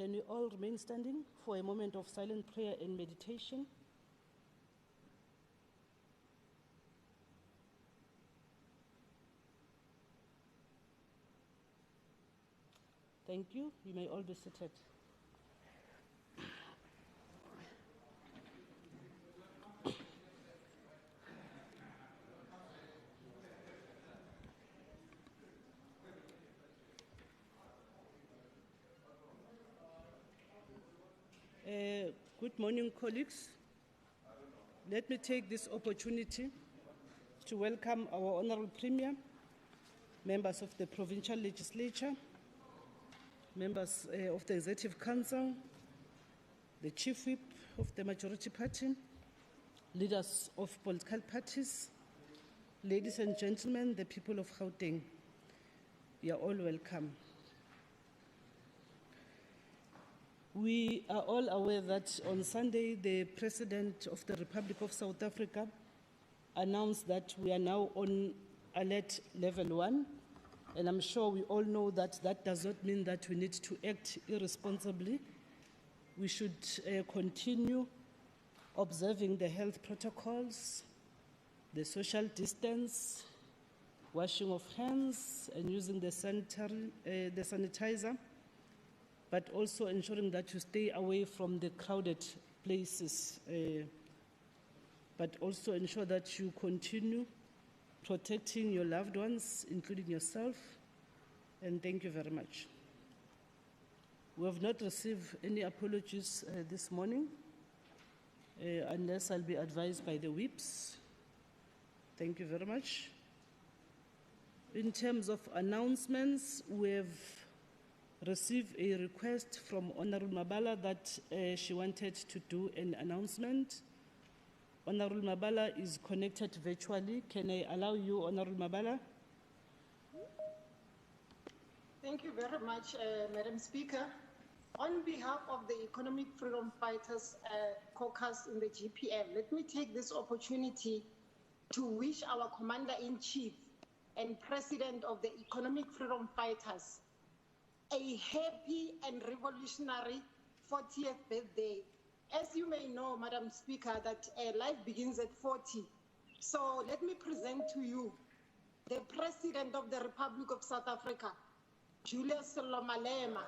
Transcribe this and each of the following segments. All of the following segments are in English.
Can we all remain standing for a moment of silent prayer and meditation? Thank you. You may all be seated. Good morning, colleagues. Let me take this opportunity to welcome our Honourable Premier, members of the Provincial Legislature, members of the Executive Council, the Chief Whip of the Majority Party, leaders of political parties, ladies and gentlemen, the people of Gauteng. You are all welcome. We are all aware that on Sunday, the President of the Republic of South Africa announced that we are now on alert level 1, and I'm sure we all know that that does not mean that we need to act irresponsibly. We should continue observing the health protocols, the social distance, washing of hands, and using the sanitizer, but also ensuring that you stay away from the crowded places, but also ensure that you continue protecting your loved ones, including yourself, and thank you very much. We have not received any apologies this morning, unless I'll be advised by the whips. Thank you very much. In terms of announcements, we have received a request from Honourable Mabala that she wanted to do an announcement. Honourable Mabala is connected virtually. Can I allow you, Honourable Mabala? Thank you very much, Madam Speaker. On behalf of the Economic Freedom Fighters Caucus in the GPL, let me take this opportunity to wish our Commander-in-Chief and President of the Economic Freedom Fighters a happy and revolutionary 40th birthday. As you may know, Madam Speaker, that life begins at 40. So let me present to you the President of the Republic of South Africa, Julius Malema.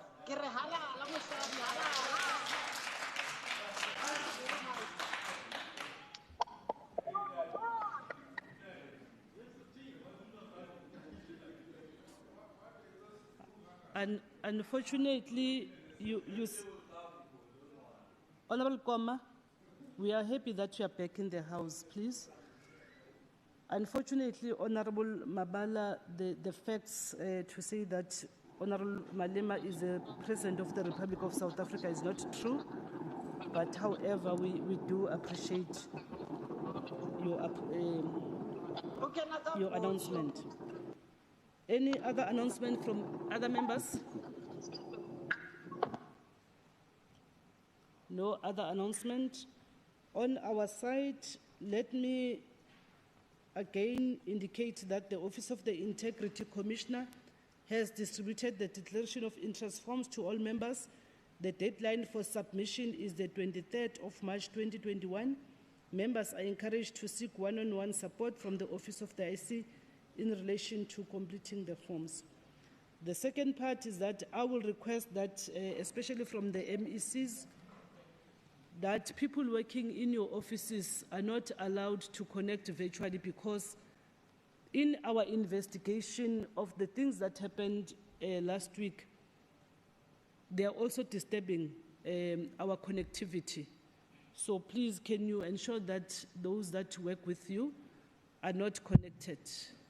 And unfortunately, Honourable Koma, we are happy that you are back in the House, please. Unfortunately, Honourable Mabala, the facts to say that Honourable Malema is the President of the Republic of South Africa is not true. But however, we do appreciate your announcement. Any other announcement from other members? No other announcement. On our side, let me again indicate that the Office of the Integrity Commissioner has distributed the declaration of interest forms to all members. The deadline for submission is the 23rd of March 2021. Members are encouraged to seek one-on-one support from the Office of the IC in relation to completing the forms. The second part is that I will request that, especially from the MECs, that people working in your offices are not allowed to connect virtually, because in our investigation of the things that happened last week, they are also disturbing our connectivity. So please, can you ensure that those that work with you are not connected?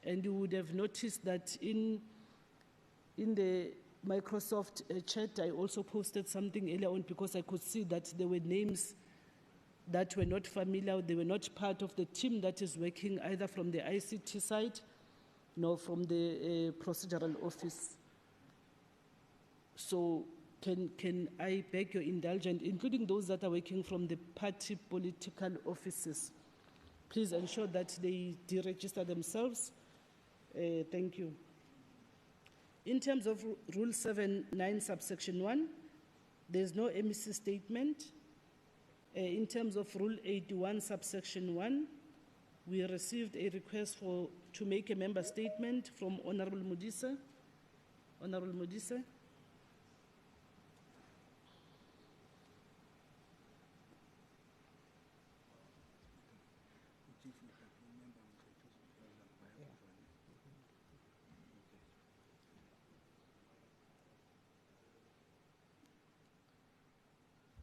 And you would have noticed that in the Microsoft chat, I also posted something earlier on, because I could see that there were names that were not familiar. They were not part of the team that is working either from the ICT side nor from the procedural office. So can I beg your indulgence, including those that are working from the party political offices? Please ensure that they deregister themselves. Thank you. In terms of Rule 7(9) subsection 1, There's no MEC statement. In terms of Rule 81, subsection 1, we received a request to make a member statement from Honorable Modise. Honorable Modise.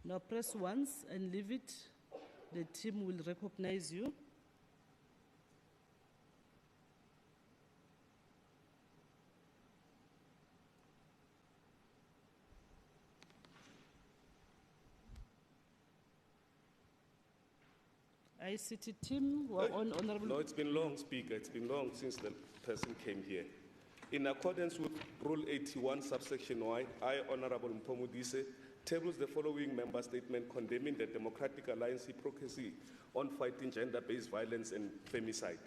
Now press once and leave it. The team will recognize you. ICT team, we're on Honorable. No, it's been long, Speaker. It's been long since the person came here. In accordance with Rule 81, subsection Y, I, Honorable Mpomodise, tables the following member statement condemning the Democratic Alliance hypocrisy on fighting gender-based violence and femicide.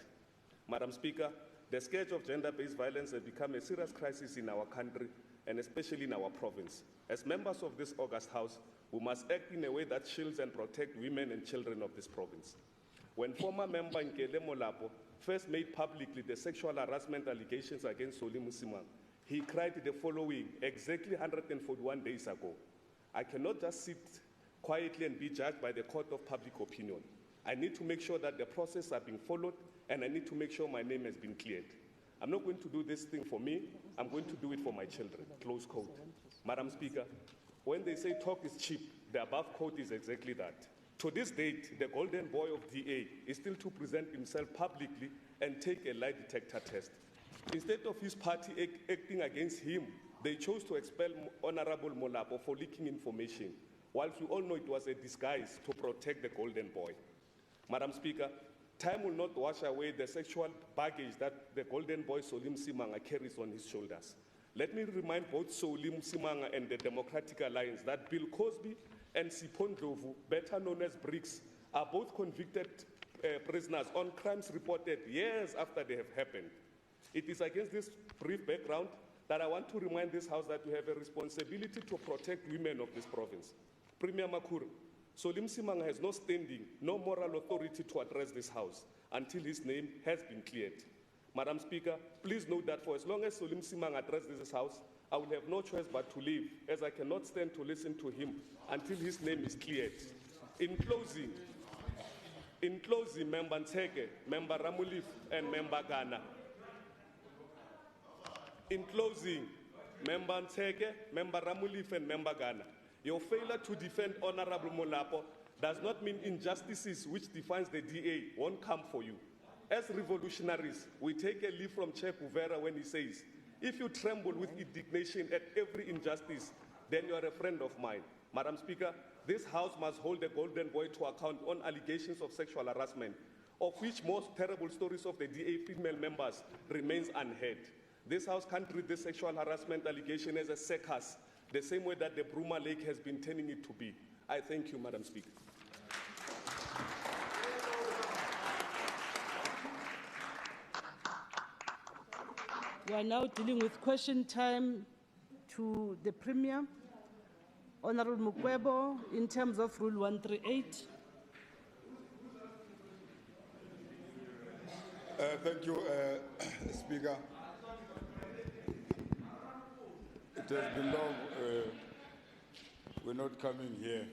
Madam Speaker, the scourge of gender-based violence has become a serious crisis in our country and especially in our province. As members of this august House, we must act in a way that shields and protects women and children of this province. When former member Nkele Molapo first made publicly the sexual harassment allegations against Soli Musimang, he cried the following exactly 141 days ago: I cannot just sit quietly and be judged by the court of public opinion. I need to make sure that the process are being followed, and I need to make sure my name has been cleared. I'm not going to do this thing for me, I'm going to do it for my children, close quote. Madam Speaker, when they say talk is cheap, the above quote is exactly that. To this date, the golden boy of DA is still to present himself publicly and take a lie detector test. Instead of his party acting against him, they chose to expel Honorable Molapo for leaking information, whilst we all know it was a disguise to protect the golden boy. Madam Speaker, time will not wash away the sexual baggage that the golden boy Solim Simanga carries on his shoulders. Let me remind both Solim Simanga and the Democratic Alliance that Bill Cosby and Sipon Dlovu, better known as BRICS, are both convicted prisoners on crimes reported years after they have happened. It is against this brief background that I want to remind this House that we have a responsibility to protect women of this province. Premier Makhura, Solim Simanga has no standing, no moral authority to address this House until his name has been cleared. Madam Speaker, please note that for as long as Solim Simanga addresses this House, I will have no choice but to leave, as I cannot stand to listen to him until his name is cleared. In closing, Member Nteke, Member Ramulif, and Member Ghana. In closing, Member Nteke, Member Ramulif, and Member Ghana, your failure to defend Honorable Molapo does not mean injustices which defines the DA won't come for you. As revolutionaries, we take a leaf from Che Guevara when he says, if you tremble with indignation at every injustice, then you are a friend of mine. Madam Speaker, this House must hold the golden boy to account on allegations of sexual harassment, of which most terrible stories of the DA female members remains unheard. This House can't treat this sexual harassment allegation as a circus, the same way that the Bruma Lake has been turning it to be. I thank you, Madam Speaker. We are now dealing with question time to the Premier. Honorable Mekgwe, in terms of Rule 138. Thank you, Speaker. It has been long. We're not coming here.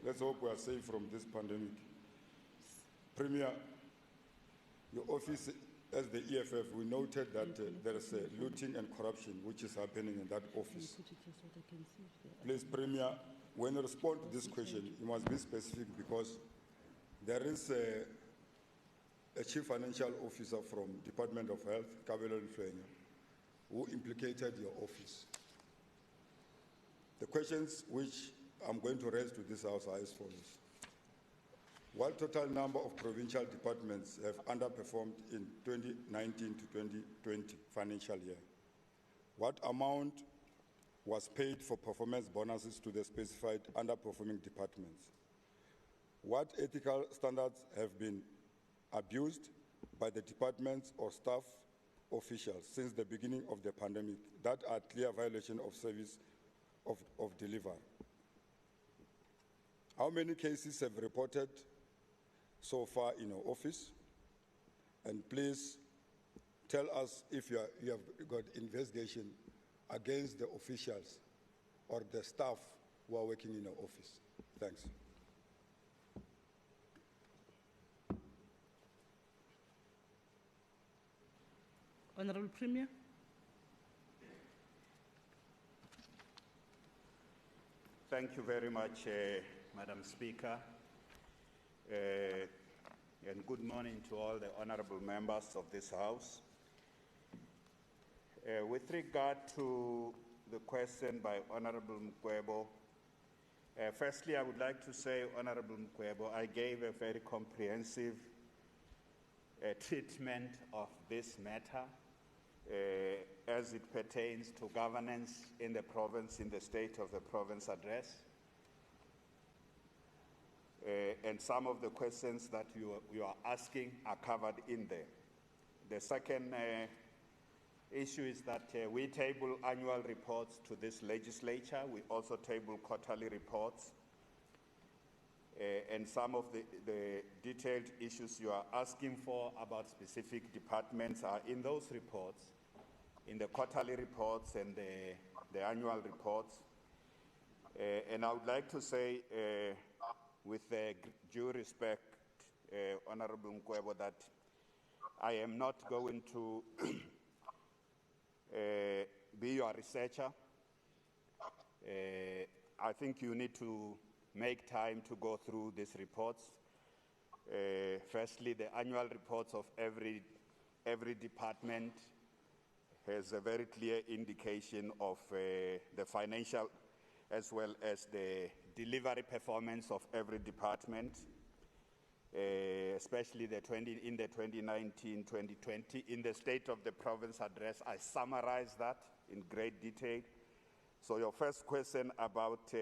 Let's hope we are safe from this pandemic. Premier, your office, as the EFF, we noted that there is looting and corruption which is happening in that office. Please, Premier, when you respond to this question, you must be specific, because there is a chief financial officer from Department of Health, Kabelo Lufenya, who implicated your office. The questions which I'm going to raise to this House are as follows. What total number of provincial departments have underperformed in 2019 to 2020 financial year? What amount was paid for performance bonuses to the specified underperforming departments? What ethical standards have been abused by the departments or staff officials since the beginning of the pandemic that are clear violation of service of delivery? How many cases have reported so far in your office? And please tell us if you have got investigation against the officials or the staff who are working in your office. Thanks. Honorable Premier. Thank you very much, Madam Speaker. And good morning to all the honorable members of this House. With regard to the question by Honorable Mekgwe, firstly, I would like to say, Honorable Mekgwe, I gave a very comprehensive treatment of this matter as it pertains to governance in the province, in the State of the Province address. And some of the questions that you are asking are covered in there. The second issue is that we table annual reports to this legislature. We also table quarterly reports. And some of the detailed issues you are asking for about specific departments are in those reports, in the quarterly reports and the annual reports. And I would like to say, with due respect, Honorable Mekgwe, that I am not going to be your researcher. I think you need to make time to go through these reports. Firstly, the annual reports of every department has a very clear indication of the financial as well as the delivery performance of every department, especially in the 2019-2020. In the State of the Province address, I summarized that in great detail. So your first question about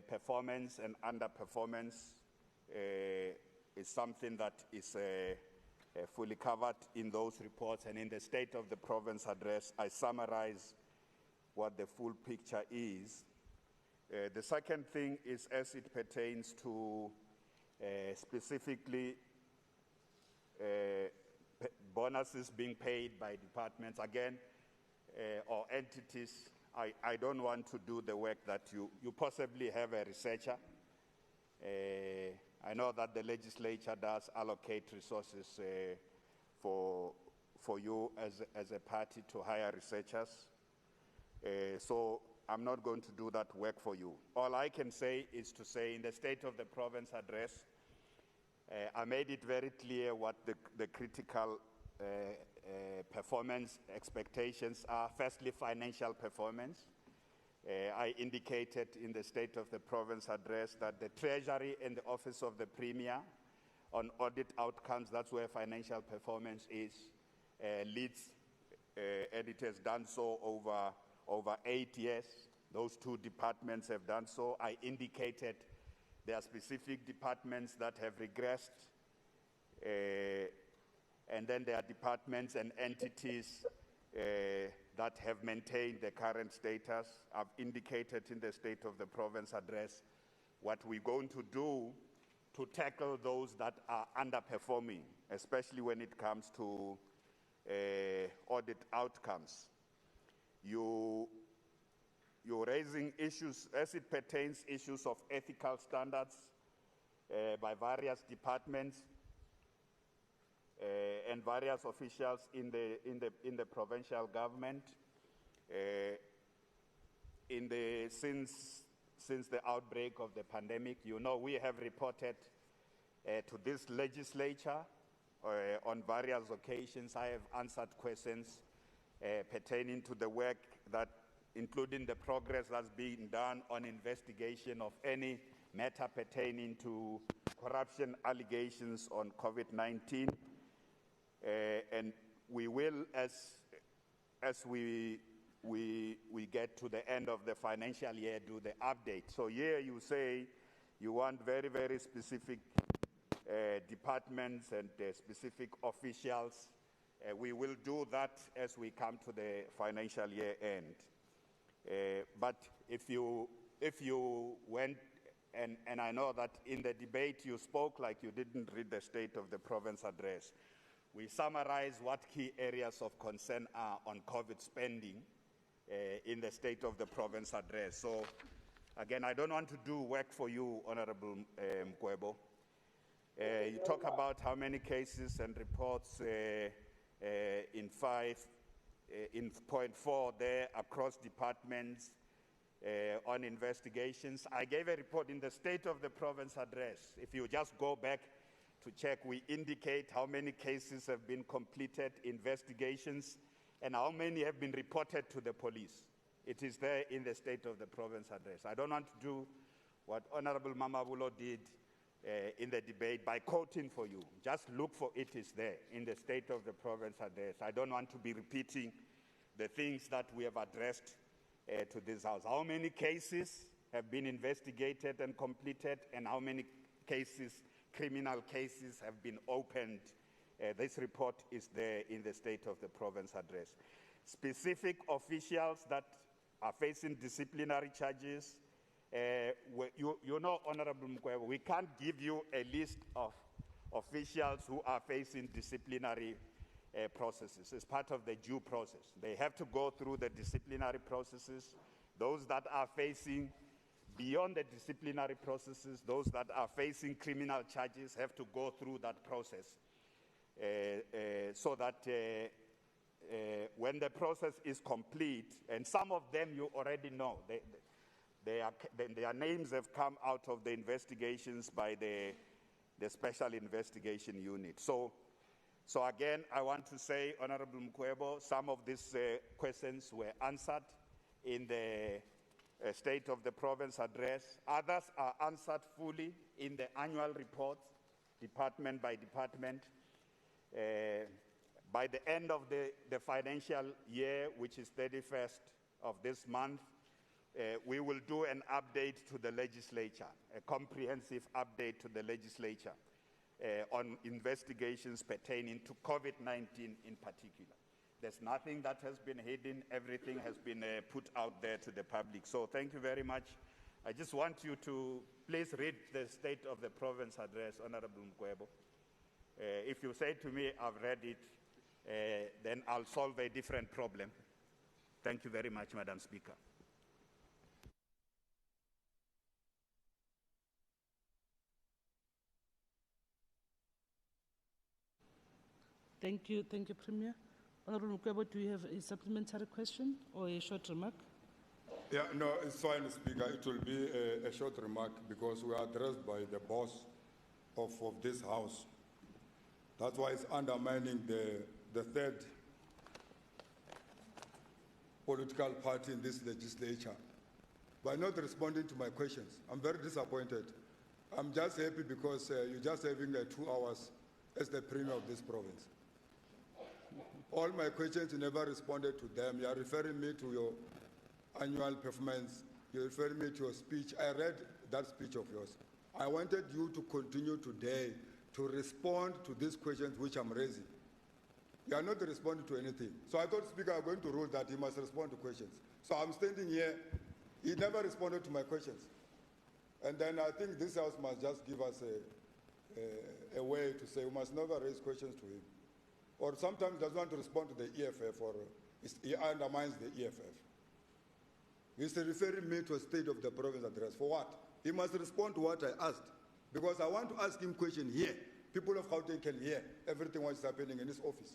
performance and underperformance is something that is fully covered in those reports, and in the State of the Province address, I summarize what the full picture is. The second thing is as it pertains to specifically bonuses being paid by departments, again, or entities. I don't want to do the work that you possibly have a researcher. I know that the legislature does allocate resources for you as a party to hire researchers. So I'm not going to do that work for you. All I can say is to say in the State of the Province address, I made it very clear what the critical performance expectations are. Firstly, financial performance. I indicated in the State of the Province address that the Treasury and the Office of the Premier on audit outcomes, that's where financial performance is, leads, and it has done so over 8 years. Those two departments have done so. I indicated there are specific departments that have regressed, and then there are departments and entities that have maintained the current status. I've indicated in the State of the Province address what we're going to do to tackle those that are underperforming, especially when it comes to audit outcomes. You're raising issues as it pertains issues of ethical standards by various departments and various officials in the provincial government. Since the outbreak of the pandemic, you know, we have reported to this legislature on various occasions. I have answered questions pertaining to the work that, including the progress that's being done on investigation of any matter pertaining to corruption allegations on COVID-19. And we will, as we get to the end of the financial year, do the update. So here you say you want very, very specific departments and specific officials. We will do that as we come to the financial year end. But if you went and I know that in the debate you spoke like you didn't read the State of the Province address. We summarize what key areas of concern are on COVID spending in the State of the Province address. So, again, I don't want to do work for you, Honorable Mekgwe. You talk about how many cases and reports in point 4 there across departments on investigations. I gave a report in the State of the Province address. If you just go back to check, we indicate how many cases have been completed, investigations, and how many have been reported to the police. It is there in the State of the Province address. I don't want to do what Honorable Mamabulo did in the debate by quoting for you. Just look for it is there in the State of the Province address. I don't want to be repeating the things that we have addressed to this House. How many cases have been investigated and completed, and how many cases, criminal cases, have been opened? This report is there in the State of the Province address. Specific officials that are facing disciplinary charges, you know, Honorable Mekgwe, we can't give you a list of officials who are facing disciplinary processes. It's part of the due process. They have to go through the disciplinary processes. Those that are facing beyond the disciplinary processes, those that are facing criminal charges have to go through that process so that when the process is complete, and some of them you already know, their names have come out of the investigations by the Special Investigation Unit. So again, I want to say, Honorable Mekgwe, some of these questions were answered in the State of the Province address. Others are answered fully in the annual report, department by department. By the end of the financial year, which is 31st of this month, we will do an update to the legislature, a comprehensive update to the legislature on investigations pertaining to COVID-19 in particular. There's nothing that has been hidden. Everything has been put out there to the public. So thank you very much. I just want you to please read the State of the Province address, Honorable Mekgwe. If you say to me, I've read it, then I'll solve a different problem. Thank you very much, Madam Speaker. Thank you, Premier. Honorable Mekgwe, do you have a supplementary question or a short remark? Yeah, no, it's fine, Speaker. It will be a short remark because we are addressed by the boss of this House. That's why it's undermining the third political party in this legislature by not responding to my questions. I'm very disappointed. I'm just happy because you're just having 2 hours as the Premier of this province. All my questions, you never responded to them. You are referring me to your annual performance. You're referring me to your speech. I read that speech of yours. I wanted you to continue today to respond to these questions which I'm raising. You are not responding to anything. So I thought, Speaker, I'm going to rule that he must respond to questions. So I'm standing here. He never responded to my questions. And then I think this House must just give us a way to say we must never raise questions to him. Or sometimes doesn't want to respond to the EFF, or he undermines the EFF. He's referring me to a State of the Province address. For what? He must respond to what I asked. Because I want to ask him question here. People of Gauteng can hear everything what's happening in his office.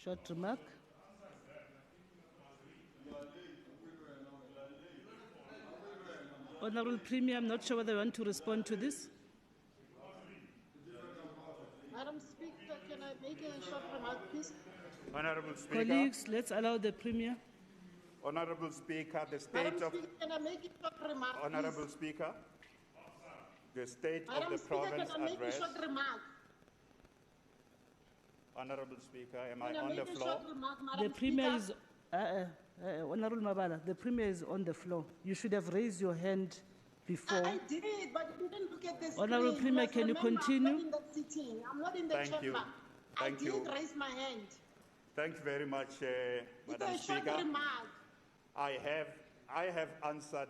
Short remark. Honorable Premier, I'm not sure whether you want to respond to this. Madam Speaker, can I make a short remark, please? Honorable Speaker. Colleagues, let's allow the Premier. Honorable Speaker, the State Madam of... Speaker, can I make a short remark, Honorable please? Speaker, the State Madam of the Speaker, Province can I make address... a short remark? Honorable Speaker, am I Can I on make the a floor? short remark, Madam The Premier Speaker? is, Honorable Mabala, the Premier is on the floor. You should have raised your hand before. I did, but you didn't look at the screen. Honorable Premier, Because can you remember, continue? I'm not in that sitting. I'm not in the Thank chamber. you. Thank I you. did raise my hand. Thank you very much, Madam It's a short Speaker. remark. I have answered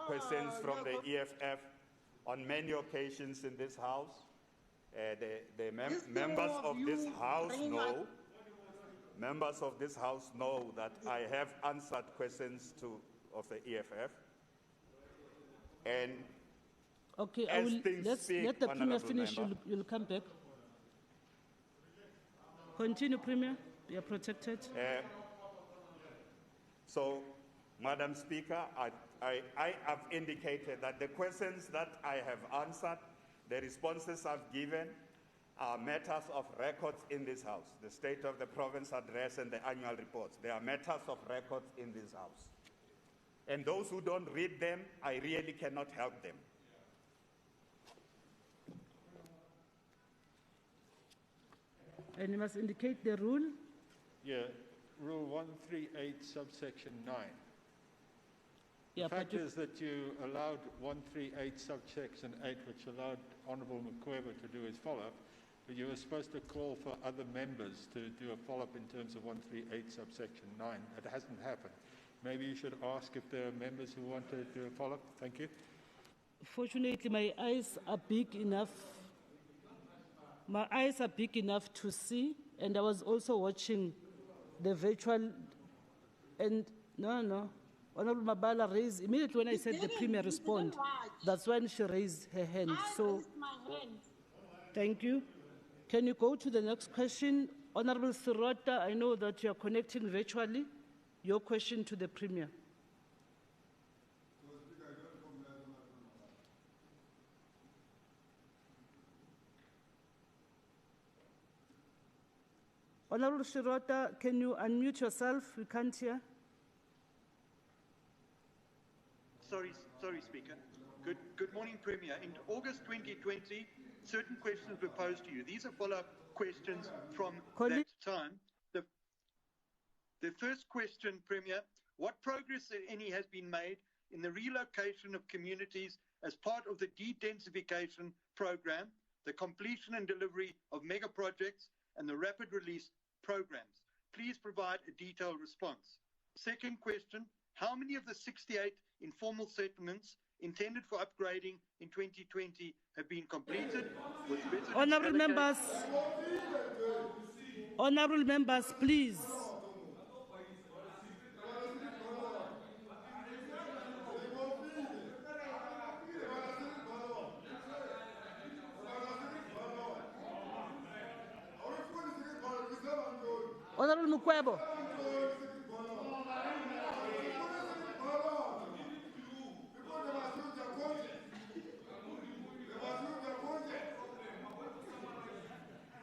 questions from the EFF on many occasions in this House. Members of this House know. Members of this House know that I have answered questions of the EFF. And Okay, let the Premier finish. You'll come back. Continue, Premier. You are protected. So, Madam Speaker, I have indicated that the questions that I have answered, the responses I've given, are matters of records in this House. The State of the Province Address and the annual reports, they are matters of records in this House. And those who don't read them, I really cannot help them. And you must indicate the rule. Yeah, Rule 138, subsection 9. Yeah, The fact is that you allowed 138, subsection 8, which allowed Honourable Mekgwe to do his follow-up, but you were supposed to call for other members to do a follow-up in terms of 138, subsection 9. It hasn't happened. Maybe you should ask if there are members who want to do a follow-up. Thank you. Fortunately, my eyes are big enough. My eyes are big enough to see, and I was also watching the virtual. And no. Honorable Mabala raised immediately when I said the Premier respond. That's when she raised her hand. So, thank you. Can you go to the next question, Honorable Sirota? I know that you are connecting virtually. Your question to the Premier. Honorable Sirota, can you unmute yourself? We can't hear. Sorry, Speaker. Good morning, Premier. In August 2020, certain questions were posed to you. These are follow-up questions from that time. The first question, Premier, what progress, if any, has been made in the relocation of communities as part of the de-densification program, the completion and delivery of mega projects, and the rapid release programs? Please provide a detailed response. Second question, how many of the 68 informal settlements intended for upgrading in 2020 have been completed with residents Honourable members, please. Honourable Mekgwe.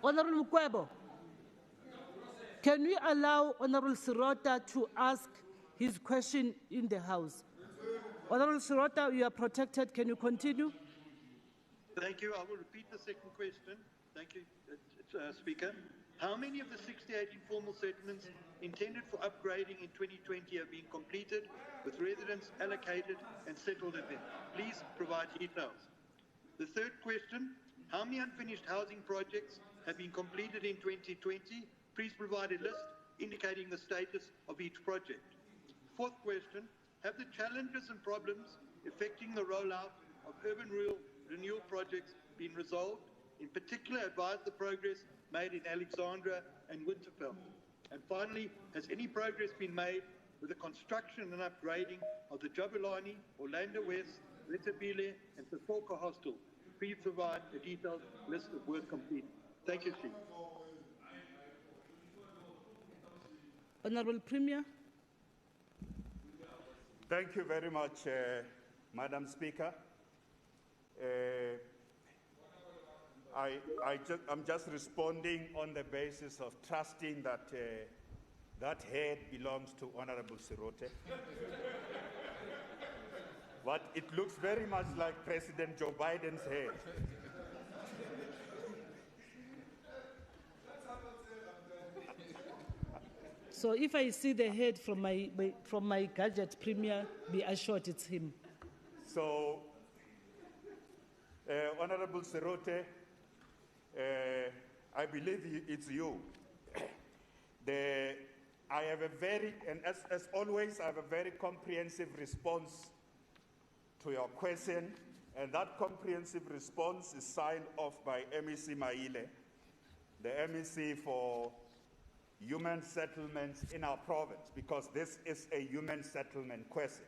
Honourable Mekgwe, can we allow Honourable Sirota to ask his question in the House? Honourable Sirota, you are protected. Can you continue? Thank you. I will repeat the second question. Thank you, Speaker. How many of the 68 informal settlements intended for upgrading in 2020 have been completed with residents allocated and settled in them? Please provide details. The third question, how many unfinished housing projects have been completed in 2020? Please provide a list indicating the status of each project. Fourth question, have the challenges and problems affecting the rollout of urban rural renewal projects been resolved? In particular, advise the progress made in Alexandra and Winterfell. And finally, has any progress been made with the construction and upgrading of the Jabulani, Orlando West, Retabile, and Sasoko hostels? Please provide a detailed list of work completed. Thank you, Chief. Honourable Premier. Thank you very much, Madam Speaker. I'm just responding on the basis of trusting that that head belongs to Honourable Sirote. But it looks very much like President Joe Biden's head. So if I see the head from my gadget, Premier, be assured it's him. So, Honourable Sirote, I believe it's you. I have a very, and as always, I have a very comprehensive response to your question, and that comprehensive response is signed off by MEC Maile, the MEC for human settlements in our province, because this is a human settlement question.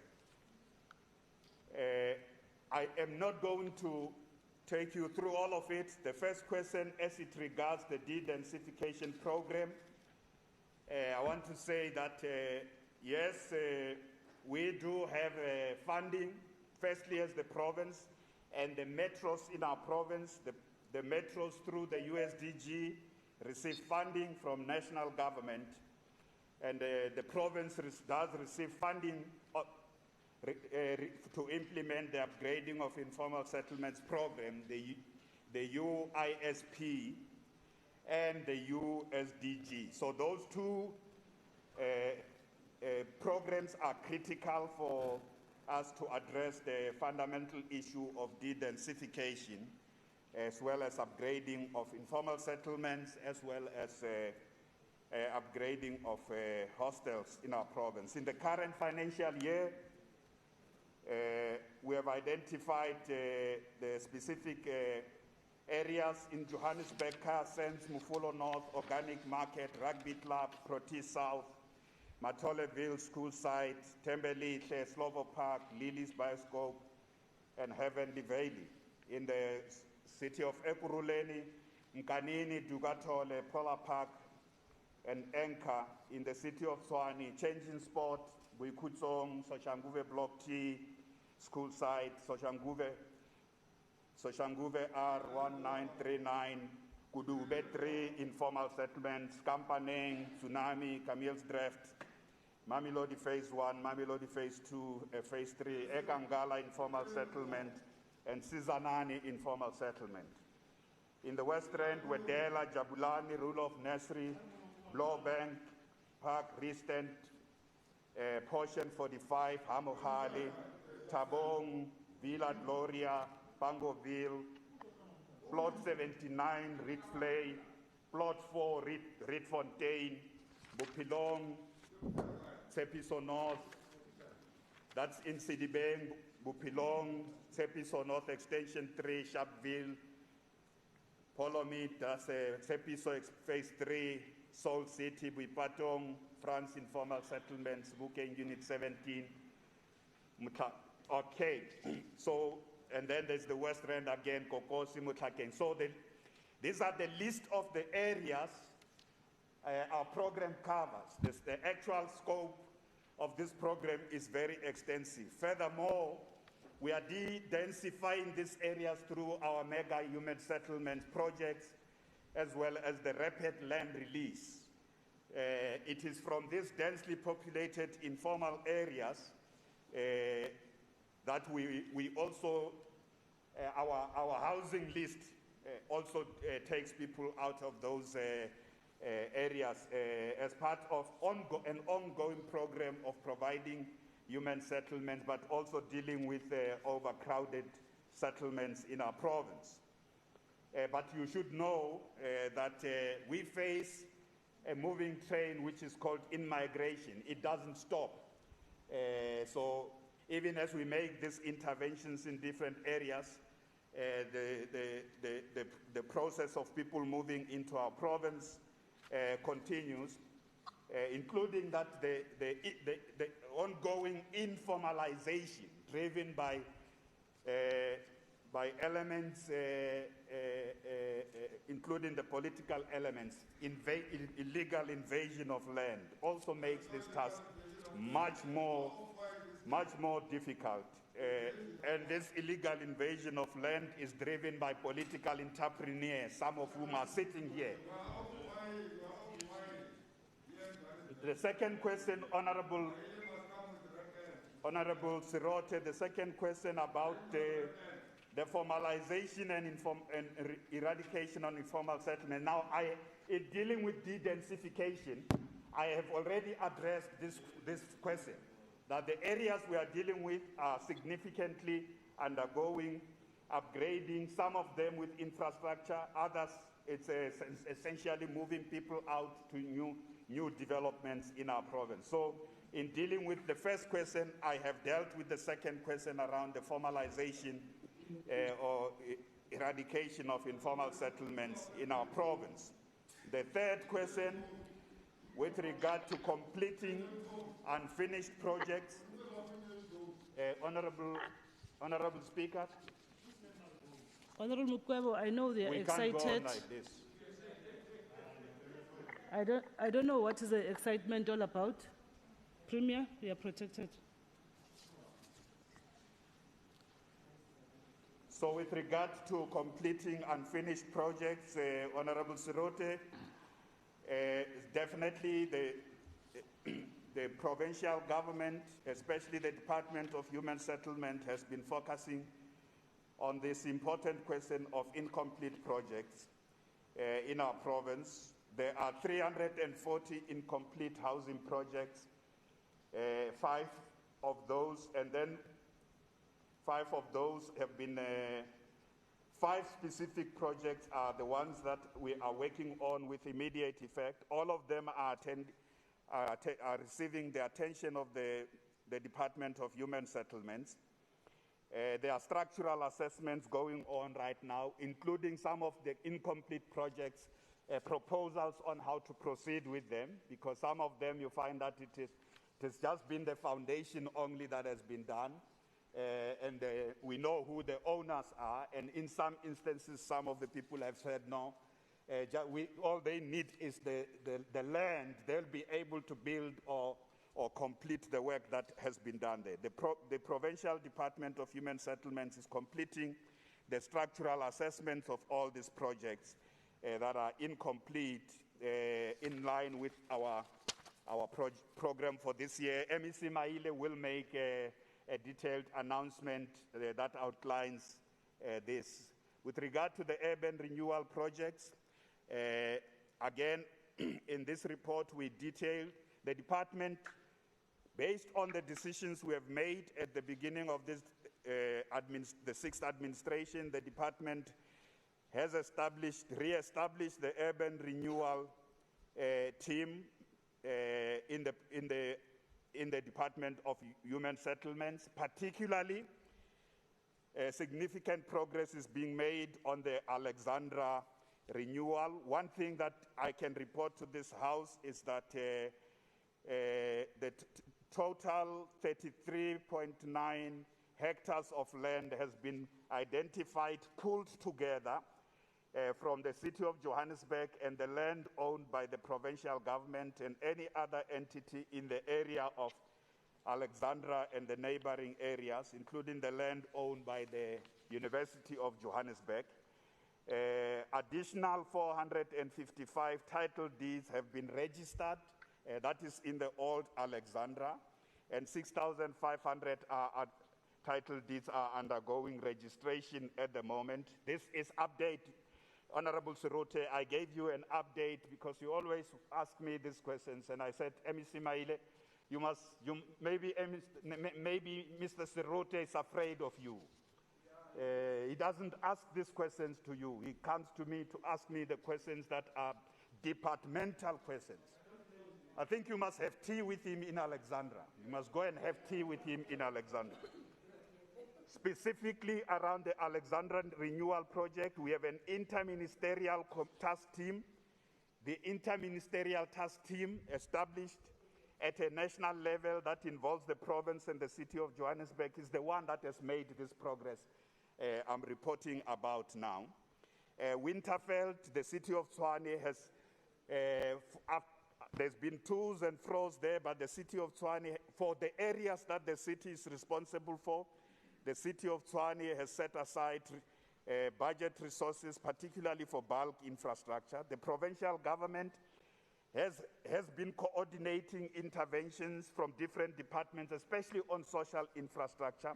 I am not going to take you through all of it. The first question, as it regards the de-densification program, I want to say that, yes, we do have funding, firstly as the province, and the metros in our province, the metros through the USDG receive funding from national government, and the province does receive funding to implement the upgrading of informal settlements program, the UISP and the USDG. So those two programs are critical for us to address the fundamental issue of de-densification, as well as upgrading of informal settlements, as well as upgrading of hostels in our province. In the current financial year, we have identified the specific areas in Johannesburg, Sense, Mufulo North, Organic Market, Rugby Club, Protea South, Matoleville School Site, Tembelihle, Slovo Park, Lily's Bioscope, and Heavenly Valley. In the city of Ekurhuleni, Nkanini, Dugatole, Polar Park, and Anchor. In the city of Tshwane, Changing Sport, Boikutsong, Soshanguve Block T, School Site, Soshanguve R1939, Kudube 3, Informal Settlements, Kampaneng, Tsunami, Camille's Draft, Mamelodi Phase 1, Mamelodi Phase 2, Phase 3, Ekangala Informal Settlement, and Sizanani Informal Settlement. In the West Rand, Wedela, Jabulani, Rule of Nesri, Blowbank, Park, Ristent, Portion 45, Hamohali, Tabong, Villa Gloria, Pangoville, Plot 79, Ritflay, Plot 4, Ritfontein, Bupilong, Tsepiso North, that's in Sidibeng, Bupilong, Tsepiso North Extension 3, Sharpeville, Polomit, that's Tsepiso Phase 3, Seoul City, Buipatong, France Informal Settlements, Bukeng Unit 17. Okay, so, and then there's the West Rand again, Kokosi, Mutlakeng. So these are the list of the areas our program covers. The actual scope of this program is very extensive. Furthermore, we are de-densifying these areas through our mega human settlement projects, as well as the rapid land release. It is from these densely populated informal areas that we also, our housing list also takes people out of those areas as part of an ongoing program of providing human settlements, but also dealing with overcrowded settlements in our province. But you should know that we face a moving train which is called in-migration. It doesn't stop. So even as we make these interventions in different areas, the process of people moving into our province continues, including that the ongoing informalization driven by elements, including the political elements, illegal invasion of land, also makes this task much more difficult. And this illegal invasion of land is driven by political entrepreneurs, some of whom are sitting here. The second question, Honorable Sirote, the second question about the formalization and eradication of informal settlement. Now, in dealing with de-densification, I have already addressed this question, that the areas we are dealing with are significantly undergoing upgrading, some of them with infrastructure, others it's essentially moving people out to new developments in our province. So In dealing with the first question, I have dealt with the second question around the formalization or eradication of informal settlements in our province. The third question, with regard to completing unfinished projects, Honorable Speaker. Honorable Mekgwe, I know they are We excited. can't go on like this. I don't know what is the excitement all about. Premier, you are protected. So with regard to completing unfinished projects, Honorable Sirote, definitely the provincial government, especially the Department of Human Settlement, has been focusing on this important question of incomplete projects in our province. There are 340 incomplete housing projects, 5 of those have been, 5 specific projects are the ones that we are working on with immediate effect. All of them are receiving the attention of the Department of Human Settlements. There are structural assessments going on right now, including some of the incomplete projects, proposals on how to proceed with them, because some of them you find that it has just been the foundation only that has been done. And we know who the owners are, and in some instances, some of the people have said no. All they need is the land. They'll be able to build or complete the work that has been done there. The Provincial Department of Human Settlements is completing the structural assessments of all these projects that are incomplete in line with our program for this year. MEC Maile will make a detailed announcement that outlines this. With regard to the urban renewal projects, again, in this report we detailed the department, based on the decisions we have made at the beginning of this, the 6th administration, the department has re-established the urban renewal team in the Department of Human Settlements. Particularly, significant progress is being made on the Alexandra renewal. One thing that I can report to this House is that the total 33.9 hectares of land has been identified, pulled together from the City of Johannesburg and the land owned by the provincial government and any other entity in the area of Alexandra and the neighboring areas, including the land owned by the University of Johannesburg. Additional 455 title deeds have been registered. That is in the old Alexandra, and 6,500 title deeds are undergoing registration at the moment. This is update. Honorable Sirote, I gave you an update because you always ask me these questions, and I said, MEC Maile, maybe Mr. Sirote is afraid of you. He doesn't ask these questions to you. He comes to me to ask me the questions that are departmental questions. I think you must have tea with him in Alexandra. You must go and have tea with him in Alexandra. Specifically around the Alexandra Renewal Project, we have an inter-ministerial task team. The inter-ministerial task team established at a national level that involves the province and the City of Johannesburg is the one that has made this progress I'm reporting about now. Winterveld, the City of Tshwane has, there's been to's and fro's there, but the City of Tshwane, for the areas that the city is responsible for, the City of Tshwane has set aside budget resources, particularly for bulk infrastructure. The provincial government has been coordinating interventions from different departments, especially on social infrastructure,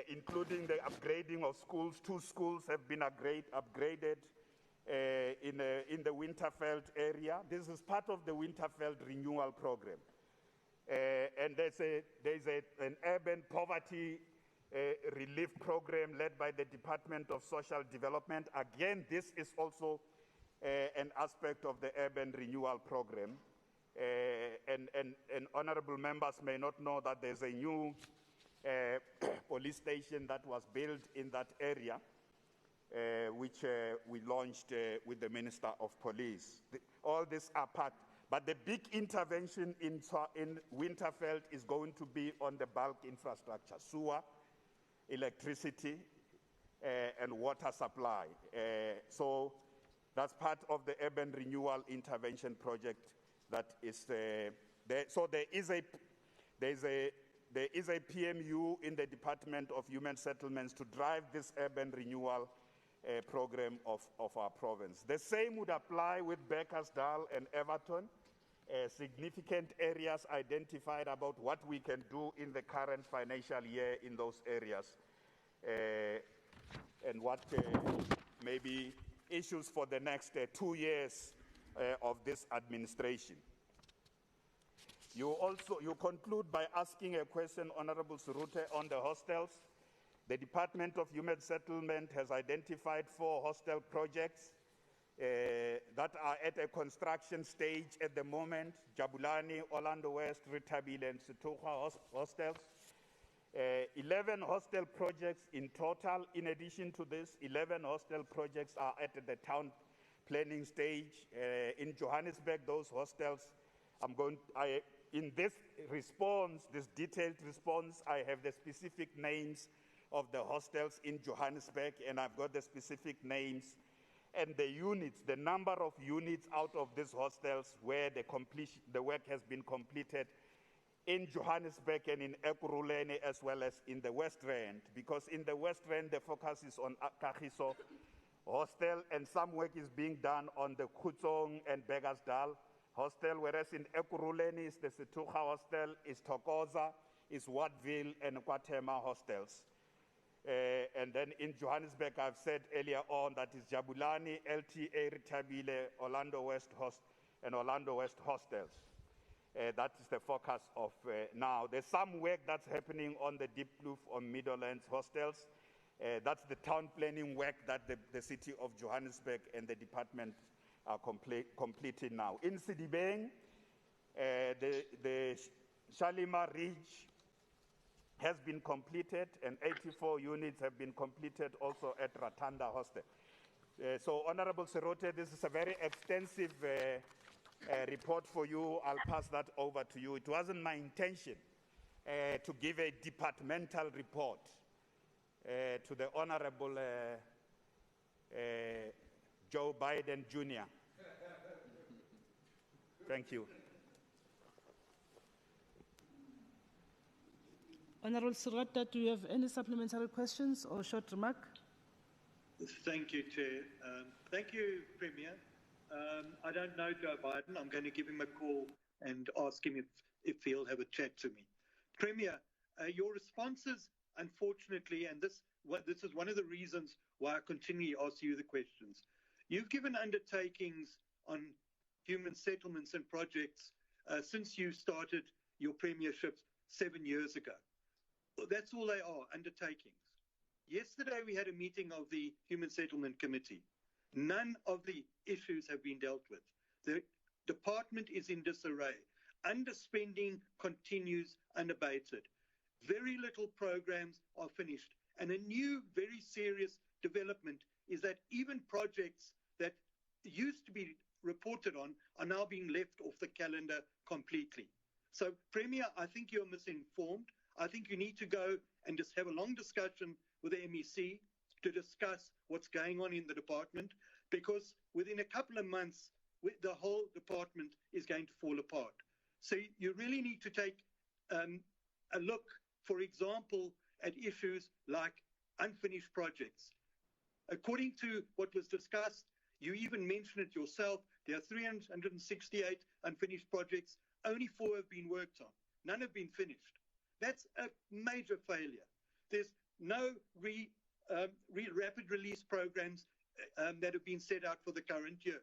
including the upgrading of schools. 2 schools have been upgraded in the Winterveld area. This is part of the Winterveld Renewal Program. And there's an urban poverty relief program led by the Department of Social Development. Again, this is also an aspect of the urban renewal program. and honorable members may not know that there's a new police station that was built in that area, which we launched with the Minister of Police. All these are part, but the big intervention in Winterveld is going to be on the bulk infrastructure, sewer, electricity, and water supply. So that's part of the urban renewal intervention project that is there. So there is a PMU in the Department of Human Settlements to drive this urban renewal program of our province. The same would apply with Bakersdal and Everton. Significant areas identified about what we can do in the current financial year in those areas, and what may be issues for the next 2 years of this administration. You conclude by asking a question, Honorable Surute, on the hostels. The Department of Human Settlement has identified 4 hostel projects that are at a construction stage at the moment: Jabulani, Orlando West, Ritabile, and Setoga hostels. 11 hostel projects in total. In addition to this, 11 hostel projects are at the town planning stage. In Johannesburg, those hostels, in this response, this detailed response, I have the specific names of the hostels in Johannesburg, and I've got the specific names and the units, the number of units out of these hostels where the work has been completed in Johannesburg and in Ekurhuleni, as well as in the West Rand, because in the West Rand the focus is on Kagiso hostel, and some work is being done on the Khutsong and Bakersdal hostel, whereas in Ekurhuleni is the Setoga hostel, is Thokoza, is Wattville, and Kwatema hostels. And then in Johannesburg, I've said earlier on that is Jabulani, LTA, Ritabile, Orlando West and Orlando West hostels. That is the focus of now. There's some work that's happening on the Deep Kloof on Meadowlands hostels. That's the town planning work that the city of Johannesburg and the department are completing now. In Sidibeng, the Shalimar Ridge has been completed, and 84 units have been completed also at Ratanda Hostel. So, Honorable Serote, this is a very extensive report for you. I'll pass that over to you. It wasn't my intention to give a departmental report to the Honorable Joe Biden Jr. Thank you. Honorable Serota, do you have any supplementary questions or short remark? Thank you, Chair. Thank you, Premier. I don't know Joe Biden. I'm going to give him a call and ask him if he'll have a chat to me. Premier, your responses, unfortunately, and this is one of the reasons why I continually ask you the questions. You've given undertakings on human settlements and projects since you started your premierships 7 years ago. That's all they are, undertakings. Yesterday we had a meeting of the Human Settlement Committee. None of the issues have been dealt with. The department is in disarray. Underspending continues unabated. Very little programs are finished. And a new, very serious development is that even projects that used to be reported on are now being left off the calendar completely. So, Premier, I think you're misinformed. I think you need to go and just have a long discussion with the MEC to discuss what's going on in the department, because within a couple of months, the whole department is going to fall apart. So you really need to take a look, for example, at issues like unfinished projects. According to what was discussed, you even mentioned it yourself, there are 368 unfinished projects, only 4 have been worked on. None have been finished. That's a major failure. There's no rapid release programs that have been set out for the current year.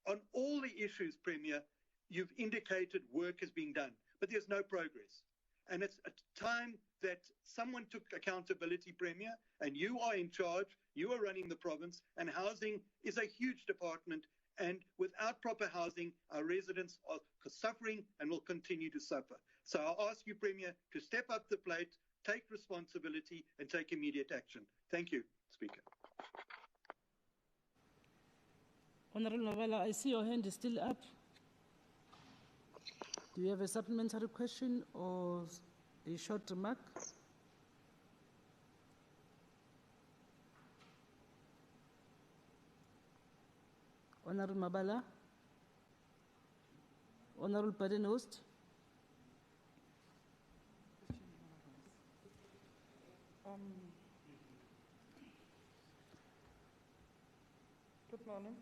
On all the issues, Premier, you've indicated work is being done, but there's no progress. And it's a time that someone took accountability, Premier, and you are in charge, you are running the province, and housing is a huge department, And without proper housing, our residents are suffering and will continue to suffer. So I ask you, Premier, to step up the plate, take responsibility, and take immediate action. Thank you, Speaker. Honorable Mabala, I see your hand is still up. Do you have a supplementary question or a short remark? Honorable Mabala? Honorable Padenost? Good morning.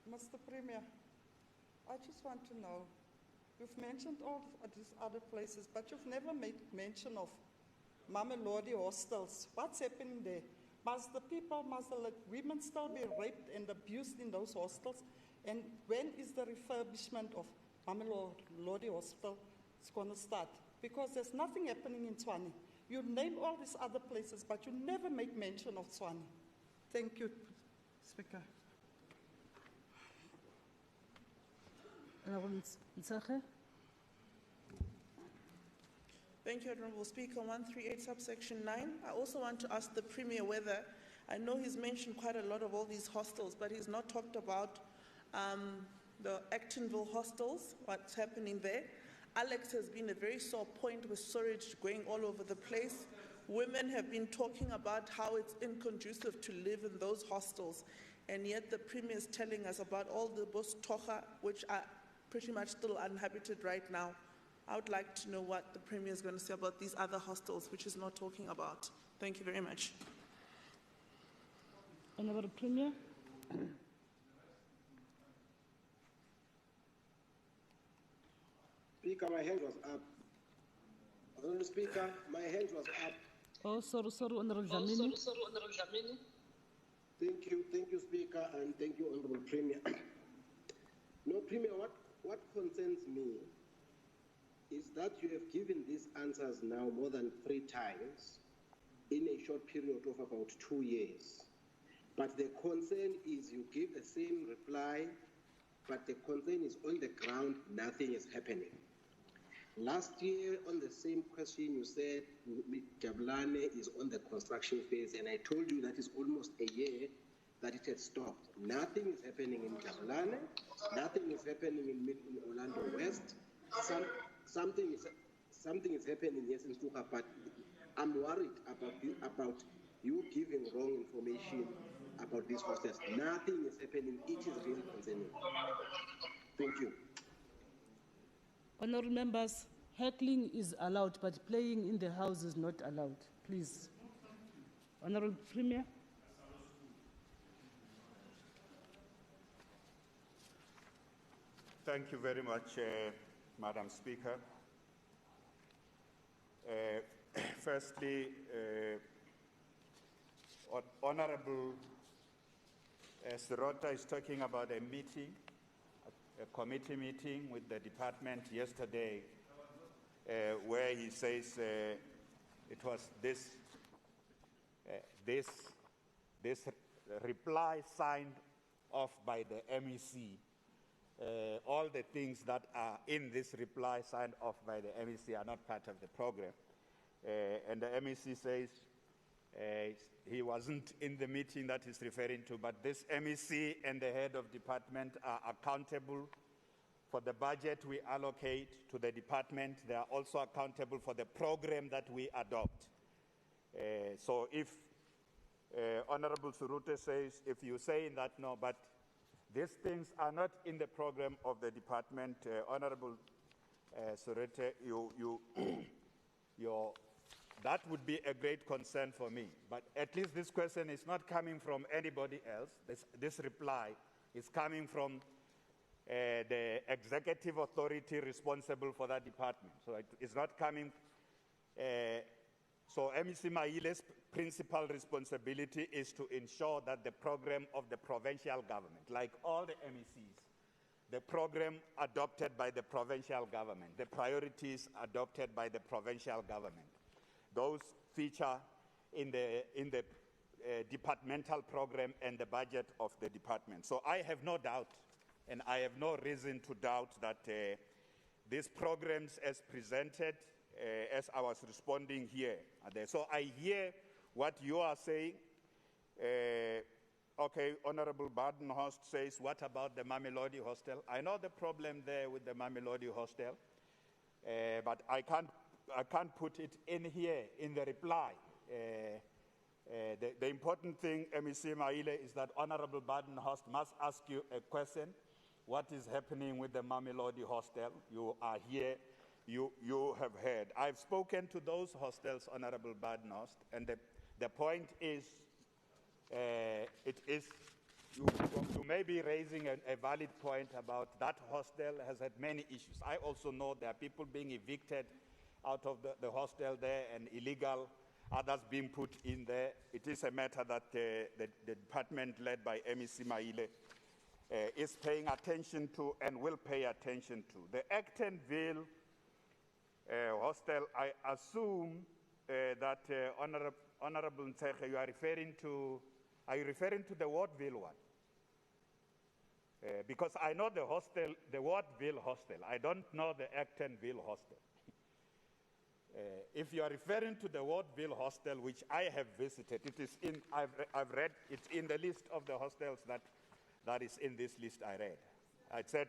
Mr. Premier, I just want to know, you've mentioned all of these other places, but you've never made mention of Mamelodi hostels. What's happening there? Must the women still be raped and abused in those hostels? And when is the refurbishment of Mamelodi hostel going to start? Because there's nothing happening in Tshwane. You name all these other places, but you never make mention of Tshwane. Thank you, Speaker. Thank you, Honourable Speaker. 138 subsection 9. I also want to ask the Premier whether, I know he's mentioned quite a lot of all these hostels, but he's not talked about the Actonville hostels, what's happening there. Alex has been a very sore point with storage going all over the place. Women have been talking about how it's inconducive to live in those hostels, and yet the Premier is telling us about all the Bostocha, which are pretty much still uninhabited right now. I would like to know what the Premier is going to say about these other hostels, which is not talking about. Thank you very much. Honourable Premier. Speaker, my hand was up. Honourable Speaker, my hand was up. Oh, sorry, Honourable Dlamini. Thank you, Speaker, and thank you, Honourable Premier. No, Premier, what concerns me is that you have given these answers now more than 3 times in a short period of about 2 years. But the concern is you give the same reply, but the concern is on the ground, nothing is happening. Last year, on the same question, you said Jabulane is on the construction phase, and I told you that is almost a year that it had stopped. Nothing is happening in Jabulane, nothing is happening in Orlando West. Something is happening, yes, in Suka, but I'm worried about you giving wrong information about this process. Nothing is happening. It is really concerning. Thank you. Honourable members, heckling is allowed, but playing in the house is not allowed. Please. Honourable Premier. Thank you very much, Madam Speaker. Firstly, Honourable Sirota is talking about a meeting, a committee meeting with the department yesterday, where he says it was this reply signed off by the MEC. All the things that are in this reply signed off by the MEC are not part of the program. And the MEC says he wasn't in the meeting that he's referring to, but this MEC and the head of department are accountable for the budget we allocate to the department. They are also accountable for the program that we adopt. So if Honorable Surute says, if you say that, no, but these things are not in the program of the department, Honorable Surete, that would be a great concern for me. But at least this question is not coming from anybody else. This reply is coming from the executive authority responsible for that department. So it's not coming. So MEC Maile's principal responsibility is to ensure that the program of the provincial government, like all the MECs, the program adopted by the provincial government, the priorities adopted by the provincial government, those feature in the departmental program and the budget of the department. So I have no doubt, and I have no reason to doubt that these programs as presented, as I was responding here, are there. So I hear what you are saying. Okay, Honorable Badenhorst says, what about the Mamelodi hostel? I know the problem there with the Mamelodi hostel, but I can't put it in here in the reply. The important thing, MEC Maile, is that Honorable Badenhorst must ask you a question. What is happening with the Mamelodi hostel? You are here, you have heard. I've spoken to those hostels, Honorable Badenhorst, and the point is, you may be raising a valid point about that hostel has had many issues. I also know there are people being evicted out of the hostel there and illegal, others being put in there. It is a matter that the department led by MEC Maile is paying attention to and will pay attention to. The Actonville hostel, I assume that Honorable Ntsege, you are referring to, are you referring to the Wardville one? Because I know the hostel, the Wardville hostel. I don't know the Actonville hostel. If you are referring to the Wardville hostel, which I have visited, it is in, I've read, it's in the list of the hostels that is in this list I read. I said,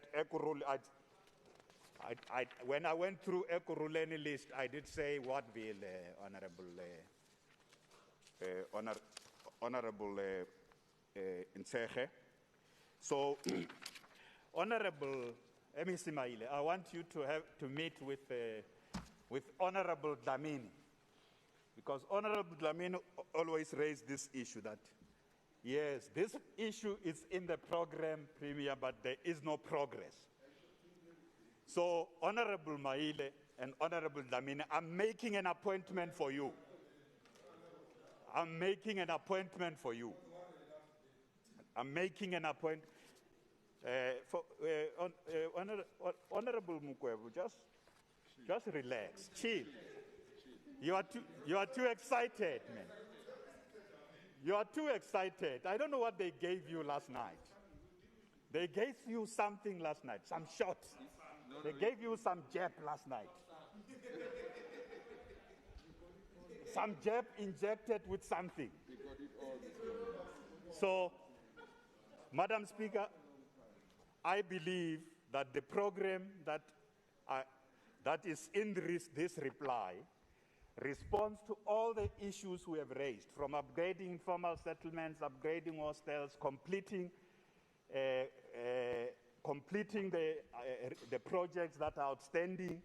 when I went through Ekurhuleni list, I did say Wardville, Honorable Ntsege. So, Honorable MEC Maile, I want you to meet with Honorable Dlamini, because Honorable Dlamini always raised this issue that, yes, this issue is in the program, Premier, but there is no progress. So, Honorable Maile and Honorable Dlamini, I'm making an appointment for you. I'm making an appointment for you. I'm making an appointment. Honorable Mekgwe, just relax, chill. You are too excited, man. You are too excited. I don't know what they gave you last night. They gave you something last night, some shots. They gave you some jab last night. Some jab injected with something. So, Madam Speaker, I believe that the program that is in this reply responds to all the issues we have raised, from upgrading informal settlements, upgrading hostels, completing the projects that are outstanding,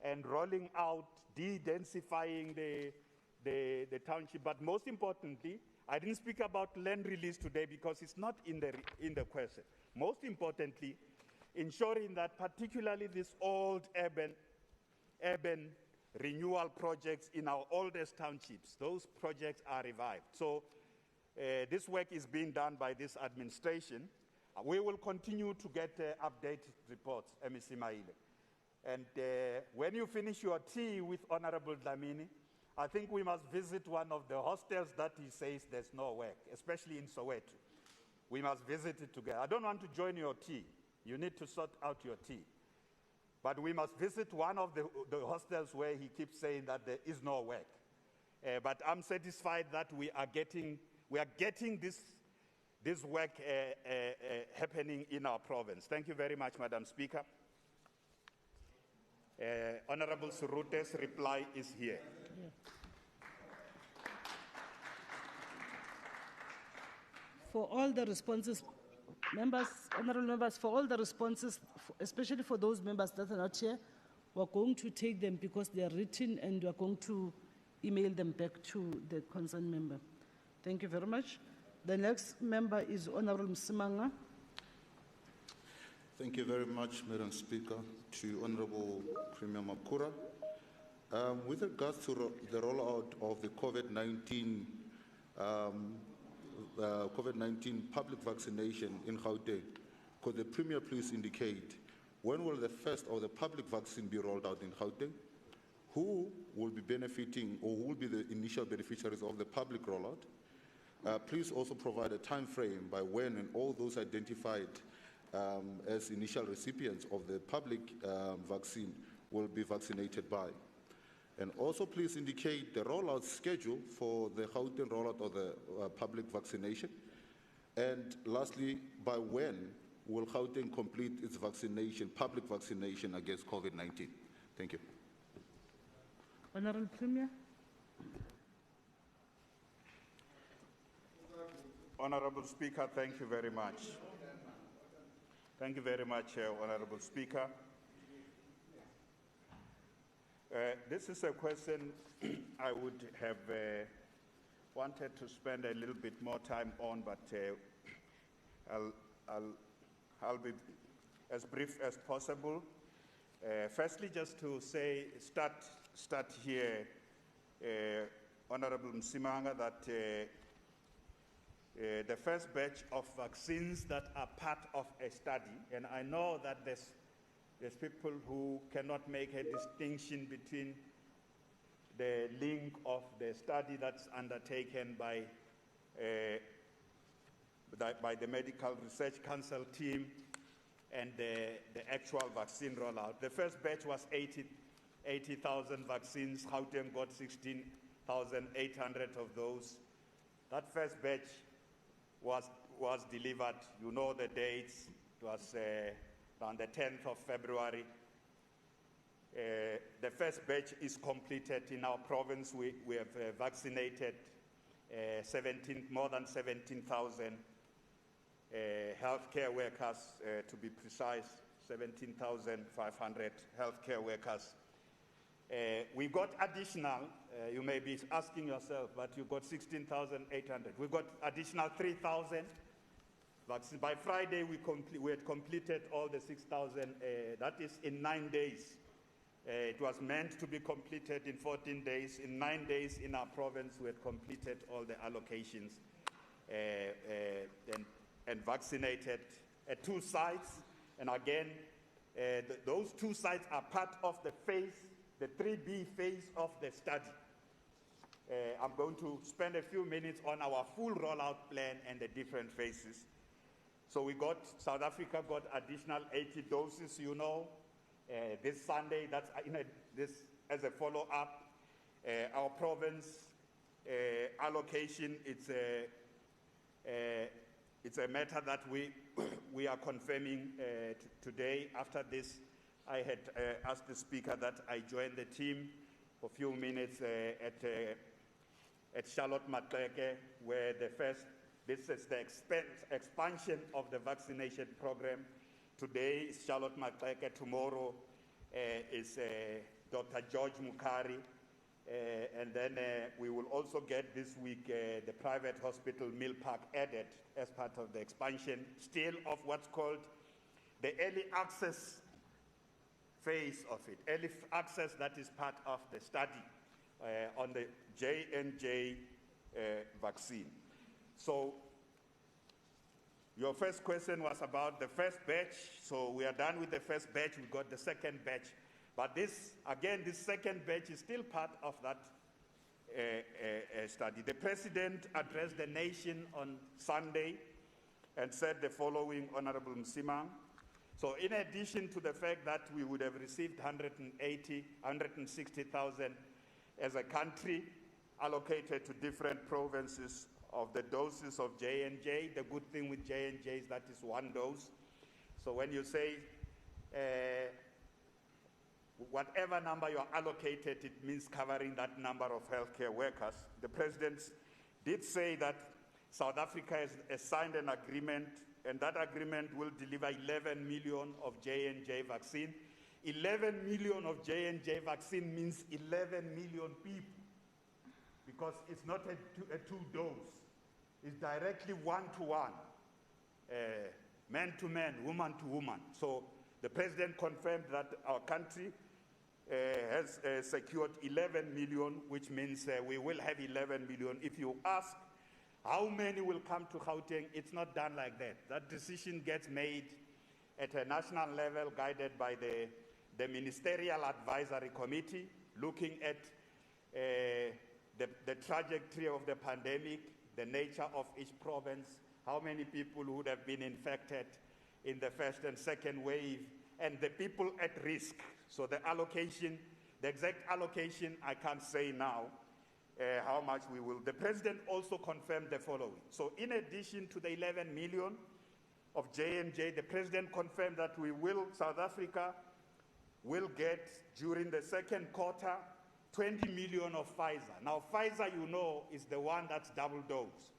and rolling out, de-densifying the township. But most importantly, I didn't speak about land release today because it's not in the question. Most importantly, ensuring that particularly these old urban renewal projects in our oldest townships, those projects are revived. So this work is being done by this administration. We will continue to get updated reports, MEC Maile. And when you finish your tea with Honorable Dlamini, I think we must visit one of the hostels that he says there's no work, especially in Soweto. We must visit it together. I don't want to join your tea. You need to sort out your tea. But we must visit one of the hostels where he keeps saying that there is no work. But I'm satisfied that we are getting this work happening in our province. Thank you very much, Madam Speaker. Honorable Surute's reply is here. Yeah. For all the responses, honorable members, for all the responses, especially for those members that are not here, we're going to take them because they are written and we're going to email them back to the concerned member. Thank you very much. The next member is Honorable Msimanga. Thank you very much, Madam Speaker, to Honorable Premier Makhura. With regards to the rollout of the COVID-19 public vaccination in Gauteng, could the Premier please indicate when will the first of the public vaccine be rolled out in Gauteng? Who will be benefiting, or who will be the initial beneficiaries of the public rollout? please also provide a time frame by when and all those identified as initial recipients of the public vaccine will be vaccinated by. And also please indicate the rollout schedule for the Gauteng rollout of the public vaccination. And lastly, by when will Gauteng complete its vaccination, public vaccination against COVID-19? Thank you. Honorable Premier. Honorable Speaker, thank you very much. Thank you very much, Honorable Speaker. This is a question I would have wanted to spend a little bit more time on, but I'll be as brief as possible. Firstly, just to say, start here, Honorable Msimanga, that the first batch of vaccines that are part of a study, and I know that there's people who cannot make a distinction between the link of the study that's undertaken by the Medical Research Council team and the actual vaccine rollout. The first batch was 80,000 vaccines. Gauteng got 16,800 of those. That first batch was delivered. You know the dates. It was on the 10th of February. The first batch is completed in our province. We have vaccinated more than 17,000 healthcare workers, to be precise, 17,500 healthcare workers. We got additional, you may be asking yourself, but you got 16,800. We got additional 3,000 vaccines. By Friday, we had completed all the 6,000. That is in 9 days. It was meant to be completed in 14 days. In 9 days in our province, we had completed all the allocations and vaccinated at 2 sites. And again, those 2 sites are part of the 3B phase of the study. I'm going to spend a few minutes on our full rollout plan and the different phases. So South Africa got additional 80 doses, you know. This Sunday, that's this as a follow-up. Our province allocation, it's a matter that we are confirming today. After this, I had asked the Speaker that I join the team for a few minutes at Charlotte Mekgwe, where this is the expansion of the vaccination program. Today is Charlotte Mekgwe, tomorrow is Dr. George Mukari, and then we will also get this week the private hospital Mill Park added as part of the expansion, still of what's called the early access phase of it. Early access, that is part of the study on the J&J vaccine. So your first question was about the first batch. So we are done with the first batch. We got the second batch. But this second batch is still part of that study. The President addressed the nation on Sunday and said the following, Honorable Msimang. So in addition to the fact that we would have received 160,000 as a country allocated to different provinces of the doses of J&J, the good thing with J&J is that is 1 dose. So when you say whatever number you are allocated, it means covering that number of healthcare workers. The President did say that South Africa has signed an agreement, and that agreement will deliver 11 million of J&J vaccine. 11 million of J&J vaccine means 11 million people, because it's not a two-dose. It's directly one-to-one, man-to-man, woman-to-woman. So the President confirmed that our country has secured 11 million, which means we will have 11 million. If you ask how many will come to Gauteng, it's not done like that. That decision gets made at a national level, guided by the Ministerial Advisory Committee, looking at the trajectory of the pandemic, the nature of each province, how many people would have been infected in the first and second wave, and the people at risk. So the allocation, the exact allocation, I can't say now how much we will. The President also confirmed the following. So in addition to the 11 million of J&J, the President confirmed that South Africa will get, during the second quarter, 20 million of Pfizer. Now, Pfizer, you know, is the one that's double dose.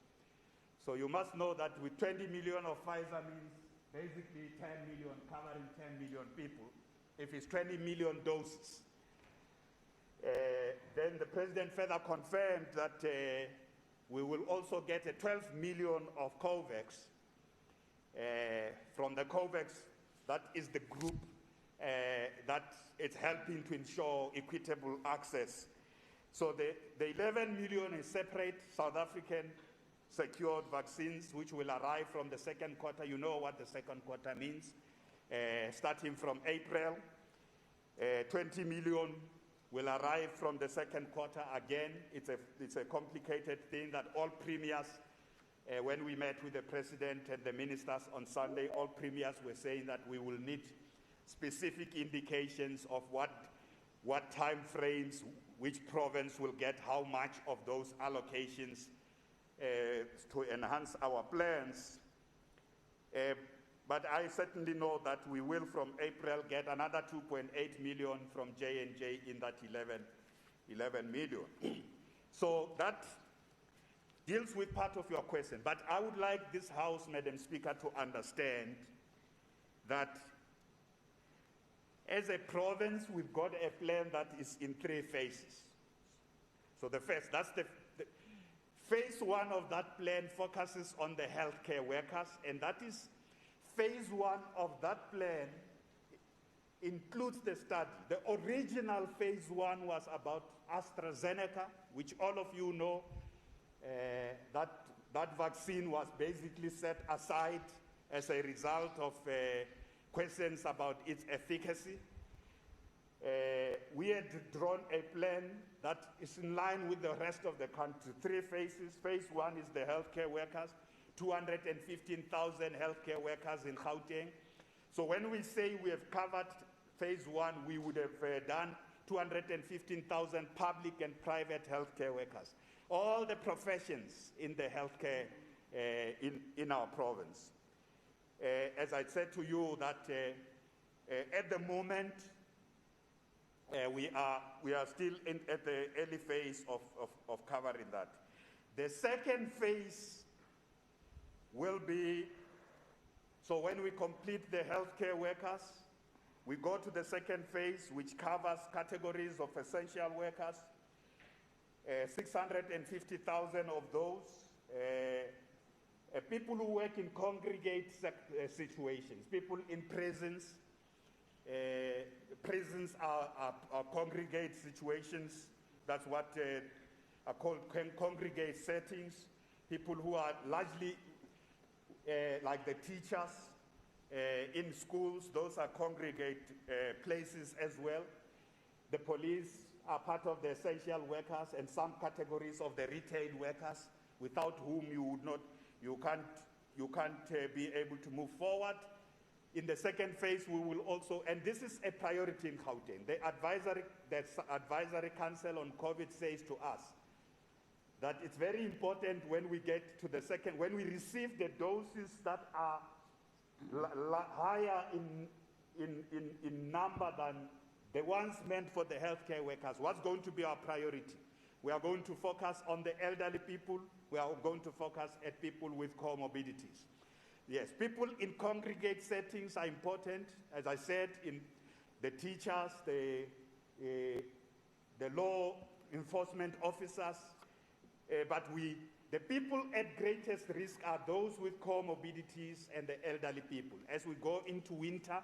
So you must know that with 20 million of Pfizer means basically 10 million, covering 10 million people. If it's 20 million doses. Then the President further confirmed that we will also get a 12 million of COVAX from the COVAX. That is the group that is helping to ensure equitable access. So the 11 million is separate South African secured vaccines, which will arrive from the second quarter. You know what the second quarter means. Starting from April, 20 million will arrive from the second quarter. Again, it's a complicated thing that all premiers, when we met with the President and the ministers on Sunday, all premiers were saying that we will need specific indications of what time frames, which province will get how much of those allocations to enhance our plans. But I certainly know that we will, from April, get another 2.8 million from J&J in that 11 million. So that deals with part of your question. But I would like this House, Madam Speaker, to understand that as a province, we've got a plan that is in 3 phases. So the first, that's the phase 1 of that plan focuses on the healthcare workers, and that is phase 1 of that plan includes the study. The original phase 1 was about AstraZeneca, which all of you know, that vaccine was basically set aside as a result of questions about its efficacy. We had drawn a plan that is in line with the rest of the country. 3 phases. Phase 1 is the healthcare workers, 215,000 healthcare workers in Gauteng. So when we say we have covered phase 1, we would have done 215,000 public and private healthcare workers. All the professions in the healthcare in our province. As I said to you, that at the moment, we are still at the early phase of covering that. The second phase will be, so when we complete the healthcare workers, we go to the second phase, which covers categories of essential workers, 650,000 of those, people who work in congregate situations, people in prisons. Prisons are congregate situations. That's what are called congregate settings. People who are largely like the teachers in schools, those are congregate places as well. The police are part of the essential workers, and some categories of the retail workers, without whom you can't be able to move forward. In the second phase, we will also, and this is a priority in Gauteng, the advisory council on COVID says to us that it's very important when we get to the second, when we receive the doses that are higher in number than the ones meant for the healthcare workers. What's going to be our priority? We are going to focus on the elderly people. We are going to focus at people with comorbidities. Yes, people in congregate settings are important. As I said, in the teachers, the law enforcement officers, but the people at greatest risk are those with comorbidities and the elderly people. As we go into winter,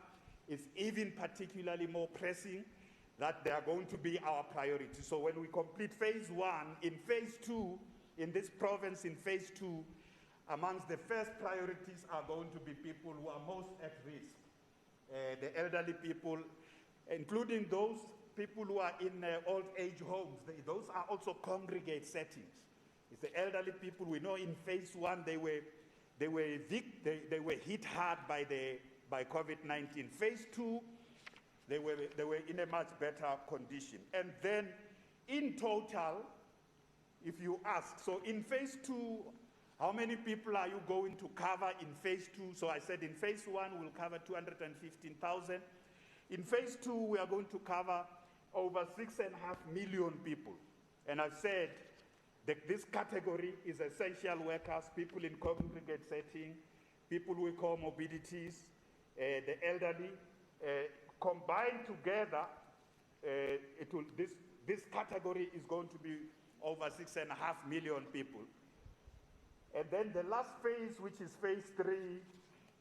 it's even particularly more pressing that they are going to be our priority. So when we complete phase 1, in phase 2, in this province, in phase 2, amongst the first priorities are going to be people who are most at risk. The elderly people, including those people who are in old age homes. Those are also congregate settings. It's the elderly people. We know in phase 1 they were hit hard by COVID-19. Phase 2, they were in a much better condition. And then in total, if you ask, so in phase 2, how many people are you going to cover in phase 2? So I said in phase 1, we'll cover 215,000. In phase 2, we are going to cover over 6.5 million people. And I've said that this category is essential workers, people in congregate setting, people with comorbidities, the elderly. Combined together, this category is going to be over 6.5 million people. And then the last phase, which is phase 3,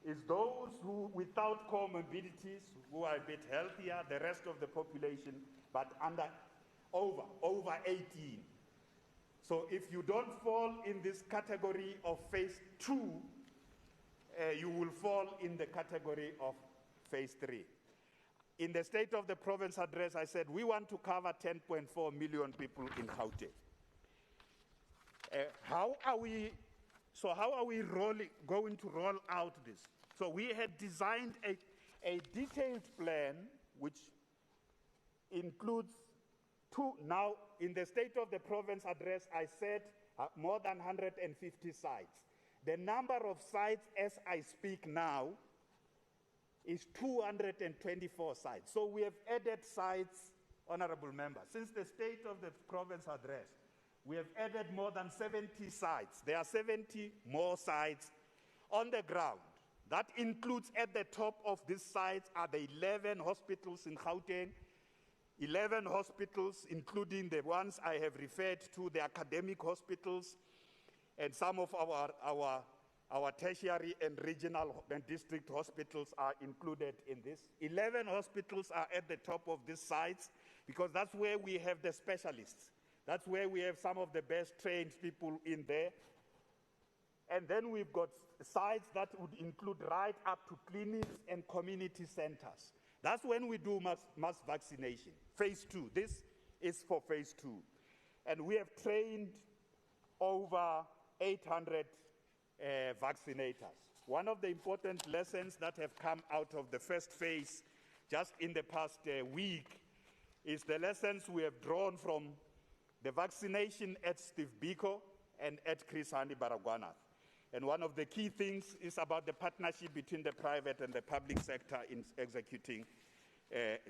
is those who without comorbidities, who are a bit healthier, the rest of the population, but over 18. So if you don't fall in this category of phase 2, you will fall in the category of phase 3. In the State of the Province address, I said we want to cover 10.4 million people in Gauteng. How are we going to roll out this? So we had designed a detailed plan which includes now in the State of the Province address, I said more than 150 sites. The number of sites as I speak now is 224 sites. So we have added sites, honorable members. Since the State of the Province address, we have added more than 70 sites. There are 70 more sites on the ground. That includes at the top of these sites are the 11 hospitals in Gauteng, 11 hospitals, including the ones I have referred to, the academic hospitals, and some of our tertiary and regional and district hospitals are included in this. 11 hospitals are at the top of these sites because that's where we have the specialists. That's where we have some of the best trained people in there. And then we've got sites that would include right up to clinics and community centers. That's when we do mass vaccination. Phase 2, this is for phase 2. And we have trained over 800 vaccinators. One of the important lessons that have come out of the first phase just in the past week is the lessons we have drawn from the vaccination at Steve Biko and at Chris Hani Baragwanath. And one of the key things is about the partnership between the private and the public sector in executing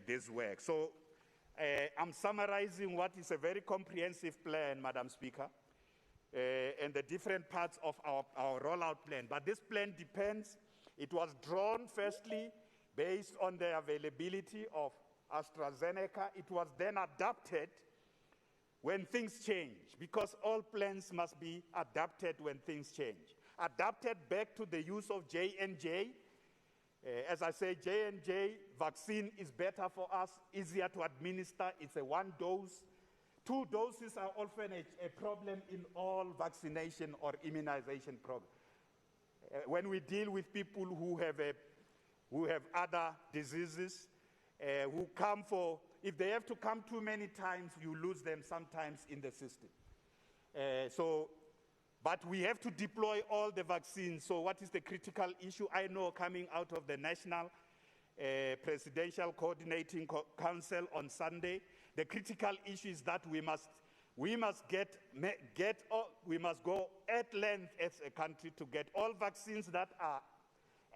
this work. So I'm summarizing what is a very comprehensive plan, Madam Speaker, and the different parts of our rollout plan. But this plan depends, it was drawn firstly based on the availability of AstraZeneca. It was then adapted when things change, because all plans must be adapted when things change. Adapted back to the use of J&J. As I say, J&J vaccine is better for us, easier to administer. It's a 1 dose. 2 doses are often a problem in all vaccination or immunization programs. When we deal with people who have other diseases, who come for, if they have to come too many times, you lose them sometimes in the system. But we have to deploy all the vaccines. So what is the critical issue? I know coming out of the National Presidential Coordinating Council on Sunday, the critical issue is that we must go at length as a country to get all vaccines that are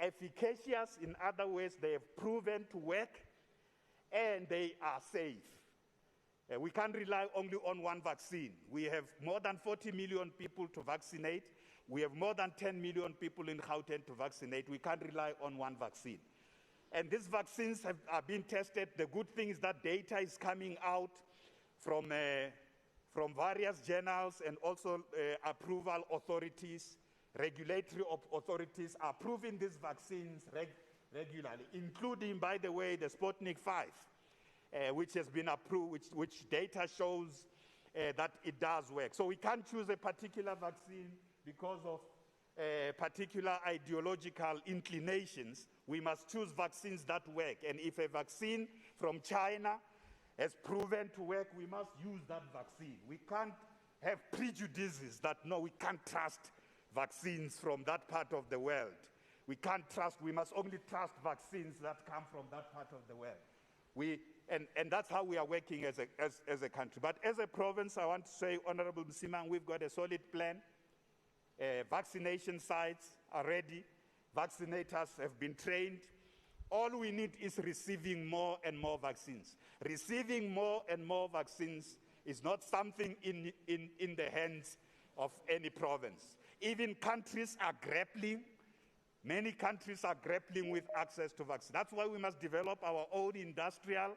efficacious. In other words, they have proven to work and they are safe. We can't rely only on one vaccine. We have more than 40 million people to vaccinate. We have more than 10 million people in Gauteng to vaccinate. We can't rely on one vaccine. And these vaccines are being tested. The good thing is that data is coming out from various journals, and also approval authorities, regulatory authorities are approving these vaccines regularly, including, by the way, the Sputnik 5. Which has been approved, which data shows that it does work. So we can't choose a particular vaccine because of particular ideological inclinations. We must choose vaccines that work. And if a vaccine from China has proven to work, we must use that vaccine. We can't have prejudices that, no, we can't trust vaccines from that part of the world. We must only trust vaccines that come from that part of the world. And that's how we are working as a country. But as a province, I want to say, Honorable Msimang, we've got a solid plan. Vaccination sites are ready. Vaccinators have been trained. All we need is receiving more and more vaccines. Receiving more and more vaccines is not something in the hands of any province. Even countries are grappling. Many countries are grappling with access to vaccines. That's why we must develop our own industrial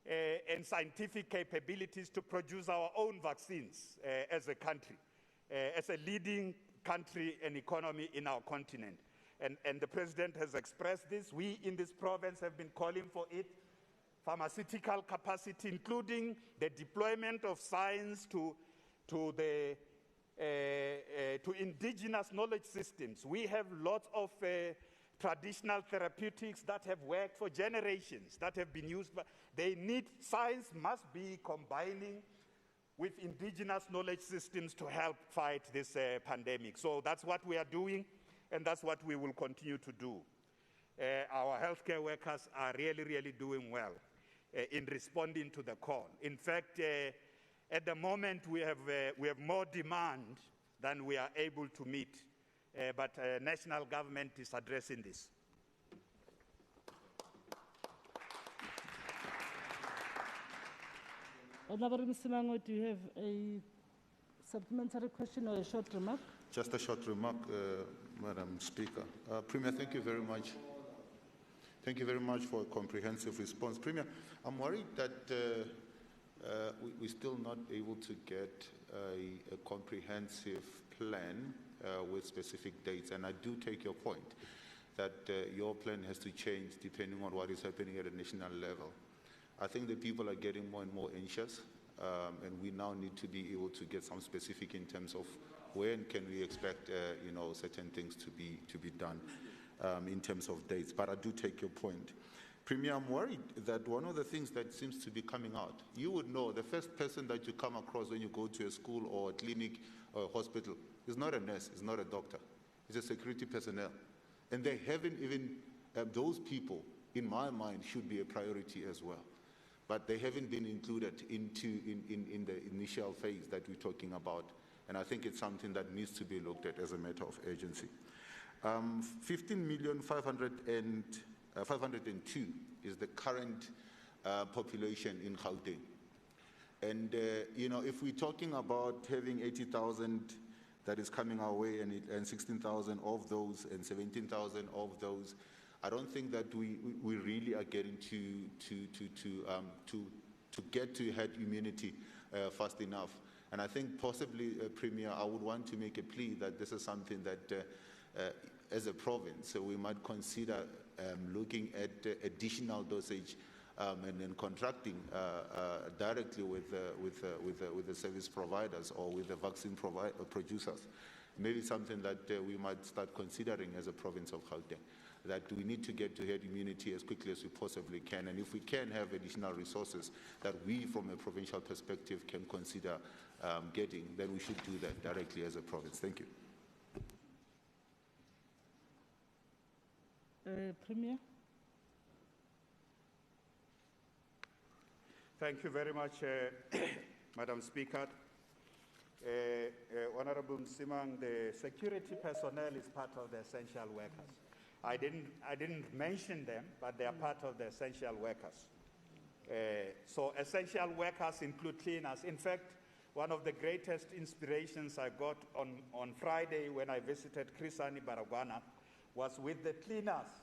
and scientific capabilities to produce our own vaccines as a country, as a leading country and economy in our continent. And the President has expressed this. We in this province have been calling for it. Pharmaceutical capacity, including the deployment of science to indigenous knowledge systems. We have lots of traditional therapeutics that have worked for generations, that have been used. Science must be combining with indigenous knowledge systems to help fight this pandemic. So that's what we are doing, and that's what we will continue to do. Our healthcare workers are really, really doing well in responding to the call. In fact, at the moment, we have more demand than we are able to meet, but national government is addressing this. Honorable Msimango, do you have a supplementary question or a short remark? Just a short remark, Madam Speaker. Premier, thank you very much. Thank you very much for a comprehensive response. Premier, I'm worried that we're still not able to get a comprehensive plan with specific dates. And I do take your point that your plan has to change depending on what is happening at a national level. I think that people are getting more and more anxious, and we now need to be able to get some specific in terms of when can we expect certain things to be done in terms of dates. But I do take your point. Premier, I'm worried that one of the things that seems to be coming out, you would know the first person that you come across when you go to a school or a clinic or a hospital is not a nurse, is not a doctor, it's a security personnel. And they haven't even, those people, in my mind, should be a priority as well. But they haven't been included in the initial phase that we're talking about. And I think it's something that needs to be looked at as a matter of urgency. 15,502 is the current population in Gauteng. And, if we're talking about having 80,000 that is coming our way and 16,000 of those and 17,000 of those, I don't think that we really are getting to get to herd immunity fast enough. And I think possibly, Premier, I would want to make a plea that this is something that, as a province, we might consider looking at additional dosage and then contracting directly with the service providers or with the vaccine producers. Maybe something that we might start considering as a province of Gauteng, that we need to get to herd immunity as quickly as we possibly can. And if we can have additional resources that we, from a provincial perspective, can consider getting, then we should do that directly as a province. Thank you. Premier? Thank you very much, Madam Speaker. Honorable Msimang, the security personnel is part of the essential workers. I didn't mention them, but they are part of the essential workers. So essential workers include cleaners. In fact, one of the greatest inspirations I got on Friday when I visited Krisani Baragwana was with the cleaners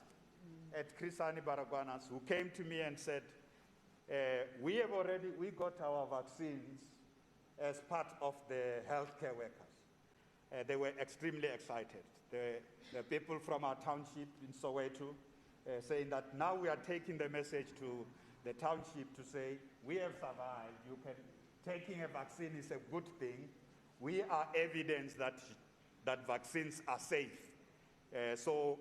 at Krisani Baragwanas, who came to me and said, we got our vaccines as part of the healthcare workers. They were extremely excited. The people from our township in Soweto saying that now we are taking the message to the township to say, we have survived. Taking a vaccine is a good thing. We are evidence that vaccines are safe. So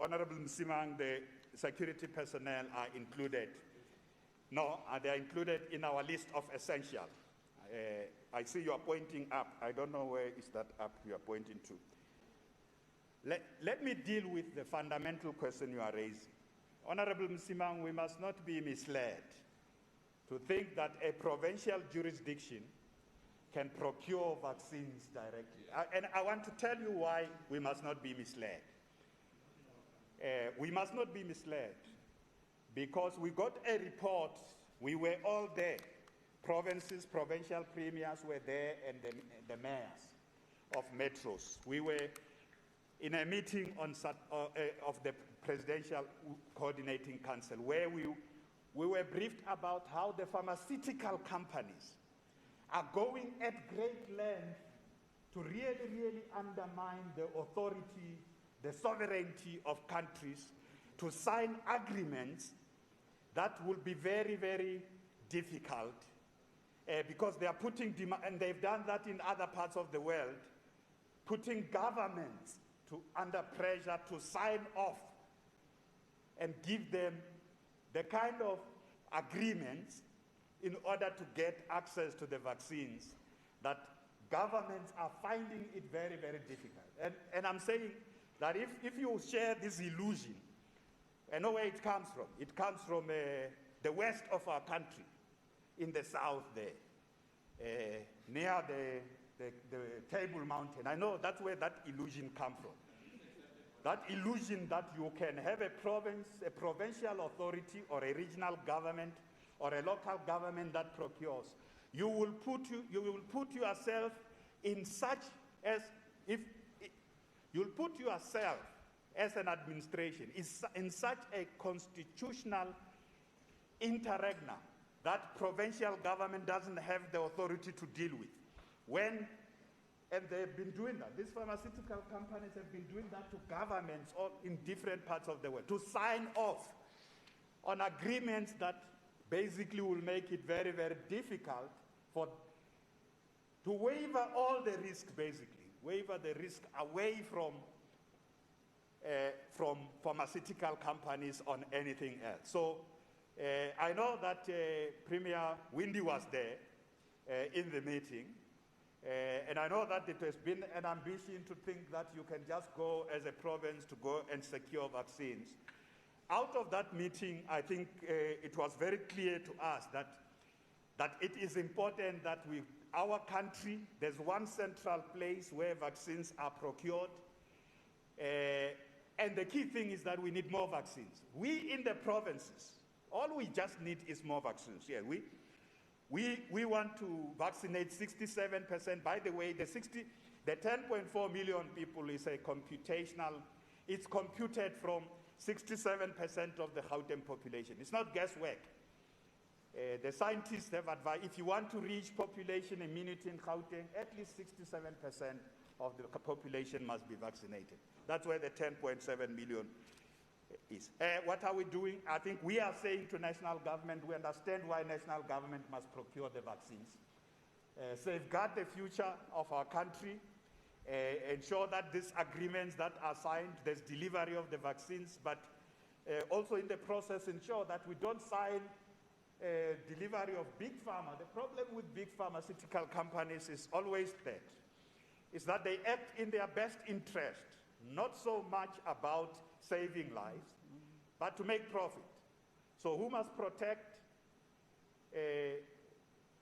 Honorable Msimang, the security personnel are included. No, they are included in our list of essential. I see you are pointing up. I don't know where is that up you are pointing to. Let me deal with the fundamental question you are raising. Honorable Msimang, we must not be misled to think that a provincial jurisdiction can procure vaccines directly. And I want to tell you why we must not be misled. We must not be misled because we got a report, we were all there. Provinces, provincial premiers were there, and the mayors of metros. We were in a meeting of the Presidential Coordinating Council where we were briefed about how the pharmaceutical companies are going at great length to really, really undermine the authority, the sovereignty of countries, to sign agreements that will be very, very difficult because they are putting and they've done that in other parts of the world, putting governments under pressure to sign off and give them the kind of agreements in order to get access to the vaccines that governments are finding it very, very difficult. And I'm saying that if you share this illusion, I know where it comes from. It comes from the west of our country, in the south there, near the Table Mountain. I know that's where that illusion comes from. That illusion that you can have a province, a provincial authority, or a regional government, or a local government that procures. You will put yourself in such as if you'll put yourself as an administration in such a constitutional interregnum that provincial government doesn't have the authority to deal with. And they've been doing that. These pharmaceutical companies have been doing that to governments all in different parts of the world, to sign off on agreements that basically will make it very, very difficult to waiver all the risk, basically, waiver the risk away from pharmaceutical companies on anything else. So I know that Premier Windy was there in the meeting, and I know that it has been an ambition to think that you can just go as a province to go and secure vaccines. Out of that meeting, I think it was very clear to us that it is important that our country, there's one central place where vaccines are procured, and the key thing is that we need more vaccines. We in the provinces, all we just need is more vaccines. Yeah, we want to vaccinate 67%. By the way, the 10.4 million people is a computational, it's computed from 67% of the Gauteng population. It's not guesswork. The scientists have advised, if you want to reach population immunity in Gauteng, at least 67% of the population must be vaccinated. That's where the 10.7 million is. What are we doing? I think we are saying to national government, we understand why national government must procure the vaccines, safeguard the future of our country, ensure that these agreements that are signed, there's delivery of the vaccines, but also in the process ensure that we don't sign delivery of big pharma. The problem with big pharmaceutical companies is always that they act in their best interest, not so much about saving lives, but to make profit. So who must protect?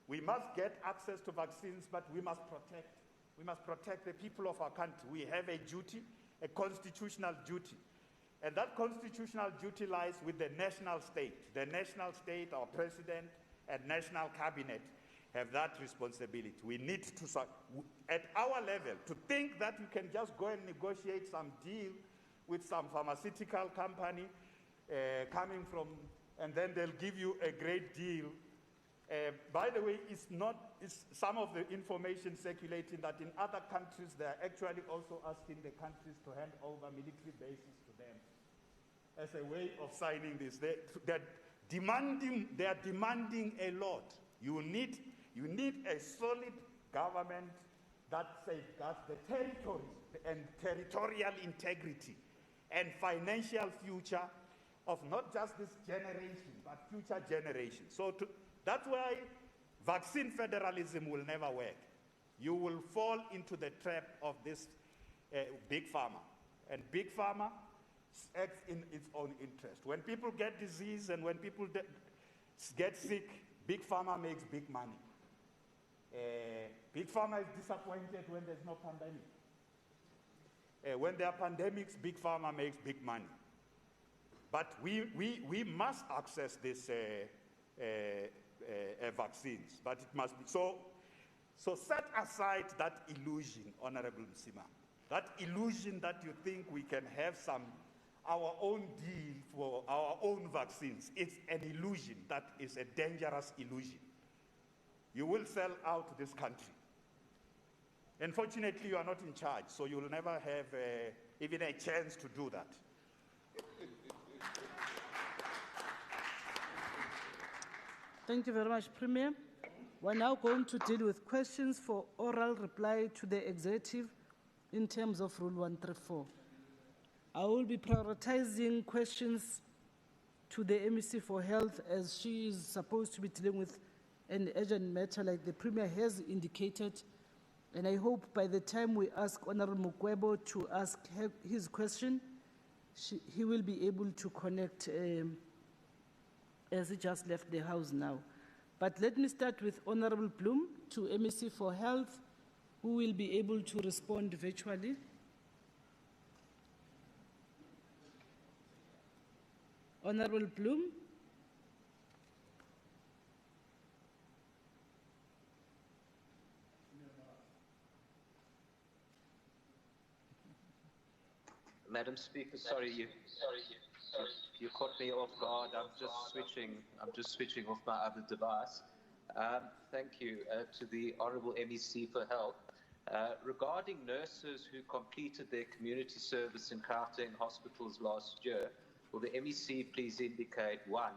We must get access to vaccines, but we must protect the people of our country. We have a duty, a constitutional duty. And that constitutional duty lies with the national state. The national state, our president and national cabinet have that responsibility. We need to, at our level, to think that you can just go and negotiate some deal with some pharmaceutical company coming from, and then they'll give you a great deal. By the way, it's some of the information circulating that in other countries, they're actually also asking the countries to hand over military bases to them as a way of signing this. They're demanding a lot. You need a solid government that safeguards the territories and territorial integrity and financial future of not just this generation, but future generations. So that's why Vaccine federalism will never work. You will fall into the trap of this big pharma. And big pharma acts in its own interest. When people get disease and when people get sick, big pharma makes big money. Big pharma is disappointed when there's no pandemic. When there are pandemics, big pharma makes big money. But we must access these vaccines, but it must be so. So set aside that illusion, Honorable Msima, that illusion that you think we can have our own deal for our own vaccines. It's an illusion that is a dangerous illusion. You will sell out this country. Unfortunately, you are not in charge, so you will never have even a chance to do that. Thank you very much, Premier. We're now going to deal with questions for oral reply to the executive in terms of Rule 134. I will be prioritizing questions to the MEC for Health as she is supposed to be dealing with an urgent matter like the Premier has indicated. And I hope by the time we ask Honorable Mekgwe to ask his question, he will be able to connect as he just left the house now. But let me start with Honorable Bloom to MEC for Health, who will be able to respond virtually. Honorable Bloom. Madam Speaker, sorry, you caught me off guard. I'm just switching off my other device. Thank you to the Honourable MEC for Health. Regarding nurses who completed their community service in Gauteng hospitals last year, will the MEC please indicate, 1,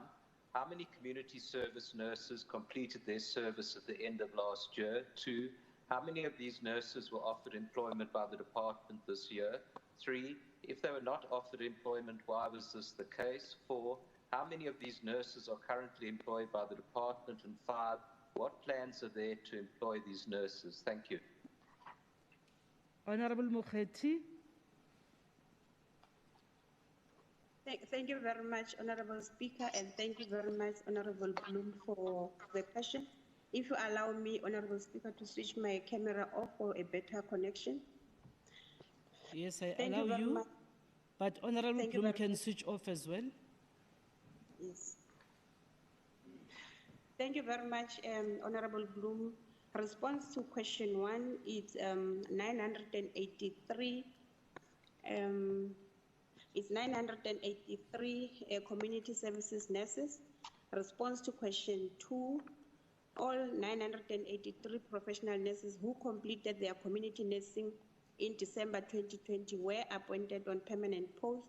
how many community service nurses completed their service at the end of last year? 2, how many of these nurses were offered employment by the department this year? 3, if they were not offered employment, why was this the case? 4, how many of these nurses are currently employed by the department? And 5, what plans are there to employ these nurses? Thank you. Honorable Mokgethi. Thank you very much, Honorable Speaker, and thank you very much, Honorable Bloom, for the question. If you allow me, Honorable Speaker, to switch my camera off for a better connection. Yes, I allow you, but Honorable Bloom can switch off as well. Yes. Thank you very much, Honorable Bloom. Response to question 1 is 983. It's 983 community services nurses. Response to question 2, all 983 professional nurses who completed their community nursing in December 2020 were appointed on permanent post,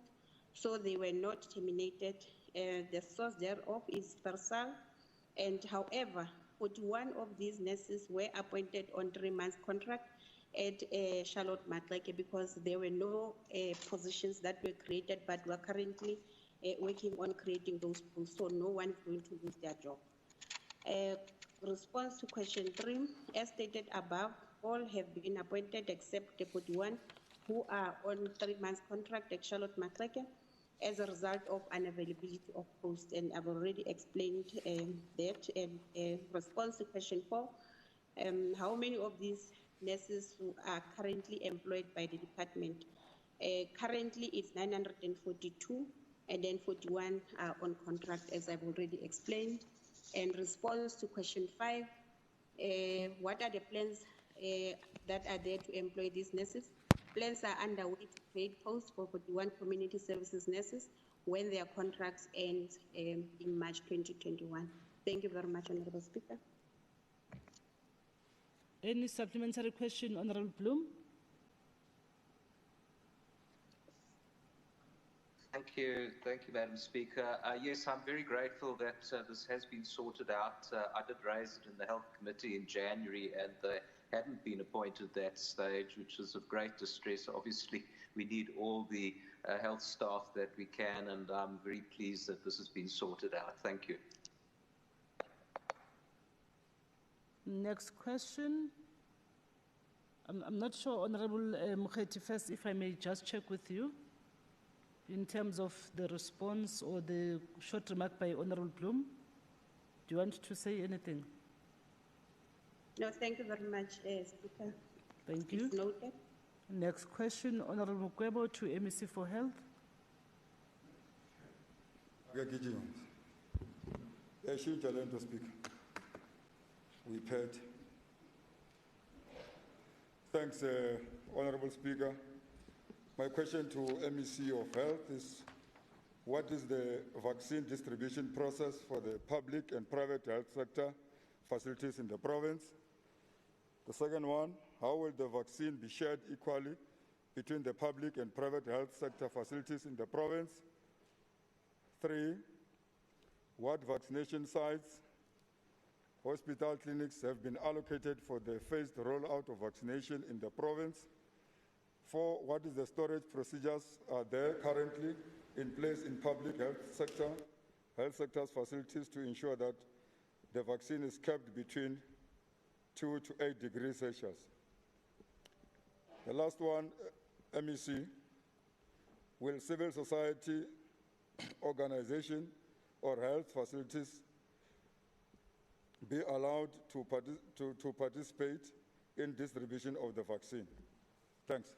so they were not terminated. The source thereof is Persal, and however, 41 of these nurses were appointed on 3-month contract at Charlotte Matlake because there were no positions that were created, but we're currently working on creating those posts, so no one is going to lose their job. Response to question 3, as stated above, all have been appointed except the 41 who are on 3-month contract at Charlotte Matlake as a result of unavailability of posts, and I've already explained that. Response to question 4, how many of these nurses who are currently employed by the department? Currently it's 942, and then 41 are on contract, as I've already explained. And response to question 5, what are the plans that are there to employ these nurses? Plans are underway to create posts for 41 community services nurses when their contracts end in March 2021. Thank you very much, Honorable Speaker. Any supplementary question, Honorable Bloom? Thank you, Madam Speaker. Yes, I'm very grateful that this has been sorted out. I did raise it in the Health Committee in January, and they hadn't been appointed at that stage, which is of great distress. Obviously, we need all the health staff that we can, and I'm very pleased that this has been sorted out. Thank you. Next question. I'm not sure, Honorable Mokgethi, first, if I may just check with you in terms of the response or the short remark by Honorable Bloom. Do you want to say anything? No, thank you very much, Speaker. Thank you. It's noted. Next question, Honorable Mekgwe to MEC for Health. Speaker. We've heard. Thanks, Honorable Speaker. My question to MEC of Health is, what is the vaccine distribution process for the public and private health sector facilities in the province? The second one, how will the vaccine be shared equally between the public and private health sector facilities in the province? 3, what vaccination sites, hospital clinics have been allocated for the phased rollout of vaccination in the province? 4, what is the storage procedures are there currently in place in public health sector's facilities to ensure that the vaccine is kept between 2 to 8 degrees Celsius? The last one, MEC, will civil society organization or health facilities be allowed to participate in distribution of the vaccine? Thanks.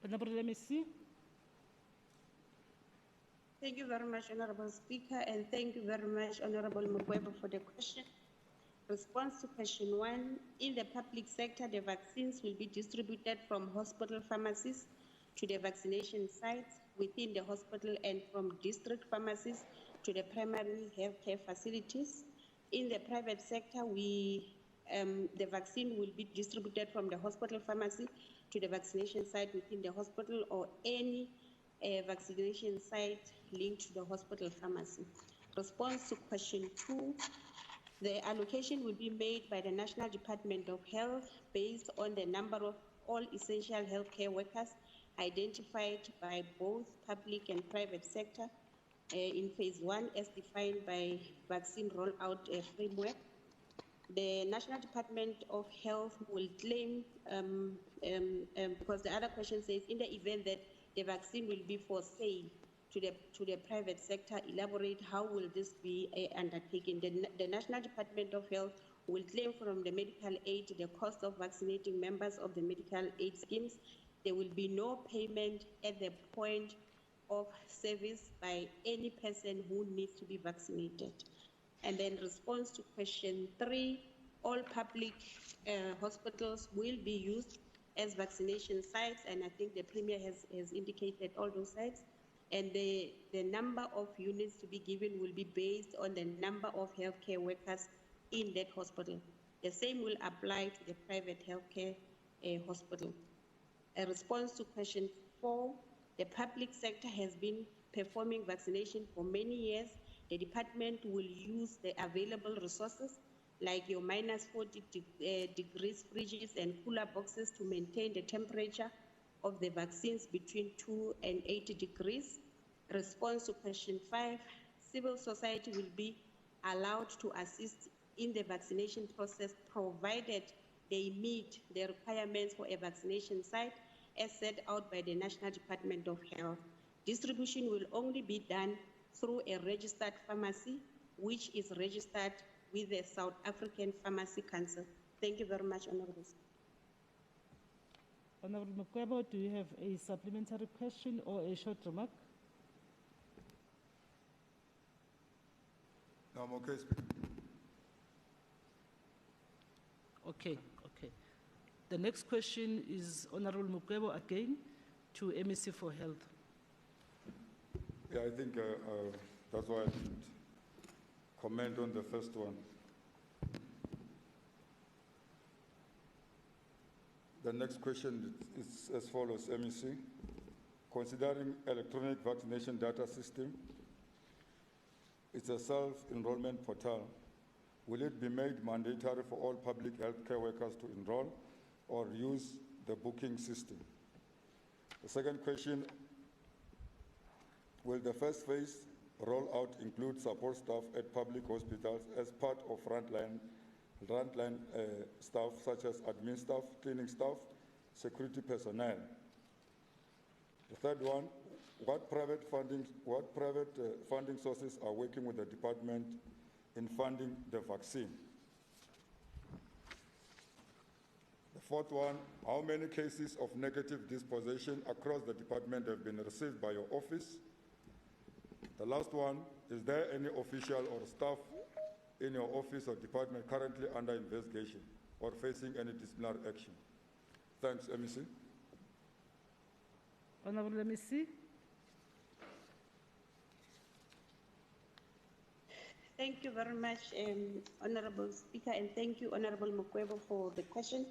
Honorable MEC. Thank you very much, Honorable Speaker, and thank you very much, Honorable Mekgwe, for the question. Response to question 1, in the public sector, the vaccines will be distributed from hospital pharmacies to the vaccination sites within the hospital and from district pharmacies to the primary healthcare facilities. In the private sector, the vaccine will be distributed from the hospital pharmacy to the vaccination site within the hospital or any vaccination site linked to the hospital pharmacy. Response to question 2, the allocation will be made by the National Department of Health based on the number of all essential healthcare workers identified by both public and private sector in phase 1 as defined by vaccine rollout framework. The National Department of Health will claim, because the other question says, in the event that the vaccine will be for sale to the private sector, elaborate how will this be undertaken. The National Department of Health will claim from the medical aid the cost of vaccinating members of the medical aid schemes. There will be no payment at the point of service by any person who needs to be vaccinated. And then response to question 3, all public hospitals will be used as vaccination sites, and I think the Premier has indicated all those sites. And the number of units to be given will be based on the number of healthcare workers in that hospital. The same will apply to the private healthcare hospital. A response to question 4, the public sector has been performing vaccination for many years. The department will use the available resources like your -40 degrees fridges and cooler boxes to maintain the temperature of the vaccines between 2 and 8 degrees. Response to question 5, civil society will be allowed to assist in the vaccination process provided they meet the requirements for a vaccination site as set out by the National Department of Health. Distribution will only be done through a registered pharmacy, which is registered with the South African Pharmacy Council. Thank you very much, Honorable Speaker. Honorable Mekgwe, do you have a supplementary question or a short remark? No, I'm okay, Speaker. Okay. The next question is Honorable Mekgwe again to MEC for Health. Yeah, I think that's why I didn't comment on the first one. The next question is as follows, MEC. Considering electronic vaccination data system, it's a self-enrollment portal. Will it be made mandatory for all public healthcare workers to enroll or use the booking system? The second question, Will the first phase rollout include support staff at public hospitals as part of frontline staff such as admin staff, cleaning staff, security personnel? The third one, what private funding sources are working with the department in funding the vaccine? The fourth one, how many cases of negative disposition across the department have been received by your office? The last one, is there any official or staff in your office or department currently under investigation or facing any disciplinary action? Thanks, MEC. Honorable MEC. Thank you very much, Honorable Speaker, and thank you, Honorable Mekgwe, for the question.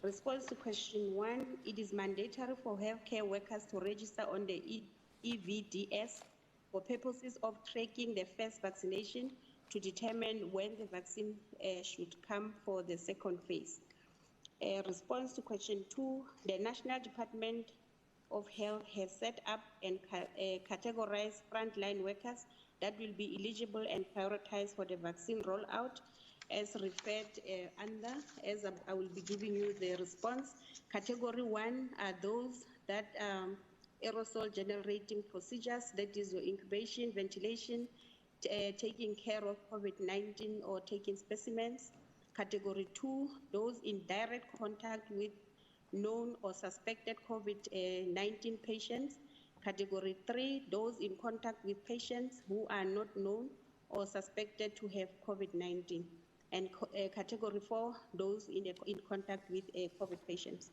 Response to question 1, it is mandatory for healthcare workers to register on the EVDS for purposes of tracking the first vaccination to determine when the vaccine should come for the second phase. Response to question 2, the National Department of Health has set up and categorized frontline workers that will be eligible and prioritized for the vaccine rollout as referred under, as I will be giving you the response. Category 1 are those that aerosol generating procedures, that is your incubation, ventilation, taking care of COVID-19 or taking specimens. Category 2, those in direct contact with known or suspected COVID-19 patients. Category 3, those in contact with patients who are not known or suspected to have COVID-19. And category 4, those in contact with COVID patients.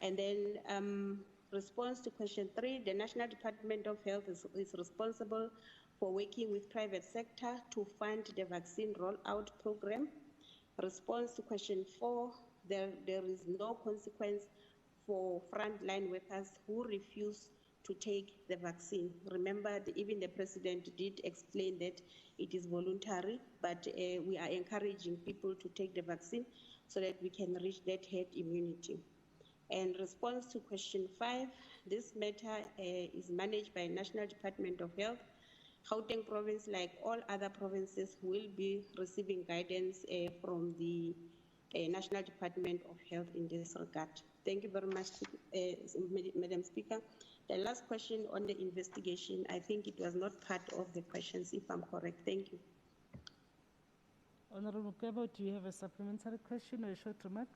And then response to question 3, the National Department of Health is responsible for working with private sector to fund the vaccine rollout program. Response to question 4, there is no consequence for frontline workers who refuse to take the vaccine. Remember, even the President did explain that it is voluntary, but we are encouraging people to take the vaccine so that we can reach that herd immunity. And response to question 5, this matter is managed by National Department of Health. Gauteng province, like all other provinces, will be receiving guidance from the National Department of Health in this regard. Thank you very much, Madam Speaker. The last question on the investigation, I think it was not part of the questions, if I'm correct. Thank you. Honorable Mekgwe, do you have a supplementary question or a short remark?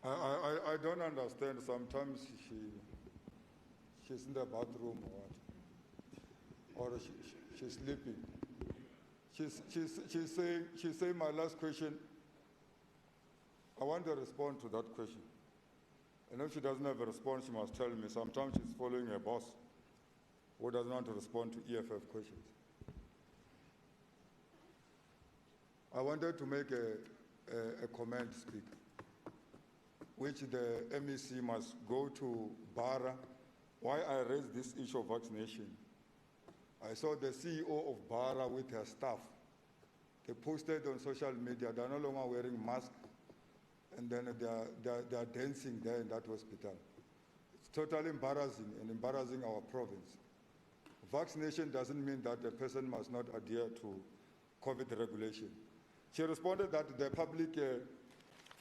I don't understand. Sometimes she's in the bathroom or what, or she's sleeping. She's saying my last question. I want to respond to that question. And if she doesn't have a response, she must tell me. Sometimes she's following her boss who doesn't want to respond to EFF questions. I wanted to make a comment, Speaker, which the MEC must go to BARA. Why I raised this issue of vaccination, I saw the CEO of BARA with her staff. They posted on social media, they're no longer wearing masks, and then they are dancing there in that hospital. It's totally embarrassing and embarrassing our province. Vaccination doesn't mean that the person must not adhere to COVID regulation. She responded that the public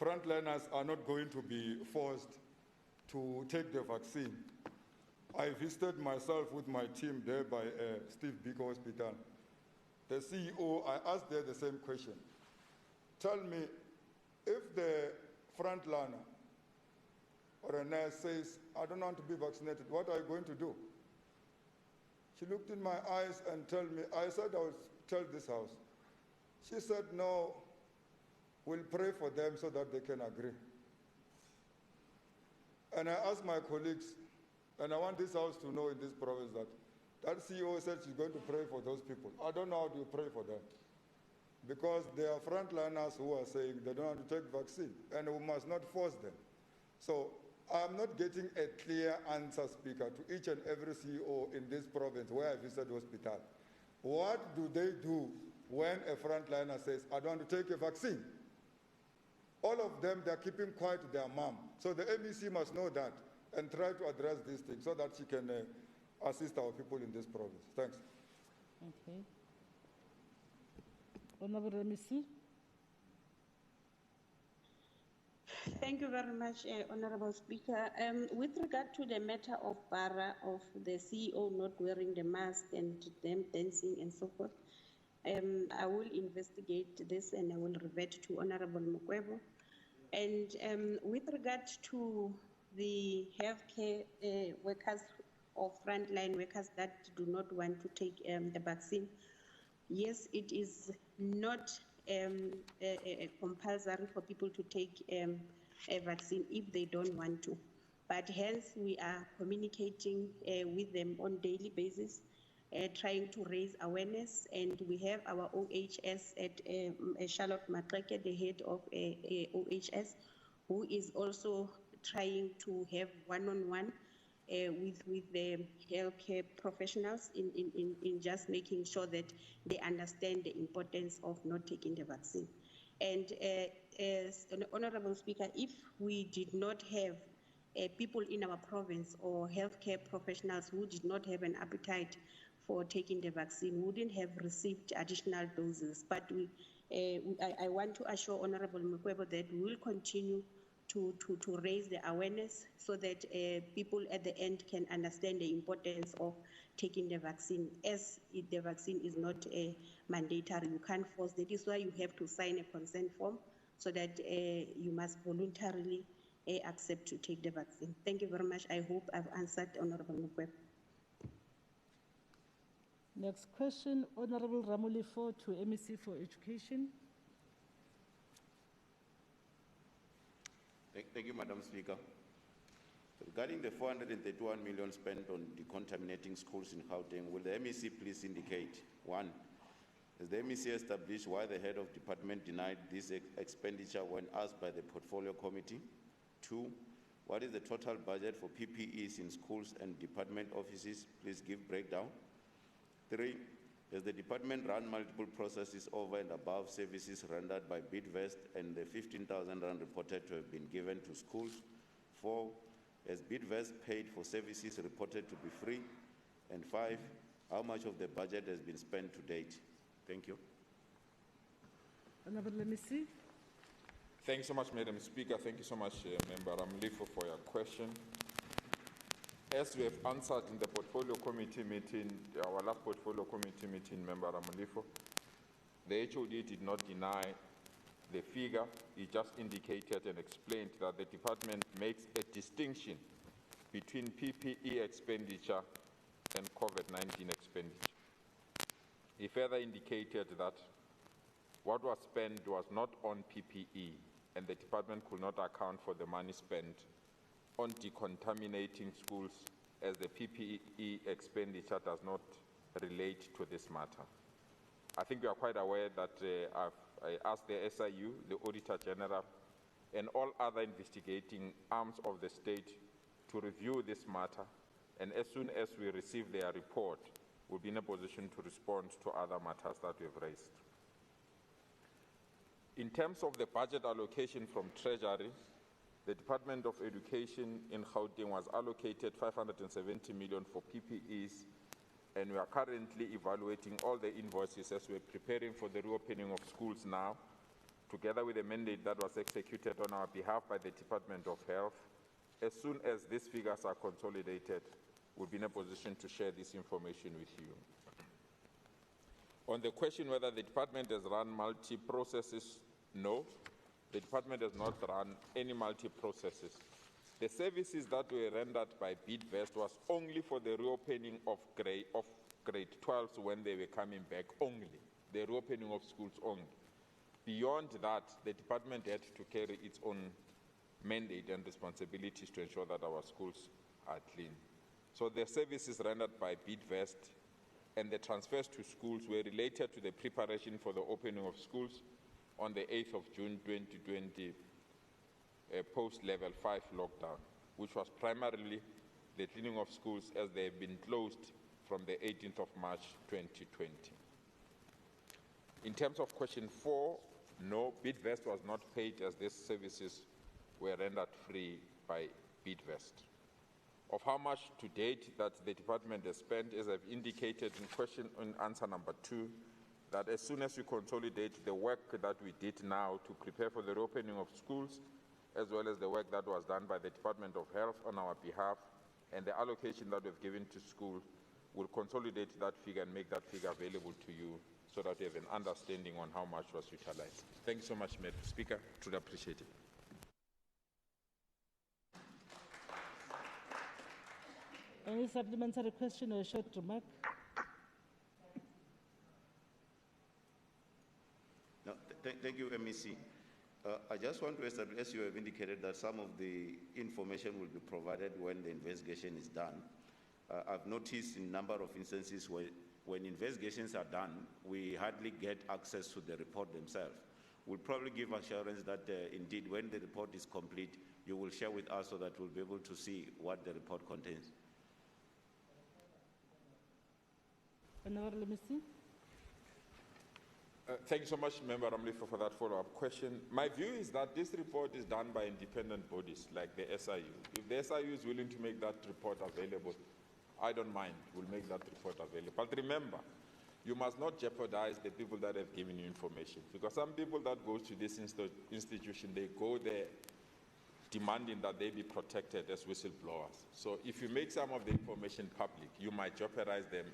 frontliners are not going to be forced to take the vaccine. I visited myself with my team there by Steve Biko Hospital. The CEO, I asked her the same question. Tell me, if the frontliner or a nurse says, I don't want to be vaccinated, what are you going to do? She looked in my eyes and told me, I said I will tell this house. She said, no, we'll pray for them so that they can agree. And I asked my colleagues, and I want this house to know in this province that CEO said she's going to pray for those people. I don't know how to pray for them. Because there are frontliners who are saying they don't want to take vaccine, and we must not force them. So I'm not getting a clear answer, Speaker, to each and every CEO in this province where I visited hospital. What do they do when a frontliner says, I don't want to take a vaccine? All of them, they're keeping quiet to their mom. So the MEC must know that and try to address these things so that she can assist our people in this province. Thanks. Okay. Honorable MEC. Thank you very much, Honorable Speaker. With regard to the matter of Bara, of the CEO not wearing the mask and them dancing and so forth, I will investigate this and I will revert to Honorable Mekgwe. And with regard to the healthcare workers or frontline workers that do not want to take the vaccine, yes, it is not compulsory for people to take a vaccine if they don't want to. But hence, we are communicating with them on daily basis, trying to raise awareness. And we have our OHS at Charlotte Makhura, the head of OHS, who is also trying to have one-on-one with the healthcare professionals in just making sure that they understand the importance of not taking the vaccine. And as an Honorable Speaker, if we did not have people in our province or healthcare professionals who did not have an appetite for taking the vaccine, wouldn't have received additional doses. But I want to assure Honorable Mekgwe that we will continue to raise the awareness so that people at the end can understand the importance of taking the vaccine, as the vaccine is not mandatory. You can't force. That is why you have to sign a consent form so that you must voluntarily accept to take the vaccine. Thank you very much. I hope I've answered Honorable Mekgwe. Next question, Honorable Ramolefo to MEC for Education. Thank you, Madam Speaker. Regarding the 431 million spent on decontaminating schools in Gauteng, will the MEC please indicate, 1, has the MEC established why the head of department denied this expenditure when asked by the portfolio committee? 2, what is the total budget for PPEs in schools and department offices? Please give breakdown. 3, has the department run multiple processes over and above services rendered by Bidvest and the 15,000 rand reported to have been given to schools? 4, has Bidvest paid for services reported to be free? And 5, how much of the budget has been spent to date? Thank you. Honorable MEC. Thanks so much, Madam Speaker. Thank you so much, Member Ramolefo, for your question. As we have answered in the portfolio committee meeting, our last portfolio committee meeting, Member Ramolefo, the HOD did not deny the figure. He just indicated and explained that the department makes a distinction between PPE expenditure and COVID-19 expenditure. He further indicated that what was spent was not on PPE, and the department could not account for the money spent on decontaminating schools, as the PPE expenditure does not relate to this matter. I think we are quite aware that I asked the SIU, the Auditor General, and all other investigating arms of the state to review this matter, and as soon as we receive their report, we'll be in a position to respond to other matters that we've raised. In terms of the budget allocation from Treasury, the Department of Education in Gauteng was allocated 570 million for PPEs, and we are currently evaluating all the invoices as we're preparing for the reopening of schools now, together with a mandate that was executed on our behalf by the Department of Health. As soon as these figures are consolidated, we'll be in a position to share this information with you. On the question whether the department has run multi-processes, no. The department has not run any multi-processes. The services that were rendered by Bidvest was only for the reopening of grade 12s when they were coming back only, the reopening of schools only. Beyond that, the department had to carry its own mandate and responsibilities to ensure that our schools are clean. So the services rendered by Bidvest and the transfers to schools were related to the preparation for the opening of schools on the 8th of June 2020, post-level 5 lockdown, which was primarily the cleaning of schools as they have been closed from the 18th of March 2020. In terms of question 4, no, Bidvest was not paid as these services were rendered free by Bidvest. Of how much to date that the department has spent, as I've indicated in question and answer number 2, that as soon as we consolidate the work that we did now to prepare for the reopening of schools, as well as the work that was done by the Department of Health on our behalf, and the allocation that we've given to school, we'll consolidate that figure and make that figure available to you so that you have an understanding on how much was utilized. Thank you so much, Madam Speaker. Truly appreciate it. Any supplementary question or a short remark? No, thank you, MEC. I just want to establish, as you have indicated, that some of the information will be provided when the investigation is done. I've noticed in a number of instances where when investigations are done, we hardly get access to the report themselves. We'll probably give assurance that indeed when the report is complete, you will share with us so that we'll be able to see what the report contains. Honorable Mr. Thank you so much, Member Ramlifa, for that follow-up question. My view is that this report is done by independent bodies like the SIU. If the SIU is willing to make that report available, I don't mind. We'll make that report available. But remember, you must not jeopardize the people that have given you information, because some people that go to this institution, they go there demanding that they be protected as whistleblowers. So if you make some of the information public, you might jeopardize them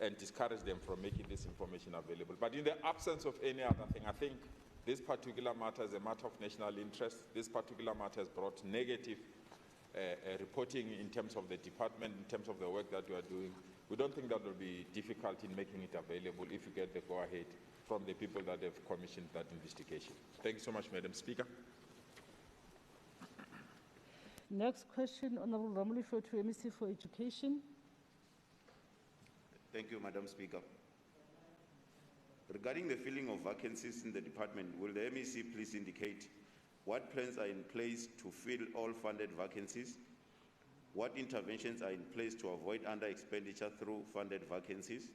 and discourage them from making this information available. But in the absence of any other thing, I think this particular matter is a matter of national interest. This particular matter has brought negative reporting in terms of the department, in terms of the work that you are doing. We don't think that will be difficult in making it available if you get the go-ahead from the people that have commissioned that investigation. Thank you so much, Madam Speaker. Next question, Honorable Ramlifa to MEC for Education. Thank you, Madam Speaker. Regarding the filling of vacancies in the department, will the MEC please indicate what plans are in place to fill all funded vacancies? What interventions are in place to avoid under-expenditure through funded vacancies?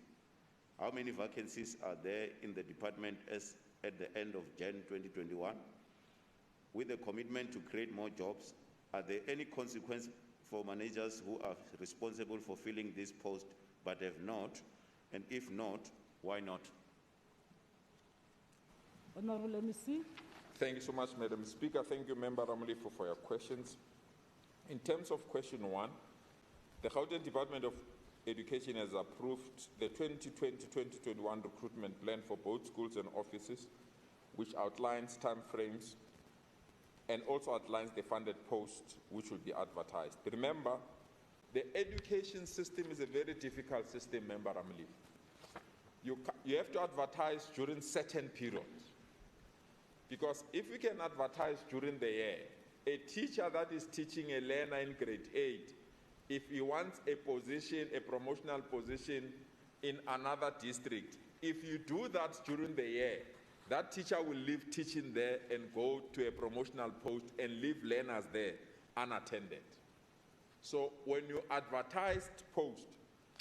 How many vacancies are there in the department as at the end of Jan 2021? With a commitment to create more jobs, are there any consequences for managers who are responsible for filling this post but have not? And if not, why not? Honorable MEC. Thank you so much, Madam Speaker. Thank you, Member Ramlifa, for your questions. In terms of question 1, the Gauteng Department of Education has approved the 2020-2021 recruitment plan for both schools and offices, which outlines timeframes and also outlines the funded posts which will be advertised. Remember, the education system is a very difficult system, Member Ramlifa. You have to advertise during certain periods. Because if you can advertise during the year, a teacher that is teaching a learner in grade 8, if he wants a position, a promotional position in another district, if you do that during the year, that teacher will leave teaching there and go to a promotional post and leave learners there unattended. So when you advertise posts,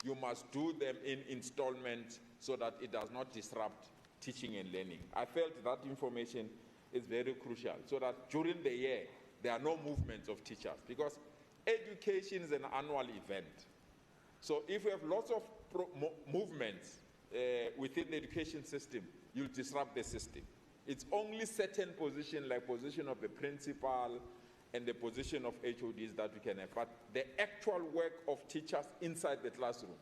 you must do them in installments so that it does not disrupt teaching and learning. I felt that information is very crucial so that during the year, there are no movements of teachers, because education is an annual event. So if we have lots of movements within the education system, you'll disrupt the system. It's only certain positions, like position of the principal and the position of HODs, that we can have. But the actual work of teachers inside the classroom,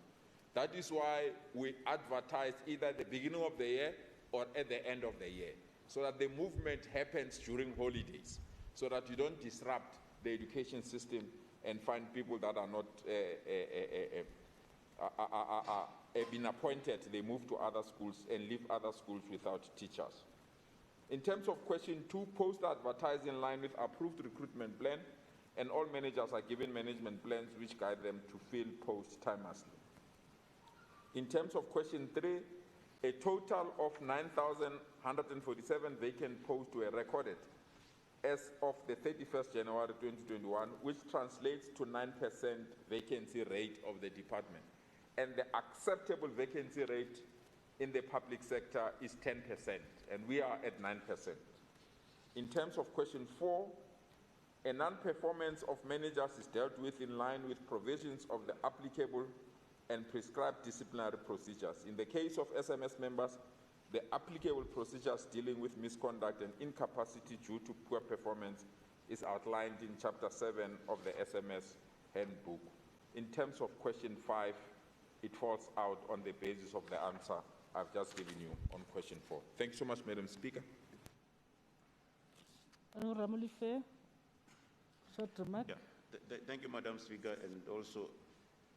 that is why we advertise either at the beginning of the year or at the end of the year, so that the movement happens during holidays, so that you don't disrupt the education system and find people that are not been appointed, they move to other schools and leave other schools without teachers. In terms of question 2, posts are advertised in line with approved recruitment plan, and all managers are given management plans which guide them to fill posts timelessly. In terms of question 3, a total of 9,147 vacant posts were recorded as of the 31st January 2021, which translates to 9% vacancy rate of the department. And the acceptable vacancy rate in the public sector is 10%, and we are at 9%. In terms of question 4, A non-performance of managers is dealt with in line with provisions of the applicable and prescribed disciplinary procedures. In the case of SMS members, the applicable procedures dealing with misconduct and incapacity due to poor performance is outlined in Chapter 7 of the SMS Handbook. In terms of question 5, it falls out on the basis of the answer I've just given you on question 4. Thank you so much, Madam Speaker. Short remark. Thank you, Madam Speaker, and also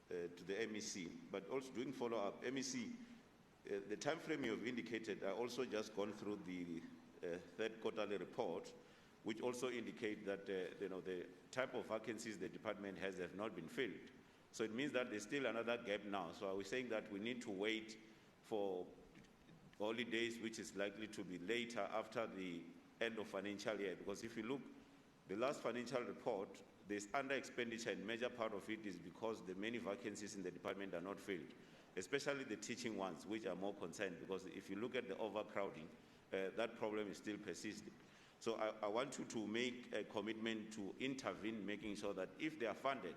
to the MEC. But also doing follow-up, MEC, the time frame you have indicated, I also just gone through the third quarterly report, which also indicate that the type of vacancies the department has have not been filled. So it means that there's still another gap now. So are we saying that we need to wait for holidays, which is likely to be later after the end of financial year? Because if you look, the last financial report, there's under expenditure, and major part of it is because the many vacancies in the department are not filled, especially the teaching ones, which are more concerned, because if you look at the overcrowding, that problem is still persisting. So I want you to make a commitment to intervene, making sure that if they are funded,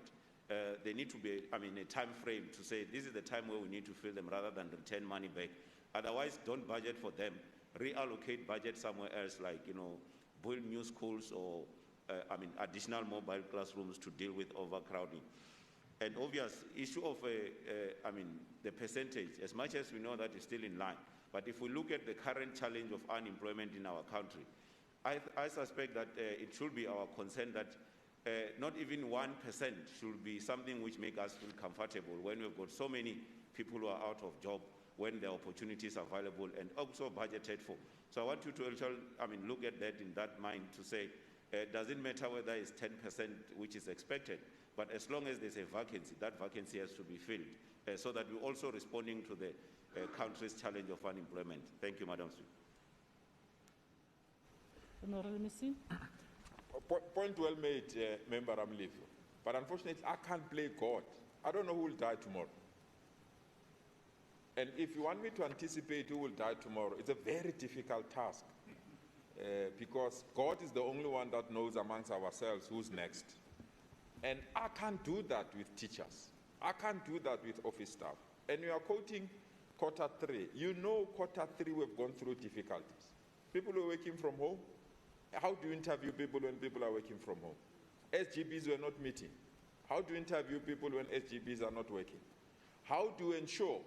they need to be, a time frame to say this is the time where we need to fill them rather than return money back. Otherwise, don't budget for them. Reallocate budget somewhere else, like, build new schools or, additional mobile classrooms to deal with overcrowding. And obvious issue of, the percentage, as much as we know that is still in line. But if we look at the current challenge of unemployment in our country, I suspect that it should be our concern that not even 1% should be something which makes us feel comfortable when we've got so many people who are out of job, when the opportunities are available and also budgeted for. So I want you to also, look at that in that mind to say, does it matter whether it's 10% which is expected, but as long as there's a vacancy, that vacancy has to be filled, so that we're also responding to the country's challenge of unemployment. Thank you, Madam Speaker. Honorable Messi. Point well made, Member Ramlifo. But unfortunately, I can't play God. I don't know who will die tomorrow. And if you want me to anticipate who will die tomorrow, it's a very difficult task. Because God is the only one that knows amongst ourselves who's next. And I can't do that with teachers. I can't do that with office staff. And you are quoting quarter 3. You know quarter 3 we've gone through difficulties. People are working from home. How do you interview people when people are working from home? SGBs were not meeting. How do you interview people when SGBs are not working? How do you ensure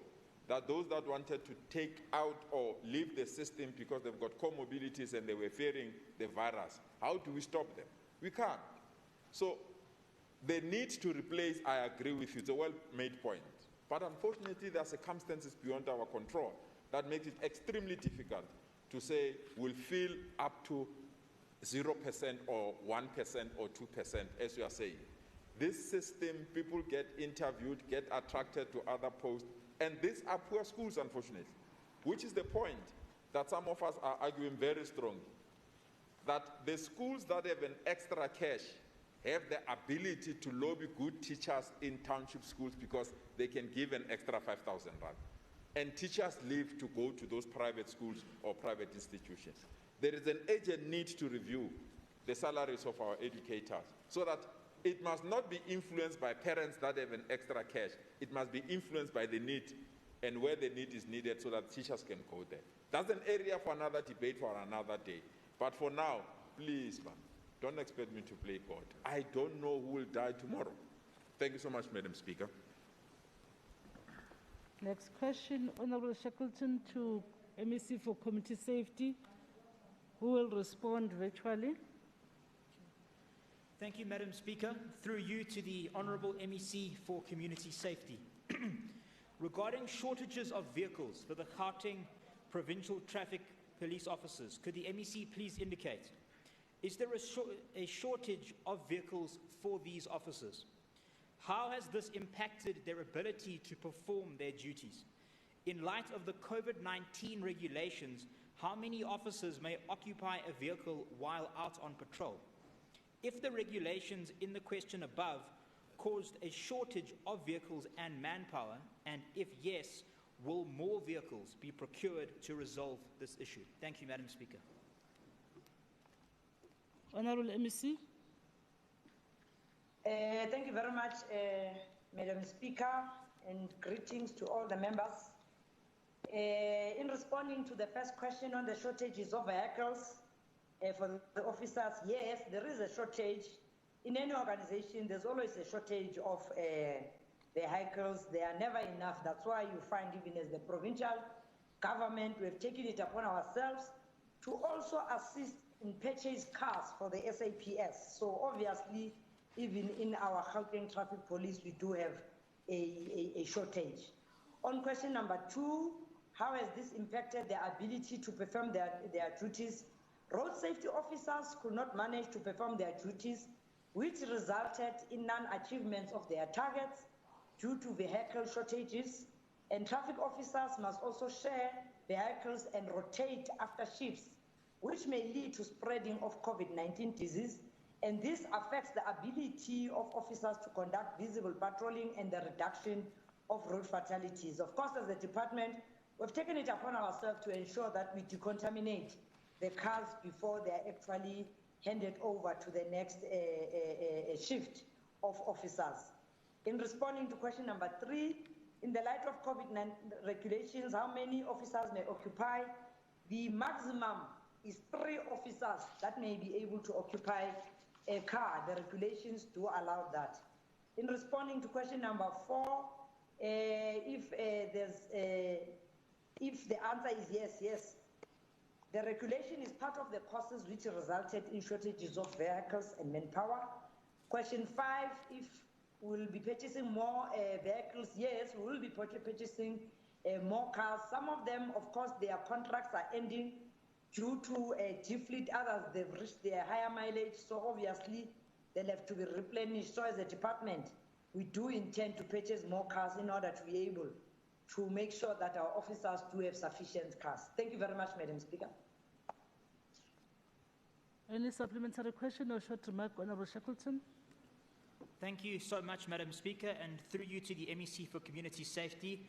that those that wanted to take out or leave the system because they've got comorbidities and they were fearing the virus, how do we stop them? We can't. So the need to replace, I agree with you, it's a well-made point. But unfortunately, there are circumstances beyond our control that makes it extremely difficult to say we'll fill up to 0% or 1% or 2%, as you are saying. This system, people get interviewed, get attracted to other posts, and these are poor schools, unfortunately, which is the point that some of us are arguing very strongly, that the schools that have an extra cash have the ability to lobby good teachers in township schools because they can give an extra 5,000 rand. And teachers leave to go to those private schools or private institutions. There is an urgent need to review the salaries of our educators so that it must not be influenced by parents that have an extra cash. It must be influenced by the need and where the need is needed so that teachers can go there. That's an area for another debate for another day. But for now, please, man, don't expect me to play God. I don't know who will die tomorrow. Thank you so much, Madam Speaker. Next question, Honorable Shackleton to MEC for Community Safety, who will respond virtually. Thank you, Madam Speaker. Through you to the Honourable MEC for Community Safety. Regarding shortages of vehicles for the Gauteng Provincial Traffic Police officers, could the MEC please indicate, is there a shortage of vehicles for these officers? How has this impacted their ability to perform their duties? In light of the COVID-19 regulations, how many officers may occupy a vehicle while out on patrol? If the regulations in the question above caused a shortage of vehicles and manpower, and if yes, will more vehicles be procured to resolve this issue? Thank you, Madam Speaker. Honourable MEC. Thank you very much, Madam Speaker, and greetings to all the members. In responding to the first question on the shortages of vehicles for the officers, yes, there is a shortage. In any organization, there's always a shortage of vehicles. They are never enough. That's why you find, even as the provincial government, we've taken it upon ourselves to also assist in purchase cars for the SAPS. So obviously, even in our Gauteng Traffic Police, we do have a shortage. On question number 2, how has this impacted their ability to perform their duties? Road safety officers could not manage to perform their duties, which resulted in non-achievements of their targets due to vehicle shortages, and traffic officers must also share vehicles and rotate after shifts, which may lead to spreading of COVID-19 disease, and this affects the ability of officers to conduct visible patrolling and the reduction of road fatalities. Of course, as a department, we've taken it upon ourselves to ensure that we decontaminate the cars before they are actually handed over to the next shift of officers. In responding to question number 3, in the light of COVID-19 regulations, how many officers may occupy? The maximum is 3 officers that may be able to occupy a car. The regulations do allow that. In responding to question number 4, if the answer is yes, the regulation is part of the causes which resulted in shortages of vehicles and manpower. Question 5, if we'll be purchasing more vehicles, yes, we will be purchasing more cars. Some of them, of course, their contracts are ending due to a defleet. Others, they've reached their higher mileage, so obviously they'll have to be replenished. So as a department, we do intend to purchase more cars in order to be able to make sure that our officers do have sufficient cars. Thank you very much, Madam Speaker. Any supplementary question or short remark, Honourable Shackleton? Thank you so much, Madam Speaker, and through you to the MEC for Community Safety.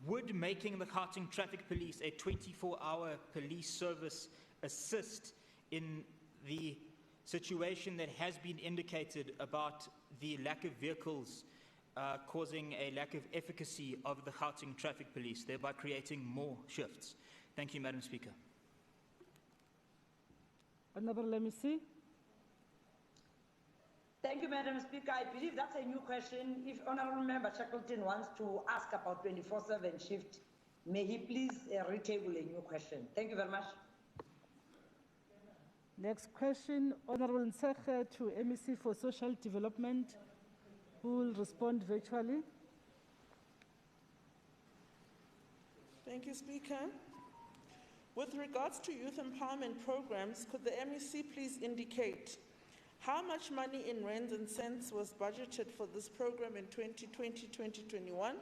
Would making the Gauteng Traffic Police a 24-hour police service assist in the situation that has been indicated about the lack of vehicles causing a lack of efficacy of the Gauteng Traffic Police, thereby creating more shifts? Thank you, Madam Speaker. Honourable MEC. Thank you, Madam Speaker. I believe that's a new question. If Honourable Member Shackleton wants to ask about 24/7 shift, may he please retable a new question. Thank you very much. Next question, Honourable Nsekhe to MEC for Social Development, who will respond virtually. Thank you, Speaker. With regards to youth empowerment programs, could the MEC please indicate how much money in rands and cents was budgeted for this program in 2020-2021?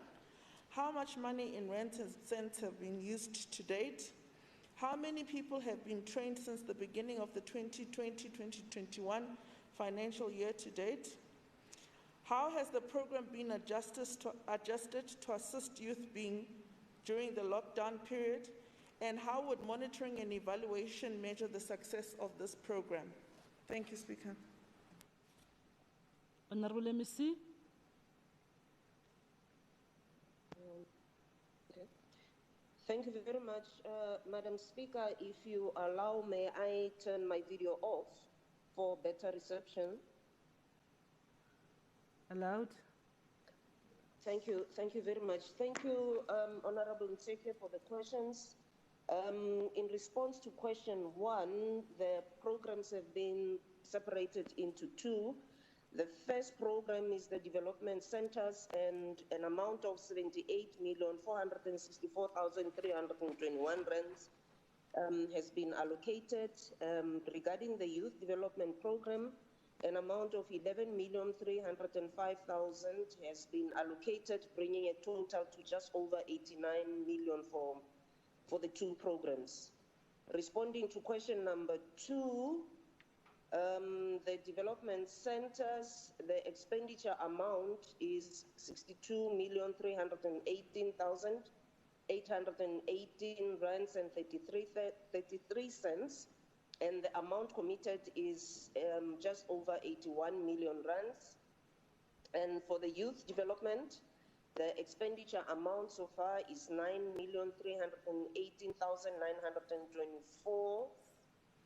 How much money in rands and cents have been used to date? How many people have been trained since the beginning of the 2020-2021 financial year to date? How has the program been adjusted to assist youth during the lockdown period? And how would monitoring and evaluation measure the success of this program? Thank you, Speaker. Honourable MEC. Thank you very much, Madam Speaker. If you allow, may I turn my video off for better reception? Allowed. Thank you very much. Thank you, Honourable Nsekhe, for the questions. In response to question 1, the programs have been separated into 2. The first program is the development centers, and an amount of 78,464,321 rands has been allocated. Regarding the youth development program, an amount of 11,305,000 has been allocated, bringing a total to just over 89 million for the 2 programs. Responding to question number 2, the development centers, the expenditure amount is 62,318,818 rands and 33 cents, and the amount committed is just over 81 million rands. And for the youth development, the expenditure amount so far is 9,318,924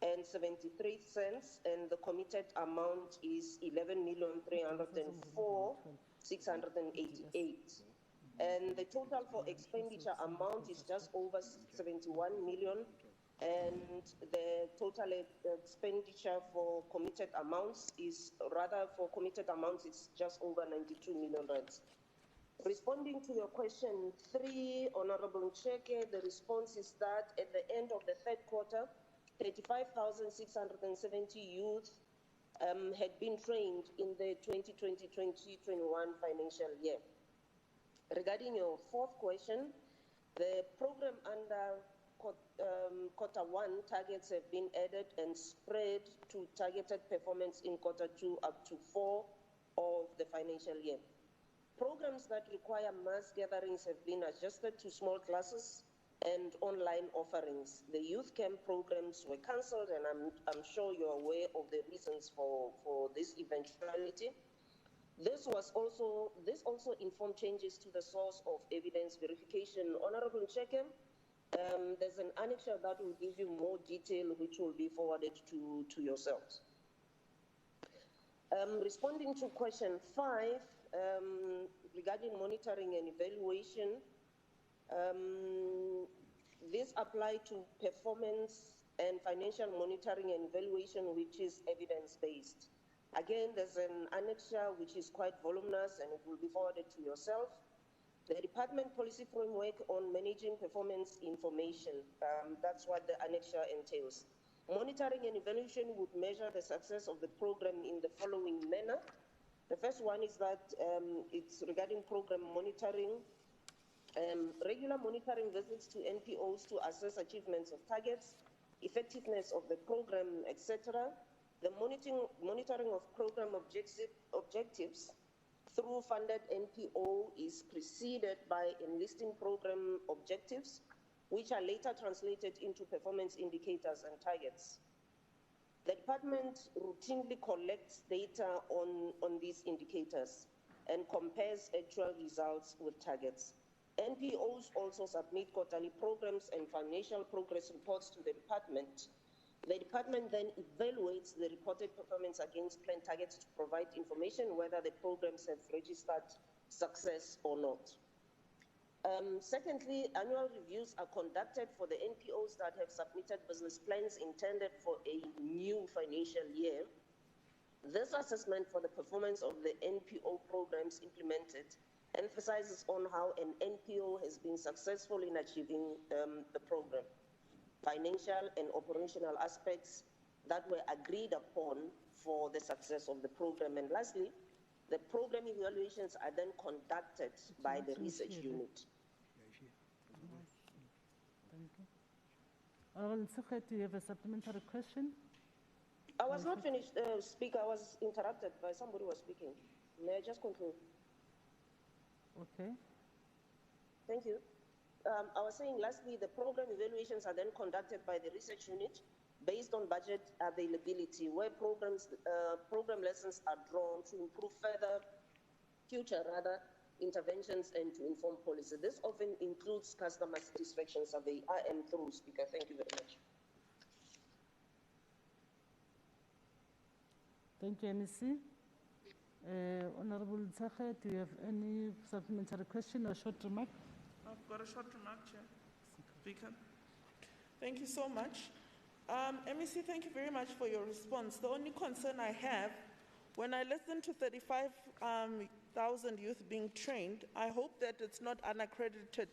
and 73 cents, and the committed amount is 11,304,688. And the total for expenditure amount is just over 71 million, and the total expenditure for committed amounts is just over 92 million rands. Responding to your question 3, Honorable Ncheke, the response is that at the end of the third quarter, 35,670 youth had been trained in the 2020-2021 financial year. Regarding your fourth question, the program under quarter 1 targets have been added and spread to targeted performance in quarter 2 up to 4 of the financial year. Programs that require mass gatherings have been adjusted to small classes and online offerings. The youth camp programs were cancelled, and I'm sure you're aware of the reasons for this eventuality. This also informed changes to the source of evidence verification. Honorable Ncheke, there's an annexure that will give you more detail, which will be forwarded to yourselves. Responding to question 5, regarding monitoring and evaluation, this apply to performance and financial monitoring and evaluation, which is evidence-based. Again, there's an annexure which is quite voluminous, and it will be forwarded to yourself. The department policy framework on managing performance information, that's what the annexure entails. Monitoring and evaluation would measure the success of the program in the following manner. The first one is that it's regarding program monitoring. Regular monitoring visits to NPOs to assess achievements of targets, effectiveness of the program, etc. The monitoring of program objectives through funded NPO is preceded by enlisting program objectives, which are later translated into performance indicators and targets. The department routinely collects data on these indicators and compares actual results with targets. NPOs also submit quarterly programs and financial progress reports to the department. The department then evaluates the reported performance against planned targets to provide information whether the programs have registered success or not. Secondly, annual reviews are conducted for the NPOs that have submitted business plans intended for a new financial year. This assessment for the performance of the NPO programs implemented emphasizes on how an NPO has been successful in achieving the program, financial and operational aspects that were agreed upon for the success of the program. And lastly, the program evaluations are then conducted by the research unit. Honorable Ncheke, do you have a supplementary question? I was not finished, Speaker. I was interrupted by somebody who was speaking. May I just conclude? Okay. Thank you. I was saying, lastly, the program evaluations are then conducted by the research unit based on budget availability, where program lessons are drawn to improve future interventions and to inform policy. This often includes customer satisfaction survey. I am through, Speaker. Thank you very much. Thank you, MEC. Honorable Ncheke, do you have any supplementary question or short remark? I've got a short remark, Chair. Speaker. Thank you so much. MEC, thank you very much for your response. The only concern I have, when I listen to 35,000 youth being trained, I hope that it's not unaccredited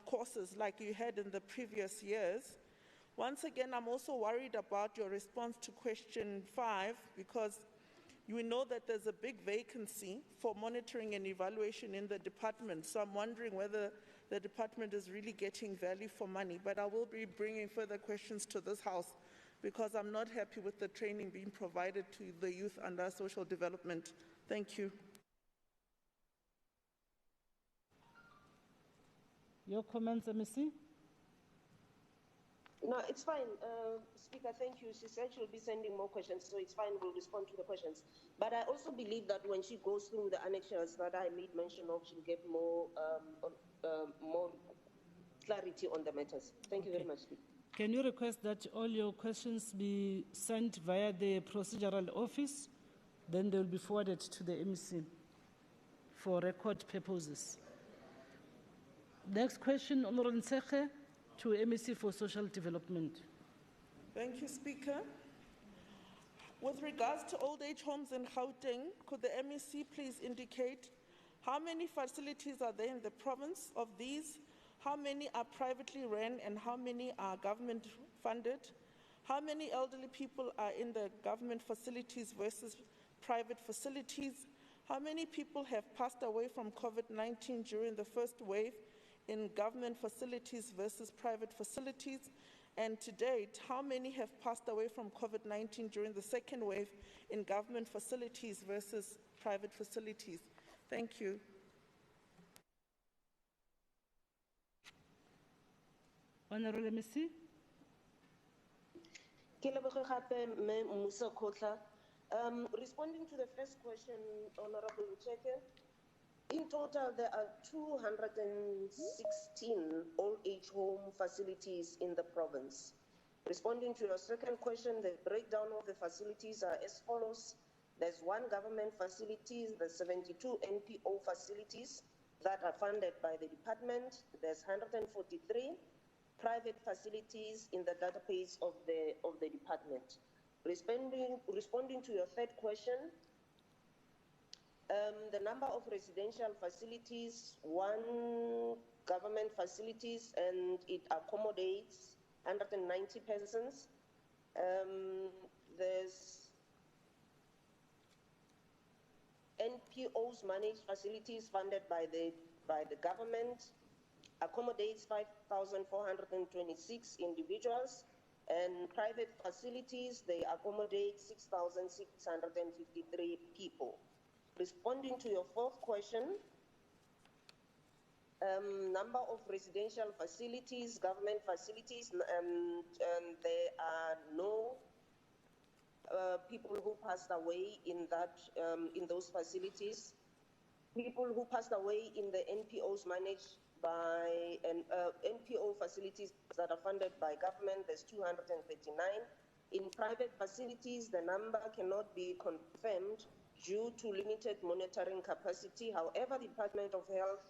courses like you had in the previous years. Once again, I'm also worried about your response to question 5, because you know that there's a big vacancy for monitoring and evaluation in the department. So I'm wondering whether the department is really getting value for money. But I will be bringing further questions to this House, because I'm not happy with the training being provided to the youth under social development. Thank you. Your comments, MEC? No, it's fine. Speaker, thank you. She said she'll be sending more questions, so it's fine. We'll respond to the questions. But I also believe that when she goes through the annexures that I made mention of, she'll get more clarity on the matters. Thank you very much, Speaker. Can you request that all your questions be sent via the procedural office? Then they will be forwarded to the MEC for record purposes. Next question, Honorable Ntseke, to MEC for Social Development. Thank you, Speaker. With regards to old age homes in Gauteng, could the MEC please indicate how many facilities are there in the province? Of these, how many are privately run and how many are government funded? How many elderly people are in the government facilities versus private facilities? How many people have passed away from COVID-19 during the first wave in government facilities versus private facilities? And to date, how many have passed away from COVID-19 during the second wave in government facilities versus private facilities? Thank you. Honorable MEC. Responding to the first question, Honorable Ntseke, in total there are 216 old age home facilities in the province. Responding to your second question, the breakdown of the facilities are as follows. There's one government facility, there's 72 NPO facilities that are funded by the department. There's 143 private facilities in the database of the department. Responding to your third question, the number of residential facilities, one government facilities, and it accommodates 190 persons. There's NPOs managed facilities funded by the government, accommodates 5,426 individuals, and private facilities, they accommodate 6,653 people. Responding to your fourth question, number of residential facilities, government facilities, there are no people who passed away in those facilities. People who passed away in the NPOs managed by NPO facilities that are funded by government, there's 239. In private facilities, the number cannot be confirmed due to limited monitoring capacity. However, the Department of Health,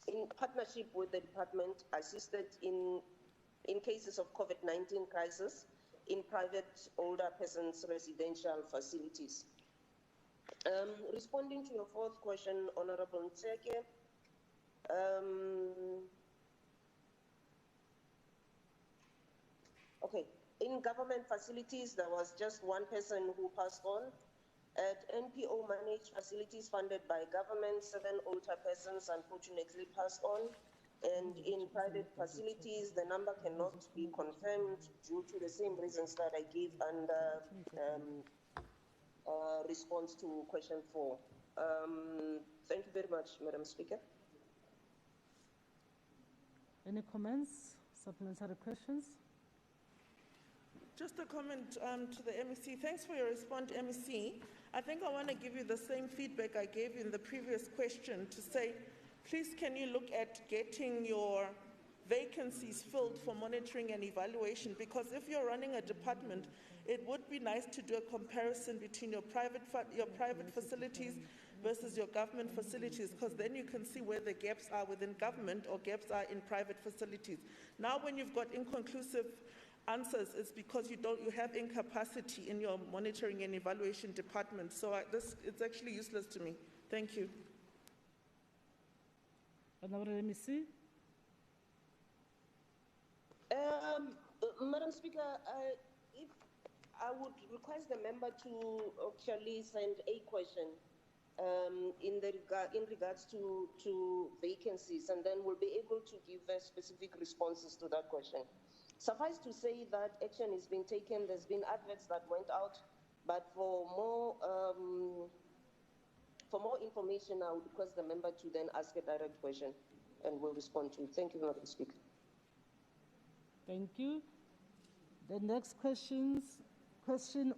in partnership with the department, assisted in cases of COVID-19 crisis in private older persons residential facilities. Responding to your fourth question, Honorable Ntseke, okay, in government facilities, there was just one person who passed on. At NPO managed facilities funded by government, 7 older persons unfortunately passed on. And in private facilities, the number cannot be confirmed due to the same reasons that I gave under response to question 4. Thank you very much, Madam Speaker. Any comments, supplementary questions? Just a comment to the MEC. Thanks for your response, MEC. I think I want to give you the same feedback I gave you in the previous question to say, please can you look at getting your vacancies filled for monitoring and evaluation? Because if you're running a department, it would be nice to do a comparison between your private facilities versus your government facilities, because then you can see where the gaps are within government or gaps are in private facilities. Now, when you've got inconclusive answers, it's because you have incapacity in your monitoring and evaluation department. So it's actually useless to me. Thank you. Honorable MEC. Madam Speaker, if I would request the member to actually send a question in regards to vacancies, and then we'll be able to give specific responses to that question. Suffice to say that action is being taken. There's been adverts that went out, but for more information, I would request the member to then ask a direct question, and we'll respond to it. Thank you, Madam Speaker. Thank you. The next question,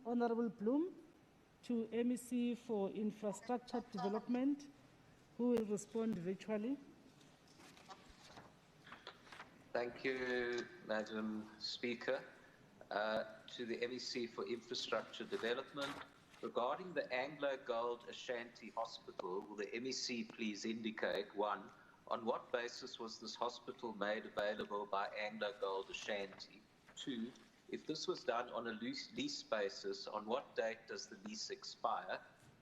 Honorable Bloom to MEC for Infrastructure Development, who will respond virtually. Thank you, Madam Speaker. To the MEC for Infrastructure Development, regarding the Anglo Gold Ashanti Hospital, will the MEC please indicate, 1, on what basis was this hospital made available by Anglo Gold Ashanti? 2, if this was done on a lease basis, on what date does the lease expire?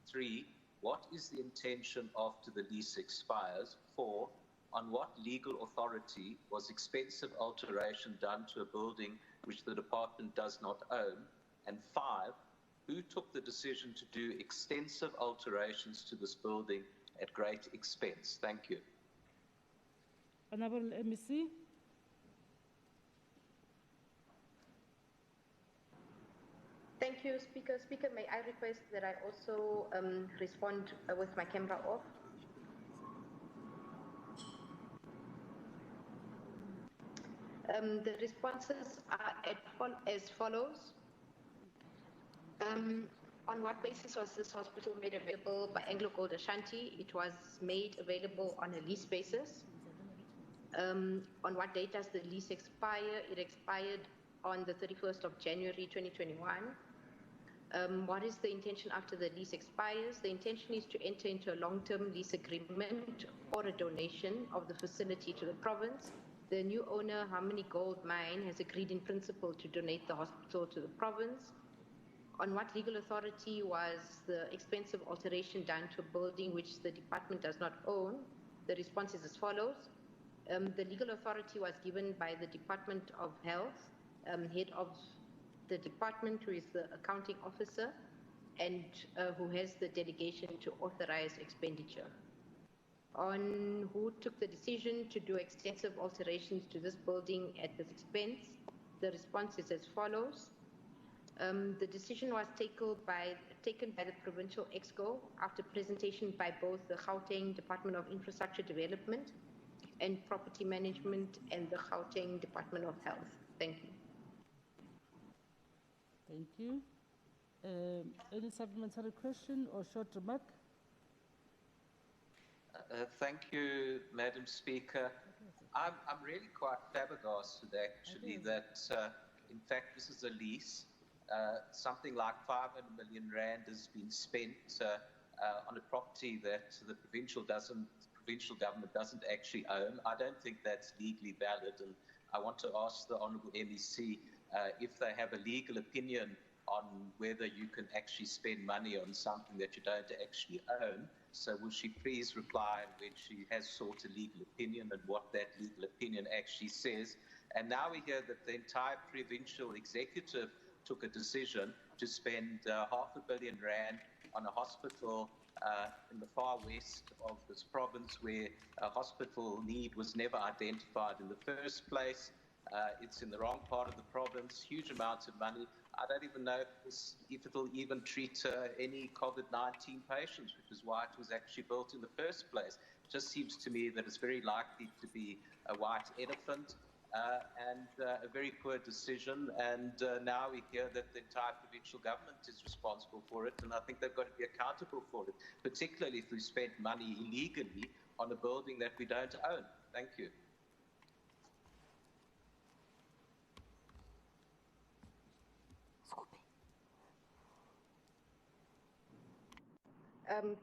3, what is the intention after the lease expires? 4, on what legal authority was expensive alteration done to a building which the department does not own? And 5, who took the decision to do extensive alterations to this building at great expense? Thank you. Honorable MEC. Thank you, Speaker. Speaker, may I request that I also respond with my camera off? The responses are as follows. On what basis was this hospital made available by Anglo Gold Ashanti? It was made available on a lease basis. On what date does the lease expire? It expired on the 31st of January 2021. What is the intention after the lease expires? The intention is to enter into a long-term lease agreement or a donation of the facility to the province. The new owner, Harmony Gold Mine, has agreed in principle to donate the hospital to the province. On what legal authority was the expensive alteration done to a building which the department does not own? The response is as follows. The legal authority was given by the Department of Health, head of the department, who is the accounting officer, and who has the delegation to authorize expenditure. On who took the decision to do extensive alterations to this building at this expense, the response is as follows. The decision was taken by the Provincial Exco after presentation by both the Gauteng Department of Infrastructure Development and Property Management and the Gauteng Department of Health. Thank you. Thank you. Any supplementary question or short remark? Thank you, Madam Speaker. I'm really quite flabbergasted, actually, that in fact this is a lease. Something like 500 million rand has been spent on a property that the provincial government doesn't actually own. I don't think that's legally valid, and I want to ask the Honourable MEC if they have a legal opinion on whether you can actually spend money on something that you don't actually own. So will she please reply when she has sought a legal opinion and what that legal opinion actually says? And now we hear that the entire provincial executive took a decision to spend R500 million on a hospital in the far west of this province where a hospital need was never identified in the first place. It's in the wrong part of the province, huge amounts of money. I don't even know if it'll even treat any COVID-19 patients, which is why it was actually built in the first place. It just seems to me that it's very likely to be a white elephant and a very poor decision. And now we hear that the entire provincial government is responsible for it, and I think they've got to be accountable for it, particularly if we spent money illegally on a building that we don't own. Thank you.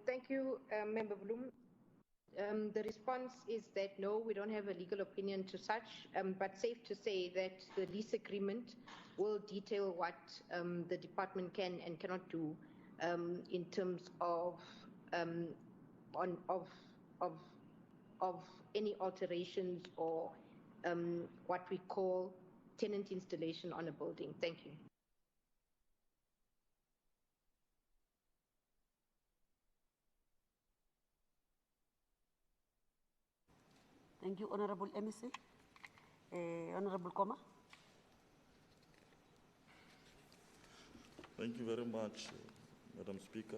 Thank you, Member Bloom. The response is that no, we don't have a legal opinion to such, but safe to say that the lease agreement will detail what the department can and cannot do in terms of any alterations or what we call tenant installation on a building. Thank you. Thank you, Honourable MEC. Honourable Koma. Thank you very much, Madam Speaker.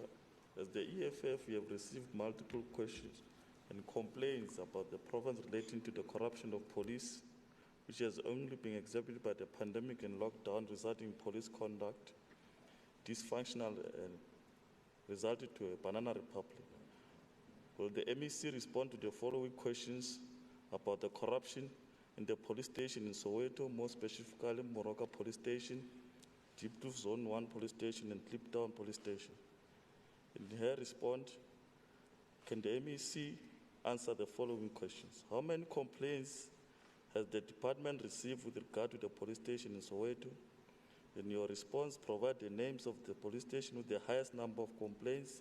As the EFF, we have received multiple questions and complaints about the province relating to the corruption of police, which has only been exacerbated by the pandemic and lockdown, resulting in police conduct, dysfunctional and resulted to a banana republic. Will the MEC respond to the following questions about the corruption in the police station in Soweto, more specifically Moroka Police Station, Deep Kloof Zone 1 Police Station, and Kliptown Police Station? In her response, can the MEC answer the following questions? How many complaints has the department received with regard to the police station in Soweto? In your response, provide the names of the police station with the highest number of complaints.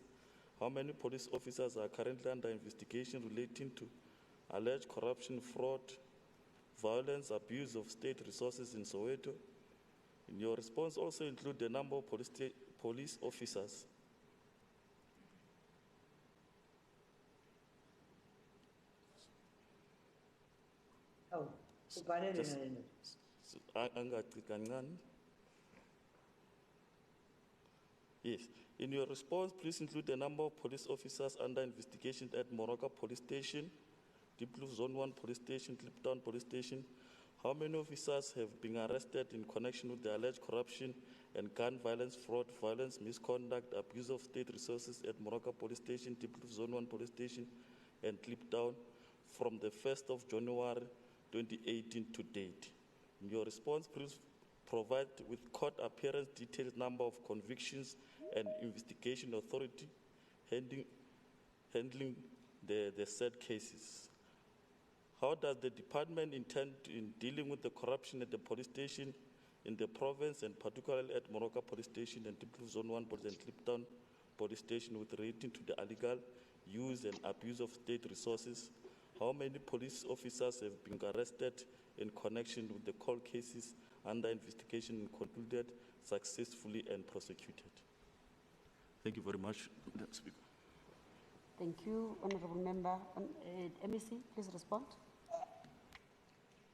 How many police officers are currently under investigation relating to alleged corruption, fraud, violence, abuse of state resources in Soweto? In your response, also include the number of police officers Yes. In your response, please include the number of police officers under investigation at Moroka Police Station, Deep Kloof Zone 1 Police Station, Kliptown Police Station. How many officers have been arrested in connection with the alleged corruption and gun violence, fraud, violence, misconduct, abuse of state resources at Moroka Police Station, Deep Kloof Zone 1 Police Station, and Kliptown from the 1st of January 2018 to date? In your response, please provide with court appearance detailed number of convictions and investigation authority handling the said cases. How does the department intend in dealing with the corruption at the police station in the province, and particularly at Moroka Police Station and Deep Kloof Zone 1 Police and Kliptown Police Station with relating to the illegal use and abuse of state resources? How many police officers have been arrested in connection with the court cases under investigation and concluded successfully and prosecuted? Thank you very much, Madam Speaker. Thank you, Honourable Member. MEC, please respond.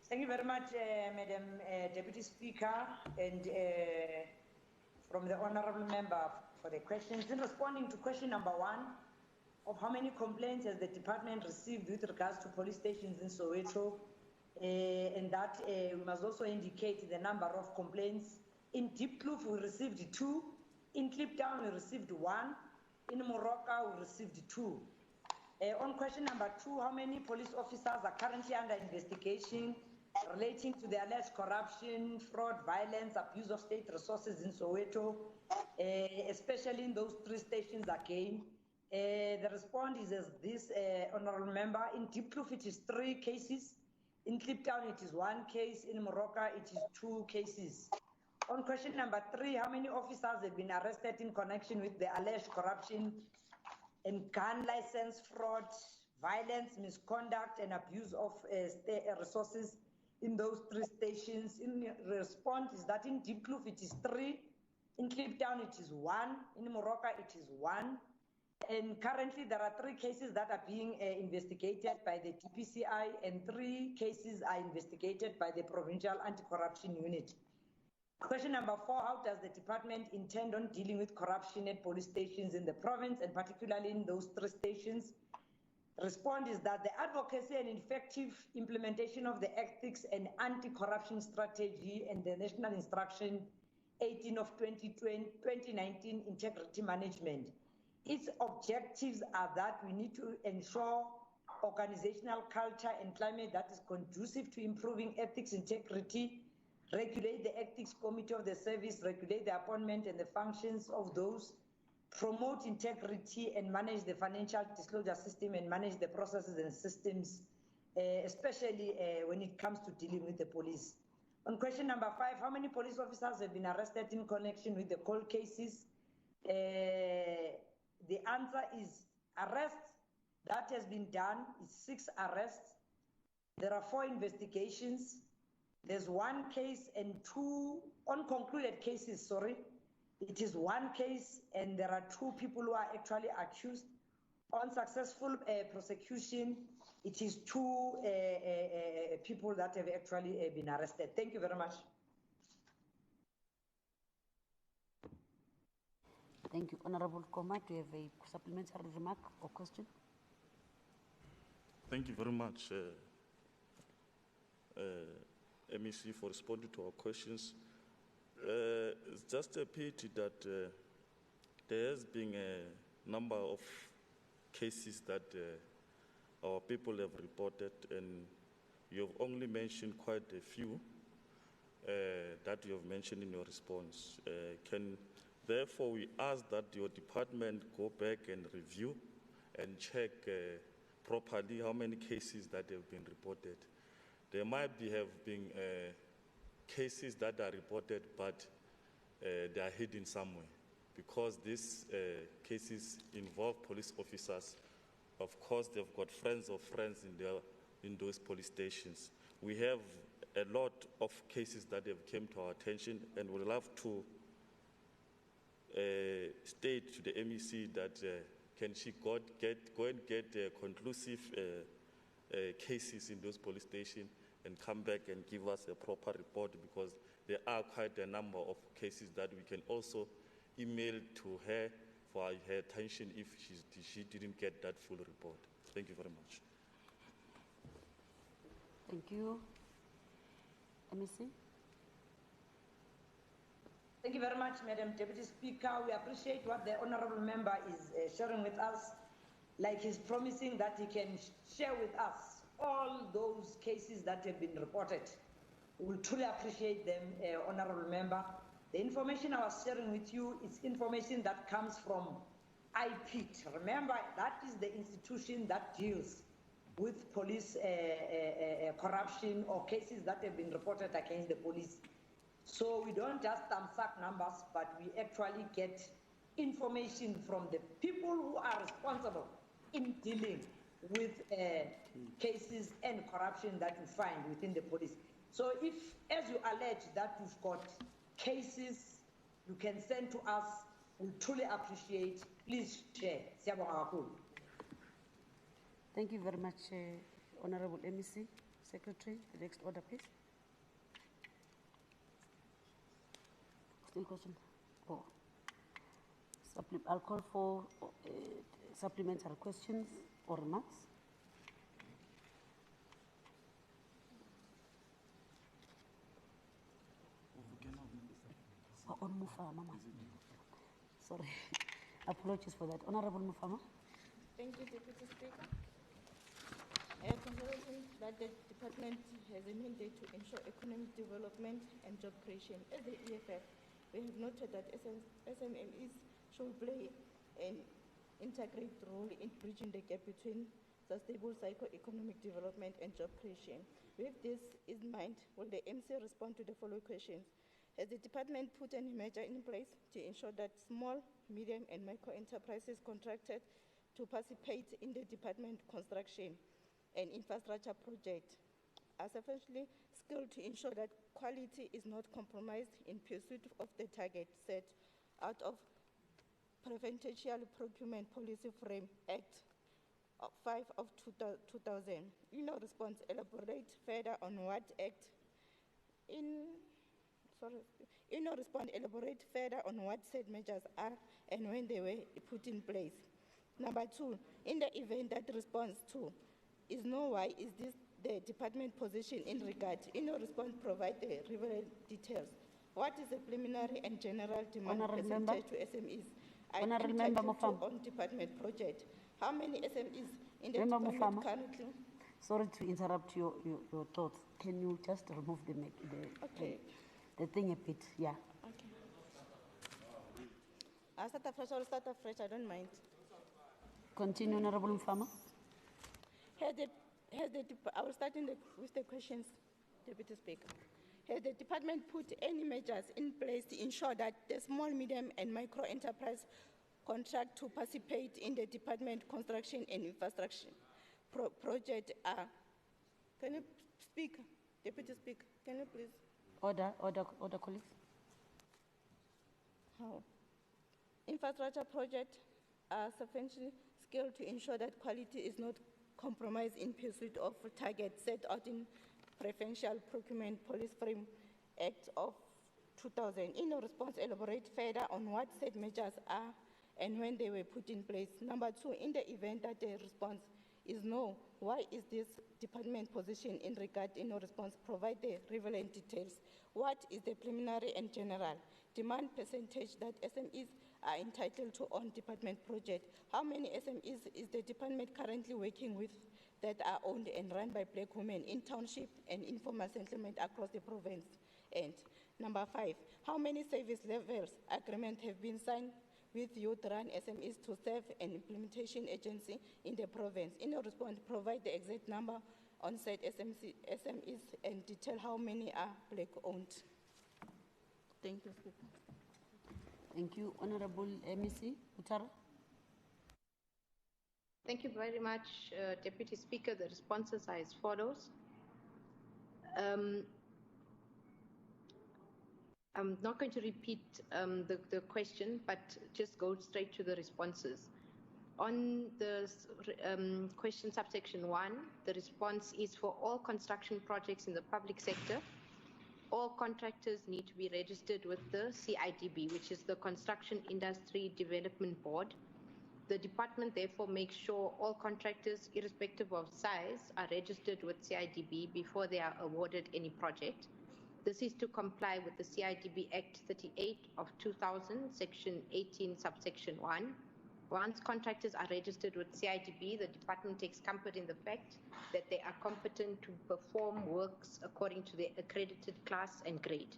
Thank you very much, Madam Deputy Speaker, and from the Honourable Member for the questions. In responding to question number 1, of how many complaints has the department received with regards to police stations in Soweto, and that we must also indicate the number of complaints. In Deep Kloof, we received 2. In Kliptown, we received 1. In Moroka, we received 2. On question number 2, how many police officers are currently under investigation relating to the alleged corruption, fraud, violence, abuse of state resources in Soweto, especially in those 3 stations again? The response is as this, Honourable Member. In Deep Kloof, it is 3 cases. In Kliptown, it is 1 case. In Moroka, it is 2 cases. On question number 3, how many officers have been arrested in connection with the alleged corruption and gun license fraud, violence, misconduct, and abuse of state resources in those 3 stations? In response is that in Deep Kloof, it is 3. In Kliptown, it is 1. In Moroka, it is 1. And currently, there are 3 cases that are being investigated by the DPCI, and 3 cases are investigated by the Provincial Anti-Corruption Unit. Question number 4, how does the department intend on dealing with corruption at police stations in the province, and particularly in those 3 stations? Response is that the advocacy and effective implementation of the ethics and anti-corruption strategy and the National Instruction 18 of 2019 integrity management. Its objectives are that we need to ensure organizational culture and climate that is conducive to improving ethics integrity, regulate the ethics committee of the service, regulate the appointment and the functions of those, promote integrity and manage the financial disclosure system and manage the processes and systems, especially when it comes to dealing with the police. On question number 5, how many police officers have been arrested in connection with the cold cases? The answer is arrests. That has been done is 6 arrests. There are 4 investigations. There's 1 case and 2 unconcluded cases, sorry. It is 1 case and there are 2 people who are actually accused. On successful prosecution, it is 2 people that have actually been arrested. Thank you very much. Thank you. Honourable Koma, do you have a supplementary remark or question? Thank you very much, MEC, for responding to our questions. It's just a pity that there has been a number of cases that our people have reported, and you've only mentioned quite a few that you have mentioned in your response. Therefore, we ask that your department go back and review and check properly how many cases that have been reported. There might have been cases that are reported, but they are hidden somewhere, because these cases involve police officers. Of course, they've got friends of friends in those police stations. We have a lot of cases that have come to our attention, and we'll have to state to the MEC that can she go and get conclusive cases in those police stations and come back and give us a proper report, because there are quite a number of cases that we can also email to her for her attention if she didn't get that full report. Thank you very much. Thank you. MEC? Thank you very much, Madam Deputy Speaker. We appreciate what the honorable member is sharing with us, like he's promising that he can share with us all those cases that have been reported. We will truly appreciate them, honorable member. The information I was sharing with you is information that comes from IPIT. Remember, that is the institution that deals with police corruption or cases that have been reported against the police. So we don't just thumbsuck numbers, but we actually get information from the people who are responsible in dealing with cases and corruption that you find within the police. So if, as you allege, that you've got cases you can send to us, we truly appreciate. Please share. Thank you very much, Honorable MEC. Secretary, the next order, please. Still question? Oh. I'll call for supplementary questions or remarks. On Mufama. Sorry. Apologies for that. Honorable Mufama. Thank you, Deputy Speaker. Considering that the department has a mandate to ensure economic development and job creation, as the EFF, we have noted that SMEs should play an integrated role in bridging the gap between sustainable socio-economic development and job creation. With this in mind, will the MC respond to the following questions? Has the department put any measure in place to ensure that small, medium, and micro enterprises contracted to participate in the department construction and infrastructure project are sufficiently skilled to ensure that quality is not compromised in pursuit of the target set out of Provincial Procurement Policy Frame Act 5 of 2000. In your response, elaborate further on what act elaborate further on what said measures are and when they were put in place. Number 2, in the event that response to is no why is this the department position in regard? In your response, provide the relevant details. What is the preliminary and general demand percentage to SMEs? Honorable Member Mufama. On department project. How many SMEs in the department currently? Sorry to interrupt your thoughts. Can you just remove the thing a bit? Yeah. Okay. I'll start afresh, I don't mind. Continue, Honorable Mufama. I will start with the questions, Deputy Speaker. Has the department put any measures in place to ensure that the small, medium, and micro enterprise contract to participate in the department construction and infrastructure project are? Can you speak, Deputy Speaker? Can you please? Order, colleagues. How? Infrastructure project are sufficiently skilled to ensure that quality is not compromised in pursuit of targets set out in Provincial Procurement Policy Frame Act of 2000. In your response, elaborate further on what said measures are and when they were put in place. Number 2, in the event that the response is no. Why is this department position in regard in no response? Provide the relevant details. What is the preliminary and general demand percentage that SMEs are entitled to on department project? How many SMEs is the department currently working with that are owned and run by Black women in township and informal settlement across the province? And number 5, how many service levels agreements have been signed with youth-run SMEs to serve an implementation agency in the province? In your response, provide the exact number on said SMEs and detail how many are Black-owned. Thank you, Speaker. Thank you. Honorable MEC Utara. Thank you very much, Deputy Speaker. The responses are as follows. I'm not going to repeat the question, but just go straight to the responses. On the question subsection 1, the response is for all construction projects in the public sector. All contractors need to be registered with the CIDB, which is the Construction Industry Development Board. The department therefore makes sure all contractors, irrespective of size, are registered with CIDB before they are awarded any project. This is to comply with the CIDB Act 38 of 2000, Section 18, subsection 1. Once contractors are registered with CIDB, the department takes comfort in the fact that they are competent to perform works according to their accredited class and grade.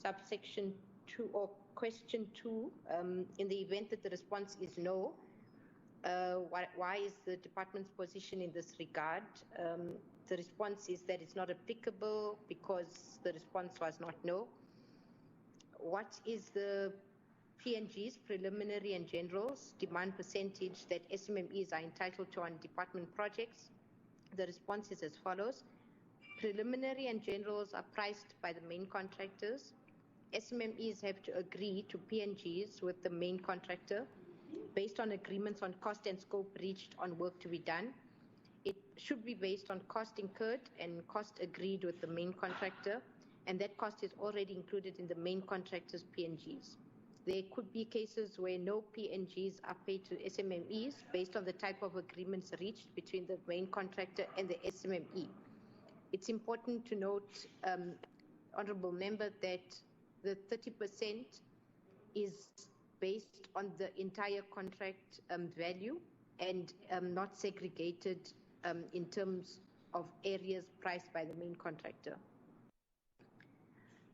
Subsection 2 or question 2, in the event that the response is no, why is the department's position in this regard? The response is that it's not applicable because the response was not no. What is the PNG's, preliminary and generals, demand percentage that SMMEs are entitled to on department projects? The response is as follows. Preliminary and generals are priced by the main contractors. SMMEs have to agree to PNGs with the main contractor based on agreements on cost and scope reached on work to be done. It should be based on cost incurred and cost agreed with the main contractor, and that cost is already included in the main contractor's PNGs. There could be cases where no PNGs are paid to SMMEs based on the type of agreements reached between the main contractor and the SMME. It's important to note, Honourable Member, that the 30% is based on the entire contract value and not segregated in terms of areas priced by the main contractor.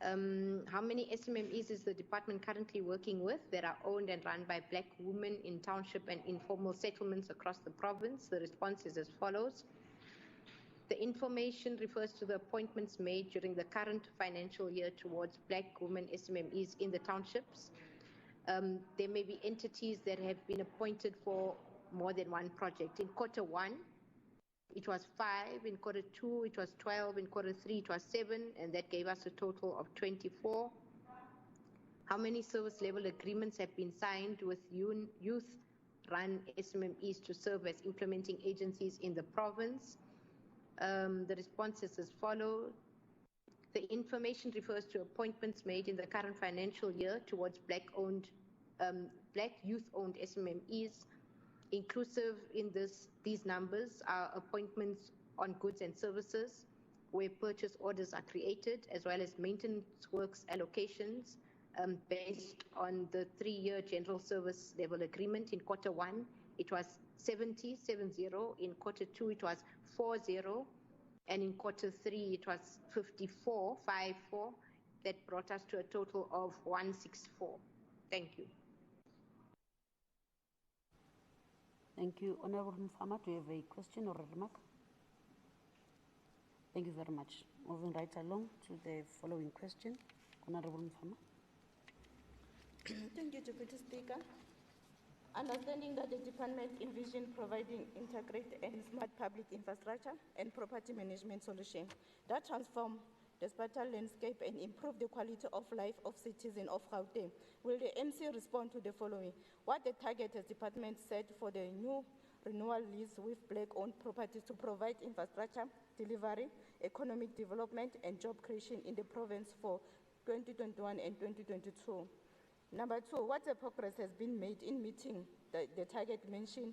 How many SMMEs is the department currently working with that are owned and run by Black women in township and informal settlements across the province? The response is as follows. The information refers to the appointments made during the current financial year towards Black women SMMEs in the townships. There may be entities that have been appointed for more than one project. In quarter 1, it was 5, in quarter 2 it was 12, in quarter 3 it was 7, and that gave us a total of 24. How many service level agreements have been signed with youth-run SMMEs to serve as implementing agencies in the province? The response is as follows. The information refers to appointments made in the current financial year towards Black youth-owned SMMEs. Inclusive in these numbers are appointments on goods and services where purchase orders are created, as well as maintenance works allocations based on the 3-year general service level agreement. In quarter 1, it was 70. In quarter 2, it was 40. And in quarter 3, it was 54. That brought us to a total of 164. Thank you. Thank you. Honourable Mfama, do you have a question or a remark? Thank you very much. Moving right along to the following question. Honourable Mfama. Thank you, Deputy Speaker. Understanding that the department envisioned providing integrated and smart public infrastructure and property management solutions that transform the spatial landscape and improve the quality of life of citizens of Gauteng, will the MC respond to the following? What the target has department set for the new renewal lease with Black-owned properties to provide infrastructure, delivery, economic development, and job creation in the province for 2021 and 2022? Number 2, what the progress has been made in meeting the target mentioned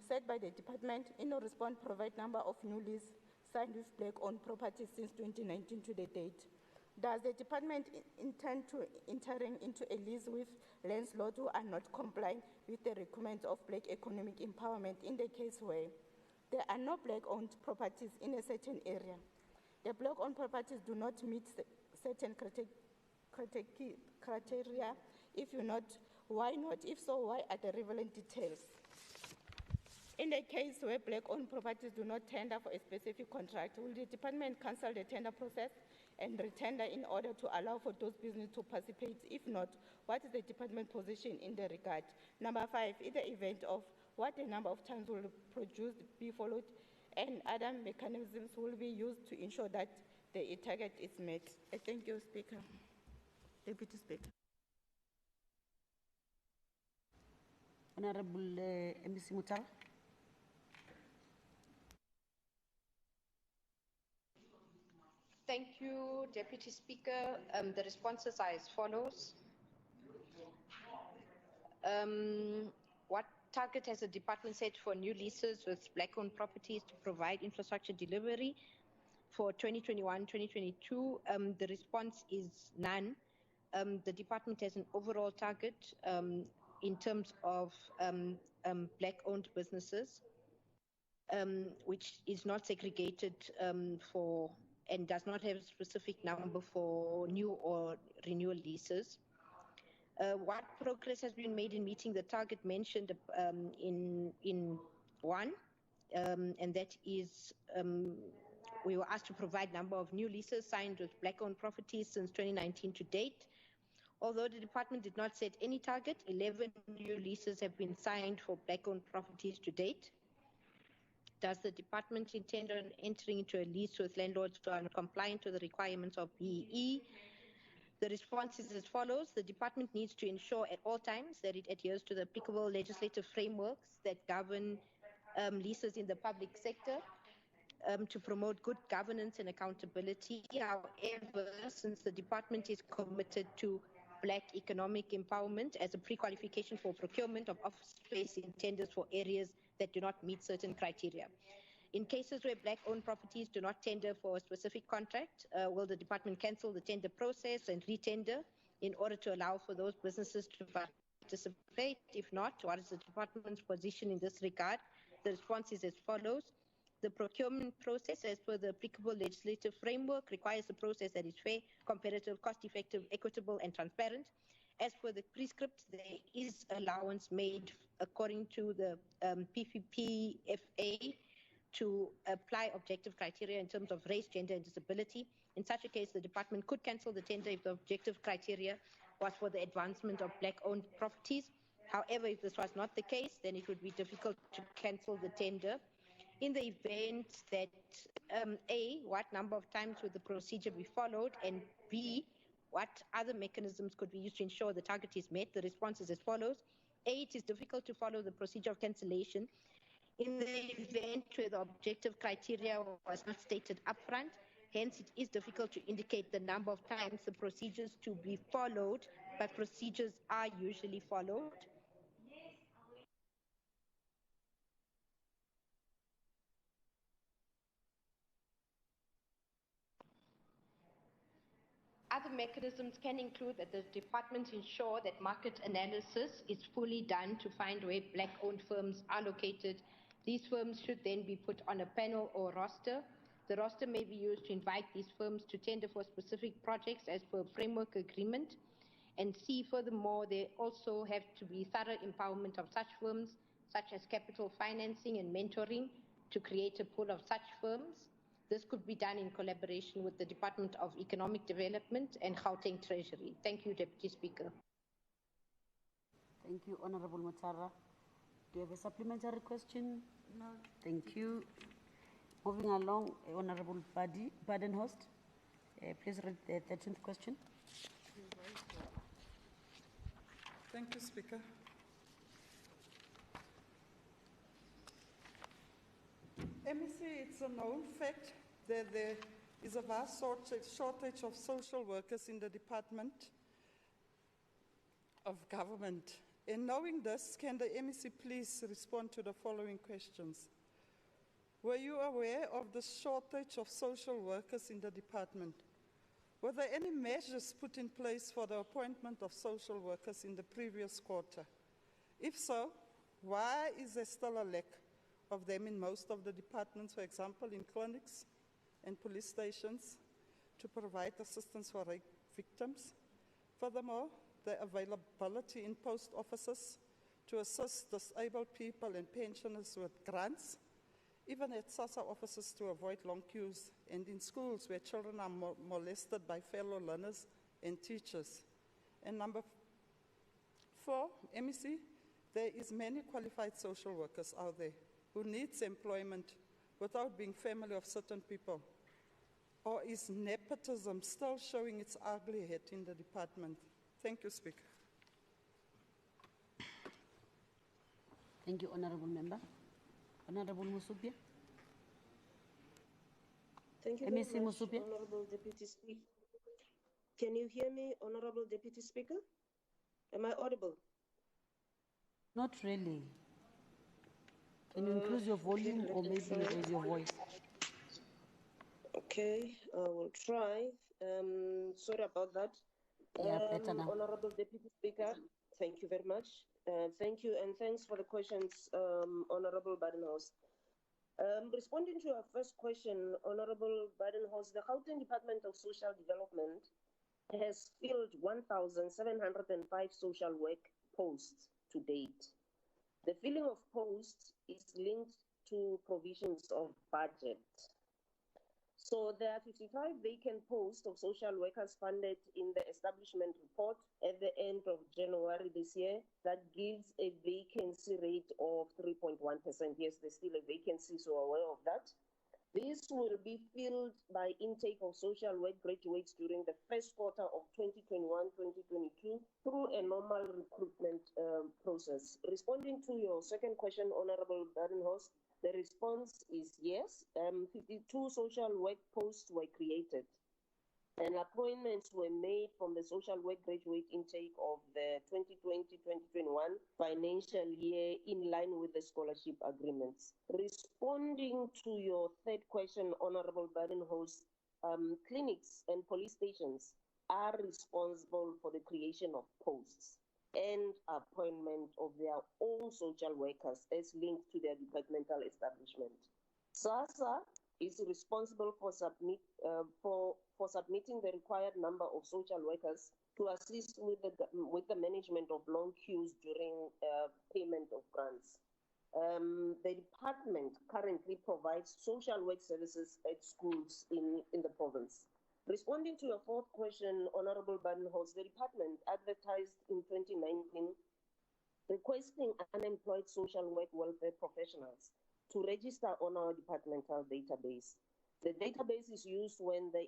set by the department in response provide number of new leases signed with black-owned properties since 2019 to the date. Does the department intend to entering into a lease with landlords who are not complying with the requirements of black economic empowerment in the case where there are no black-owned properties in a certain area? The black-owned properties do not meet certain criteria. If not, why not? If so, why are the relevant details? In the case where black-owned properties do not tender for a specific contract, will the department cancel the tender process and retender in order to allow for those businesses to participate? If not, what is the department position in the regard? Number 5, in the event of what the number of times will produced be followed and other mechanisms will be used to ensure that the target is met. I thank you, Speaker. Deputy Speaker. Honorable MEC Mutara. Thank you, Deputy Speaker. The responses are as follows. What target has the department set for new leases with black-owned properties to provide infrastructure delivery for 2021-2022? The response is none. The department has an overall target in terms of black-owned businesses, which is not segregated for and does not have a specific number for new or renewal leases. What progress has been made in meeting the target mentioned in 1, and that is we were asked to provide number of new leases signed with black-owned properties since 2019 to date. Although the department did not set any target, 11 new leases have been signed for black-owned properties to date. Does the department intend on entering into a lease with landlords who are not compliant to the requirements of BEE? The response is as follows. The department needs to ensure at all times that it adheres to the applicable legislative frameworks that govern leases in the public sector to promote good governance and accountability. However, since the department is committed to black economic empowerment as a pre-qualification for procurement of office space in tenders for areas that do not meet certain criteria. In cases where black-owned properties do not tender for a specific contract, will the department cancel the tender process and re-tender in order to allow for those businesses to participate? If not, what is the department's position in this regard? The response is as follows. The procurement process, as per the applicable legislative framework, requires a process that is fair, competitive, cost-effective, equitable, and transparent. As per the prescript, there is allowance made according to the PPPFA to apply objective criteria in terms of race, gender, and disability. In such a case, the department could cancel the tender if the objective criteria was for the advancement of black-owned properties. However, if this was not the case, then it would be difficult to cancel the tender. In the event that A, what number of times would the procedure be followed, and B, what other mechanisms could be used to ensure the target is met? The response is as follows. A, it is difficult to follow the procedure of cancellation in the event where the objective criteria was not stated upfront. Hence, it is difficult to indicate the number of times the procedures to be followed, but procedures are usually followed. Other mechanisms can include that the department ensure that market analysis is fully done to find where black-owned firms are located. These firms should then be put on a panel or roster. The roster may be used to invite these firms to tender for specific projects as per framework agreement. And C, furthermore, there also have to be thorough empowerment of such firms, such as capital financing and mentoring, to create a pool of such firms. This could be done in collaboration with the Department of Economic Development and Gauteng Treasury. Thank you, Deputy Speaker. Thank you, Honorable Mutara. Do you have a supplementary question? No. Thank you. Moving along, Honorable Badenhorst, please read the 13th question. Thank you, Speaker. MEC, it's a known fact that there is a vast shortage of social workers in the Department of Government. And knowing this, can the MEC please respond to the following questions? Were you aware of the shortage of social workers in the department? Were there any measures put in place for the appointment of social workers in the previous quarter? If so, why is there still a lack of them in most of the departments, for example, in clinics and police stations, to provide assistance for rape victims? Furthermore, the availability in post offices to assist disabled people and pensioners with grants, even at SASSA offices to avoid long queues, and in schools where children are molested by fellow learners and teachers. And number 4, MEC, there is many qualified social workers out there who needs employment without being family of certain people. Or is nepotism still showing its ugly head in the department? Thank you, Speaker. Thank you, Honourable Member. Honourable Musupia. Thank you very much, Honourable Deputy Speaker. Can you hear me, Honourable Deputy Speaker? Am I audible? Not really. Can you increase your volume or maybe raise your voice? Okay, I will try. Sorry about that. Yeah, better now. Honourable Deputy Speaker, thank you very much. Thank you, and thanks for the questions, Honourable Badenhorst. Responding to your first question, Honourable Badenhorst, the Gauteng Department of Social Development has filled 1,705 social work posts to date. The filling of posts is linked to provisions of budget. So there are 55 vacant posts of social workers funded in the establishment report at the end of January this year. That gives a vacancy rate of 3.1%. Yes, there's still a vacancy, so aware of that. This will be filled by intake of social work graduates during the first quarter of 2021-2022 through a normal recruitment process. Responding to your second question, Honourable Badenhorst, the response is yes. 52 social work posts were created and appointments were made from the social work graduate intake of the 2020-2021 financial year in line with the scholarship agreements. Responding to your third question, Honourable Badenhorst, clinics and police stations are responsible for the creation of posts and appointment of their own social workers as linked to their departmental establishment. SASSA is responsible for submitting the required number of social workers to assist with the management of long queues during payment of grants. The department currently provides social work services at schools in the province. Responding to your fourth question, Honourable Badenhorst, the department advertised in 2019 requesting unemployed social work welfare professionals to register on our departmental database. The database is used when there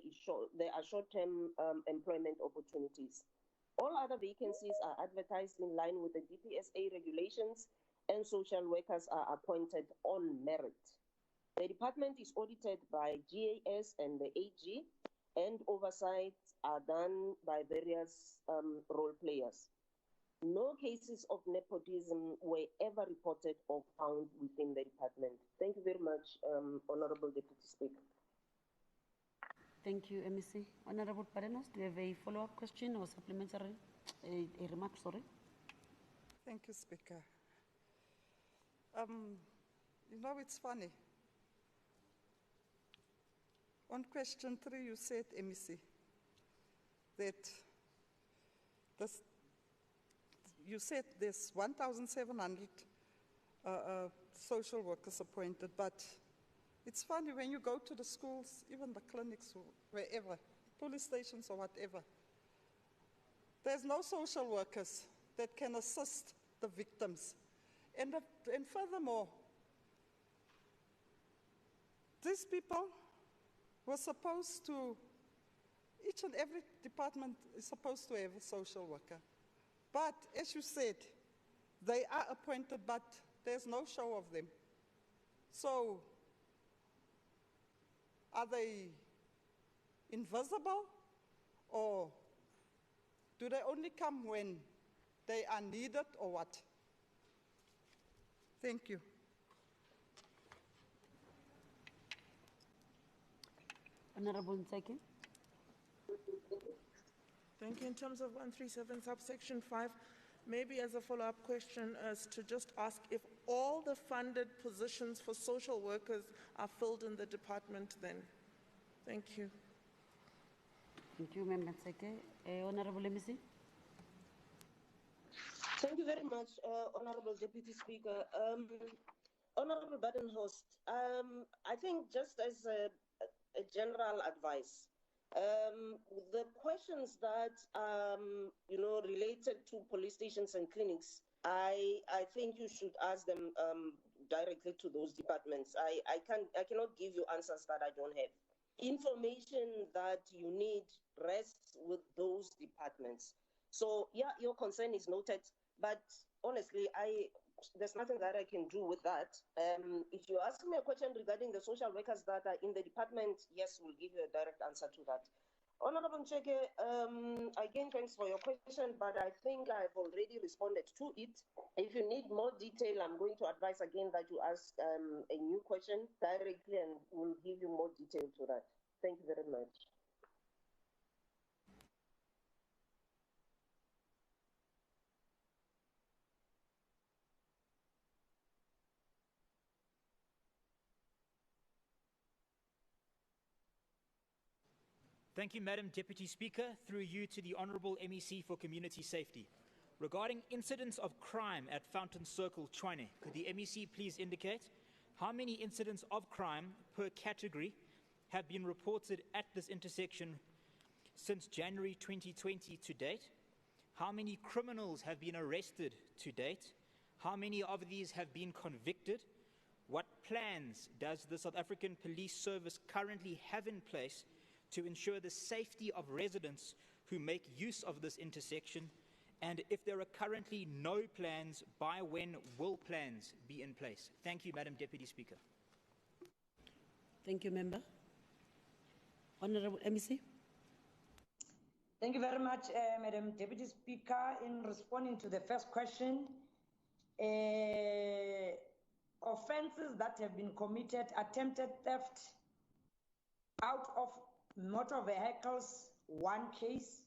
are short-term employment opportunities. All other vacancies are advertised in line with the DPSA regulations, and social workers are appointed on merit. The department is audited by GAS and the AG, and oversights are done by various role players. No cases of nepotism were ever reported or found within the department. Thank you very much, Honourable Deputy Speaker. Thank you, MEC. Honourable Badenhorst, do you have a follow-up question or supplementary a remark? Sorry. Thank you, Speaker. You know, it's funny. On question 3, you said, MEC, that you said there's 1,700 social workers appointed, but it's funny when you go to the schools, even the clinics, wherever, police stations or whatever, there's no social workers that can assist the victims. And furthermore, these people were supposed to, each and every department is supposed to have a social worker. But as you said, they are appointed, but there's no show of them. So, are they invisible, or do they only come when they are needed or what? Thank you. Honorable Nseke. Thank you. In terms of 137 subsection 5, maybe as a follow-up question as to just ask if all the funded positions for social workers are filled in the department then. Thank you. Thank you, Member Nseke. Honorable MEC. Thank you very much, Honorable Deputy Speaker. Honorable Badenhorst, I think just as a general advice, the questions that related to police stations and clinics, I think you should ask them directly to those departments. I cannot give you answers that I don't have. Information that you need rests with those departments. So yeah, your concern is noted, but honestly, there's nothing that I can do with that. If you ask me a question regarding the social workers that are in the department, yes, we'll give you a direct answer to that. Honorable Ncheke, again, thanks for your question, but I think I've already responded to it. If you need more detail, I'm going to advise again that you ask a new question directly and we'll give you more detail to that. Thank you very much. Thank you, Madam Deputy Speaker. Through you to the Honourable MEC for Community Safety. Regarding incidents of crime at Fountain Circle, Tshwane, could the MEC please indicate how many incidents of crime per category have been reported at this intersection since January 2020 to date? How many criminals have been arrested to date? How many of these have been convicted? What plans does the South African Police Service currently have in place to ensure the safety of residents who make use of this intersection? And if there are currently no plans, by when will plans be in place? Thank you, Madam Deputy Speaker. Thank you, Member. Honourable MEC. Thank you very much, Madam Deputy Speaker. In responding to the first question, offences that have been committed: attempted theft out of motor vehicles, 1 case;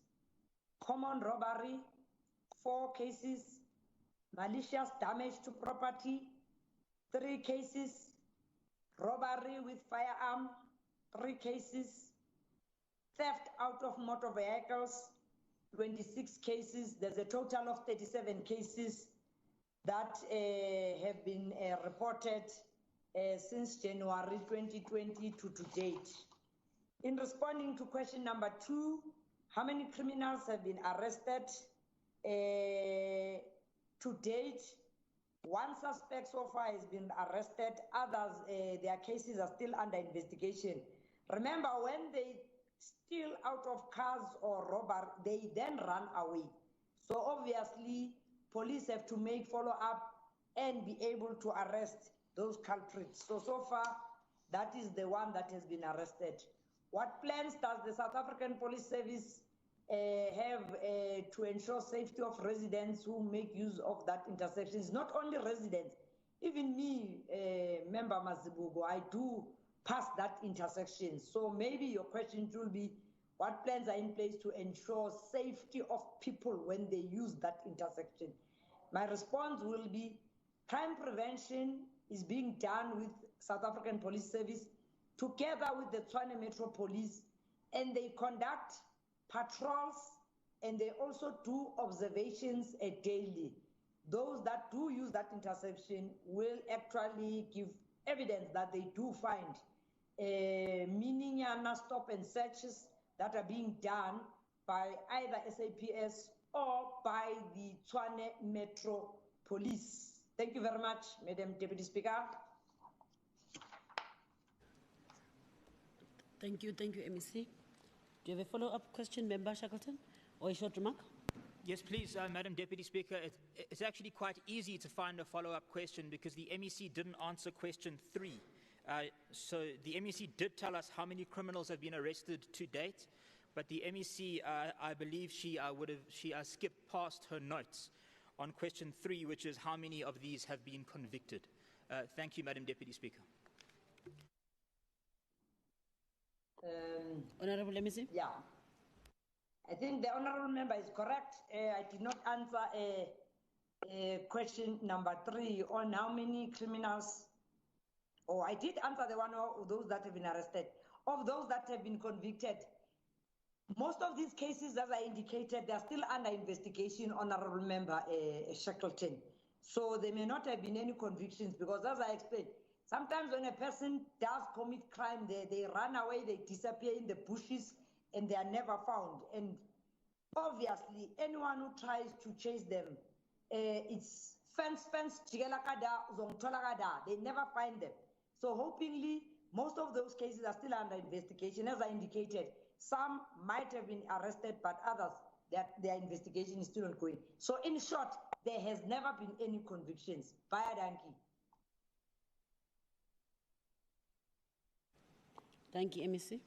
common robbery, 4 cases; malicious damage to property, 3 cases; robbery with firearm, 3 cases; theft out of motor vehicles, 26 cases. There's a total of 37 cases that have been reported since January 2020 to date. In responding to question number 2, how many criminals have been arrested to date? 1 suspect so far has been arrested. Others, their cases are still under investigation. Remember, when they steal out of cars or robber, they then run away. So obviously, police have to make follow-up and be able to arrest those culprits. So far, that is the one that has been arrested. What plans does the South African Police Service have to ensure safety of residents who make use of that intersection? It's not only residents, even me, Member Mazibugo, I do pass that intersection. So maybe your question will be, what plans are in place to ensure safety of people when they use that intersection? My response will be, crime prevention is being done with South African Police Service together with the Tshwane Metro Police, and they conduct patrols and they also do observations daily. Those that do use that intersection will actually give evidence that they do find miniana stop and searches that are being done by either SAPS or by the Tshwane Metro Police. Thank you very much, Madam Deputy Speaker. Thank you, MEC. Do you have a follow-up question, Member Shackleton, or a short remark? Yes, please, Madam Deputy Speaker. It's actually quite easy to find a follow-up question because the MEC didn't answer question 3. So the MEC did tell us how many criminals have been arrested to date, but the MEC, I believe she skipped past her notes. on question 3, which is how many of these have been convicted. Thank you, Madam Deputy Speaker. Honorable MEC? Yeah. I think the honorable member is correct. I did not answer question number 3 on how many criminals, or I did answer the one of those that have been arrested. Of those that have been convicted, most of these cases, as I indicated, they are still under investigation, honorable member Shackleton. So there may not have been any convictions because, as I explained, sometimes when a person does commit crime, they run away, they disappear in the bushes, and they are never found. And obviously, anyone who tries to chase them, it's fence, jigelakada, zongtolakada, they never find them. So hopefully, most of those cases are still under investigation. As I indicated, some might have been arrested, but others, their investigation is still ongoing. So in short, there has never been any convictions. Baya danki. Thank you, MEC.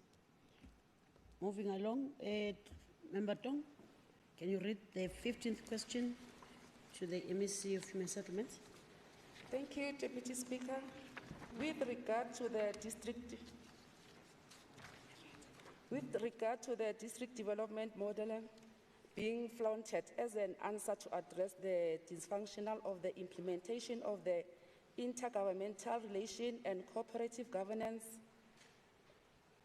Moving along, Member Tong, can you read the 15th question to the MEC of Human Settlements? Thank you, Deputy Speaker. With regard to the district development model being flaunted as an answer to address the dysfunctional of the implementation of the intergovernmental relation and cooperative governance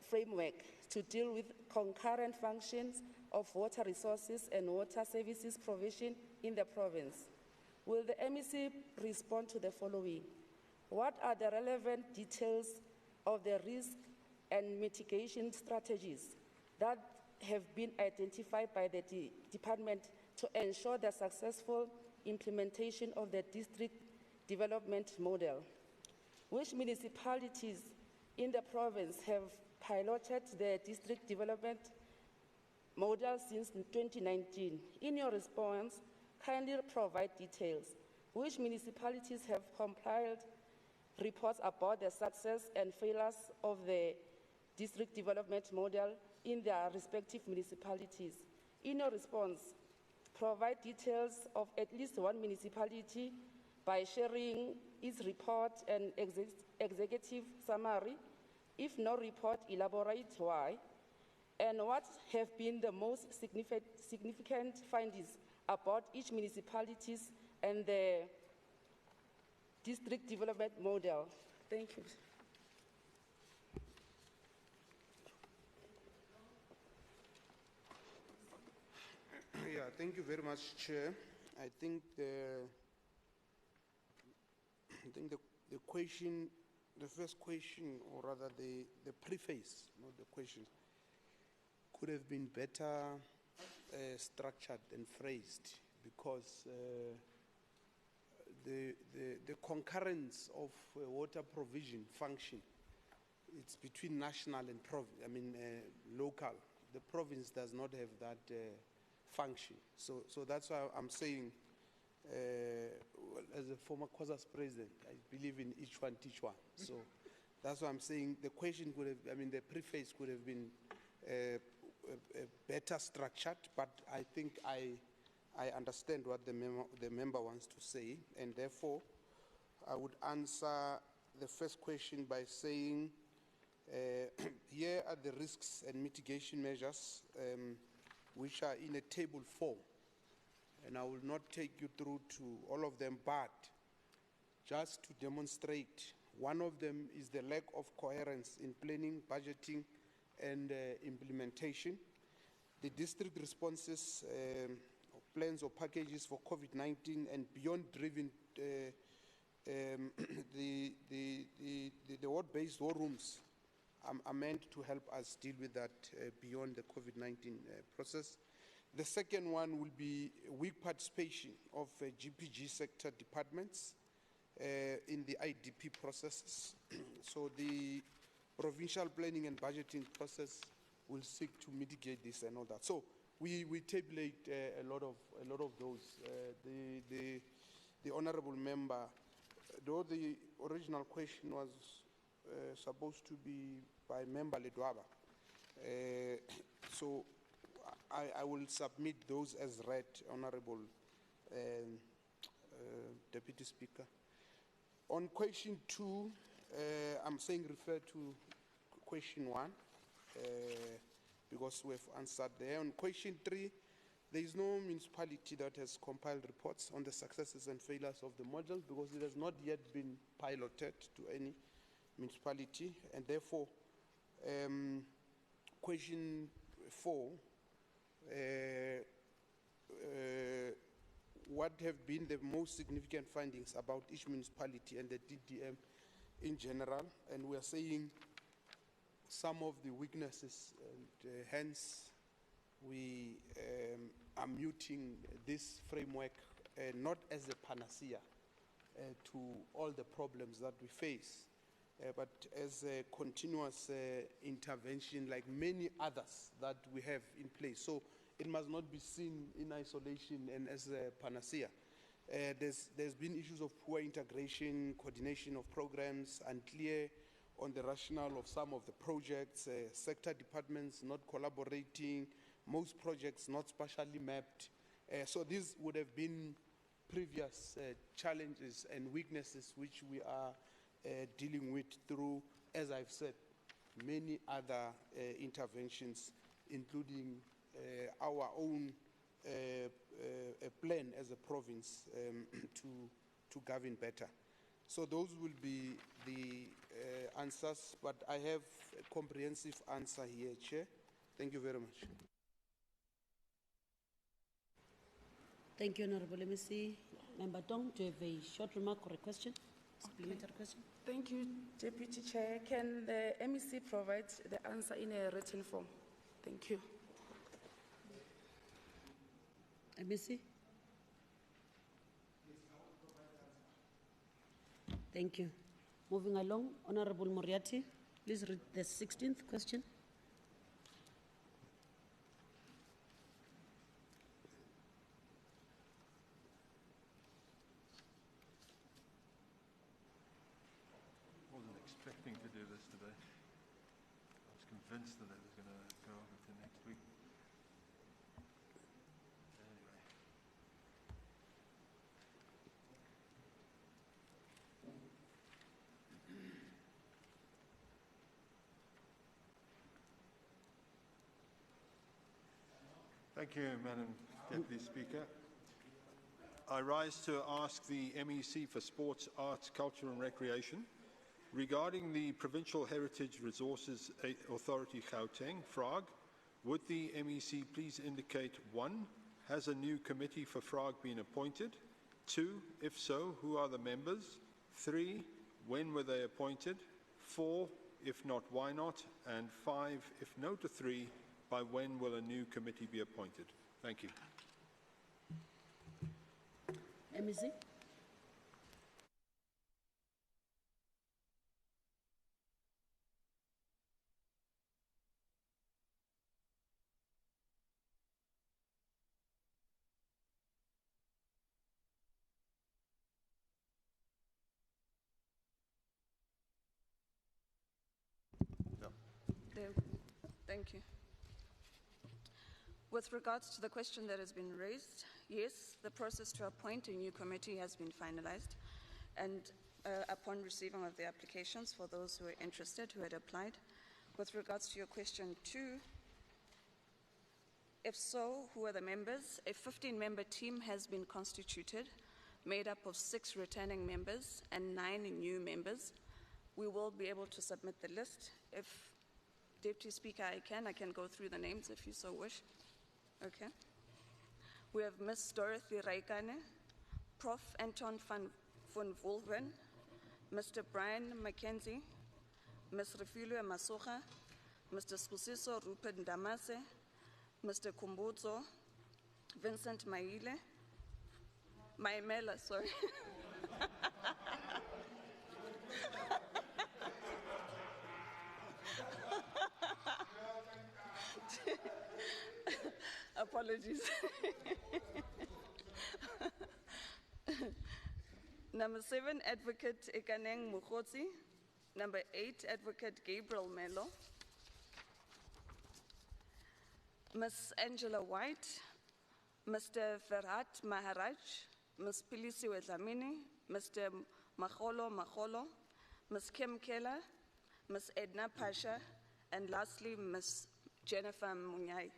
framework to deal with concurrent functions of water resources and water services provision in the province, will the MEC respond to the following? What are the relevant details of the risk and mitigation strategies that have been identified by the department to ensure the successful implementation of the district development model? Which municipalities in the province have piloted the district development model since 2019? In your response, kindly provide details. Which municipalities have compiled reports about the success and failures of the district development model in their respective municipalities? In your response, provide details of at least one municipality by sharing its report and executive summary. If no report, elaborate why, and what have been the most significant findings about each municipalities and the district development model. Thank you. Yeah, thank you very much, Chair. I think the question, the first question, or rather the preface, not the question, could have been better structured and phrased, because the concurrence of water provision function, it's between national and local. The province does not have that function. So that's why I'm saying, well, as a former COSAS president, I believe in each one, teach one. So that's why I'm saying the question could have, the preface could have been better structured, but I think I understand what the member wants to say, and therefore I would answer the first question by saying, here are the risks and mitigation measures which are in a table form, and I will not take you through to all of them, but just to demonstrate, one of them is the lack of coherence in planning, budgeting, and implementation. The district responses, plans or packages for COVID-19 and beyond driven, the ward-based war rooms are meant to help us deal with that beyond the COVID-19 process. The second one will be weak participation of GPG sector departments in the IDP processes. So the provincial planning and budgeting process will seek to mitigate this and all that. So we tabulate a lot of those. The honourable member, though the original question was supposed to be by Member Ledwaba, so I will submit those as read, Honourable Deputy Speaker. On question 2, I'm saying refer to question 1 because we've answered there. On question 3, there is no municipality that has compiled reports on the successes and failures of the model because it has not yet been piloted to any municipality, and therefore question 4, what have been the most significant findings about each municipality and the DDM in general? And we are saying some of the weaknesses, and hence we are muting this framework not as a panacea to all the problems that we face, but as a continuous intervention like many others that we have in place. So it must not be seen in isolation and as a panacea. There's been issues of poor integration, coordination of programs, unclear on the rationale of some of the projects, sector departments not collaborating, most projects not spatially mapped. So these would have been previous challenges and weaknesses which we are dealing with through, as I've said, many other interventions, including our own plan as a province to govern better. So those will be the answers, but I have a comprehensive answer here, Chair. Thank you very much. Thank you, Honorable. Let me see. Member Dong, do you have a short remark or a question? Supplementary question? Thank you, Deputy Chair. Can the MEC provide the answer in a written form? Thank you. MEC? Thank you. Moving along, Honorable Moriarty, please read the 16th question. Expecting to do this today. I was convinced that it was going to go over to next week. Anyway. Thank you, Madam Deputy Speaker. I rise to ask the MEC for Sports, Arts, Culture and Recreation regarding the Provincial Heritage Resources Authority Gauteng, FRAG. Would the MEC please indicate 1, has a new committee for FRAG been appointed? 2, if so, who are the members? 3, when were they appointed? 4, if not, why not? And 5, if no to 3, by when will a new committee be appointed? Thank you. MEC? Thank you. With regards to the question that has been raised, yes, the process to appoint a new committee has been finalized, and upon receiving of the applications for those who were interested, who had applied. With regards to your question 2, if so, who are the members? A 15-member team has been constituted, made up of 6 returning members and 9 new members. We will be able to submit the list. If Deputy Speaker, I can go through the names if you so wish. Okay. We have Ms. Dorothy Raikane, Prof. Anton van Wolven, Mr. Brian Mackenzie, Ms. Refilwe Masucha, Mr. Spusiso Rupert Ndamase, Mr. Kumbuzo, Vincent Maimela, sorry. Apologies. Number 7, Advocate Ikaneng Mukhotsi. Number 8, Advocate Gabriel Melo. Ms. Angela White, Mr. Ferhat Maharaj, Ms. Pilisiwe Dlamini, Mr. Makholo, Ms. Kim Keller, Ms. Edna Pasha, and lastly, Ms. Jennifer Munyai.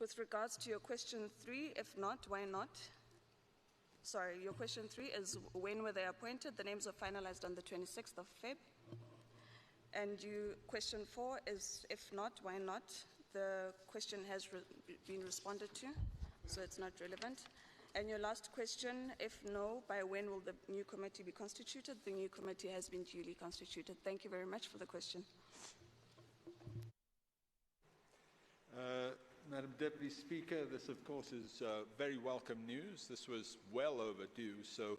With regards to your question 3, if not, why not? Sorry, your question 3 is when were they appointed? The names were finalized on the 26th of Feb. And question 4 is if not, why not? The question has been responded to, so it's not relevant. And your last question, if no, by when will the new committee be constituted? The new committee has been duly constituted. Thank you very much for the question. Madam Deputy Speaker, this of course is very welcome news. This was well overdue, so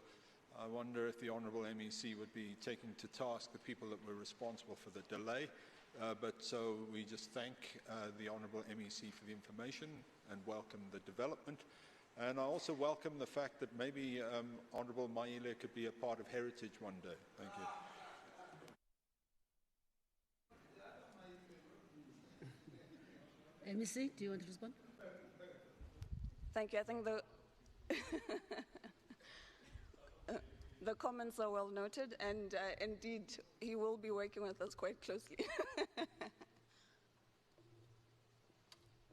I wonder if the Honourable MEC would be taking to task the people that were responsible for the delay. So we just thank the Honourable MEC for the information and welcome the development. And I also welcome the fact that maybe Honourable Maile could be a part of Heritage one day. Thank you. MEC, do you want to respond? Thank you. I think the comments are well noted, and indeed, he will be working with us quite closely.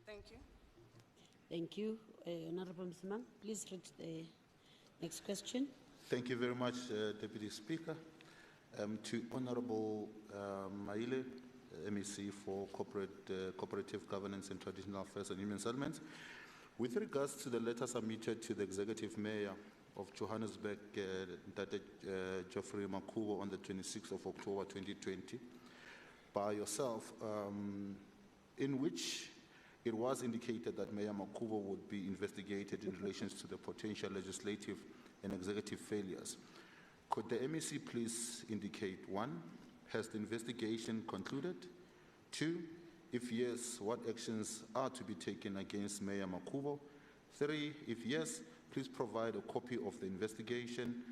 Thank you. Thank you. Honourable Msimang, please read the next question. Thank you very much, Deputy Speaker. To Honourable Maile, MEC for Cooperative Governance and Traditional Affairs and Human Settlements. With regards to the letter submitted to the Executive Mayor of Johannesburg, Geoffrey Makhura, on the 26th of October 2020, by yourself, in which it was indicated that Mayor Makhura would be investigated in relation to the potential legislative and executive failures. Could the MEC please indicate, 1, has the investigation concluded? 2, if yes, what actions are to be taken against Mayor Makhura? 3, if yes, please provide a copy of the investigation.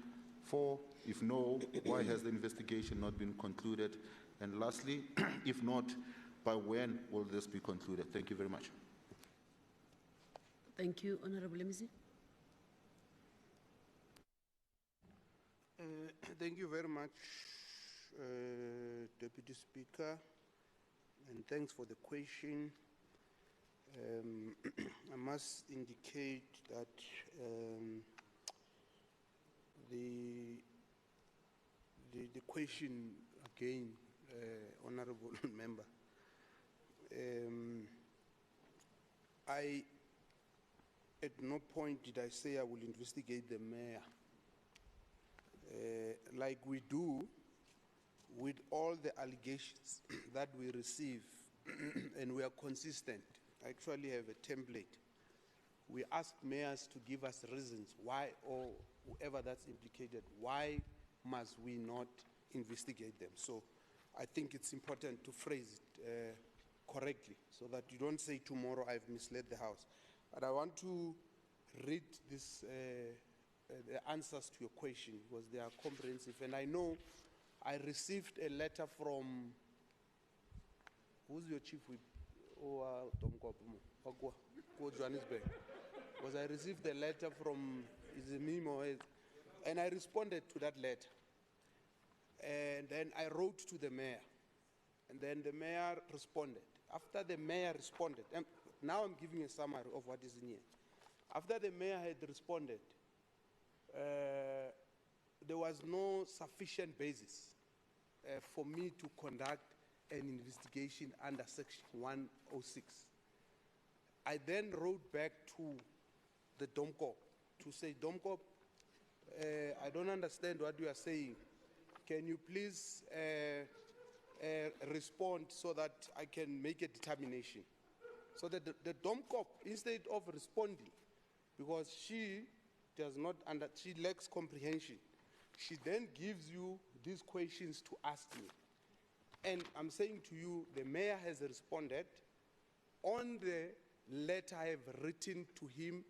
4, if no, why has the investigation not been concluded? And lastly, if not, by when will this be concluded? Thank you very much. Thank you, Honourable MEC. Thank you very much, Deputy Speaker, and thanks for the question. I must indicate that the question again, Honourable Member, at no point did I say I will investigate the mayor. Like we do with all the allegations that we receive, and we are consistent. I actually have a template. We ask mayors to give us reasons why, or whoever that's implicated, why must we not investigate them? So I think it's important to phrase it correctly so that you don't say tomorrow I've misled the House. But I want to read this, the answers to your question, because they are comprehensive. And I know I received a letter from, who's your chief whip? Johannesburg. Because I received a letter from Izimimo, and I responded to that letter. And then I wrote to the mayor. And then the mayor responded. After the mayor responded, and now I'm giving a summary of what is in here. After the mayor had responded, there was no sufficient basis for me to conduct an investigation under Section 106. I then wrote back to the DOMCOP to say, DOMCOP, I don't understand what you are saying. Can you please respond so that I can make a determination? So that the DOMCOP, instead of responding, because she does not she lacks comprehension, she then gives you these questions to ask me. And I'm saying to you, the mayor has responded on the letter I have written to him.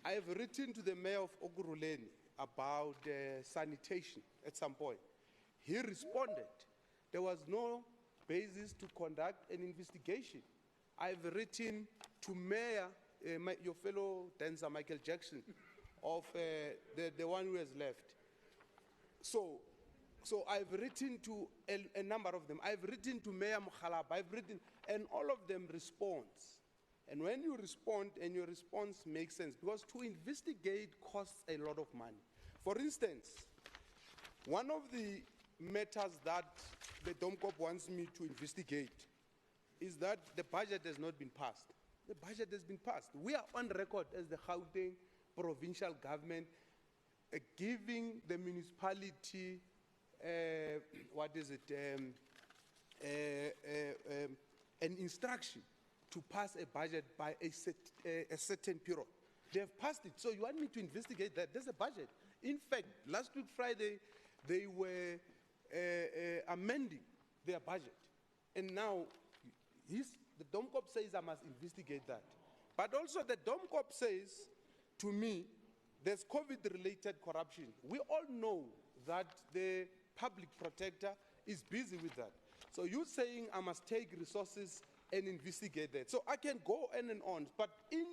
I have written to the mayor of Okuruleni about sanitation at some point. He responded. There was no basis to conduct an investigation. I've written to Mayor your fellow dancer, Michael Jackson, of the one who has left. So I've written to a number of them. I've written to Mayor Mokgalapa, I've written, and all of them respond. And when you respond and your response makes sense, because to investigate costs a lot of money. For instance, one of the matters that the DOMCOP wants me to investigate is that the budget has not been passed. The budget has been passed. We are on record as the Gauteng provincial government giving the municipality, an instruction to pass a budget by a certain period. They have passed it, so you want me to investigate that? There's a budget. In fact, last week Friday, they were amending their budget. And now, the DOMCOP says I must investigate that. But also the DOMCOP says to me, there's COVID-related corruption. We all know that the public protector is busy with that. So you're saying I must take resources and investigate that. So I can go on, but in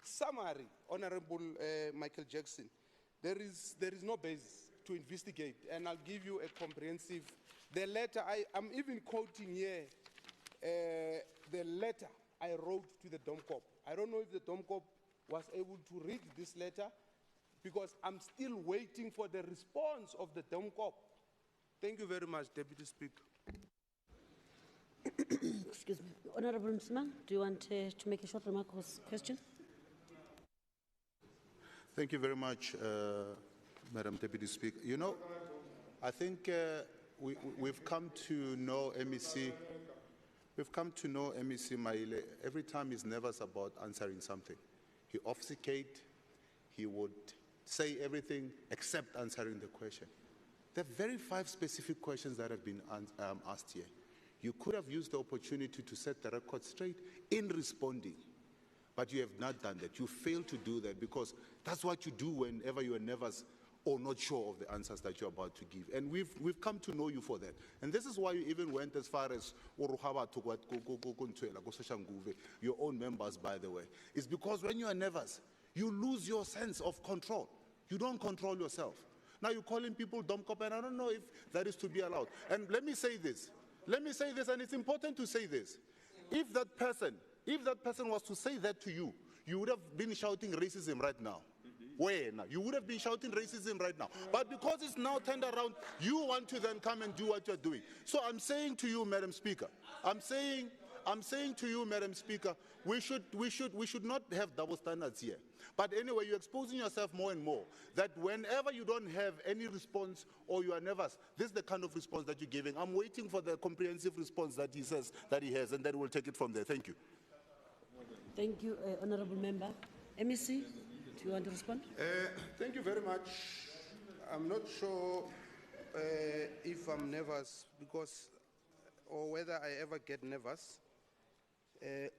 summary, Honorable Michael Jackson, there is no basis to investigate, and I'll give you a comprehensive, the letter, I'm even quoting here, the letter I wrote to the DOMCOP. I don't know if the DOMCOP was able to read this letter, because I'm still waiting for the response of the DOMCOP. Thank you very much, Deputy Speaker. Excuse me. Honorable Msman, do you want to make a short remark or question? Thank you very much, Madam Deputy Speaker. You know, I think we've come to know MEC. We've come to know MEC Maile. Every time he's nervous about answering something. He obfuscate, he would say everything except answering the question. There are very 5 specific questions that have been asked here. You could have used the opportunity to set the record straight in responding, but you have not done that. You failed to do that because that's what you do whenever you are nervous or not sure of the answers that you're about to give. And we've come to know you for that. And this is why you even went as far as your own members, by the way. It's because when you are nervous, you lose your sense of control. You don't control yourself. Now you're calling people DOMCOP, and I don't know if that is to be allowed. And let me say this, and it's important to say this. If that person was to say that to you, you would have been shouting racism right now. Where now? You would have been shouting racism right now. But because it's now turned around, you want to then come and do what you're doing. So I'm saying to you, Madam Speaker, I'm saying to you, Madam Speaker, we should not have double standards here. But anyway, you're exposing yourself more and more, that whenever you don't have any response or you are nervous, this is the kind of response that you're giving. I'm waiting for the comprehensive response that he says that he has, and then we'll take it from there. Thank you. Thank you, Honourable Member. MEC, do you want to respond? Thank you very much. I'm not sure if I'm nervous because, or whether I ever get nervous.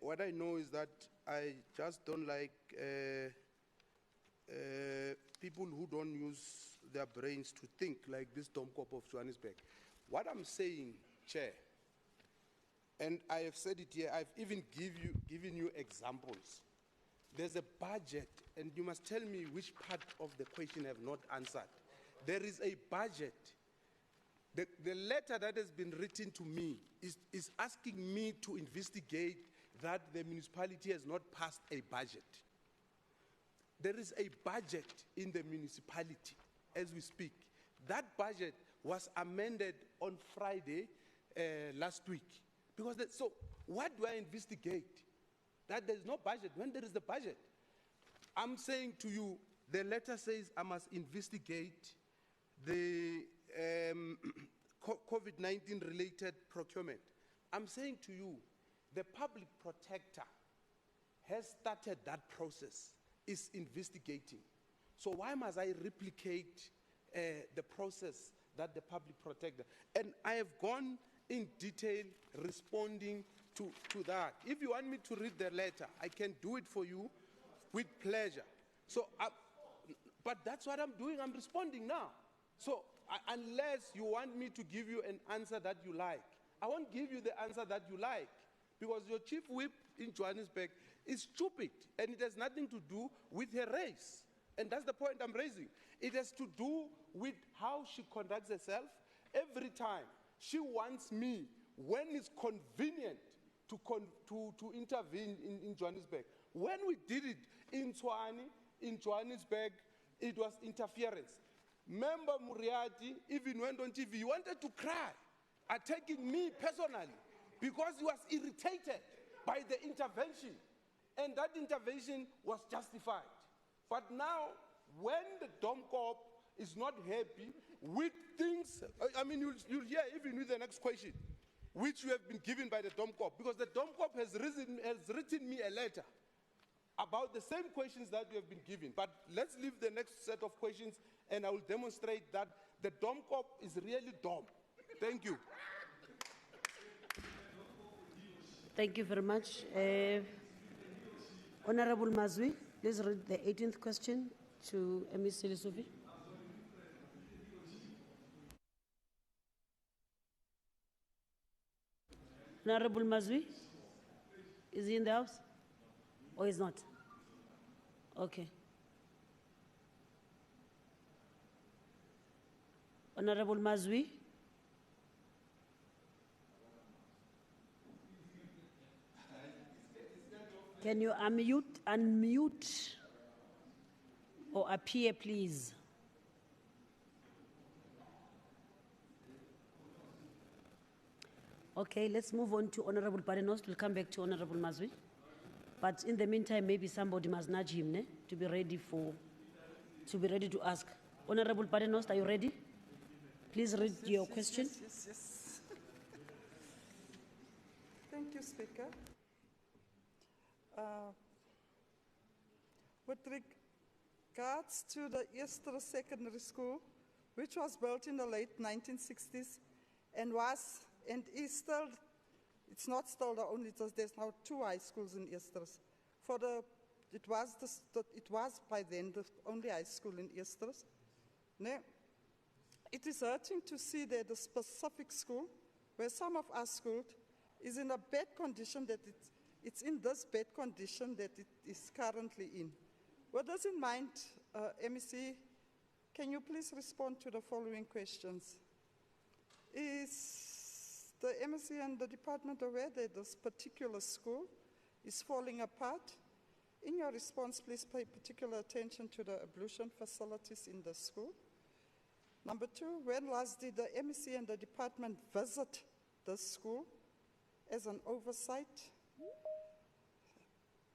What I know is that I just don't like people who don't use their brains to think, like this DOMCOP of Johannesburg. What I'm saying, Chair, and I have said it here, I've even given you examples. There's a budget, and you must tell me which part of the question I have not answered. There is a budget. The letter that has been written to me is asking me to investigate that the municipality has not passed a budget. There is a budget in the municipality as we speak. That budget was amended on Friday last week. So what do I investigate? That there's no budget when there is the budget. I'm saying to you, the letter says I must investigate the COVID-19 related procurement. I'm saying to you, the public protector has started that process, is investigating. So why must I replicate the process that the public protector? And I have gone in detail responding to that. If you want me to read the letter, I can do it for you with pleasure. So, but that's what I'm doing, I'm responding now. So unless you want me to give you an answer that you like, I won't give you the answer that you like, because your chief whip in Johannesburg is stupid, and it has nothing to do with her race. And that's the point I'm raising. It has to do with how she conducts herself. Every time she wants me, when it's convenient, to intervene in Johannesburg. When we did it in Tshwane, in Johannesburg, it was interference. Member Muriati even went on TV. He wanted to cry, attacking me personally, because he was irritated by the intervention. And that intervention was justified. But now, when the DOMCOP is not happy with things, I mean, you'll hear even with the next question, which you have been given by the DOMCOP, because the DOMCOP has written me a letter about the same questions that you have been given. But let's leave the next set of questions, and I will demonstrate that the DOMCOP is really dumb. Thank you. Thank you very much. Honorable Mazwi, please read the 18th question to Ms. Silisofi. Honorable Mazwi, is he in the house? Or is not? Okay. Honorable Mazwi. Can you unmute or appear, please? Okay, let's move on to Honorable Badenost. We'll come back to Honorable Mazwi. But in the meantime, maybe somebody must nudge him to be ready to ask. Honorable Badenost, are you ready? Please read your question. Yes. Thank you, Speaker. With regards to the Easter Secondary School, which was built in the late 1960s and is still, it's not still the only, there's now 2 high schools in Easters. It was by then the only high school in Easters. It is hurting to see that the specific school, where some of us schooled, is in a bad condition, that it's in this bad condition that it is currently in. With this in mind, MEC, can you please respond to the following questions? Is the MEC and the department aware that this particular school is falling apart? In your response, please pay particular attention to the ablution facilities in the school. Number 2, when last did the MEC and the department visit the school as an oversight?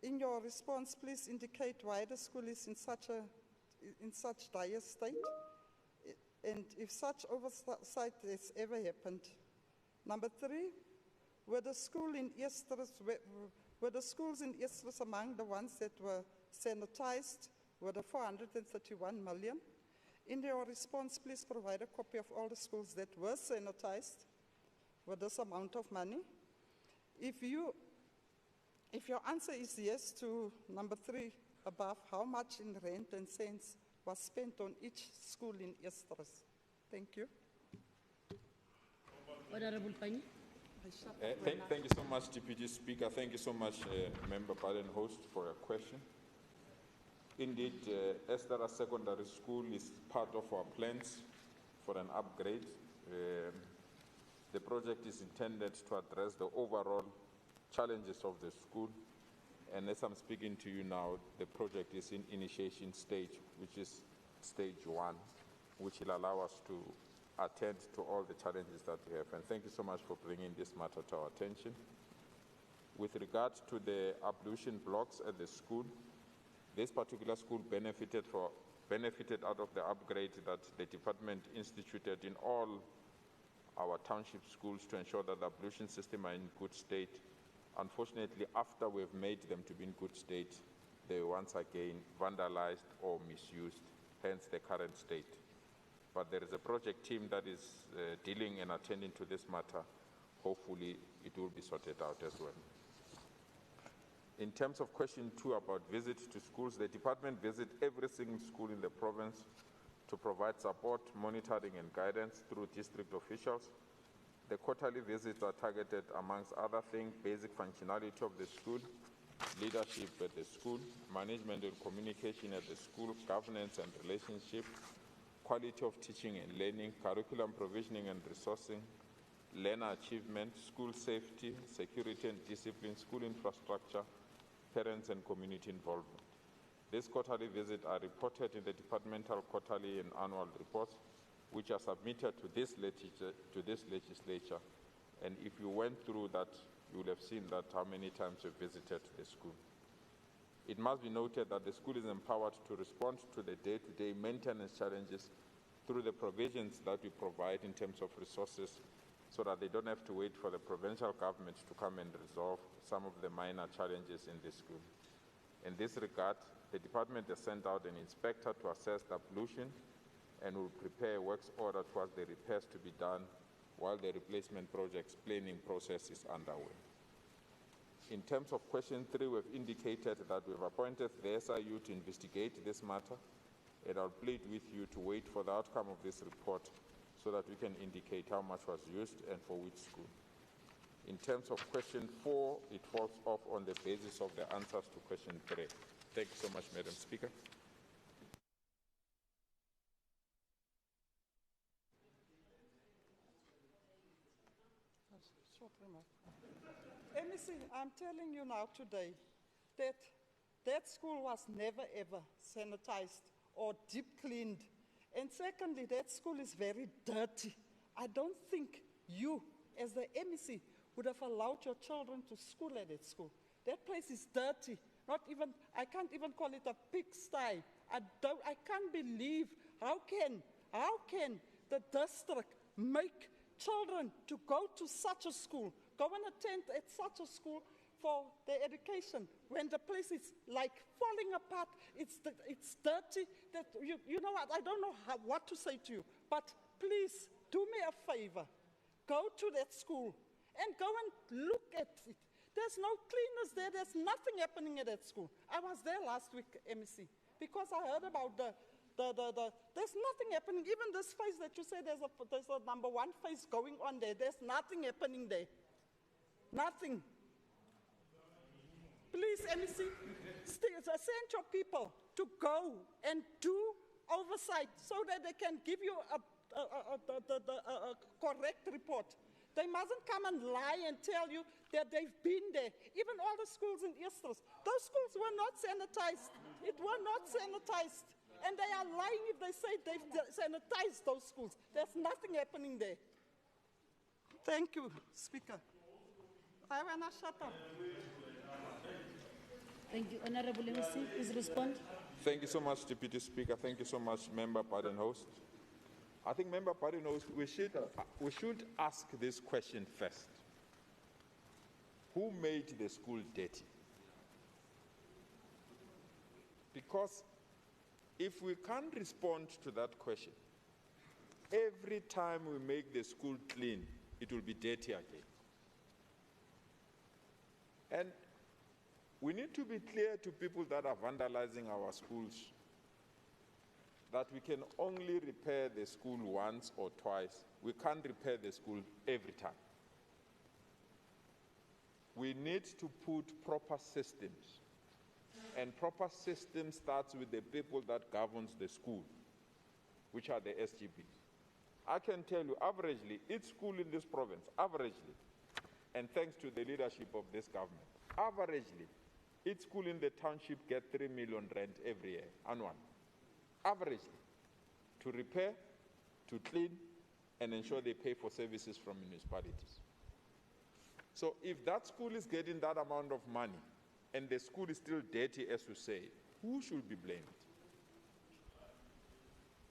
In your response, please indicate why the school is in such dire state, and if such oversight has ever happened. Number 3, were the schools in Easters among the ones that were sanitized? Were the 431 million? In your response, please provide a copy of all the schools that were sanitized with this amount of money. If your answer is yes to number 3 above, how much in rent and cents was spent on each school in Easters? Thank you. Honorable Pani. Thank you so much, Deputy Speaker. Thank you so much, Member Badenhost, for your question. Indeed, Estera Secondary School is part of our plans for an upgrade. The project is intended to address the overall challenges of the school. And as I'm speaking to you now, the project is in initiation stage, which is stage 1, which will allow us to attend to all the challenges that we have. And thank you so much for bringing this matter to our attention. With regard to the ablution blocks at the school, this particular school benefited out of the upgrade that the department instituted in all our township schools to ensure that the ablution system are in good state. Unfortunately, after we've made them to be in good state, they were once again vandalized or misused, hence the current state. But there is a project team that is dealing and attending to this matter. Hopefully, it will be sorted out as well. In terms of question 2 about visits to schools, the department visits every single school in the province to provide support, monitoring and guidance through district officials. The quarterly visits are targeted, amongst other things, basic functionality of the school, leadership at the school, management and communication at the school, governance and relationship, quality of teaching and learning, curriculum provisioning and resourcing, learner achievement, school safety, security and discipline, school infrastructure, parents and community involvement. These quarterly visits are reported in the departmental quarterly and annual reports, which are submitted to this legislature. And if you went through that, you will have seen that how many times you visited the school. It must be noted that the school is empowered to respond to the day-to-day maintenance challenges through the provisions that we provide in terms of resources, so that they don't have to wait for the provincial government to come and resolve some of the minor challenges in the school. In this regard, the department has sent out an inspector to assess the pollution and will prepare a works order towards the repairs to be done while the replacement project's planning process is underway. In terms of question 3, we've indicated that we've appointed the SIU to investigate this matter, and I'll plead with you to wait for the outcome of this report so that we can indicate how much was used and for which school. In terms of question 4, it falls off on the basis of the answers to question 3. Thank you so much, Madam Speaker. MEC, I'm telling you now today that that school was never ever sanitized or deep cleaned. And secondly, that school is very dirty. I don't think you, as the MEC, would have allowed your children to school at that school. That place is dirty. Not even, I can't even call it a pigsty. I can't believe how can the district make children to go to such a school, go and attend at such a school for their education, when the place is like falling apart, it's dirty. That you know what? I don't know what to say to you, but please do me a favor. Go to that school and go and look at it. There's no cleaners there. There's nothing happening at that school. I was there last week, MEC, because I heard about there's nothing happening. Even this phase that you say there's a number 1 phase going on there. There's nothing happening there. Nothing. Please, MEC, send your people to go and do oversight so that they can give you a correct report. They mustn't come and lie and tell you that they've been there. Even all the schools in Easters, those schools were not sanitized. It were not sanitized. And they are lying if they say they've sanitized those schools. There's nothing happening there. Thank you, Speaker. I want to shut up. Thank you. Honorable MEC, please respond. Thank you so much, Deputy Speaker. Thank you so much, Member Badenhorst. I think, Member Badenhorst, we should ask this question first. Who made the school dirty? Because if we can't respond to that question, every time we make the school clean, it will be dirty again. And we need to be clear to people that are vandalizing our schools that we can only repair the school once or twice. We can't repair the school every time. We need to put proper systems. And proper system starts with the people that governs the school, which are the SGBs. I can tell you, averagely, each school in this province, averagely, and thanks to the leadership of this government, averagely, each school in the township gets 3 million rand every year, annually. Averagely, to repair, to clean, and ensure they pay for services from municipalities. So if that school is getting that amount of money, and the school is still dirty, as you say, who should be blamed?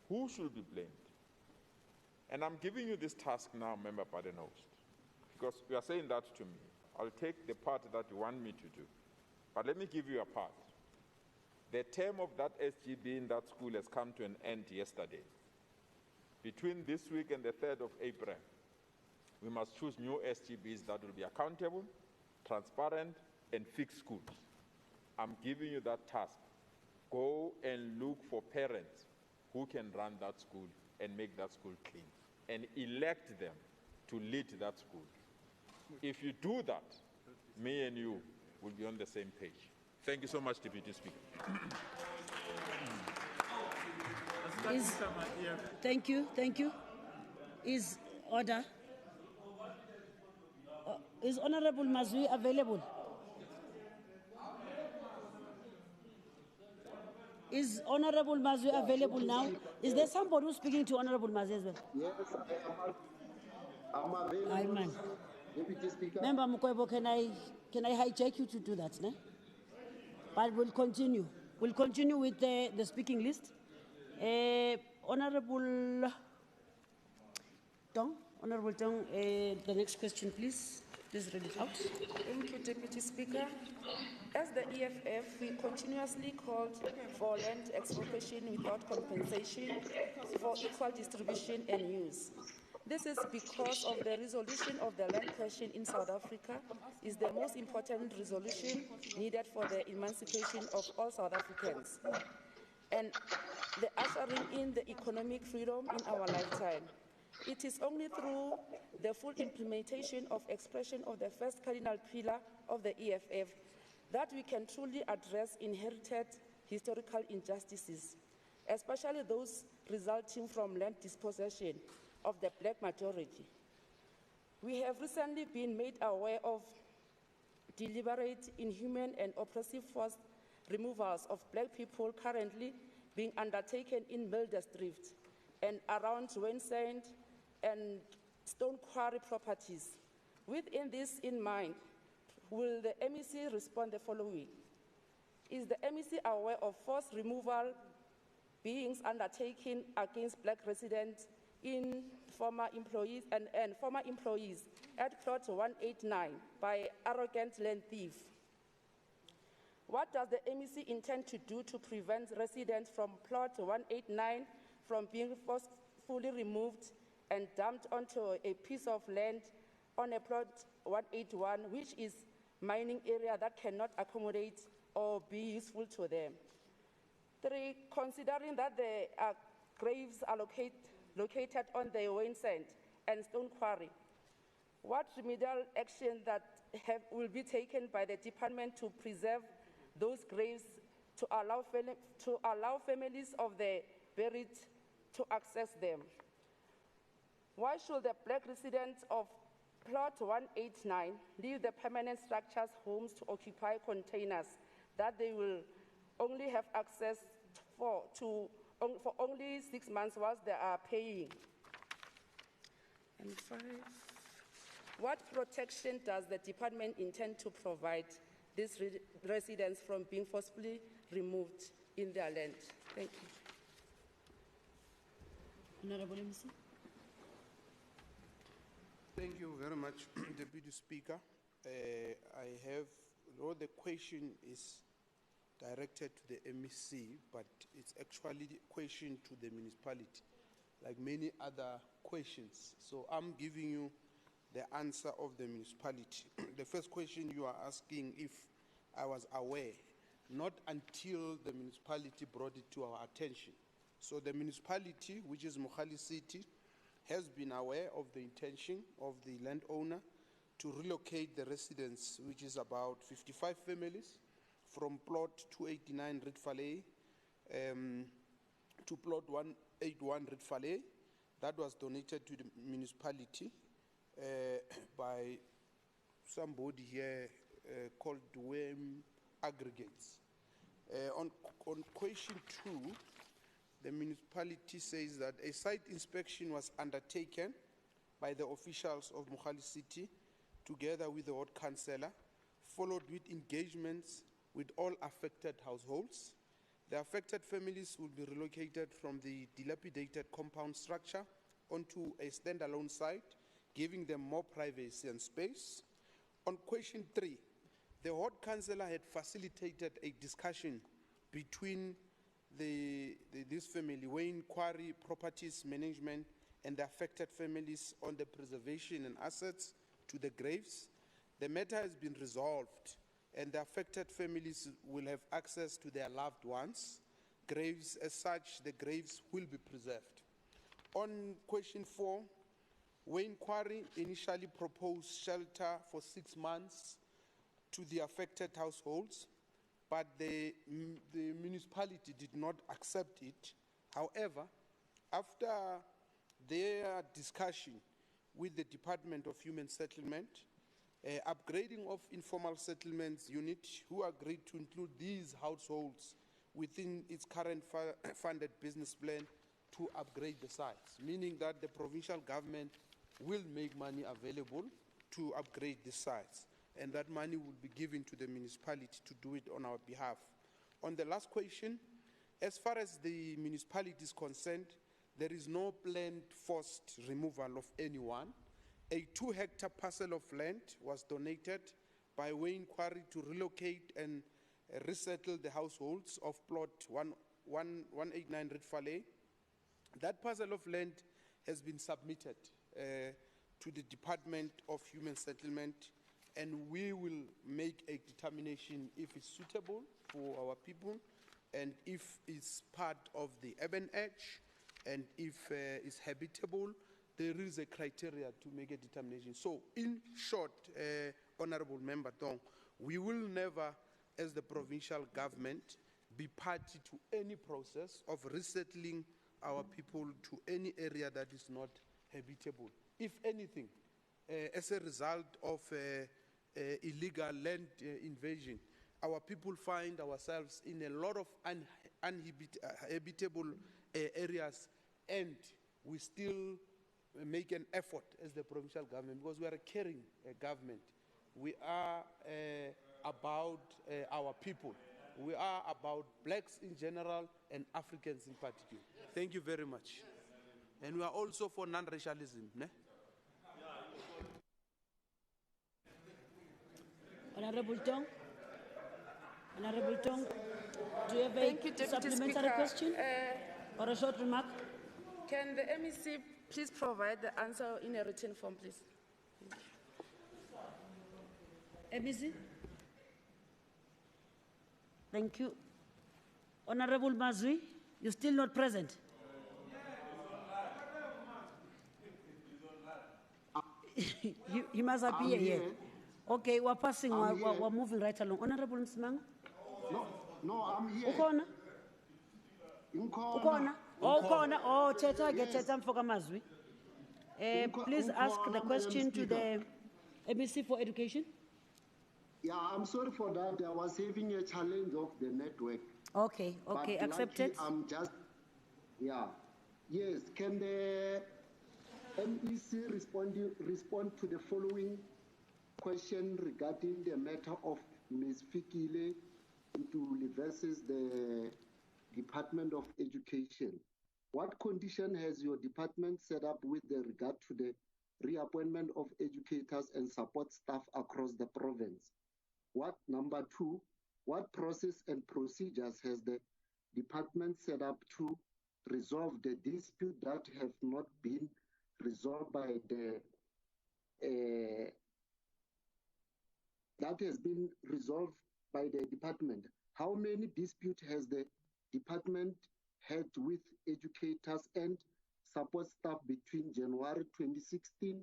Who should be blamed? And I'm giving you this task now, Member Badenhorst, because you are saying that to me. I'll take the part that you want me to do. But let me give you a part. The term of that SGB in that school has come to an end yesterday. Between this week and the 3rd of April, we must choose new SGBs that will be accountable, transparent, and fix schools. I'm giving you that task. Go and look for parents who can run that school and make that school clean, and elect them to lead that school. If you do that, me and you will be on the same page. Thank you so much, Deputy Speaker. Thank you. Is order. Is Honorable Mazwi available? Is Honorable Mazwi available now? Is there somebody who's speaking to Honorable Mazwi as well? Yes, I'm available. Aye, man. Deputy Speaker. Member Mkwebo, can I hijack you to do that? Ne? But we'll continue. We'll continue with the speaking list. Honorable Tong, the next question, please. Please read it out. Thank you, Deputy Speaker. As the EFF, we continuously called for land expropriation without compensation for equal distribution and use. This is because of the resolution of the land question in South Africa is the most important resolution needed for the emancipation of all South Africans and the ushering in the economic freedom in our lifetime. It is only through the full implementation of expression of the first cardinal pillar of the EFF that we can truly address inherited historical injustices, especially those resulting from land dispossession of the black majority. We have recently been made aware of deliberate, inhuman, and oppressive forced removals of black people currently being undertaken in Mildesdrift and around Wensand and Stone Quarry properties. Within this in mind, will the MEC respond the following? Is the MEC aware of forced removal beings undertaken against black residents in former employees and former employees at plot 189 by arrogant land thief? What does the MEC intend to do to prevent residents from plot 189 from being forcefully removed and dumped onto a piece of land on a plot 181, which is mining area that cannot accommodate or be useful to them? 3, considering that there are graves located on the Wensand and Stone Quarry, what remedial action that will be taken by the department to preserve those graves to allow families of the buried to access them? Why should the black residents of plot 189 leave the permanent structures, homes to occupy containers that they will only have access for only 6 months whilst they are paying? And 5, what protection does the department intend to provide these residents from being forcibly removed in their land? Thank you. Honorable MC. Thank you very much, Deputy Speaker. The question is directed to the MEC, but it's actually a question to the municipality, like many other questions. So I'm giving you the answer of the municipality. The first question you are asking if I was aware, not until the municipality brought it to our attention. So the municipality, which is Mogale City, has been aware of the intention of the landowner to relocate the residents, which is about 55 families, from plot 289 Ritfale to plot 181 Ritfale. That was donated to the municipality by somebody here called Duem Aggregates. On question 2, the municipality says that a site inspection was undertaken by the officials of Mogale City together with the ward councillor, followed with engagements with all affected households. The affected families will be relocated from the dilapidated compound structure onto a standalone site, giving them more privacy and space. On question 3, the ward councillor had facilitated a discussion between this family, Wayne Quarry Properties Management, and the affected families on the preservation and assets to the graves. The matter has been resolved, and the affected families will have access to their loved ones' graves. As such, the graves will be preserved. On question 4, Wayne Quarry initially proposed shelter for 6 months to the affected households, but the municipality did not accept it. However, after their discussion with the Department of Human Settlement, upgrading of informal settlements unit, who agreed to include these households within its current funded business plan to upgrade the sites, meaning that the provincial government will make money available to upgrade the sites, and that money will be given to the municipality to do it on our behalf. On the last question, as far as the municipality is concerned, there is no planned forced removal of anyone. A 2-hectare parcel of land was donated by Wayne Quarry to relocate and resettle the households of plot 189 Ritfale. That parcel of land has been submitted to the Department of Human Settlement, and we will make a determination if it's suitable for our people and if it's part of the urban edge and if it's habitable. There is a criteria to make a determination. So in short, Honorable Member Dong, we will never, as the provincial government, be party to any process of resettling our people to any area that is not habitable. If anything, as a result of illegal land invasion, our people find ourselves in a lot of uninhabitable areas, and we still make an effort as the provincial government, because we are a caring government. We are about our people. We are about blacks in general and Africans in particular. Thank you very much. And we are also for non-racialism. Ne? Honorable Tong. Honorable Tong, do you have Thank you, a Deputy supplementary Speaker. question or a short remark? Can the MEC please provide the answer in a written form, please? MEC? Thank you. Honorable Mazwi, you're still not present. He must appear here. Okay, we're passing, we're moving right along. Honorable Msimang? No, I'm here. Ukona? Ukona? Oh, Ukona. Oh, Teta, get Teta Mfoka Mazwi. Please ask the question to the MEC for Education. Yeah, I'm sorry for that. I was having a challenge of the network. Okay, okay, But accepted. lucky I'm just, yeah. Yes, can the MEC respond to the following question regarding the matter of Ms. Fikile Ntuli versus the Department of Education? What condition has your department set up with regard to the reappointment of educators and support staff across the province? Number 2, what process and procedures has the department set up to resolve the dispute that have not been resolved by the that has been resolved by the department? How many disputes has the department had with educators and support staff between January 2016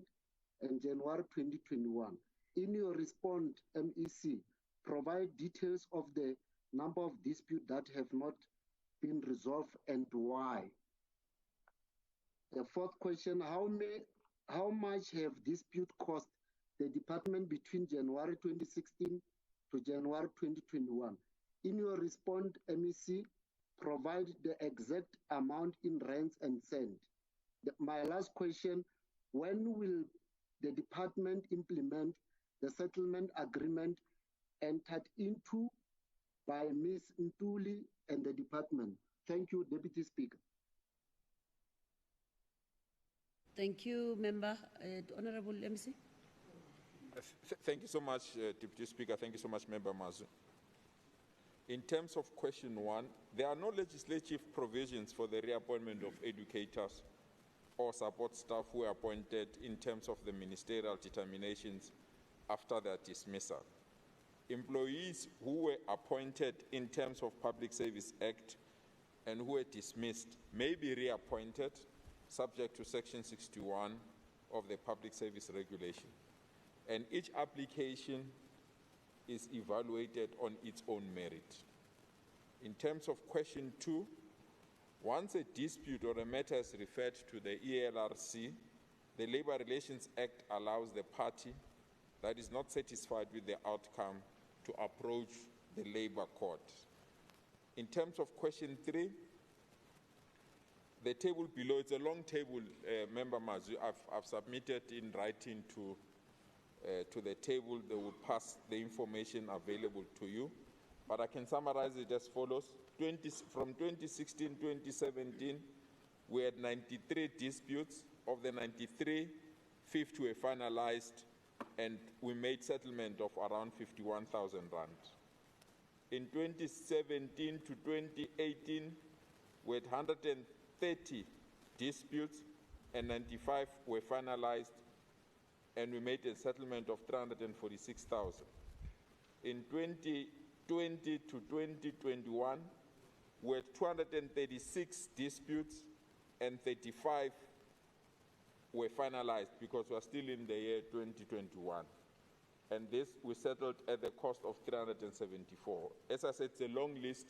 and January 2021? In your response, MEC, provide details of the number of disputes that have not been resolved and why. The 4th question, how much have disputes cost the department between January 2016 to January 2021? In your response, MEC, provide the exact amount in rands and cents. My last question, when will the department implement the settlement agreement entered into by Ms. Ntuli and the department? Thank you, Deputy Speaker. Thank you, Member. Honorable MEC. Thank you so much, Deputy Speaker. Thank you so much, Member Mazu. In terms of question 1, there are no legislative provisions for the reappointment of educators or support staff who are appointed in terms of the ministerial determinations after their dismissal. Employees who were appointed in terms of Public Service Act and who were dismissed may be reappointed subject to Section 61 of the Public Service Regulation. And each application is evaluated on its own merit. In terms of question 2, once a dispute or a matter is referred to the ELRC, the Labour Relations Act allows the party that is not satisfied with the outcome to approach the Labour Court. In terms of question 3, the table below, it's a long table, Member Mazu. I've submitted in writing to the table. They will pass the information available to you. But I can summarize it as follows. From 2016-2017, we had 93 disputes. Of the 93, 50 were finalized, and we made settlement of around 51,000 rand. In 2017 to 2018, we had 130 disputes, and 95 were finalized, and we made a settlement of 346,000. In 2020 to 2021, we had 236 disputes, and 35 were finalized because we are still in the year 2021. And this we settled at the cost of 374. As I said, it's a long list.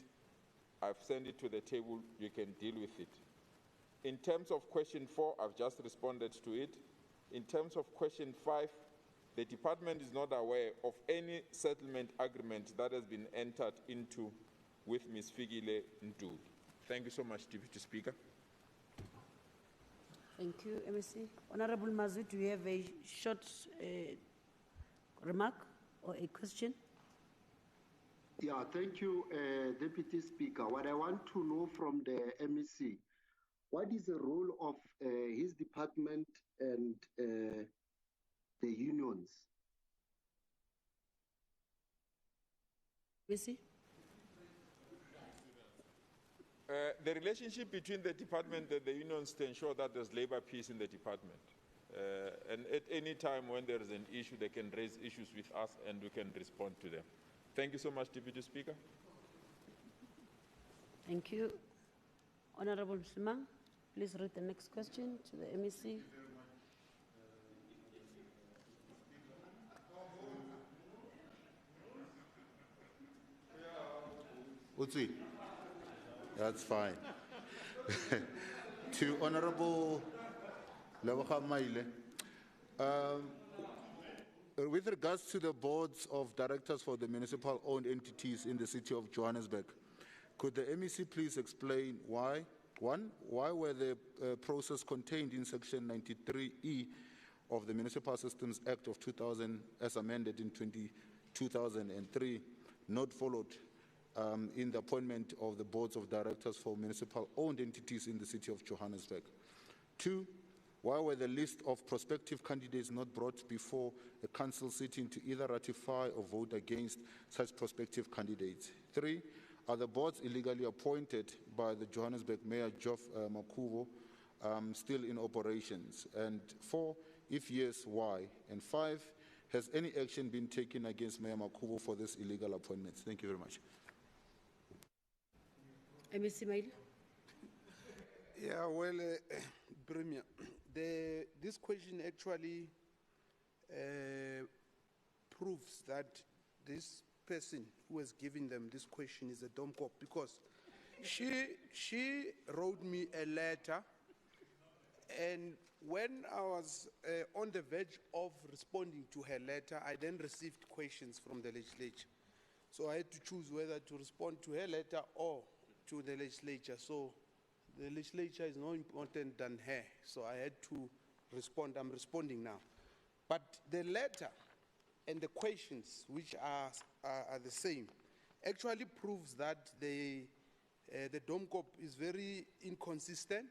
I've sent it to the table. You can deal with it. In terms of question 4, I've just responded to it. In terms of question 5, the department is not aware of any settlement agreement that has been entered into with Ms. Fikile Ntombi. Thank you so much, Deputy Speaker. Thank you, MEC. Honorable Mazu, do you have a short remark or a question? Yeah, thank you, Deputy Speaker. What I want to know from the MEC, what is the role of his department and the unions? MEC? The relationship between the department and the unions to ensure that there's labor peace in the department. And at any time when there is an issue, they can raise issues with us and we can respond to them. Thank you so much, Deputy Speaker. Thank you. Honorable Simang, please read the next question to the MEC. Utsi. That's fine. To Honorable Leboga Maile, with regards to the boards of directors for the municipal-owned entities in the city of Johannesburg, could the MEC please explain why? One, why were the process contained in Section 93E of the Municipal Systems Act of 2000, as amended in 2003, not followed in the appointment of the boards of directors for municipal-owned entities in the city of Johannesburg? Two, why were the list of prospective candidates not brought before a council sitting to either ratify or vote against such prospective candidates? Three, are the boards illegally appointed by the Johannesburg Mayor Geoff Makhuvo still in operations? And four, if yes, why? And five, has any action been taken against Mayor Makhuvo for this illegal appointments? Thank you very much. MEC Maile. Yeah, well, Premier, this question actually proves that this person who has given them this question is a dumb cop, because she wrote me a letter, and when I was on the verge of responding to her letter, I then received questions from the legislature. So I had to choose whether to respond to her letter or to the legislature. So the legislature is more important than her. So I had to respond. I'm responding now. But the letter and the questions, which are the same, actually proves that the Domkop is very inconsistent.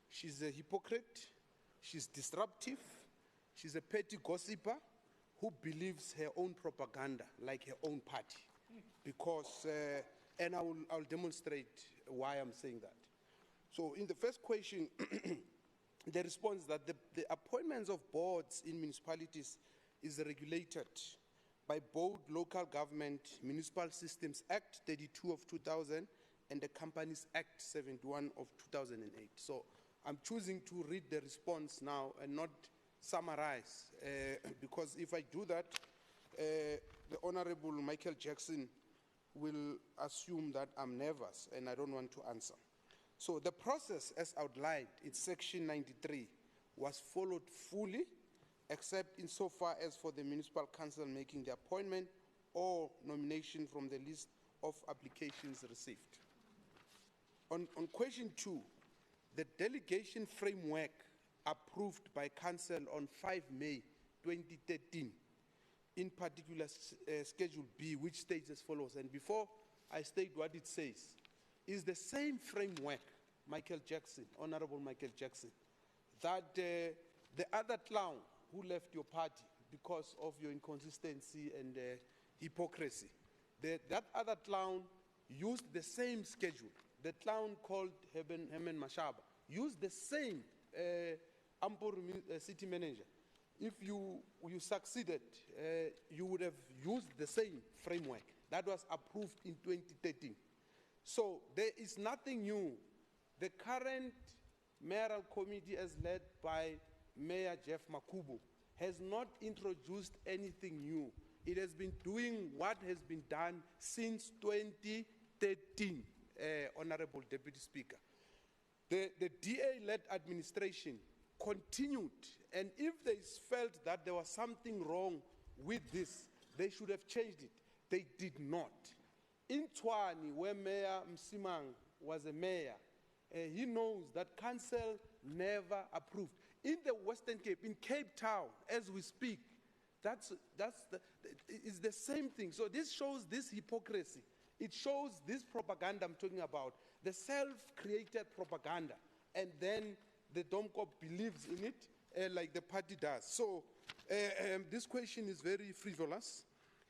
She's a hypocrite. She's disruptive. She's a petty gossiper who believes her own propaganda, like her own party. Because, and I'll demonstrate why I'm saying that. So in the first question, the response that the appointments of boards in municipalities is regulated by both Local Government Municipal Systems Act 32 of 2000 and the Companies Act 71 of 2008. So I'm choosing to read the response now and not summarize, because if I do that, the Honorable Michael Jackson will assume that I'm nervous and I don't want to answer. So the process as outlined in section 93 was followed fully, except insofar as for the municipal council making the appointment or nomination from the list of applications received. On question 2, the delegation framework approved by council on 5 May 2013, in particular Schedule B, which states as follows, and before I state what it says, is the same framework, Michael Jackson, Honorable Michael Jackson, that the other clown who left your party because of your inconsistency and hypocrisy, that other clown used the same schedule. The clown called Herman Mashaba used the same Ampur city manager. If you succeeded, you would have used the same framework that was approved in 2013. So there is nothing new. The current mayoral committee, as led by Mayor Jeff Makubu, has not introduced anything new. It has been doing what has been done since 2013, Honorable Deputy Speaker. The DA-led administration continued, and if they felt that there was something wrong with this, they should have changed it. They did not. In Tshwane, where Mayor Msimang was a mayor, he knows that council never approved. In the Western Cape, in Cape Town, as we speak, it's the same thing. So this shows this hypocrisy. It shows this propaganda I'm talking about, the self-created propaganda, and then the Domkop believes in it like the party does. So this question is very frivolous,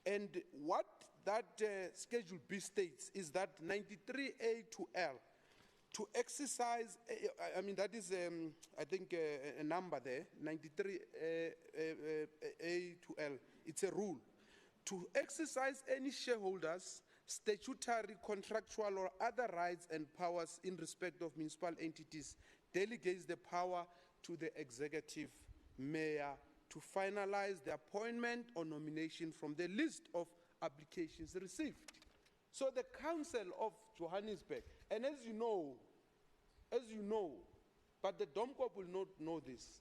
and what that Schedule B states is that 93A to L, to exercise, I mean, that is, I think, a number there, 93A to L. It's a rule. To exercise any shareholders' statutory, contractual, or other rights and powers in respect of municipal entities delegates the power to the executive mayor to finalize the appointment or nomination from the list of applications received. So the Council of Johannesburg, and as you know, but the Domkop will not know this,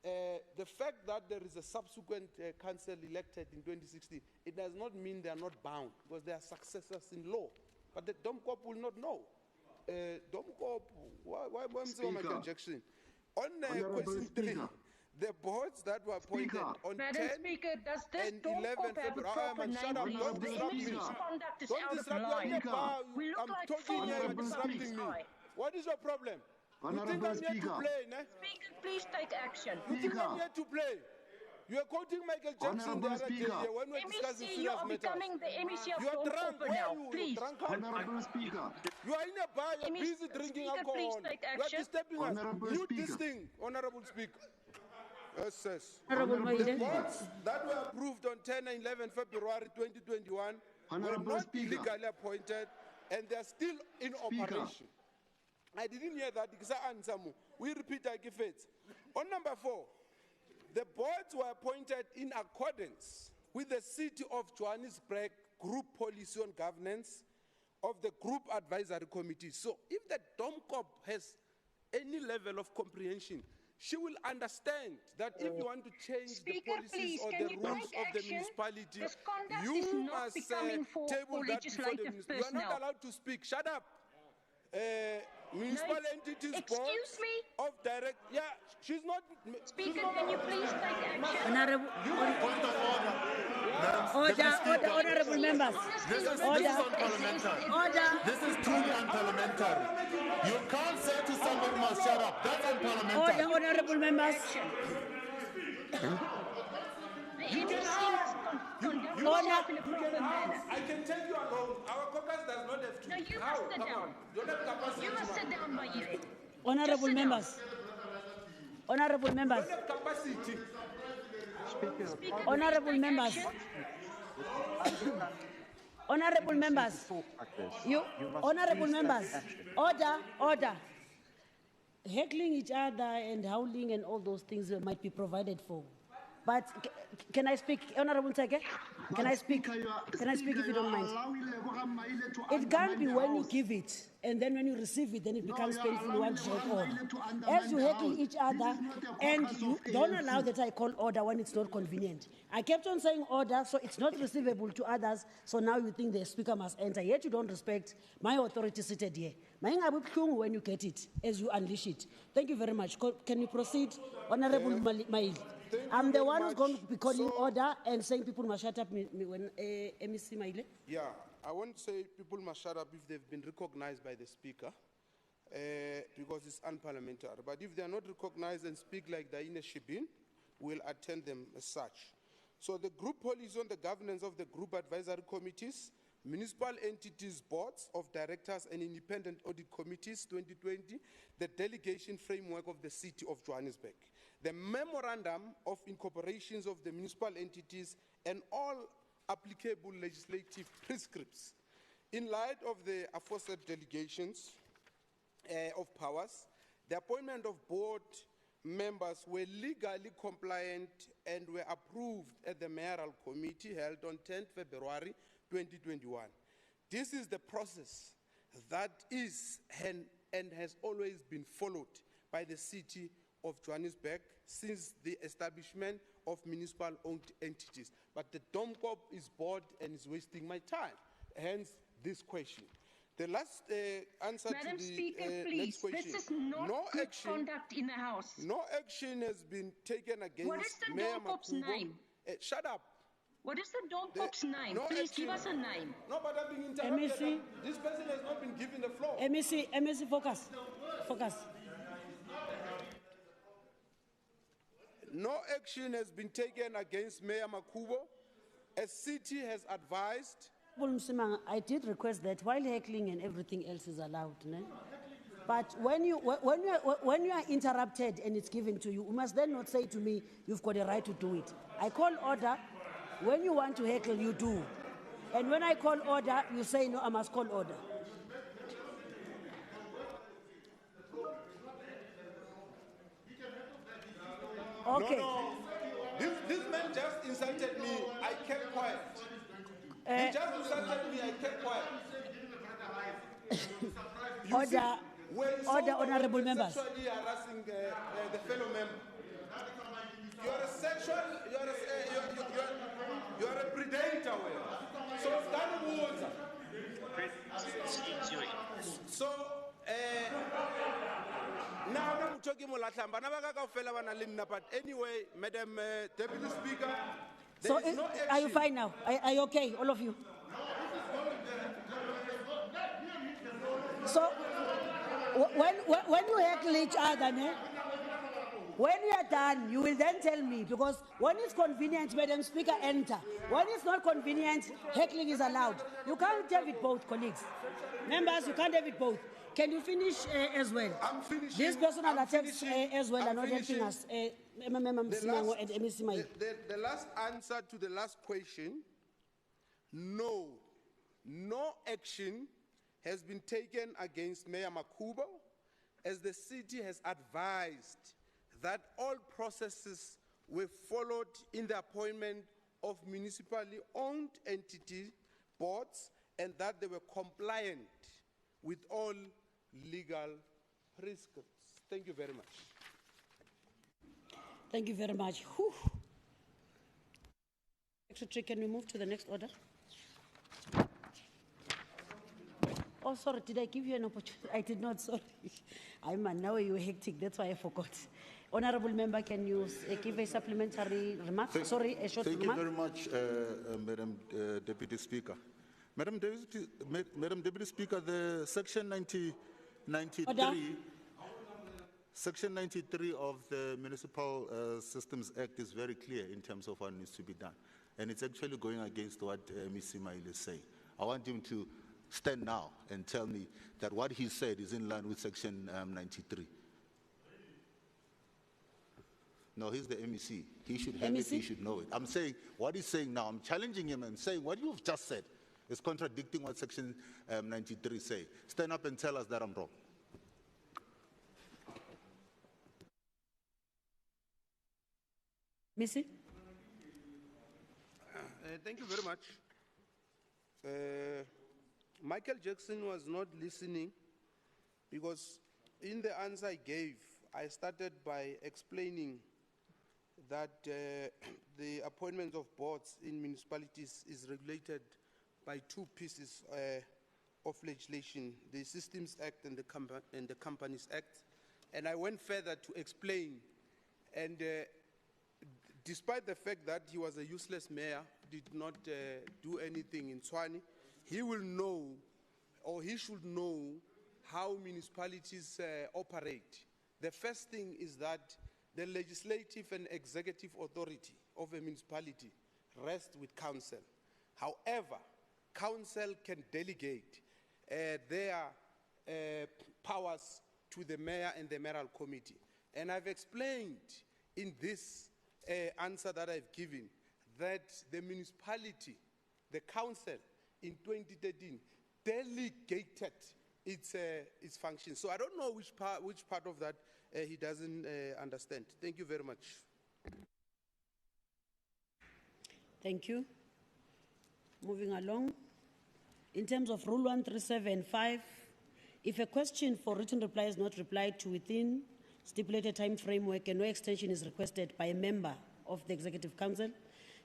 the fact that there is a subsequent council elected in 2016, it does not mean they are not bound, because they are successors in law. But the Domkop will not know. Domkop, why Michael Jackson? On question 3, the boards that were appointed on Madam 10 Speaker, does this and 11 February. shut up, don't disrupt me. Conduct is out of line. We look I'm like talking here, you're fools in the disrupting me. public's eye. What is your problem? You think I'm here to play, ne? Speaker, please take action. You think I'm here to play? You are quoting Michael Jackson the other day here when we're discussing MEC, you serious are matters. becoming the MEC of You are drunk. Domkop Where now, are you? please. Drunk. Honorable Speaker. You are in a bar, you're busy drinking Speaker, alcohol. please take You are action. disturbing us. Honorable Mute Speaker. this thing, Honorable Speaker. Yes, yes. Honorable The Maide. votes that were approved on 10 and 11 February 2021 were Honorable not Speaker. legally appointed, and they are still in operation. I didn't hear that because I answer. We repeat our gifts. On number 4, the boards were appointed in accordance with the City of Johannesburg Group Policy on Governance of the Group Advisory Committee. So if the Domkop has any level of comprehension, she will understand that if you want to change Speaker, the policies please, or can the you rules take of the action? municipality, This conduct you is not must becoming for table that before the legislative municipality. You are not personnel. allowed to speak. Shut up. Municipal entities board Excuse me? of direct. Yeah, she's not. Speaker, can you please take action? Honorable, Point of order. honorable members. This is Order. unparliamentary. Order. This is truly unparliamentary. You can't say to somebody must shut up. That's unparliamentary. Order, honorable members. The MEC must conduct itself in a proper manner. I can take you alone. Our caucus does not have to. No, you How? must sit Come down. on. You don't have capacity. You must sit down, my dear. Honorable sit members. Honorable members. You don't have capacity. Speaker, Honorable please take members. action. Honorable members. You, honorable members. Order, order. heckling each other and howling and all those things might be provided for. But can I speak, Honorable Nteke? Can I speak? Can I speak if you don't mind? It can't be when you give it and then when you receive it, then it becomes painful. You want to take order. As you heckle each other, and you don't allow that I call order when it's not convenient. I kept on saying order, so it's not receivable to others. So now you think the speaker must enter. Yet you don't respect my authority seated here. When you get it, as you unleash it. Thank you very much. Can you proceed, Honorable Mail? I'm the one who's going to be calling order and saying people must shut up when MEC Maile. Yeah, I won't say people must shut up if they've been recognized by the speaker, because it's unparliamentary. But if they are not recognized and speak like Daine Shibin, we'll attend them as such. So the group policy on the governance of the group advisory committees, municipal entities, boards of directors and independent audit committees 2020, the delegation framework of the city of Johannesburg, the memorandum of incorporations of the municipal entities and all applicable legislative prescripts. In light of the aforesaid delegations of powers, the appointment of board members were legally compliant and were approved at the mayoral committee held on 10th February 2021. This is the process that is and has always been followed by the city of Johannesburg since the establishment of municipal-owned entities. But the DOMCOP is bored and is wasting my time, hence this question. The last answer Madam to the Speaker, next please, question. this is not No good action, conduct in the House. No action has been taken against What is the Mayor DOMCOP's Makhura. name? Shut up. What is the DOMCOP's name? No Please action. give us a name. No, but I'm being interrupted. MEC. This person has not been given the floor. MEC, focus. Focus. No action has been taken against Mayor Makhura. A city has advised. I did request that while heckling and everything else is allowed, né? But when you are interrupted and it's given to you, you must then not say to me, you've got a right to do it. I call order. When you want to heckle, you do. And when I call order, you say, no, I must call order. Okay. No. This man just insulted me. I kept quiet. He just insulted me. I kept quiet. Order, honorable members. Sexually harassing the fellow member. You are a sexual. You are a predator. So it's done water. So. Now I'm talking about but anyway, Madam Deputy Speaker, so are you fine now? Are you okay, all of you? So when you heckle each other, when you are done, you will then tell me, because when it's convenient, Madam Speaker, enter. When it's not convenient, heckling is allowed. You can't have it both, colleagues. Members, you can't have it both. Can you finish as well? I'm finishing. These personal attacks as well are not helping us. The last answer to the last question, no action has been taken against Mayor Makhura, as the city has advised that all processes were followed in the appointment of municipally owned entity boards and that they were compliant with all legal prescripts. Thank you very much. Thank you very much. Whew. Secretary, can we move to the next order? Oh, sorry, did I give you an opportunity? I did not, sorry. Now you were hectic, that's why I forgot. Honorable member, can you give a supplementary remark? A short remark. Thank you very much, Madam Deputy Speaker. Madam Deputy Speaker, the Section 93 of the Municipal Systems Act is very clear in terms of what needs to be done. And it's actually going against what MEC Maile is saying. I want him to stand now and tell me that what he said is in line with Section 93. No, he's the MEC. He should have it, he should know it. I'm saying what he's saying now, I'm challenging him and saying what you've just said is contradicting what Section 93 say. Stand up and tell us that I'm wrong. Missy? Thank you very much. Michael Jackson was not listening because in the answer I gave, I started by explaining that the appointment of boards in municipalities is regulated by two pieces of legislation, the Systems Act and the Companies Act. And I went further to explain, and despite the fact that he was a useless mayor, did not do anything in Tshwane, he will know, or he should know, how municipalities operate. The first thing is that the legislative and executive authority of a municipality rests with council. However, council can delegate their powers to the mayor and the mayoral committee. And I've explained in this answer that I've given that the municipality, the council in 2013 delegated its function. So I don't know which part of that he doesn't understand. Thank you very much. Thank you. Moving along. In terms of Rule 1375, if a question for written reply is not replied to within stipulated time framework and no extension is requested by a member of the Executive Council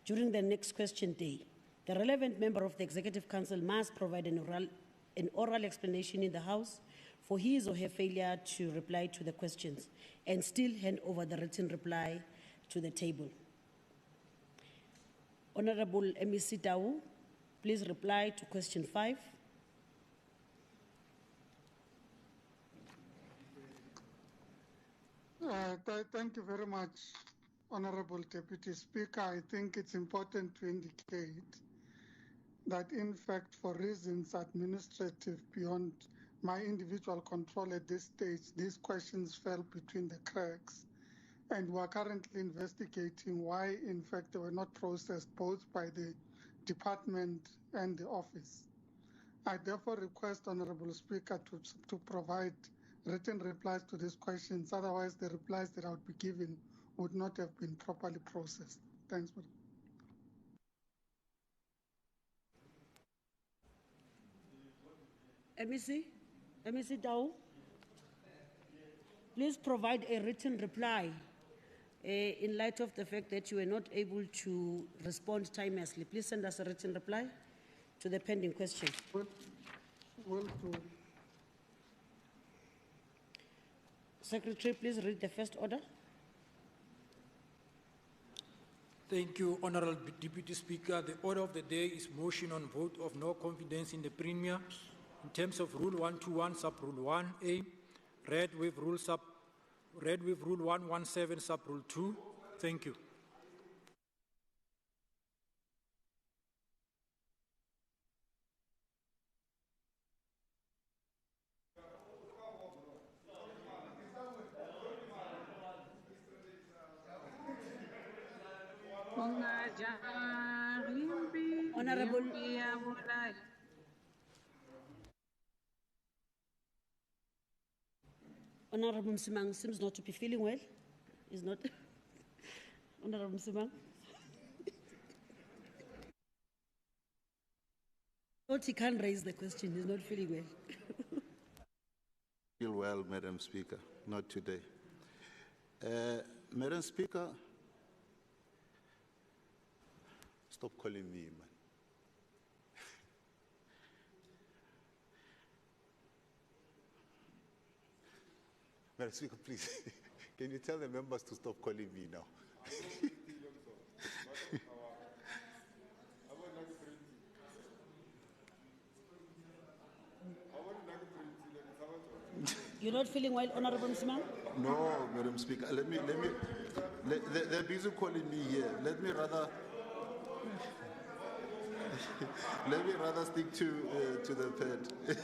during the next question day, the relevant member of the Executive Council must provide an oral explanation in the House for his or her failure to reply to the questions and still hand over the written reply to the table. Honorable MEC Tau, please reply to question 5. Thank you very much, Honorable Deputy Speaker. I think it's important to indicate that, in fact, for reasons administrative beyond my individual control at this stage, these questions fell between the cracks. And we are currently investigating why, in fact, they were not processed both by the department and the office. I therefore request, Honorable Speaker, to provide written replies to these questions. Otherwise, the replies that I would be given would not have been properly processed. Thanks, Madam. MEC Tau, please provide a written reply in light of the fact that you were not able to respond timelessly. Please send us a written reply to the pending question. Will do. Secretary, please read the first order. Thank you, Honorable Deputy Speaker. The order of the day is motion on vote of no confidence in the Premier in terms of Rule 121, Sub-Rule 1A, read with Rule 117, Sub-Rule 2. Thank you. Honorable Msimang seems not to be feeling well. Is not Honorable Msimang? Thought he can't raise the question. He's not feeling well. Feel well, Madam Speaker. Not today. Madam Speaker, stop calling me, man. Madam Speaker, please, can you tell the members to stop calling me now? You're not feeling well, Honorable Msimang? No, Madam Speaker. They're busy calling me here. Let me rather stick to the pad.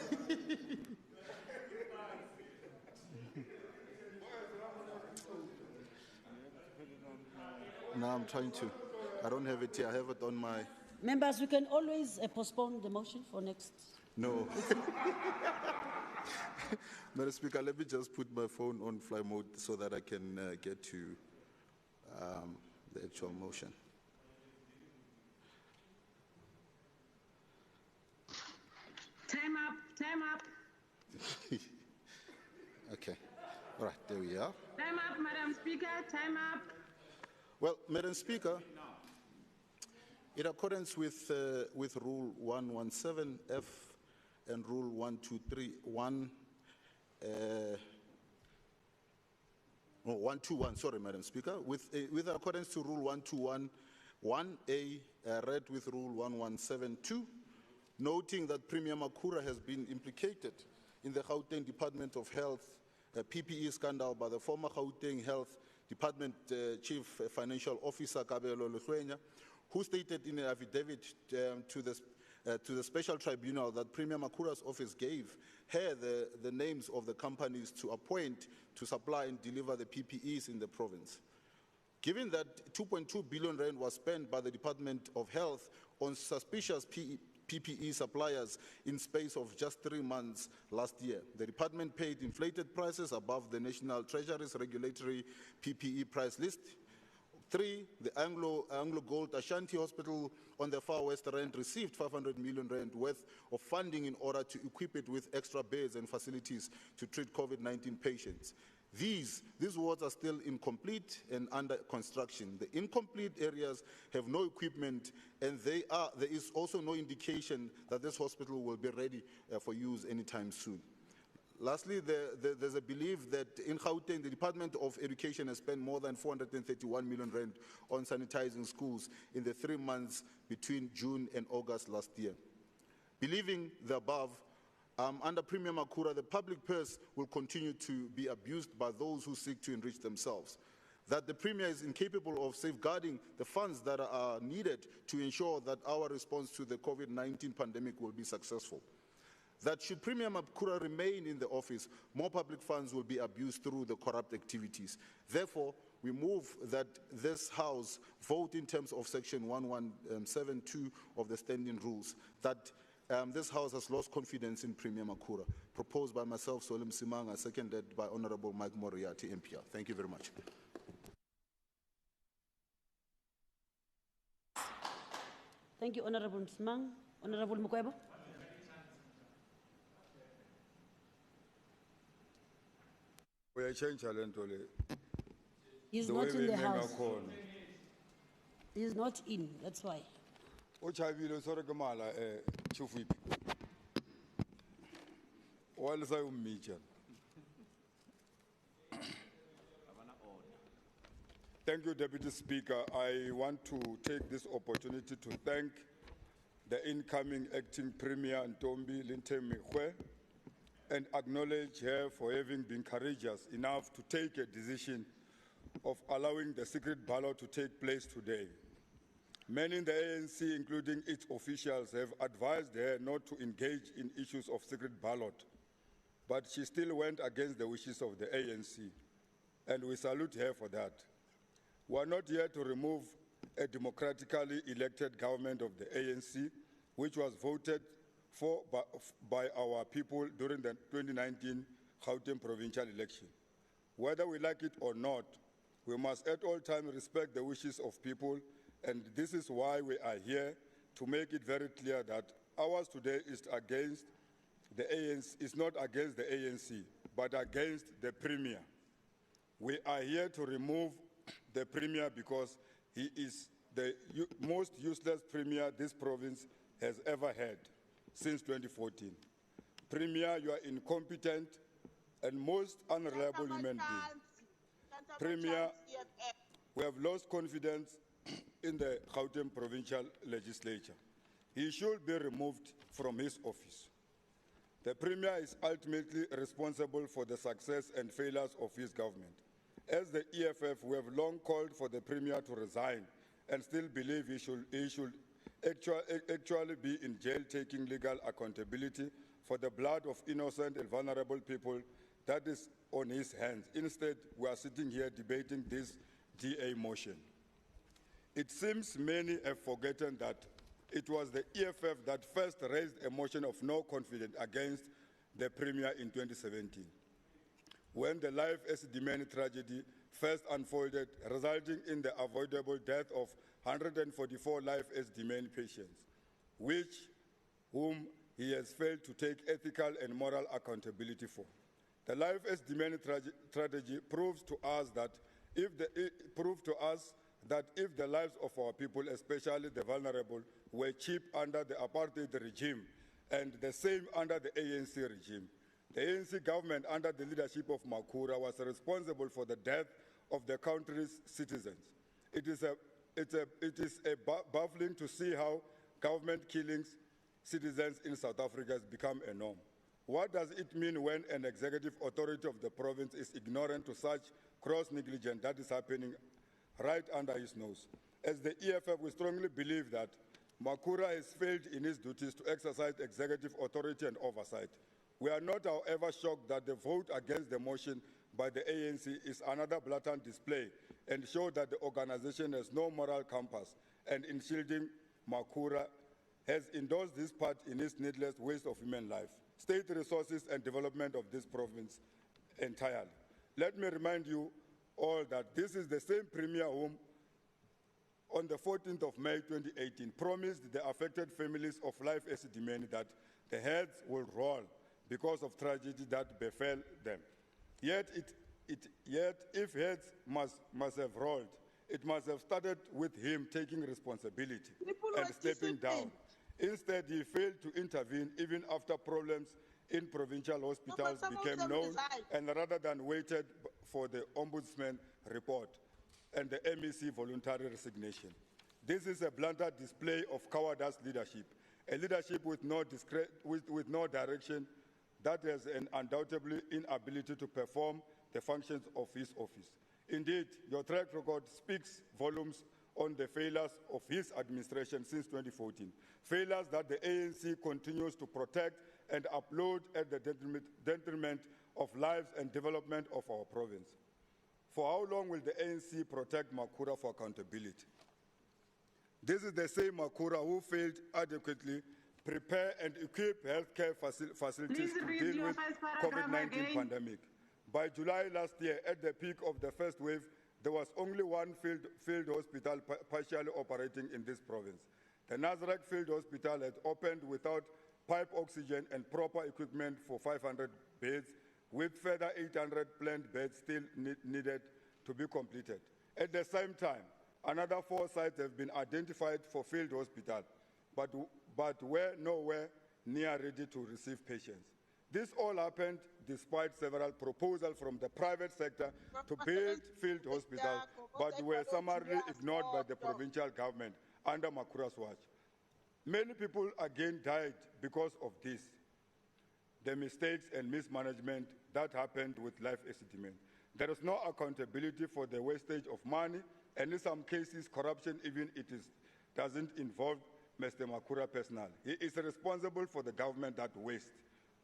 No, I'm trying to. I don't have it here. I have it on my... Members, we can always postpone the motion for next... No. Madam Speaker, let me just put my phone on fly mode so that I can get to the actual motion. Time up, time up. Okay, all right, there we are. Time up, Madam Speaker, time up. Well, Madam Speaker, in accordance with Rule 117F and Rule 121, sorry, Madam Speaker, with accordance to Rule 121(1)(a), read with Rule 1172, noting that Premier Makhura has been implicated in the Gauteng Department of Health PPE scandal by the former Gauteng Health Department Chief Financial Officer Kabelo Luhlwenya, who stated in an affidavit to the Special Tribunal that Premier Makhura's office gave her the names of the companies to appoint to supply and deliver the PPEs in the province. Given that 2.2 billion rand was spent by the Department of Health on suspicious PPE suppliers in space of just 3 months last year, the department paid inflated prices above the National Treasury's regulatory PPE price list. 3, the Anglo Gold Ashanti Hospital on the Far West Rand received 500 million rand worth of funding in order to equip it with extra beds and facilities to treat COVID-19 patients. These wards are still incomplete and under construction. The incomplete areas have no equipment, and there is also no indication that this hospital will be ready for use anytime soon. Lastly, there's a belief that in Gauteng, the Department of Education has spent more than 431 million rand on sanitizing schools in the 3 months between June and August last year. Believing the above, under Premier Makhura, the public purse will continue to be abused by those who seek to enrich themselves. That the Premier is incapable of safeguarding the funds that are needed to ensure that our response to the COVID-19 pandemic will be successful. That should Premier Makhura remain in the office, more public funds will be abused through the corrupt activities. Therefore, we move that this House vote in terms of Section 1172 of the Standing Rules, that this House has lost confidence in Premier Makhura. Proposed by myself, Solim Simanga, seconded by Honorable Mike Moriarty, MPL. Thank you very much. Thank you, Honorable Msimang. Honorable Mekgwe. He's not in the House. He's not in, that's why. Thank you, Deputy Speaker. I want to take this opportunity to thank the incoming Acting Premier Ntombi Mekgwe and acknowledge her for having been courageous enough to take a decision of allowing the secret ballot to take place today. Many in the ANC, including its officials, have advised her not to engage in issues of secret ballot, but she still went against the wishes of the ANC, and we salute her for that. We are not here to remove a democratically elected government of the ANC, which was voted for by our people during the 2019 Gauteng provincial election. Whether we like it or not, we must at all times respect the wishes of people, and this is why we are here to make it very clear that ours today is against the ANC, is not against the ANC, but against the Premier. We are here to remove the Premier because he is the most useless Premier this province has ever had since 2014. Premier, you are incompetent and most unreliable human being. Premier, we have lost confidence in the Gauteng Provincial Legislature. He should be removed from his office. The Premier is ultimately responsible for the success and failures of his government. As the EFF, we have long called for the Premier to resign and still believe he should actually be in jail taking legal accountability for the blood of innocent and vulnerable people that is on his hands. Instead, we are sitting here debating this DA motion. It seems many have forgotten that it was the EFF that first raised a motion of no confidence against the Premier in 2017, when the Life as Demand tragedy first unfolded, resulting in the avoidable death of 144 life as demand patients, whom he has failed to take ethical and moral accountability for. The life as demand tragedy proves to us that if the lives of our people, especially the vulnerable, were cheap under the apartheid regime and the same under the ANC regime, the ANC government under the leadership of Makhura was responsible for the death of the country's citizens. It is baffling to see how government killings citizens in South Africa has become a norm. What does it mean when an executive authority of the province is ignorant to such gross negligence that is happening right under his nose? As the EFF, we strongly believe that Makhura has failed in his duties to exercise executive authority and oversight. We are not, however, shocked that the vote against the motion by the ANC is another blatant display and shows that the organization has no moral compass, and in shielding Makhura has endorsed this part in its needless waste of human life, state resources and development of this province entirely. Let me remind you all that this is the same Premier whom on the 14th of May 2018 promised the affected families of life as demand that the heads will roll because of tragedy that befell them. Yet if heads must have rolled, it must have started with him taking responsibility and stepping down. Instead, he failed to intervene even after problems in provincial hospitals became known, and rather than waited for the Ombudsman report and the MEC voluntary resignation. This is a blatant display of cowardice leadership, a leadership with no direction that has an undoubtedly inability to perform the functions of his office. Indeed, your track record speaks volumes on the failures of his administration since 2014, failures that the ANC continues to protect and upload at the detriment of lives and development of our province. For how long will the ANC protect Makhura for accountability? This is the same Makhura who failed adequately prepare and equip healthcare facilities to deal with COVID-19 pandemic. By July last year, at the peak of the first wave, there was only one field hospital partially operating in this province. The Nazareth Field Hospital had opened without pipe oxygen and proper equipment for 500 beds, with further 800 planned beds still needed to be completed. At the same time, another 4 sites have been identified for field hospital, but were nowhere near ready to receive patients. This all happened despite several proposals from the private sector to build field hospitals, but were summarily ignored by the provincial government under Makhura's watch. Many people again died because of this, the mistakes and mismanagement that happened with life estimate. There is no accountability for the wastage of money, and in some cases, corruption, even doesn't involve Mr. Makhura personally. He is responsible for the government that wastes.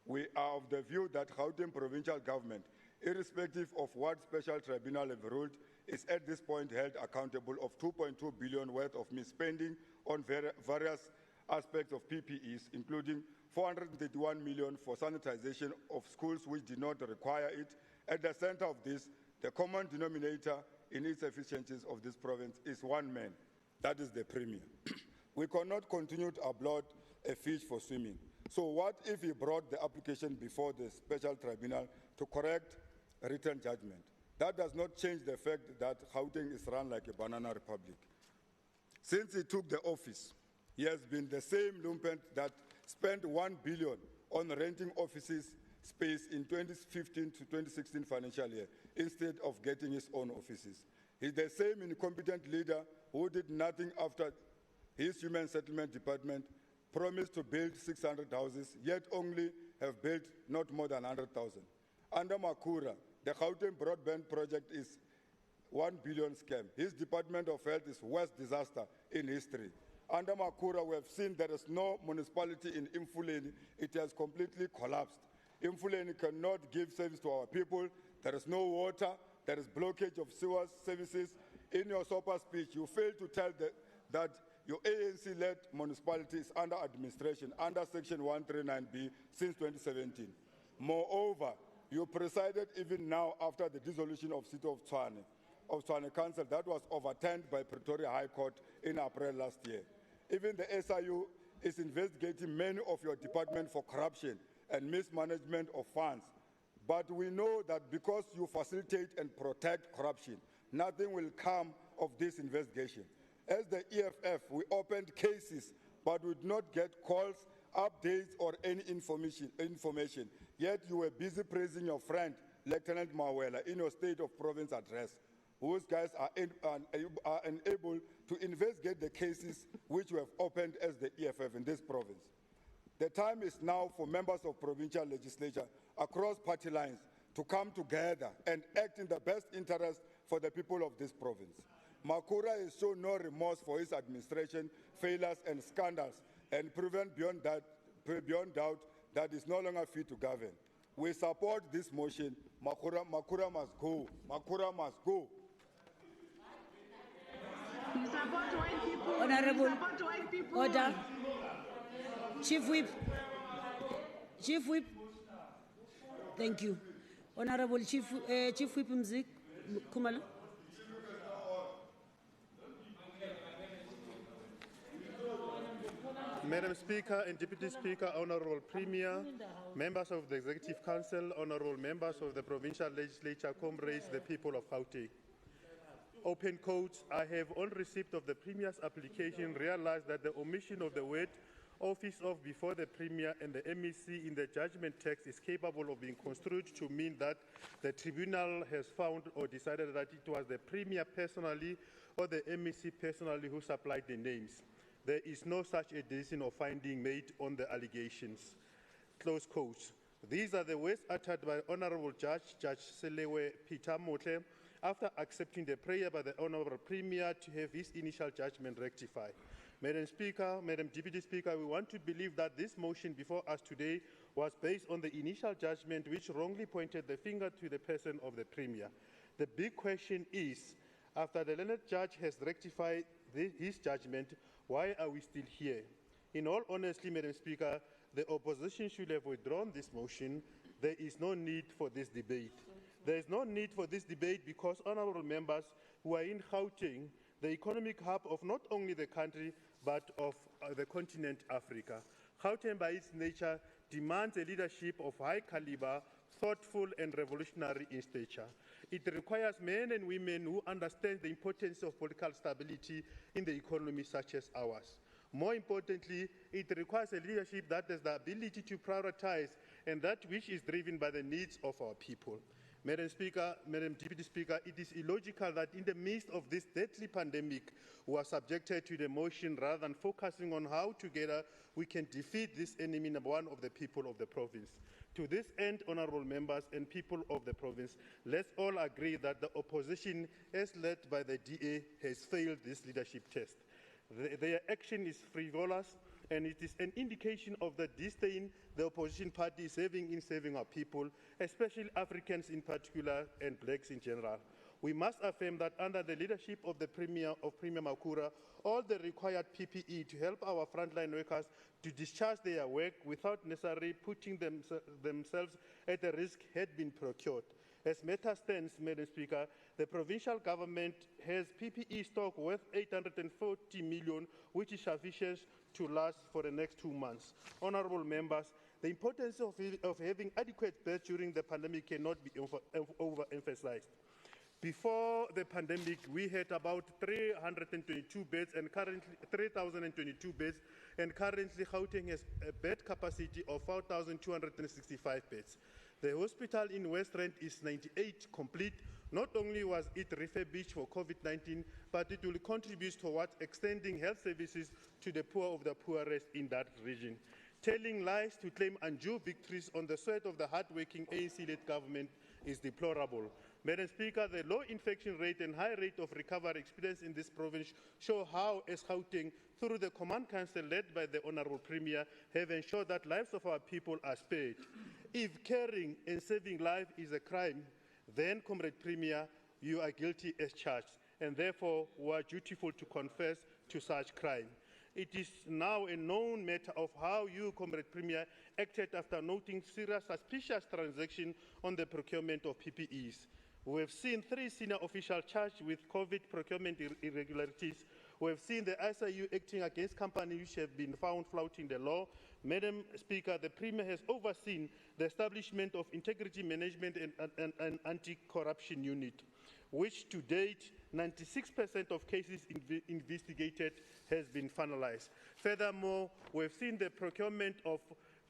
We are of the view that Gauteng provincial government, irrespective of what special tribunal have ruled, is at this point held accountable of 2.2 billion worth of misspending on various aspects of PPEs, including 431 million for sanitization of schools which did not require it. At the center of this, the common denominator in its efficiencies of this province is one man, that is the Premier. We cannot continue to applaud a fish for swimming. So what if he brought the application before the special tribunal to correct a written judgment? That does not change the fact that Gauteng is run like a banana republic. Since he took the office, he has been the same lumpen that spent 1 billion on renting offices space in 2015 to 2016 financial year instead of getting his own offices. He's the same incompetent leader who did nothing after his Human Settlement Department promised to build 600 houses, yet only have built not more than 100,000. Under Makhura, the Gauteng broadband project is 1 billion scam. His Department of Health is worst disaster in history. Under Makhura, we have seen there is no municipality in Imfuleni. It has completely collapsed. Imfuleni cannot give service to our people. There is no water. There is blockage of sewer services. In your SOPA speech, you failed to tell that your ANC-led municipality is under administration under Section 139B since 2017. Moreover, you presided even now after the dissolution of City of Tshwane of Tshwane Council that was overturned by Pretoria High Court in April last year. Even the SIU is investigating many of your departments for corruption and mismanagement of funds. But we know that because you facilitate and protect corruption, nothing will come of this investigation. As the EFF, we opened cases, but we did not get calls, updates, or any information. Yet you were busy praising your friend, Lieutenant Mawela, in your State of Province address, whose guys are unable to investigate the cases which we have opened as the EFF in this province. The time is now for members of Provincial Legislature across party lines to come together and act in the best interest for the people of this province. Makhura has shown no remorse for his administration, failures and scandals, and proven beyond doubt that is no longer fit to govern. We support this motion. Makhura must go. Makhura must go. We support white people. Honorable. We support white people. Order. Chief Whip. Chief Whip. Thank you. Honorable Chief Whip Mzik Kumalo. Madam Speaker and Deputy Speaker, Honorable Premier, members of the Executive Council, Honorable members of the Provincial Legislature, comrades, the people of Gauteng. Open quotes, I have on receipt of the Premier's application realized that the omission of the word office of before the Premier and the MEC in the judgment text is capable of being construed to mean that the tribunal has found or decided that it was the Premier personally or the MEC personally who supplied the names. There is no such a decision or finding made on the allegations. Close quotes. These are the words uttered by Honorable Judge Selewe Peter Motle after accepting the prayer by the Honorable Premier to have his initial judgment rectified. Madam Speaker, Madam Deputy Speaker, we want to believe that this motion before us today was based on the initial judgment which wrongly pointed the finger to the person of the Premier. The big question is, after the learned judge has rectified his judgment, why are we still here? In all honesty, Madam Speaker, the opposition should have withdrawn this motion. There is no need for this debate. There is no need for this debate because honourable members who are in Gauteng, the economic hub of not only the country but of the continent Africa. Gauteng by its nature demands a leadership of high caliber, thoughtful and revolutionary in stature. It requires men and women who understand the importance of political stability in the economy such as ours. More importantly, it requires a leadership that has the ability to prioritize and that which is driven by the needs of our people. Madam Speaker, Madam Deputy Speaker, it is illogical that in the midst of this deadly pandemic, we are subjected to the motion rather than focusing on how together we can defeat this enemy number one of the people of the province. To this end, honourable members and people of the province, let's all agree that the opposition, as led by the DA, has failed this leadership test. Their action is frivolous, and it is an indication of the disdain the opposition party is having in serving our people, especially Africans in particular and blacks in general. We must affirm that under the leadership of the Premier Makhura, all the required PPE to help our frontline workers to discharge their work without necessarily putting themselves at a risk had been procured. As matter stands, Madam Speaker, the provincial government has PPE stock worth 840 million, which is sufficient to last for the next 2 months. Honourable members, the importance of having adequate beds during the pandemic cannot be overemphasized. Before the pandemic, we had about 322 beds and currently 3,022 beds, and currently Gauteng has a bed capacity of 4,265 beds. The hospital in West Rand is 98 complete. Not only was it refurbished for COVID-19, but it will contribute towards extending health services to the poor of the poorest in that region. Telling lies to claim undue victories on the sweat of the hard-working ANC-led government is deplorable. Madam Speaker, the low infection rate and high rate of recovery experienced in this province show how, as Gauteng, through the Command Council led by the Honourable Premier, have ensured that lives of our people are spared. If caring and saving life is a crime, then, Comrade Premier, you are guilty as charged, and therefore we are dutiful to confess to such crime. It is now a known matter of how you, Comrade Premier, acted after noting serious suspicious transactions on the procurement of PPEs. We have seen 3 senior officials charged with COVID procurement irregularities. We have seen the ISIU acting against companies which have been found flouting the law. Madam Speaker, the Premier has overseen the establishment of Integrity Management and Anti-Corruption Unit, which to date, 96% of cases investigated has been finalized. Furthermore, we have seen the procurement of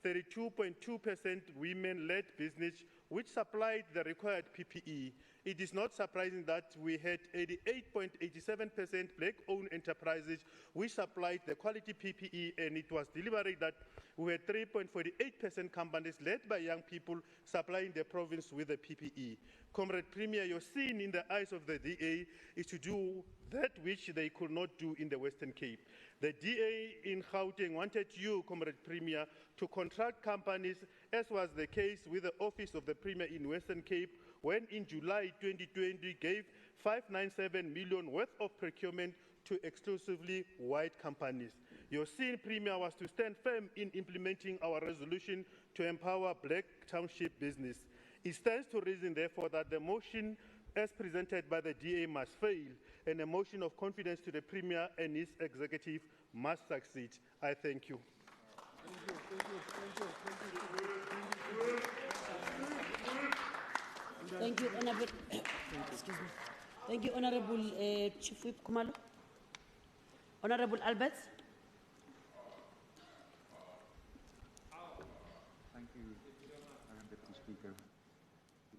32.2% women-led business, which supplied the required PPE. It is not surprising that we had 88.87% black-owned enterprises which supplied the quality PPE, and it was deliberate that we had 3.48% companies led by young people supplying the province with the PPE. Comrade Premier, your sin in the eyes of the DA is to do that which they could not do in the Western Cape. The DA in Gauteng wanted you, Comrade Premier, to contract companies, as was the case with the Office of the Premier in Western Cape, when in July 2020 gave 597 million worth of procurement to exclusively white companies. Your sin, Premier, was to stand firm in implementing our resolution to empower black township business. It stands to reason, therefore, that the motion as presented by the DA must fail, and a motion of confidence to the Premier and his executive must succeed. I thank you. Thank you, Honorable. Excuse me. Thank you, Honorable Chief Whip Kumalo. Honorable Albert. Thank you, Madam Deputy Speaker.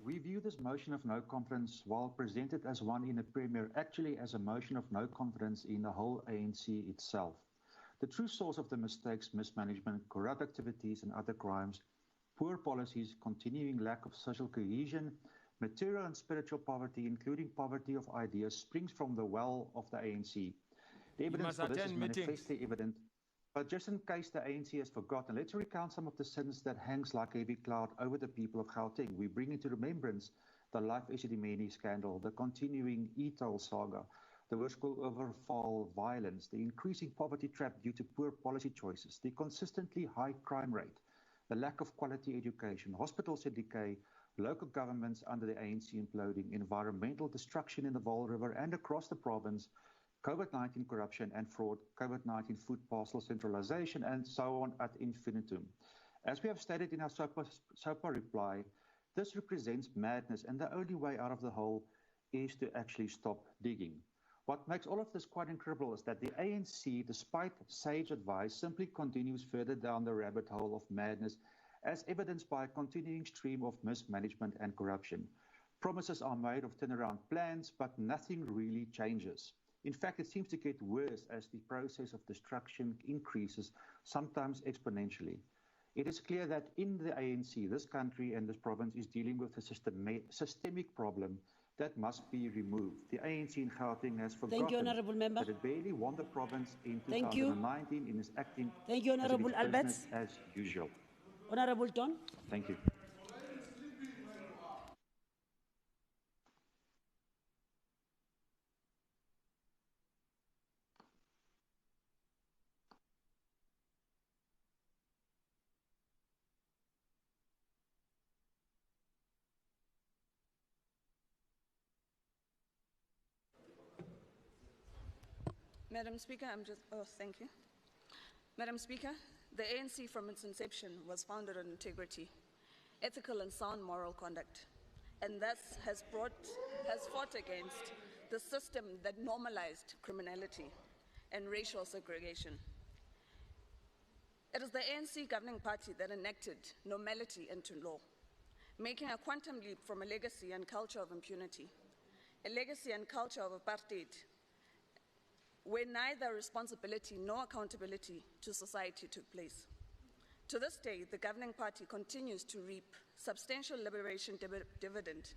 We view this motion of no confidence, while presented as one in the Premier, actually as a motion of no confidence in the whole ANC itself. The true source of the mistakes, mismanagement, corrupt activities and other crimes, poor policies, continuing lack of social cohesion, material and spiritual poverty, including poverty of ideas, springs from the well of the ANC. The evidence for this is manifestly evident. But just in case the ANC has forgotten, let's recount some of the sins that hangs like a heavy cloud over the people of Gauteng. We bring into remembrance the Life Esidimeni scandal, the continuing e-toll saga, the Hoërskool overfall violence, the increasing poverty trap due to poor policy choices, the consistently high crime rate, the lack of quality education, hospitals in decay, local governments under the ANC imploding, environmental destruction in the Vaal River and across the province, COVID-19 corruption and fraud, COVID-19 food parcel centralization, and so on ad infinitum. As we have stated in our SOPA reply, this represents madness, and the only way out of the hole is to actually stop digging. What makes all of this quite incredible is that the ANC, despite sage advice, simply continues further down the rabbit hole of madness, as evidenced by a continuing stream of mismanagement and corruption. Promises are made of turnaround plans, but nothing really changes. In fact, it seems to get worse as the process of destruction increases, sometimes exponentially. It is clear that in the ANC, this country and this province is dealing with a systemic problem that must be removed. The ANC in Gauteng has forgotten that it barely won the province in 2019 and is acting as usual. Honorable Don. Thank you. Madam Speaker, thank you. Madam Speaker, the ANC from its inception was founded on integrity, ethical and sound moral conduct, and thus has fought against the system that normalized criminality and racial segregation. It is the ANC governing party that enacted normality into law, making a quantum leap from a legacy and culture of impunity, a legacy and culture of apartheid, where neither responsibility nor accountability to society took place. To this day, the governing party continues to reap substantial liberation dividend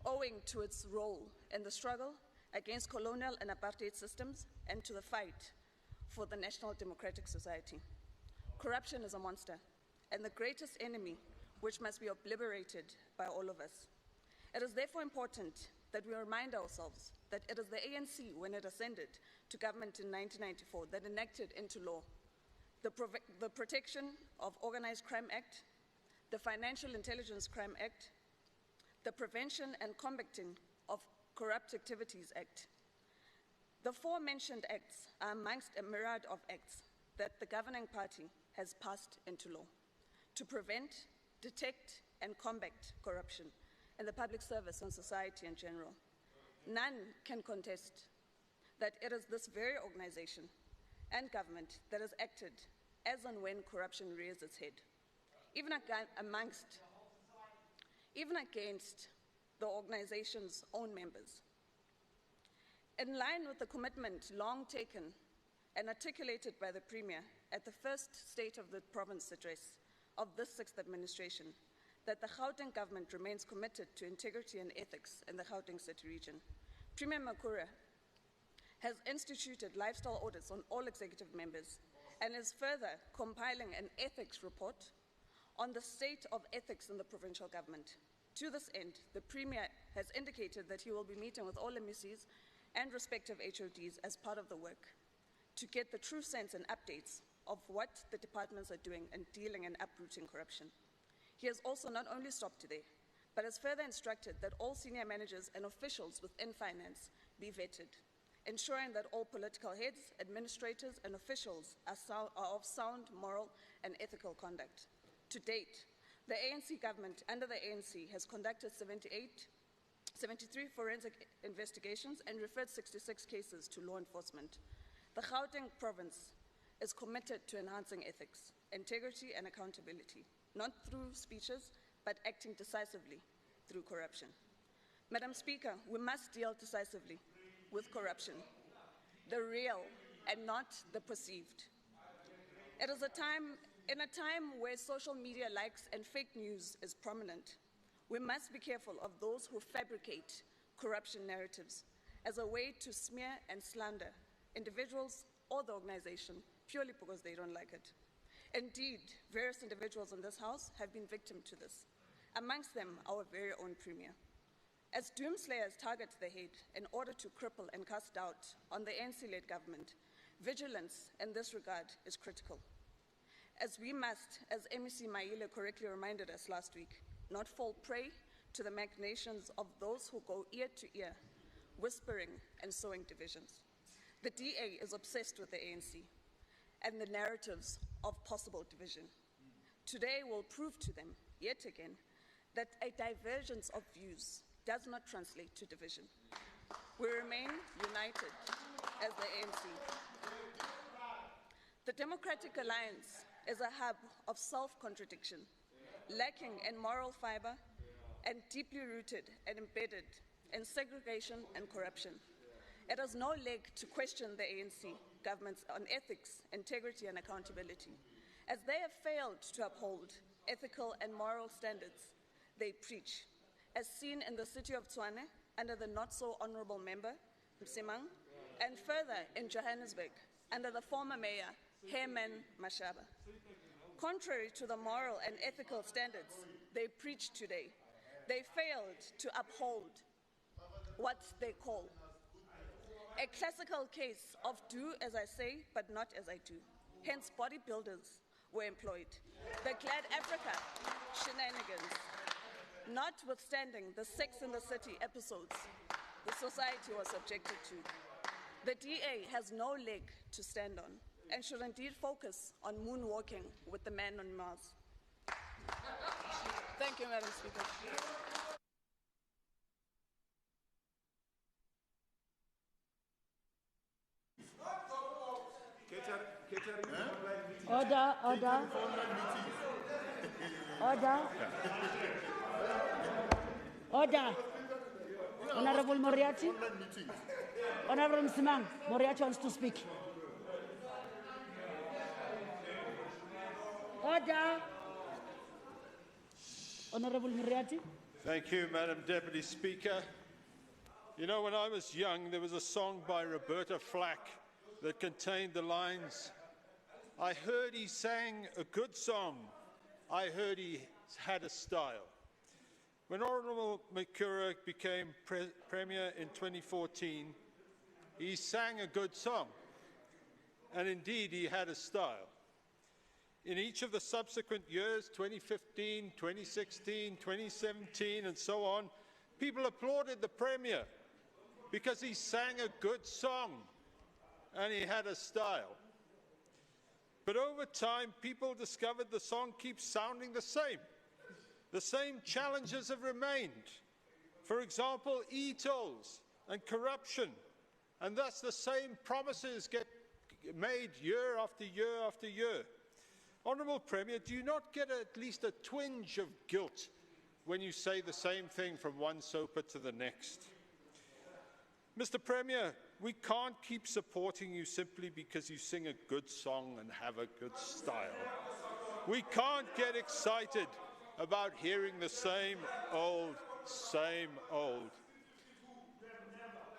owing to its role in the struggle against colonial and apartheid systems and to the fight for the national democratic society. Corruption is a monster and the greatest enemy which must be obliterated by all of us. It is therefore important that we remind ourselves that it is the ANC, when it ascended to government in 1994, that enacted into law the Protection of Organized Crime Act, the Financial Intelligence Crime Act, the Prevention and Combating of Corrupt Activities Act. The aforementioned acts are amongst a myriad of acts that the governing party has passed into law to prevent, detect, and combat corruption in the public service and society in general. None can contest that it is this very organization and government that has acted as and when corruption rears its head, even against the organization's own members. In line with the commitment long taken and articulated by the Premier at the first State of the Province address of this sixth administration, that the Gauteng government remains committed to integrity and ethics in the Gauteng City region, Premier Makhura has instituted lifestyle audits on all executive members and is further compiling an ethics report on the state of ethics in the provincial government. To this end, the Premier has indicated that he will be meeting with all MECs and respective HODs as part of the work to get the true sense and updates of what the departments are doing in dealing and uprooting corruption. He has also not only stopped today, but has further instructed that all senior managers and officials within finance be vetted, ensuring that all political heads, administrators, and officials are of sound moral and ethical conduct. To date, the ANC government under the ANC has conducted 73 forensic investigations and referred 66 cases to law enforcement. The Gauteng province is committed to enhancing ethics, integrity, and accountability, not through speeches, but acting decisively through corruption. Madam Speaker, we must deal decisively with corruption, the real and not the perceived. It is in a time where social media likes and fake news is prominent, we must be careful of those who fabricate corruption narratives as a way to smear and slander individuals or the organization purely because they don't like it. Indeed, various individuals in this House have been victim to this, amongst them our very own Premier. As doomslayers target the head in order to cripple and cast doubt on the ANC-led government, vigilance in this regard is critical. As we must, as MEC Maile correctly reminded us last week, not fall prey to the machinations of those who go ear to ear, whispering and sowing divisions. The DA is obsessed with the ANC and the narratives of possible division. Today will prove to them, yet again, that a divergence of views does not translate to division. We remain united as the ANC. The Democratic Alliance is a hub of self-contradiction, lacking in moral fiber and deeply rooted and embedded in segregation and corruption. It has no leg to question the ANC governments on ethics, integrity, and accountability, as they have failed to uphold ethical and moral standards they preach, as seen in the city of Tshwane under the not-so-honorable member, Msimang, and further in Johannesburg under the former mayor, Herman Mashaba. Contrary to the moral and ethical standards they preach today, they failed to uphold what they call a classical case of do as I say, but not as I do. Hence, bodybuilders were employed. The Glad Africa shenanigans, notwithstanding the Sex in the City episodes the society was subjected to. The DA has no leg to stand on and should indeed focus on moonwalking with the man on Mars. Thank you, Madam Speaker. Order, order. Order. Order. Honorable Moriarty. Honorable Msimang, Moriarty wants to speak. Order. Honorable Moriarty. Thank you, Madam Deputy Speaker. You know, when I was young, there was a song by Roberta Flack that contained the lines, I heard he sang a good song, I heard he had a style. When Honourable Makhura became Premier in 2014, he sang a good song, and indeed he had a style. In each of the subsequent years, 2015, 2016, 2017, and so on, People applauded the Premier because he sang a good song and he had a style. But over time, people discovered the song keeps sounding the same. The same challenges have remained. For example, e-tolls and corruption. And thus the same promises get made year after year after year. Honourable Premier, do you not get at least a twinge of guilt when you say the same thing from one SOPA to the next? Mr. Premier, we can't keep supporting you simply because you sing a good song and have a good style. We can't get excited about hearing the same old, same old.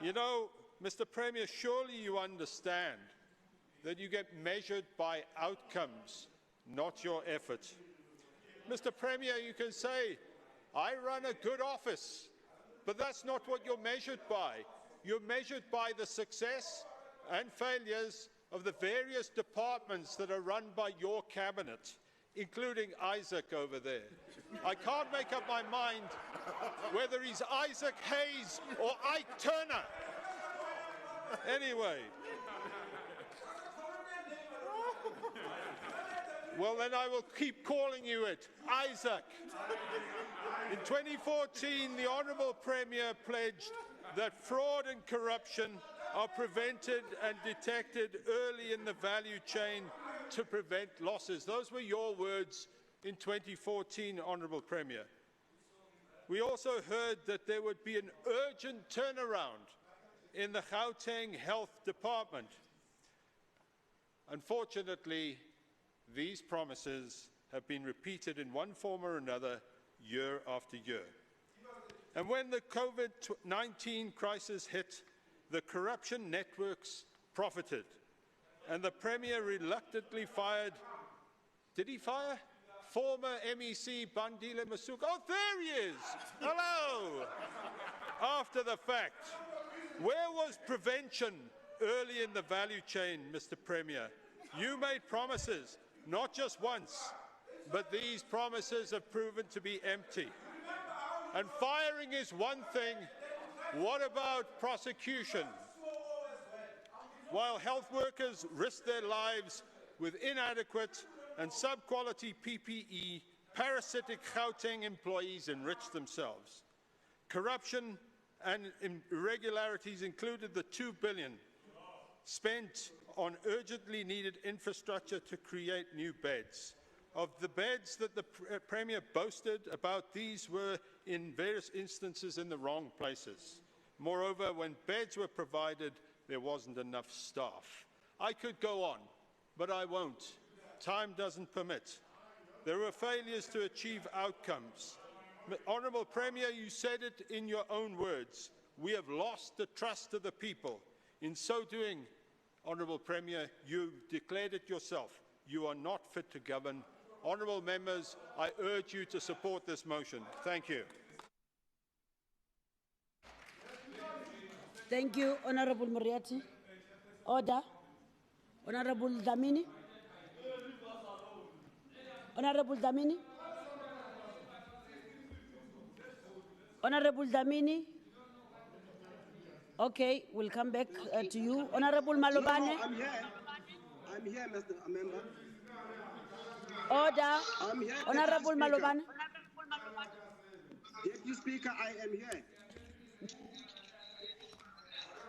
You know, Mr. Premier, surely you understand that you get measured by outcomes, not your effort. Mr. Premier, you can say, I run a good office, but that's not what you're measured by. You're measured by the success and failures of the various departments that are run by your cabinet, including Isaac over there. I can't make up my mind whether he's Isaac Hayes or Ike Turner. Anyway. Well, then I will keep calling you it, Isaac. In 2014, the Honourable Premier pledged that fraud and corruption are prevented and detected early in the value chain to prevent losses. Those were your words in 2014, Honourable Premier. We also heard that there would be an urgent turnaround in the Gauteng Health Department. Unfortunately, these promises have been repeated in one form or another year after year. And when the COVID-19 crisis hit, the corruption networks profited, and the Premier reluctantly fired, did he fire? Former MEC Bandile Masuka. Oh, there he is! Hello! After the fact, where was prevention early in the value chain, Mr. Premier? You made promises, not just once, but these promises have proven to be empty. And firing is one thing. What about prosecution? While health workers risk their lives with inadequate and sub-quality PPE, parasitic Gauteng employees enrich themselves. Corruption and irregularities included the 2 billion spent on urgently needed infrastructure to create new beds. Of the beds that the Premier boasted about, these were in various instances in the wrong places. Moreover, when beds were provided, there wasn't enough staff. I could go on, but I won't. Time doesn't permit. There were failures to achieve outcomes. Honourable Premier, you said it in your own words. We have lost the trust of the people. In so doing, Honourable Premier, you declared it yourself. You are not fit to govern. Honourable members, I urge you to support this motion. Thank you. Thank you, Honourable Moriarty. Order. Honourable Dlamini. Honourable Dlamini. Honourable Dlamini. Okay, we'll come back to you. Honourable Malobane. No, I'm here. I'm here, Mr. Member. Order. I'm here, Honourable Malobane. Deputy Speaker, I am here.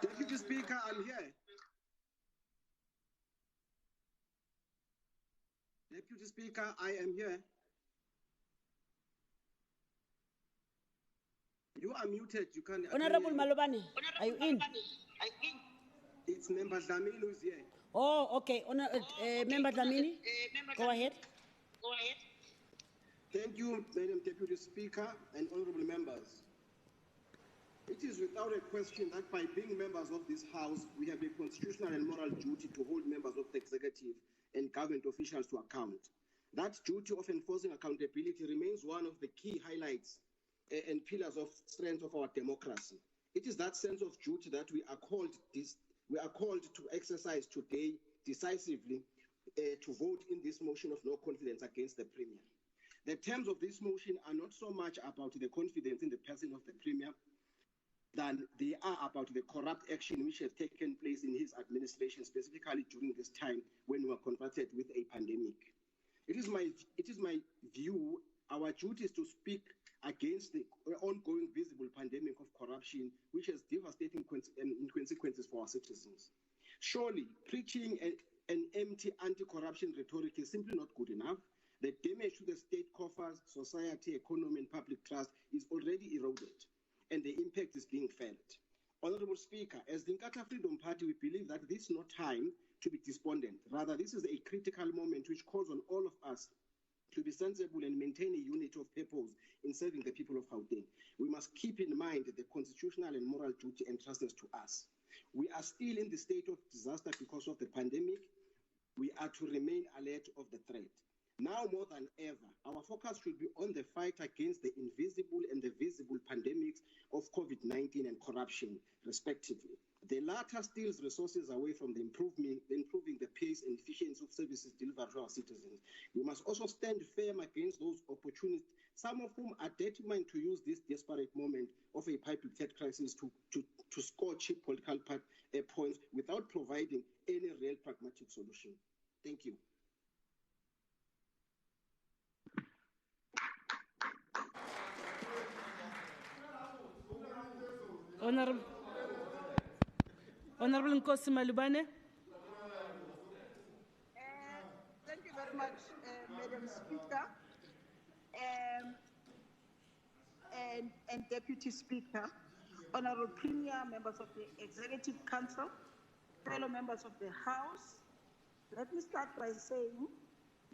Deputy Speaker, I'm here. Deputy Speaker, I am here. You are muted. You can't. Honourable Malobane, are you in? It's Member Dlamini who's here. Oh, okay. Member Dlamini, go ahead. Go ahead. Thank you, Madam Deputy Speaker and honourable members. It is without a question that by being members of this House, we have a constitutional and moral duty to hold members of the executive and government officials to account. That duty of enforcing accountability remains one of the key highlights and pillars of strength of our democracy. It is that sense of duty that we are called to exercise today decisively to vote in this motion of no confidence against the Premier. The terms of this motion are not so much about the confidence in the person of the Premier than they are about the corrupt action which has taken place in his administration, specifically during this time when we were confronted with a pandemic. It is my view, our duty is to speak against the ongoing visible pandemic of corruption, which has devastating consequences for our citizens. Surely, preaching an empty anti-corruption rhetoric is simply not good enough. The damage to the state coffers, society, economy, and public trust is already eroded, and the impact is being felt. Honorable Speaker, as the Inkatha Freedom Party, we believe that this is not time to be despondent. Rather, this is a critical moment which calls on all of us to be sensible and maintain a unity of purpose in serving the people of Gauteng. We must keep in mind the constitutional and moral duty entrusted to us. We are still in the state of disaster because of the pandemic. We are to remain alert of the threat. Now more than ever, our focus should be on the fight against the invisible and the visible pandemics of COVID-19 and corruption, respectively. The latter steals resources away from improving the pace and efficiency of services delivered to our citizens. We must also stand firm against those opportunists, some of whom are determined to use this desperate moment of a public health crisis to score cheap political points without providing any real pragmatic solution. Thank you. Honorable Nkosi Malubane. Thank you very much, Madam Speaker, and Deputy Speaker, Honorable Premier, members of the Executive Council, fellow members of the House. Let me start by saying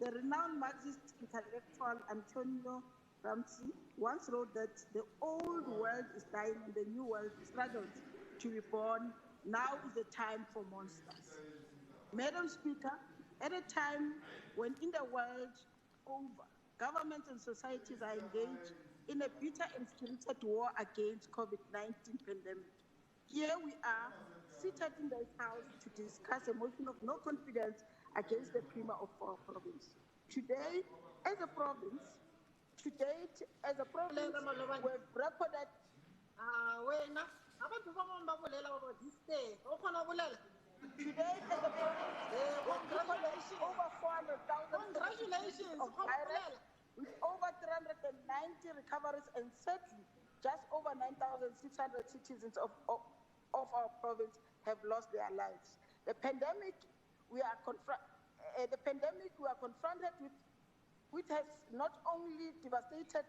the renowned Marxist intellectual Antonio Gramsci once wrote that the old world is dying and the new world struggles to be born. Now is the time for monsters. Madam Speaker, at a time when in the world over, governments and societies are engaged in a bitter and spirited war against COVID-19 pandemic, here we are seated in this House to discuss a motion of no confidence against the Premier of our province. Today, as a province, to date, as a province, we've recorded today, as a province, congratulations, over 400,000 of virus, with over 390 recoveries, and sadly, just over 9,600 citizens of our province have lost their lives. The pandemic we are confronted with, which has not only devastated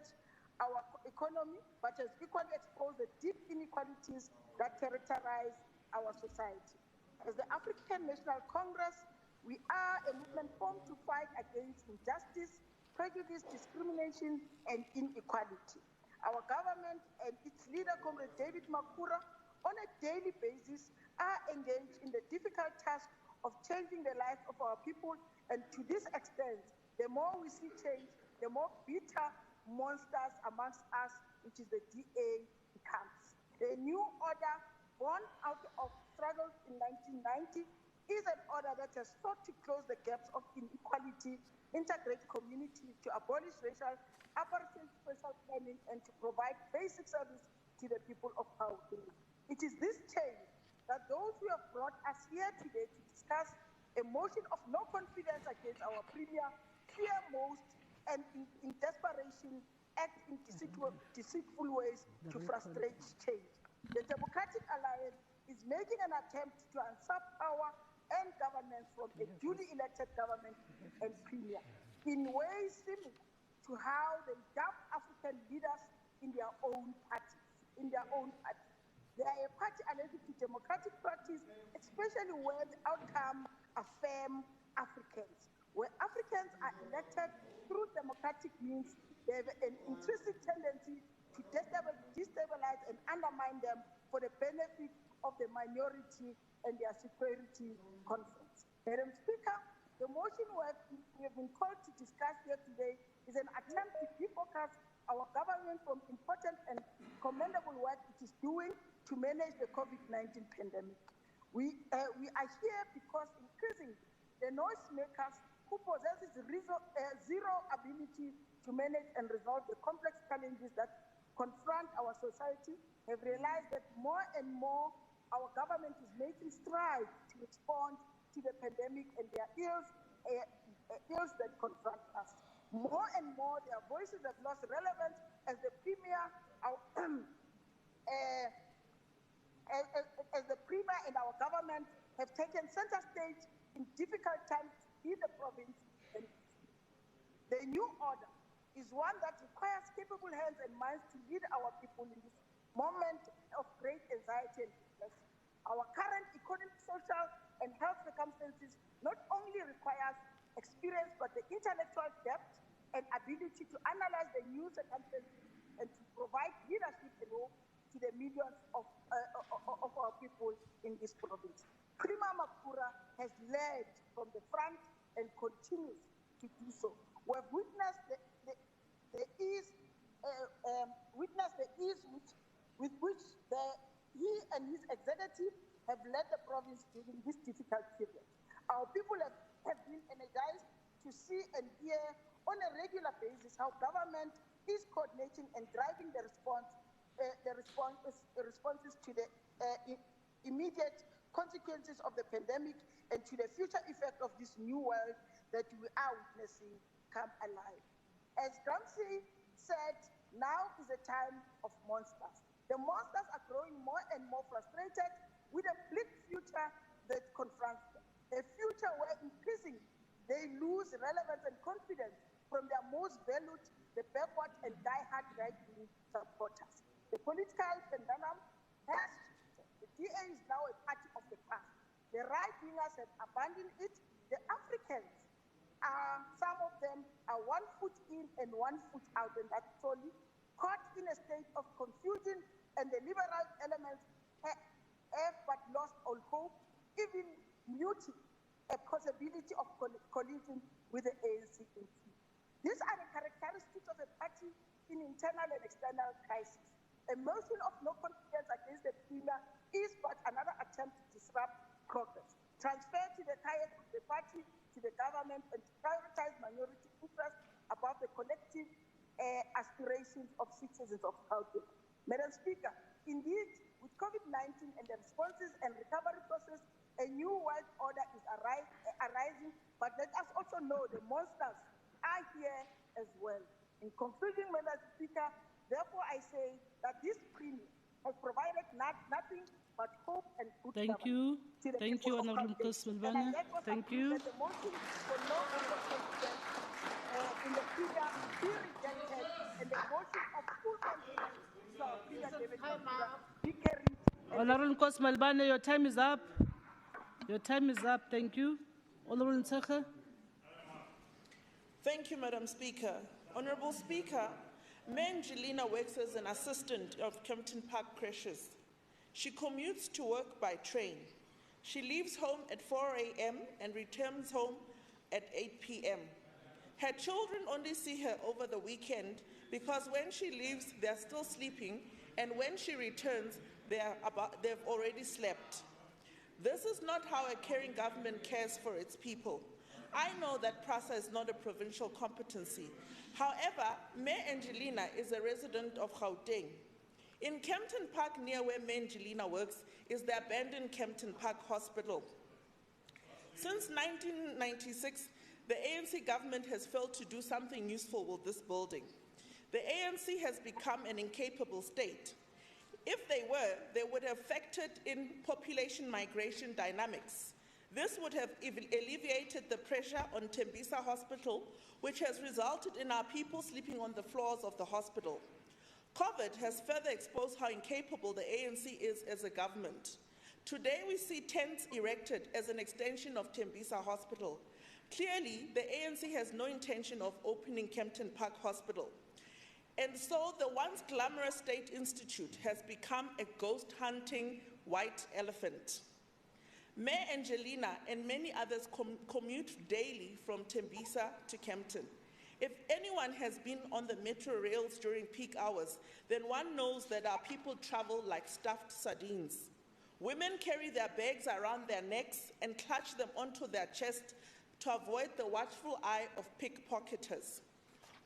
our economy, but has equally exposed the deep inequalities that characterize our society. As the African National Congress, we are a movement formed to fight against injustice, prejudice, discrimination, and inequality. Our government and its leader, Comrade David Makhura, on a daily basis are engaged in the difficult task of changing the lives of our people, and to this extent, the more we see change, the more bitter monsters amongst us, which is the DA, becomes. The new order born out of struggles in 1990 is an order that has sought to close the gaps of inequality, integrate communities, to abolish racial apportionment, special planning, and to provide basic service to the people of Gauteng. It is this change that those who have brought us here today to discuss a motion of no confidence against our Premier fear most, and in desperation act in deceitful ways to frustrate change. The Democratic Alliance is making an attempt to usurp power and governance from a duly elected government and Premier in ways similar to how they dump African leaders in their own parties. They are a party allergic to democratic practice, especially where the outcome affirm Africans. Where Africans are elected through democratic means, they have an intrinsic tendency to destabilize and undermine them for the benefit of the minority and their security concerns. Madam Speaker, the motion we have been called to discuss here today is an attempt to defocus our government from important and commendable work it is doing to manage the COVID-19 pandemic. We are here because increasingly the noisemakers who possess zero ability to to manage and resolve the complex challenges that confront our society, have realized that more and more our government is making strides to respond to the pandemic and their ills that confront us. More and more, their voices have lost relevance as the Premier, as the Premier and our government have taken center stage in difficult times to lead the province. And the new order is one that requires capable hands and minds to lead our people in this moment of great anxiety and distress. Our current economic, social, and health circumstances not only requires experience, but the intellectual depth and ability to analyze the new circumstances and to provide leadership and hope to the millions of our people in this province. Premier Makhura has led from the front and continues to do so. We have witnessed the ease with which he and his executive have led the province during this difficult period. Our people have been energized to see and hear on a regular basis how government is coordinating and driving the responses to the immediate consequences of the pandemic and to the future effect of this new world that we are witnessing come alive. As Gramsci said, now is a time of monsters. The monsters are growing more and more frustrated with a bleak future that confronts them. A future where increasingly they lose relevance and confidence from their most valued, the backward and die-hard right-wing supporters. The political pendulum has shifted. The DA is now a party of the past. The right-wingers have abandoned it. The Africans, some of them are 1 foot in and 1 foot out, and actually caught in a state of confusion, and the liberal elements have but lost all hope, even muting a possibility of collision with the ANC. These are the characteristics of a party in internal and external crisis. A motion of no confidence against the Premier is but another attempt to disrupt progress, transfer to the tiers of the party, to the government, and to prioritize minority interests above the collective aspirations of citizens of Gauteng. Madam Speaker, indeed, with COVID-19 and the responses and recovery process, a new world order is arising, but let us also know the monsters are here as well. In conclusion, Madam Speaker, therefore I say that this Premier has provided nothing but hope and good Thank you. Thank you, Honorable Nkosmalibane. Thank you. That the motion for no confidence in the Premier be rejected, and the motion of full confidence to our Premier David Makhura be carried. Honorable Nkosmalibane, your time is up. Your time is up. Thank you. Honorable Ntseke. Thank you, Madam Speaker. Honorable Speaker, Angelina works as an assistant of Kempton Park Creches. She commutes to work by train. She leaves home at 4 a.m. and returns home at 8 p.m. Her children only see her over the weekend because when she leaves, they're still sleeping, and when she returns, they've already slept. This is not how a caring government cares for its people. I know that PRASA is not a provincial competency. However, Mayor Angelina is a resident of Gauteng. In Kempton Park, near where Mayor Angelina works, is the abandoned Kempton Park Hospital. Since 1996, the ANC government has failed to do something useful with this building. The ANC has become an incapable state. If they were, they would have factored in population migration dynamics. This would have alleviated the pressure on Tembisa Hospital, which has resulted in our people sleeping on the floors of the hospital. COVID has further exposed how incapable the ANC is as a government. Today we see tents erected as an extension of Tembisa Hospital. Clearly, the ANC has no intention of opening Kempton Park Hospital. And so the once glamorous State Institute has become a ghost-hunting white elephant. Mayor Angelina and many others commute daily from Tembisa to Kempton. If anyone has been on the metro rails during peak hours, then one knows that our people travel like stuffed sardines. Women carry their bags around their necks and clutch them onto their chest to avoid the watchful eye of pickpocketers.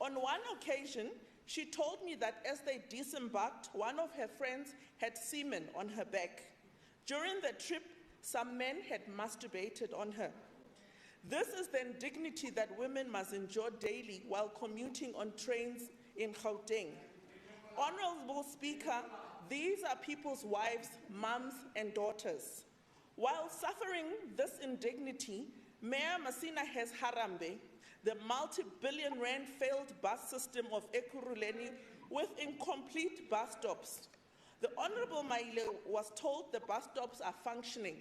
On one occasion, she told me that as they disembarked, one of her friends had semen on her back. During the trip, some men had masturbated on her. This is the indignity that women must endure daily while commuting on trains in Gauteng. Honorable Speaker, these are people's wives, moms, and daughters. While suffering this indignity, Mayor Masina has Harambe, the multi-billion rand failed bus system of Ekurhuleni with incomplete bus stops. The Honorable Maile was told the bus stops are functioning.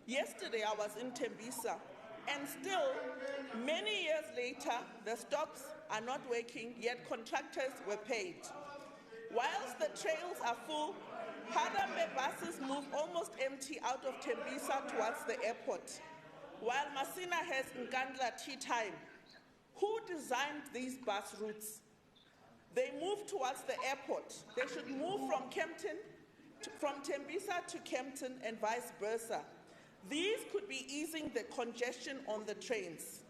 Yesterday I was in Tembisa, and still, many years later, the stops are not working, yet contractors were paid. Whilst the trails are full, Harambe buses move almost empty out of Tembisa towards the airport, while Masina has Nkandla tea time. Who designed these bus routes? They move towards the airport. They should move from Tembisa to Kempton and vice versa. These could be easing the congestion on the trains.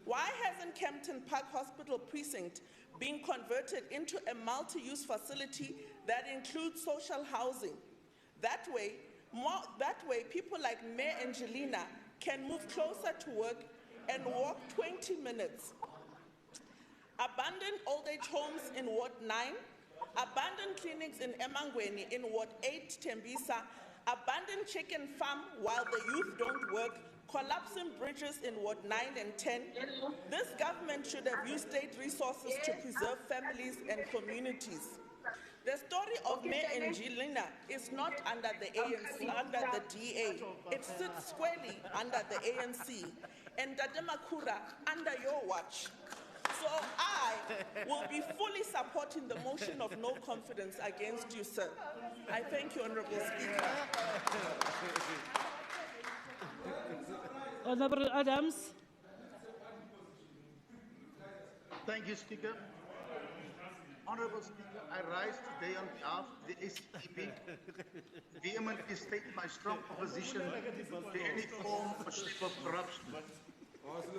Why hasn't Kempton Park Hospital Precinct been converted into a multi-use facility that includes social housing? That way, people like Mayor Angelina can move closer to work and walk 20 minutes. Abandoned old age homes in Ward 9, abandoned clinics in Emangweni in Ward 8, Tembisa, abandoned chicken farm while the youth don't work, collapsing bridges in Ward 9 and 10. This government should have used state resources to preserve families and communities. The story of Mayor Angelina is not under the ANC, under the DA. It sits squarely under the ANC, and David Makhura under your watch. So I will be fully supporting the motion of no confidence against you, sir. I thank you, Honorable Speaker. Honorable Adams. Thank you, Speaker. Honorable Speaker, I rise today on behalf of the ACPP vehemently state my strong opposition to any form or shape of corruption.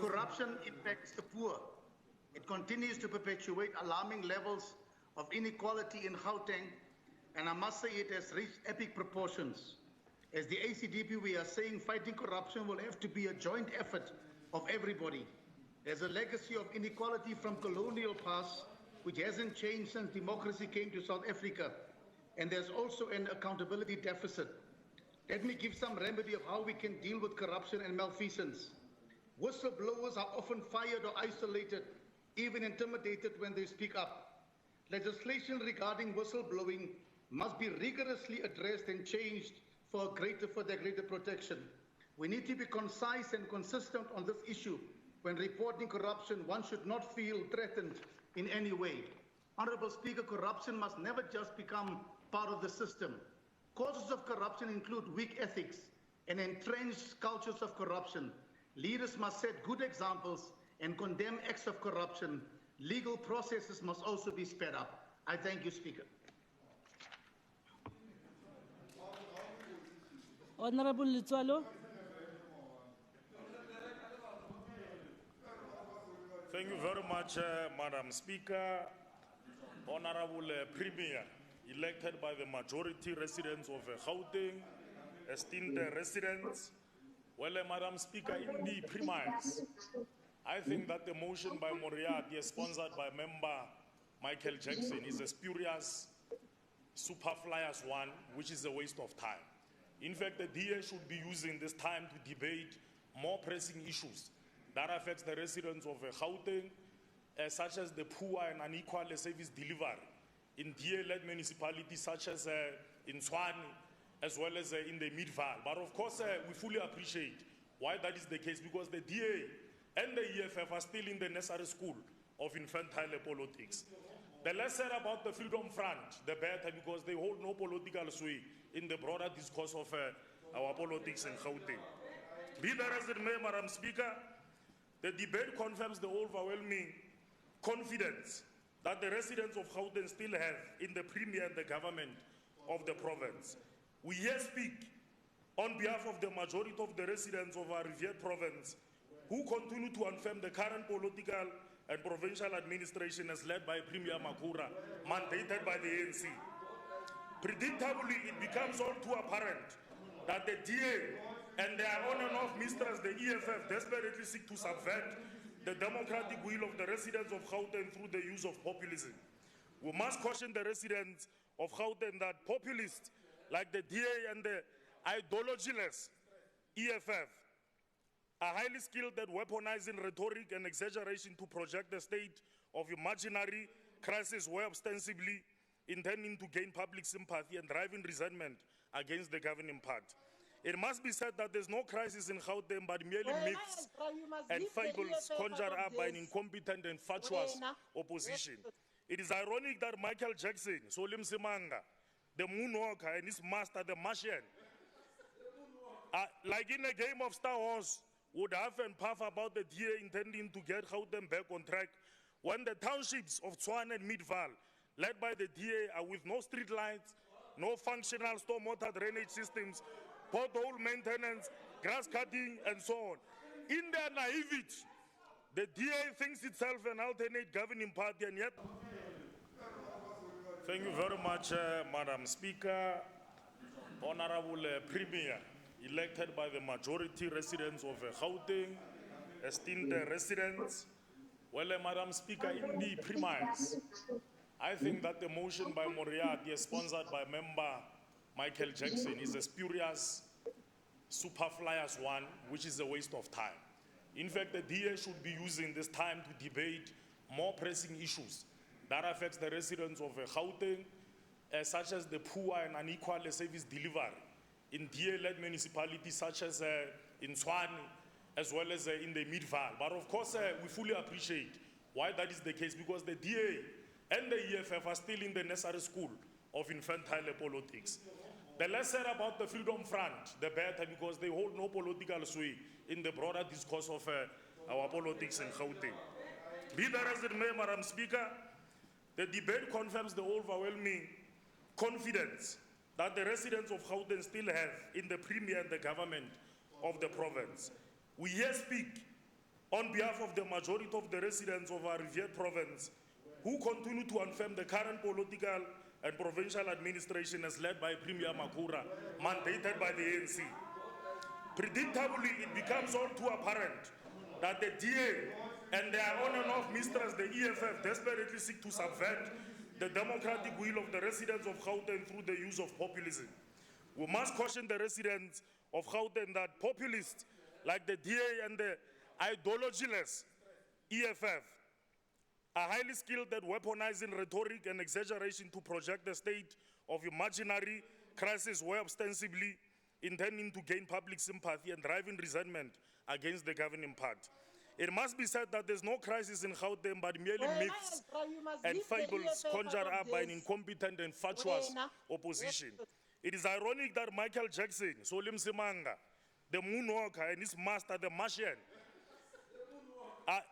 Corruption impacts the poor. It continues to perpetuate alarming levels of inequality in Gauteng, and I must say it has reached epic proportions. As the ACDP, we are saying fighting corruption will have to be a joint effort of everybody. There's a legacy of inequality from colonial past, which hasn't changed since democracy came to South Africa, and there's also an accountability deficit. Let me give some remedy of how we can deal with corruption and malfeasance. Whistleblowers are often fired or isolated, even intimidated when they speak up. Legislation regarding whistleblowing must be rigorously addressed and changed for their greater protection. We need to be concise and consistent on this issue. When reporting corruption, one should not feel threatened in any way. Honorable Speaker, corruption must never just become part of the system. Causes of corruption include weak ethics and entrenched cultures of corruption. Leaders must set good examples and condemn acts of corruption. Legal processes must also be sped up. I thank you, Speaker. Honorable Litswalo. Thank you very much, Madam Speaker. Honorable Premier, elected by the majority residents of Gauteng, esteemed residents. Well, Madam Speaker, in the premise, I think that the motion by Moriarty, sponsored by Member Michael Jackson, is a spurious, superfluous one, which is a waste of time. In fact, the DA should be using this time to debate more pressing issues that affects the residents of Gauteng, such as the poor and unequal service delivery in DA-led municipalities such as in Tshwane, as well as in the Midval. But of course, we fully appreciate why that is the case, because the DA and the EFF are still in the nursery school of infantile politics. The less said about the Freedom Front, the better, because they hold no political sway in the broader discourse of our politics in Gauteng. Be that as it may, Madam Speaker, the debate confirms the overwhelming confidence that the residents of Gauteng still have in the Premier and the government of the province. We here speak on behalf of the majority of the residents of our revered province who continue to affirm the current political and Provincial Administration as led by Premier Makhura, mandated by the ANC. Predictably, it becomes all too apparent that the DA and their on and off mistress, the EFF, desperately seek to subvert the democratic will of the residents of Gauteng through the use of populism. We must caution the residents of Gauteng that populists like the DA and the ideologyless EFF are highly skilled at weaponizing rhetoric and exaggeration to project a state of imaginary crisis where ostensibly intending to gain public sympathy and driving resentment against the governing party. It must be said that there's no crisis in Gauteng, but merely myths and fables conjured up by an incompetent and fatuous opposition. It is ironic that Michael Jackson, Solim Simanga, the Moonwalker, and his master, the Martian, like in a game of Star Wars, would huff and puff about the DA intending to get Gauteng back on track when the townships of Tshwane and Midvaal, led by the DA, are with no street lights, no functional stormwater drainage systems, pothole maintenance, grass cutting, and so on. In their naivety, the DA thinks itself an alternate governing party, and yet... Thank you very much, Madam Speaker. Honorable Premier, elected by the majority residents of Gauteng, esteemed residents. Well, Madam Speaker, in the premise, I think that the motion by Moriarty, sponsored by member Michael Jackson, is a spurious, superfluous one, which is a waste of time. In fact, the DA should be using this time to debate more pressing issues that affects the residents of Gauteng, such as the poor and unequal service delivery in DA-led municipalities such as in Tshwane, as well as in the Midvaal. But of course, we fully appreciate why that is the case, because the DA and the EFF are still in the nursery school of infantile politics. The less said about the Freedom Front, the better, because they hold no political sway in the broader discourse of our politics in Gauteng. Be that as it may, Madam Speaker, the debate confirms the overwhelming confidence that the residents of Gauteng still have in the Premier and the government of the province. We here speak on behalf of the majority of the residents of our revered province who continue to affirm the current political and provincial administration as led by Premier Makhura, mandated by the ANC. Predictably, it becomes all too apparent that the DA and their on and off mistress, the EFF, desperately seek to subvert the democratic will of the residents of Gauteng through the use of populism. We must caution the residents of Gauteng that populists like the DA and the ideologyless EFF are highly skilled at weaponizing rhetoric and exaggeration to project a state of imaginary crisis where ostensibly intending to gain public sympathy and driving resentment against the governing party. It must be said that there's no crisis in Gauteng, but merely myths and fables conjured up by an incompetent and fatuous opposition. It is ironic that Michael Jackson, Solim Simanga, the Moonwalker, and his master, the Martian,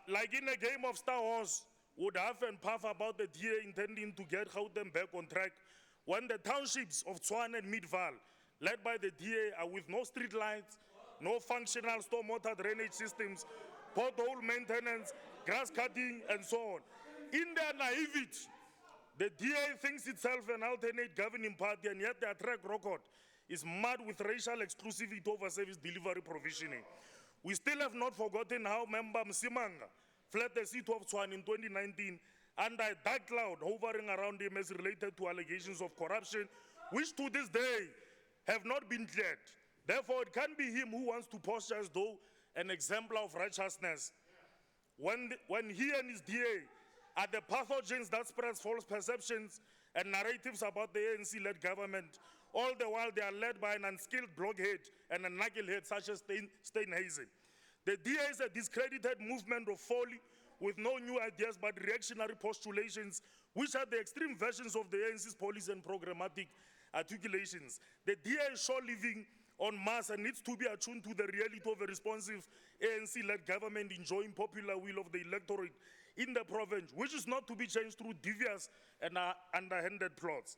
like in a game of Star Wars, would huff and puff about the DA intending to get Gauteng back on track when the townships of Tshwane and Midvaal, led by the DA, are with no street lights, no functional stormwater drainage systems, pothole maintenance, grass cutting, and so on. In their naivety, the DA thinks itself an alternate governing party, and yet their track record is mad with racial exclusivity over service delivery provisioning. We still have not forgotten how member Msimanga fled the seat of Tshwane in 2019 under a dark cloud hovering around him as related to allegations of corruption, which to this day have not been cleared. Therefore, it can't be him who wants to posture as though an exemplar of righteousness when he and his DA are the pathogens that spreads false perceptions and narratives about the ANC-led government, all the while they are led by an unskilled blockhead and a knucklehead such as Steinhazen. The DA is a discredited movement of folly with no new ideas but reactionary postulations, which are the extreme versions of the ANC's policy and programmatic articulations. The DA is sure living on Mars and needs to be attuned to the reality of a responsive ANC-led government enjoying popular will of the electorate in the province, which is not to be changed through devious and underhanded plots.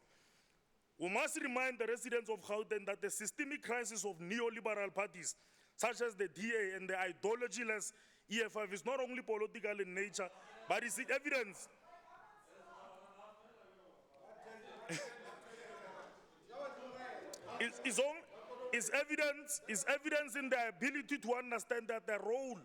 We must remind the residents of Gauteng that the systemic crisis of neoliberal parties, such as the DA and the ideologyless EFF, is not only political in nature, But is it evidence? Is evidence in the ability to understand that the role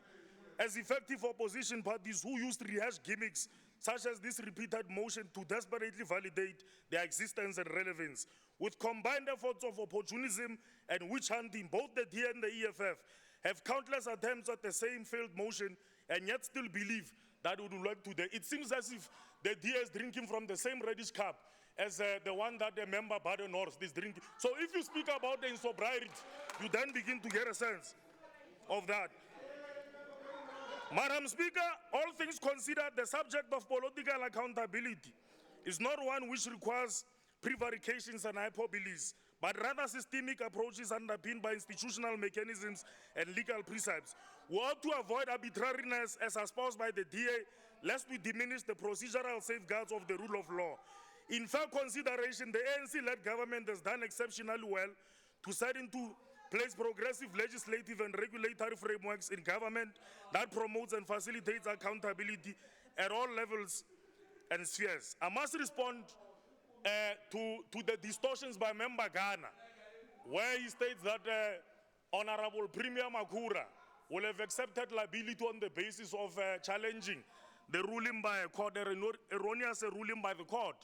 as effective opposition parties who used rehash gimmicks such as this repeated motion to desperately validate their existence and relevance. With combined efforts of opportunism and witch hunting, both the DA and the EFF have countless attempts at the same failed motion and yet still believe that it will work today. It seems as if the DA is drinking from the same reddish cup as the one that the member Baden North is drinking. So if you speak about the insobriety, you then begin to get a sense of that. Madam Speaker, all things considered, the subject of political accountability is not one which requires prevarications and hyperboles, but rather systemic approaches underpinned by institutional mechanisms and legal precepts. We ought to avoid arbitrariness as espoused by the DA, lest we diminish the procedural safeguards of the rule of law. In fair consideration, the ANC-led government has done exceptionally well to set into place progressive legislative and regulatory frameworks in government that promotes and facilitates accountability at all levels and spheres. I must respond to the distortions by Member Ghana, where he states that Honorable Premier Makhura will have accepted liability on the basis of challenging the ruling by a court, erroneous ruling by the court.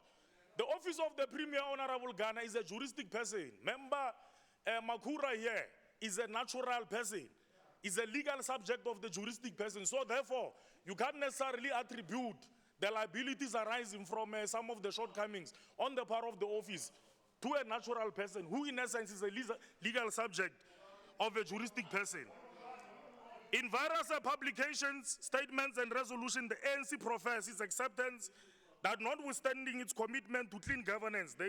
The office of the Premier, Honorable Ghana, is a juristic person. Member Makhura here is a natural person, is a legal subject of the juristic person. So therefore, you can't necessarily attribute the liabilities arising from some of the shortcomings on the part of the office to a natural person who in essence is a legal subject of a juristic person. In various publications, statements and resolutions, the ANC professes its acceptance that notwithstanding its commitment to clean governance, there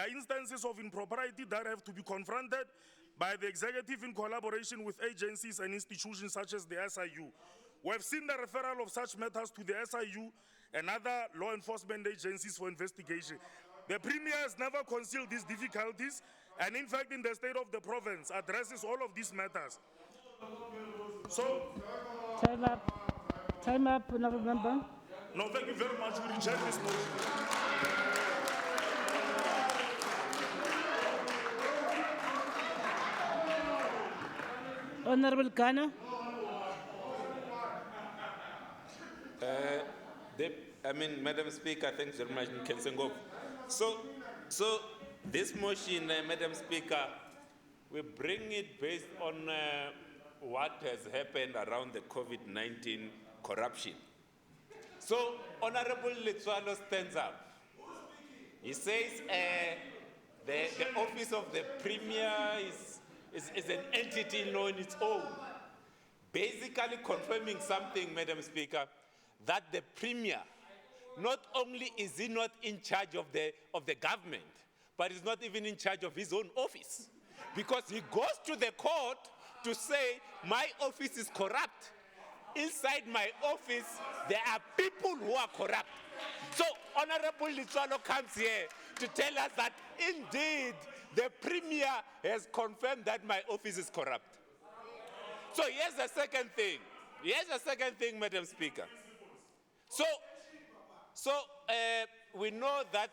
are instances of impropriety that have to be confronted by the executive in collaboration with agencies and institutions such as the SIU. We have seen the referral of such matters to the SIU and other law enforcement agencies for investigation. The Premier has never concealed these difficulties and in fact in the state of the province addresses all of these matters. So, Time up, honorable member. No, thank you very much. We reject this motion. Honorable Ghana. Madam Speaker, thanks very much, Kensengo. So this motion, Madam Speaker, we bring it based on what has happened around the COVID-19 corruption. So, Honorable Letsoalo stands up. He says the office of the Premier is an entity in its own, basically confirming something, Madam Speaker, that the Premier, not only is he not in charge of the government, but he's not even in charge of his own office. Because he goes to the court to say, my office is corrupt. Inside my office, there are people who are corrupt. So Honorable Letsoalo comes here to tell us that indeed the Premier has confirmed that my office is corrupt. So here's the second thing. Madam Speaker. So we know that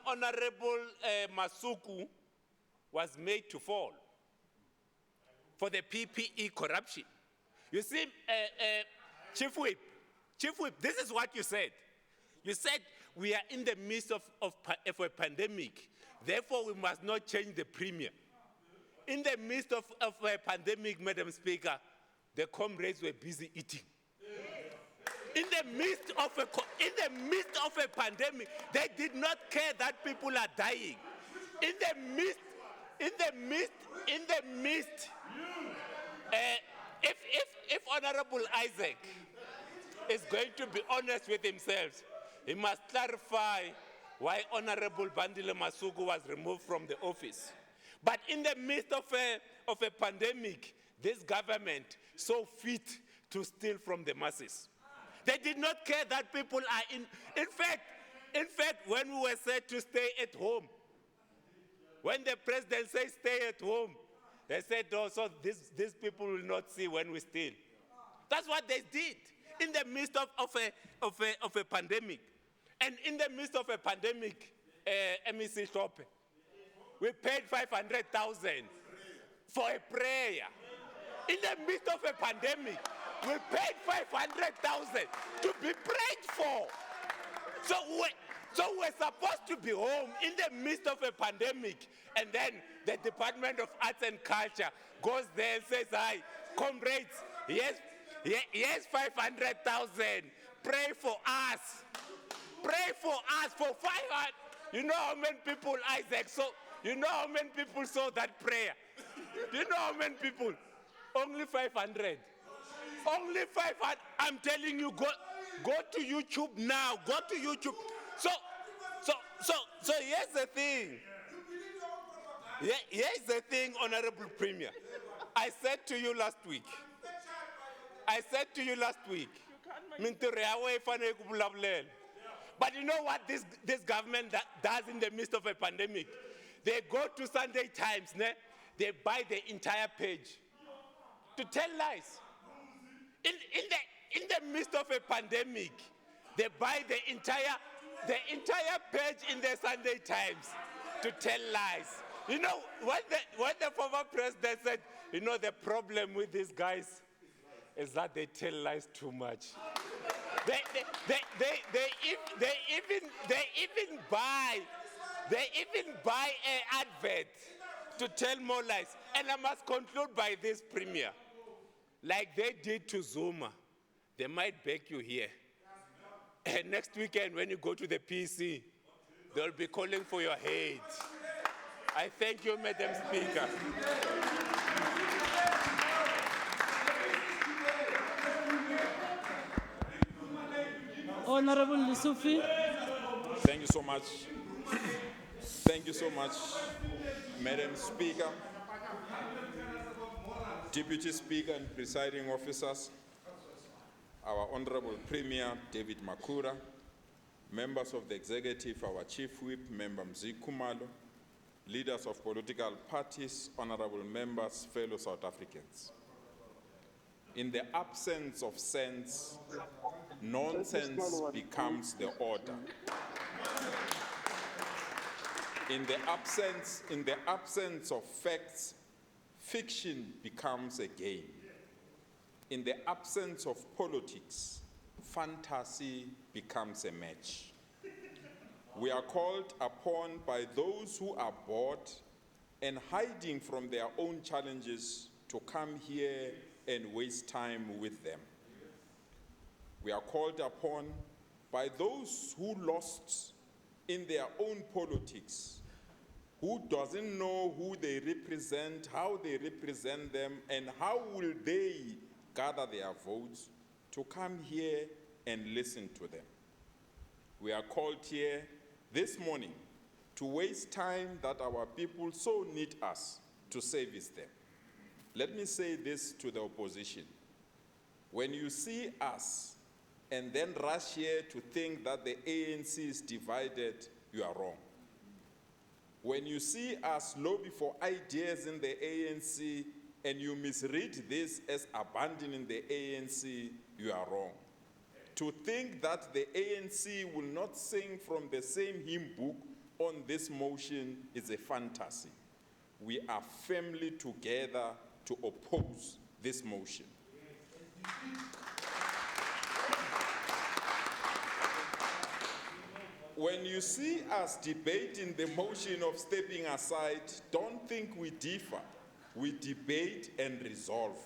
Honorable Masuku was made to fall for the PPE corruption. You see, Chief Whip, this is what you said. You said we are in the midst of a pandemic, therefore we must not change the Premier. In the midst of a pandemic, Madam Speaker, the comrades were busy eating. In the midst of a pandemic, they did not care that people are dying. In the midst, if Honorable Isaac is going to be honest with himself, he must clarify why Honorable Bandile Masuku was removed from the office. But in the midst of a pandemic, this government saw fit to steal from the masses. They did not care that people are in fact, when we were said to stay at home, when the president said stay at home, they said also these people will not see when we steal. That's what they did in the midst of a pandemic. And in the midst of a pandemic, MEC Shope, we paid 500,000 for a prayer. In the midst of a pandemic, we paid 500,000 to be prayed for. So we're supposed to be home in the midst of a pandemic, and then the Department of Arts and Culture goes there and says, "Hi, comrades, yes, 500,000. Pray for us. Pray for us for 500." You know how many people, Isaac? So you know how many people saw that prayer? Do you know how many people? Only 500. Only 500. I'm telling you, go to YouTube now. Go to YouTube. So here's the thing. Here's the thing, Honorable Premier. I said to you last week. But you know what this government does in the midst of a pandemic? They go to Sunday Times, they buy the entire page to tell lies. In the midst of a pandemic, they buy the entire page in the Sunday Times to tell lies. You know what the former president said? You know, the problem with these guys is that they tell lies too much. They even buy an advert to tell more lies. And I must conclude by this, Premier. Like they did to Zuma, they might beg you here. And next weekend, when you go to the PC, they'll be calling for your head. I thank you, Madam Speaker. Honorable Lisufi. Thank you so much. Thank you so much, Madam Speaker, Deputy Speaker and presiding officers, our Honorable Premier David Makhura, members of the executive, our Chief Whip, Member Mzi Khumalo, leaders of political parties, honorable members, fellow South Africans. In the absence of sense, nonsense becomes the order. In the absence of facts, fiction becomes a game. In the absence of politics, fantasy becomes a match. We are called upon by those who are bored and hiding from their own challenges to come here and waste time with them. We are called upon by those who lost in their own politics, who doesn't know who they represent, how they represent them, and how will they gather their votes to come here and listen to them. We are called here this morning to waste time that our people so need us to service them. Let me say this to the opposition. When you see us and then rush here to think that the ANC is divided, you are wrong. When you see us lobby for ideas in the ANC and you misread this as abandoning the ANC, you are wrong. To think that the ANC will not sing from the same hymn book on this motion is a fantasy. We are firmly together to oppose this motion. When you see us debating the motion of stepping aside, don't think we differ. We debate and resolve.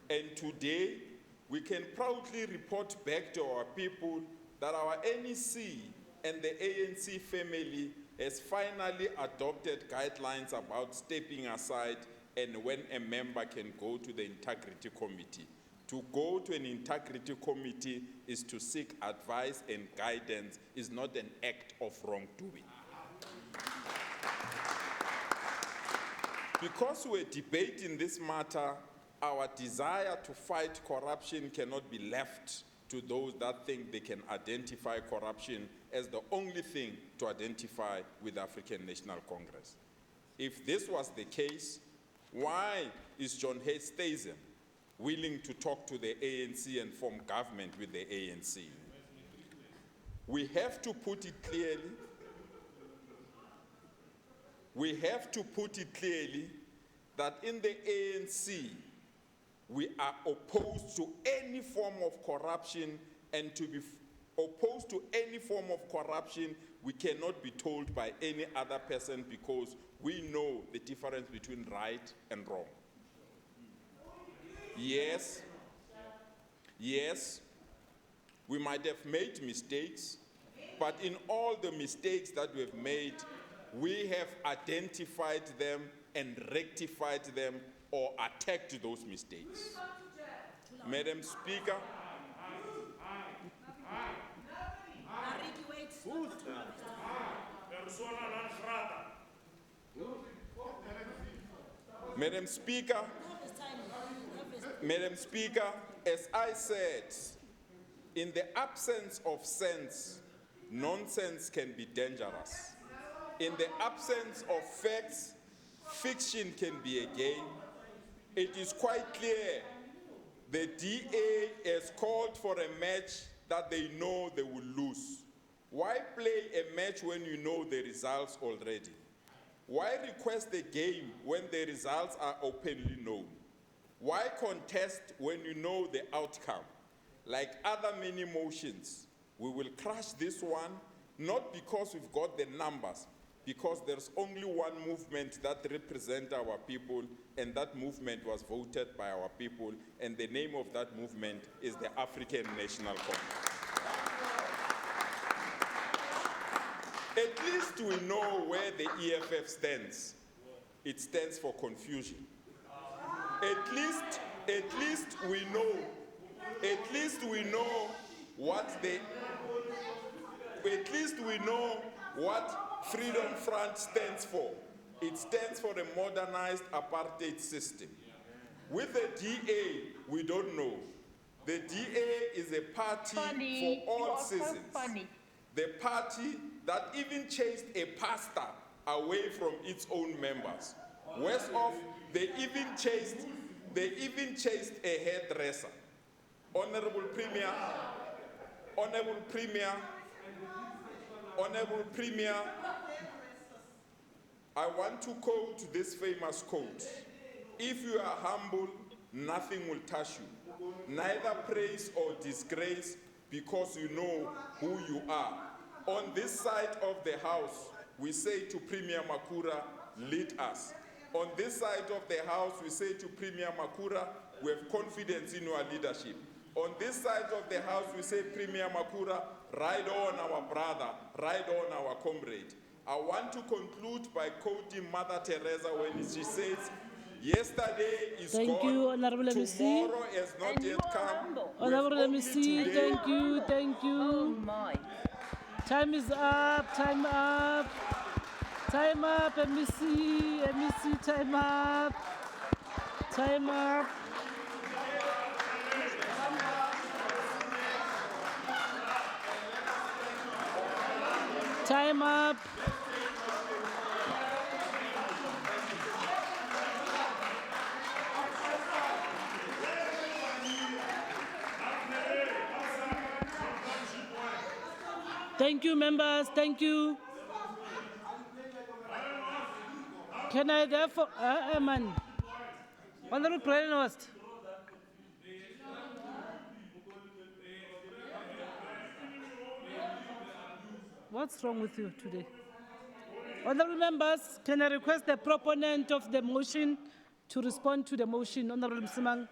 And today, we can proudly report back to our people that our NEC and the ANC family has finally adopted guidelines about stepping aside and when a member can go to the Integrity Committee. To go to an Integrity Committee is to seek advice and guidance, is not an act of wrongdoing. Because we're debating this matter, our desire to fight corruption cannot be left to those that think they can identify corruption as the only thing to identify with the African National Congress. If this was the case, why is John H. Stayzen, willing to talk to the ANC and form government with the ANC. We have to put it clearly. We have to put it clearly that in the ANC, we are opposed to any form of corruption, and to be opposed to any form of corruption, we cannot be told by any other person because we know the difference between right and wrong. Yes, we might have made mistakes, but in all the mistakes that we've made, we have identified them and rectified them or attacked those mistakes. Madam Speaker, Madam Speaker, as I said, in the absence of sense, nonsense can be dangerous. In the absence of facts, fiction can be a game. It is quite clear the DA has called for a match that they know they will lose. Why play a match when you know the results already? Why request a game when the results are openly known? Why contest when you know the outcome? Like other many motions, we will crush this one, not because we've got the numbers, because there's only one movement that represents our people, and that movement was voted by our people, and the name of that movement is the African National Congress. At least we know where the EFF stands. It stands for confusion. At least we know what Freedom Front stands for. It stands for a modernized apartheid system. With the DA, we don't know. The DA is a party for all citizens. The party that even chased a pastor away from its own members. Worse off, they even chased a hairdresser. Honorable Premier, I want to quote this famous quote. If you are humble, nothing will touch you. Neither praise or disgrace, because you know who you are. On this side of the house, we say to Premier Makhura, lead us. On this side of the house, we say to Premier Makhura, we have confidence in your leadership. On this side of the house, we say, Premier Makhura, ride on our brother, ride on our comrade. I want to conclude by quoting Mother Teresa when she says, yesterday is gone, tomorrow has not yet come. Honorable MEC, thank you. Oh my. Time is up, time up. Time up, MEC, time up. Time up. Time up. Thank you, members. Thank you. Can I therefore, man, Honorable President, what's wrong with you today? Honorable members, can I request the proponent of the motion to respond to the motion, Honorable Msimang?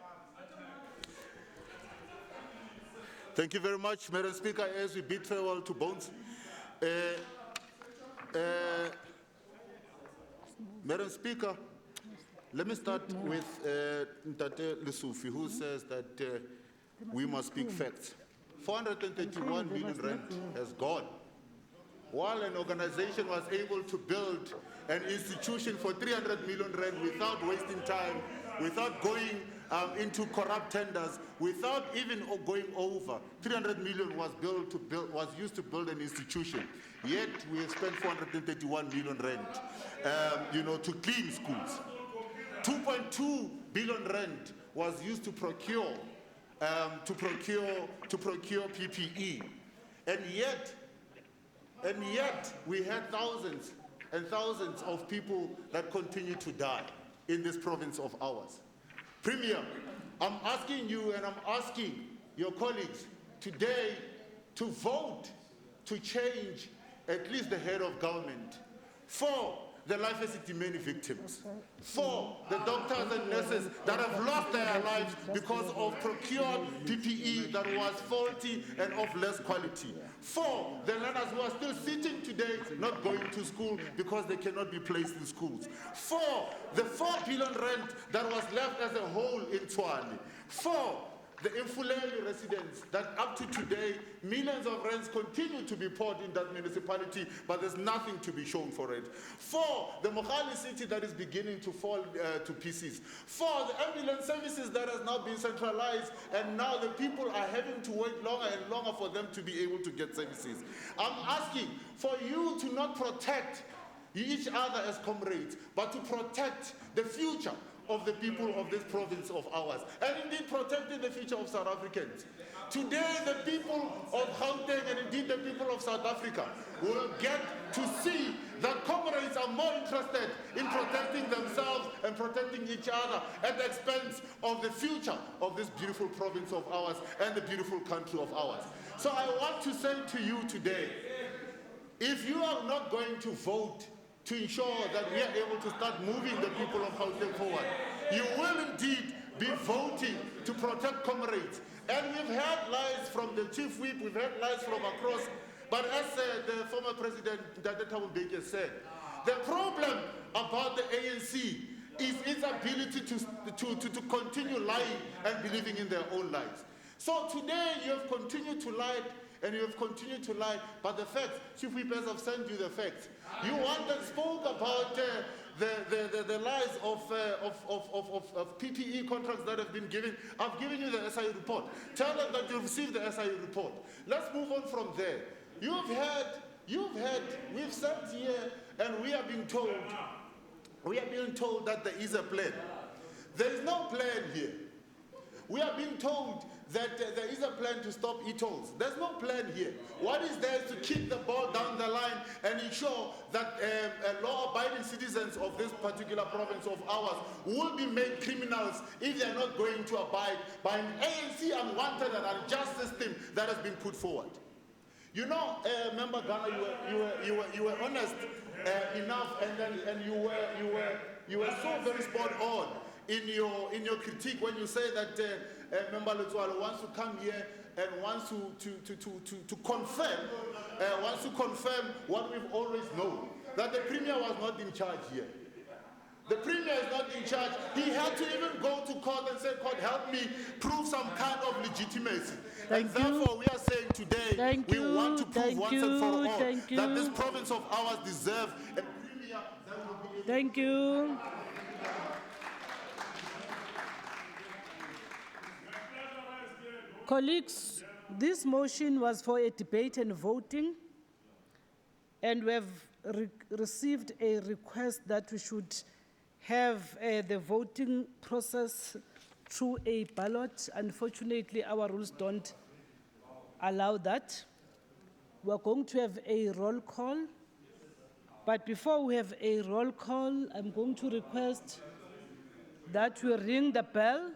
Thank you very much, Madam Speaker. As we bid farewell to Bones, Madam Speaker, let me start with Ntate Lesufi, who says that we must speak facts. 431 million rand has gone, while an organization was able to build an institution for 300 million rand without wasting time, without going into corrupt tenders, without even going over. 300 million was used to build an institution. Yet we have spent 431 million rand, to clean schools. 2.2 billion rand was used to procure PPE, and yet we had thousands and thousands of people that continue to die in this province of ours. Premier, I'm asking you and I'm asking your colleagues today to vote to change at least the head of government for the life many victims, for the doctors and nurses that have lost their lives because of procured PPE that was faulty and of less quality, for the learners who are still sitting today not going to school because they cannot be placed in schools, for the 4 billion rand that was left as a whole in Tshwane, for the Infuleli residents that up to today, millions of rands continue to be poured in that municipality, but there's nothing to be shown for it. For the Mogale city that is beginning to fall to pieces. For the ambulance services that has now been centralized, and now the people are having to wait longer and longer for them to be able to get services. I'm asking for you to not protect each other as comrades, but to protect the future of the people of this province of ours, and indeed protecting the future of South Africans. Today, the people of Gauteng and indeed the people of South Africa will get to see that comrades are more interested in protecting themselves and protecting each other at the expense of the future of this beautiful province of ours and the beautiful country of ours. So I want to say to you today, if you are not going to vote to ensure that we are able to start moving the people of Gauteng forward, you will indeed be voting to protect comrades. And we've had lies from the chief whip, we've had lies from across, but as the former president, Thabo Mbeki, said, the problem about the ANC is its ability to continue lying and believing in their own lies. So today you have continued to lie, and you have continued to lie, but the facts, Chief Whip has sent you the facts. You spoke about the lies of PPE contracts that have been given. I've given you the SIU report. Tell them that you received the SIU report. Let's move on from there. We've sat here and we are being told that there is a plan. There is no plan here. We are being told that there is a plan to stop e-tolls. There's no plan here. What is there is to keep the ball down the line and ensure that law-abiding citizens of this particular province of ours will be made criminals if they are not going to abide by an ANC unwanted and unjust system that has been put forward. You know, Member Ghana, you were honest enough, and you were so very spot on in your critique when you say that Member Lutwalo wants to come here and wants to confirm what we've always known, that the Premier was not in charge here. The Premier is not in charge. He had to even go to court and say, "Court, help me prove some kind of legitimacy." Therefore, we are saying today, we want to prove once and for all that this province of ours deserves a Premier that will be... Thank you. Colleagues, this motion was for a debate and voting, and we have received a request that we should have the voting process through a ballot. Unfortunately, our rules don't allow that. We're going to have a roll call, but before we have a roll call, I'm going to request that we ring the bell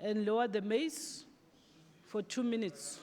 and lower the mace for 2 minutes.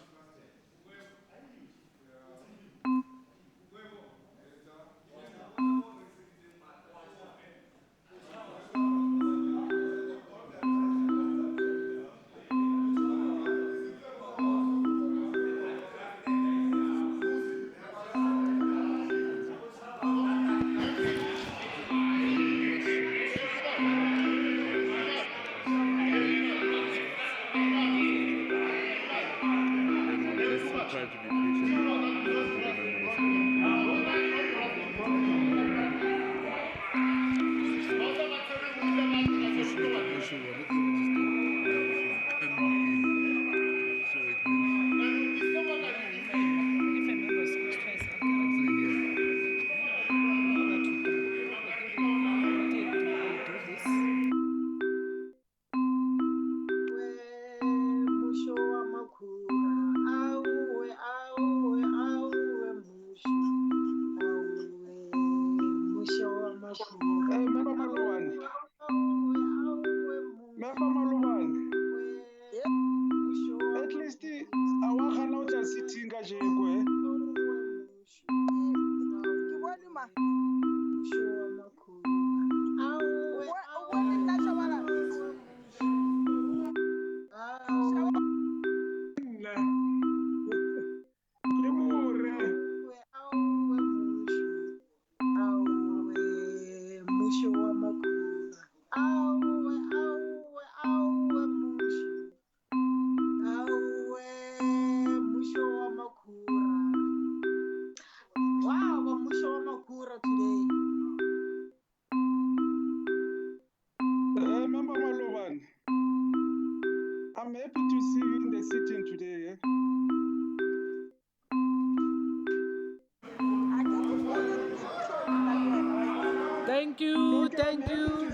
Thank you, thank you.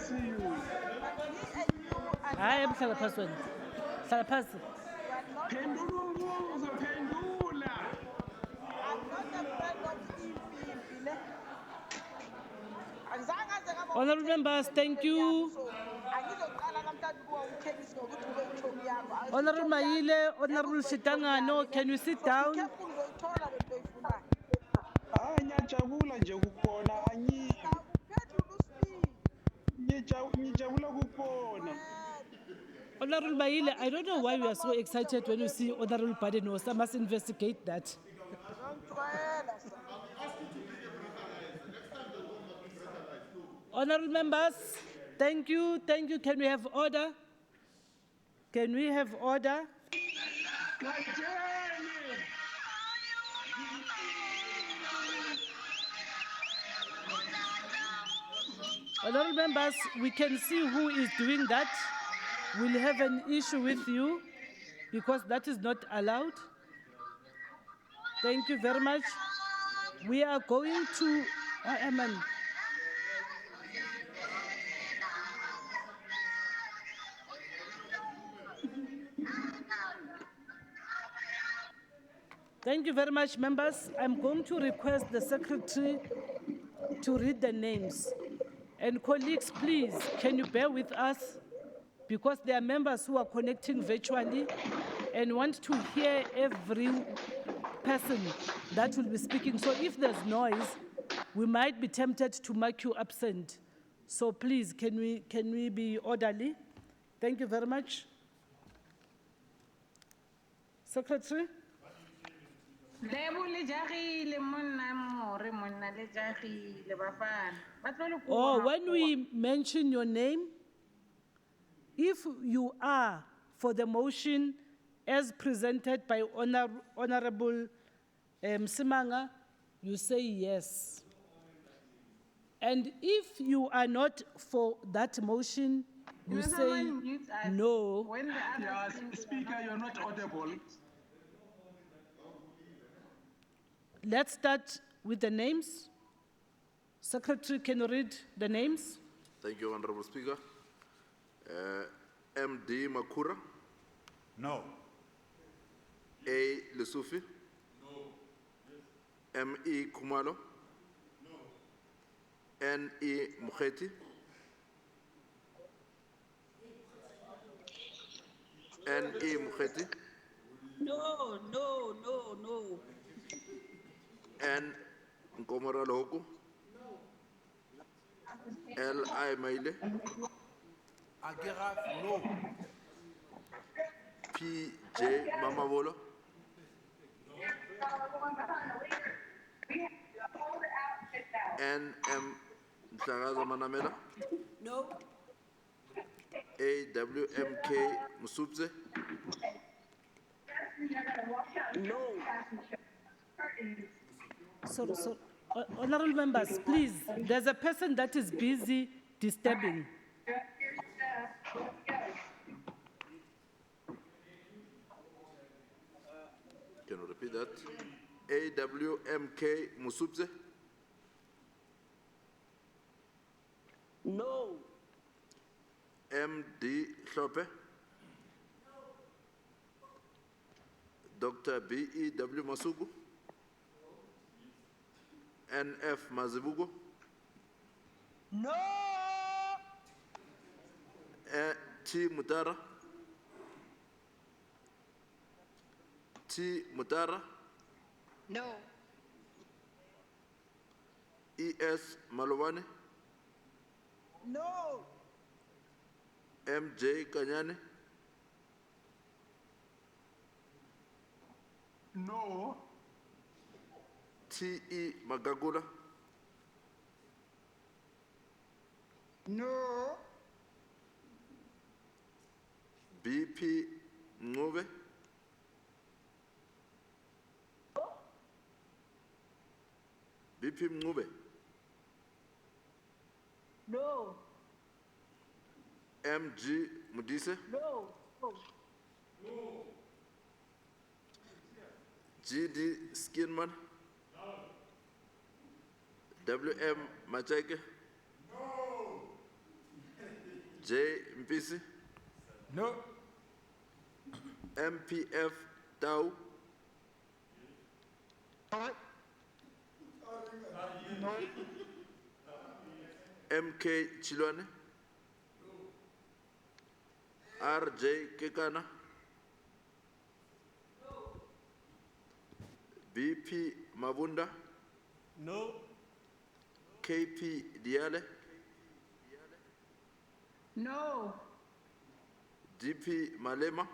I am Salapas. Salapas. Honorable members, thank you. Honorable Maile, Honorable Shitangano, can you sit down? Ngiyajabula nje ukubona ngijabula ukubona. Honorable Maile, I don't know why you are so excited when you see Honorable Badenos. I must investigate that. Honorable members, thank you, thank you. Can we have order? Can we have order? Honorable members, we can see who is doing that. We'll have an issue with you because that is not allowed. Thank you very much. We are going to, Thank you very much, members. I'm going to request the secretary to read the names. And colleagues, please, can you bear with us? Because there are members who are connecting virtually and want to hear every person that will be speaking. So if there's noise, we might be tempted to mark you absent. So please, can we be orderly? Thank you very much. Secretary? Oh, when we mention your name, if you are for the motion as presented by Honorable Simanga, you say yes. And if you are not for that motion, you say no. Yes, Speaker, you're not audible. Let's start with the names. Secretary, can you read the names? Thank you, Honorable Speaker. MD Makhura? No. A. Lesufi? No. ME Kumalo? No. NE Mukheti? NE Mukheti? No. N. Nkomara Loku? L.I. Maile? Agiraf, no. P.J. Mamavolo? N.M. Mhlagaza Manamela? No. A.W.M.K. Musubze? No. So, honorable members, please, there's a person that is busy disturbing. Can you repeat that? A.W.M.K. Musubze? No. M.D. Hlope? Dr. B.E.W. Masugu? N.F. Mazibugo? No. T. Mutara? T. Mutara? No. E.S. Malwane? No. M.J. Kanyane? No. T.E. Magagula? No. B.P. Mngube? B.P. Mngube? No. M.G. Mudise? No. G.D. Skinman? W.M. Macheke? J. Mpisi, No. MPF Tau, No. MK Chilwane, RJ Kekana, BP Mabunda, No. KP Diale, No. DP Malema,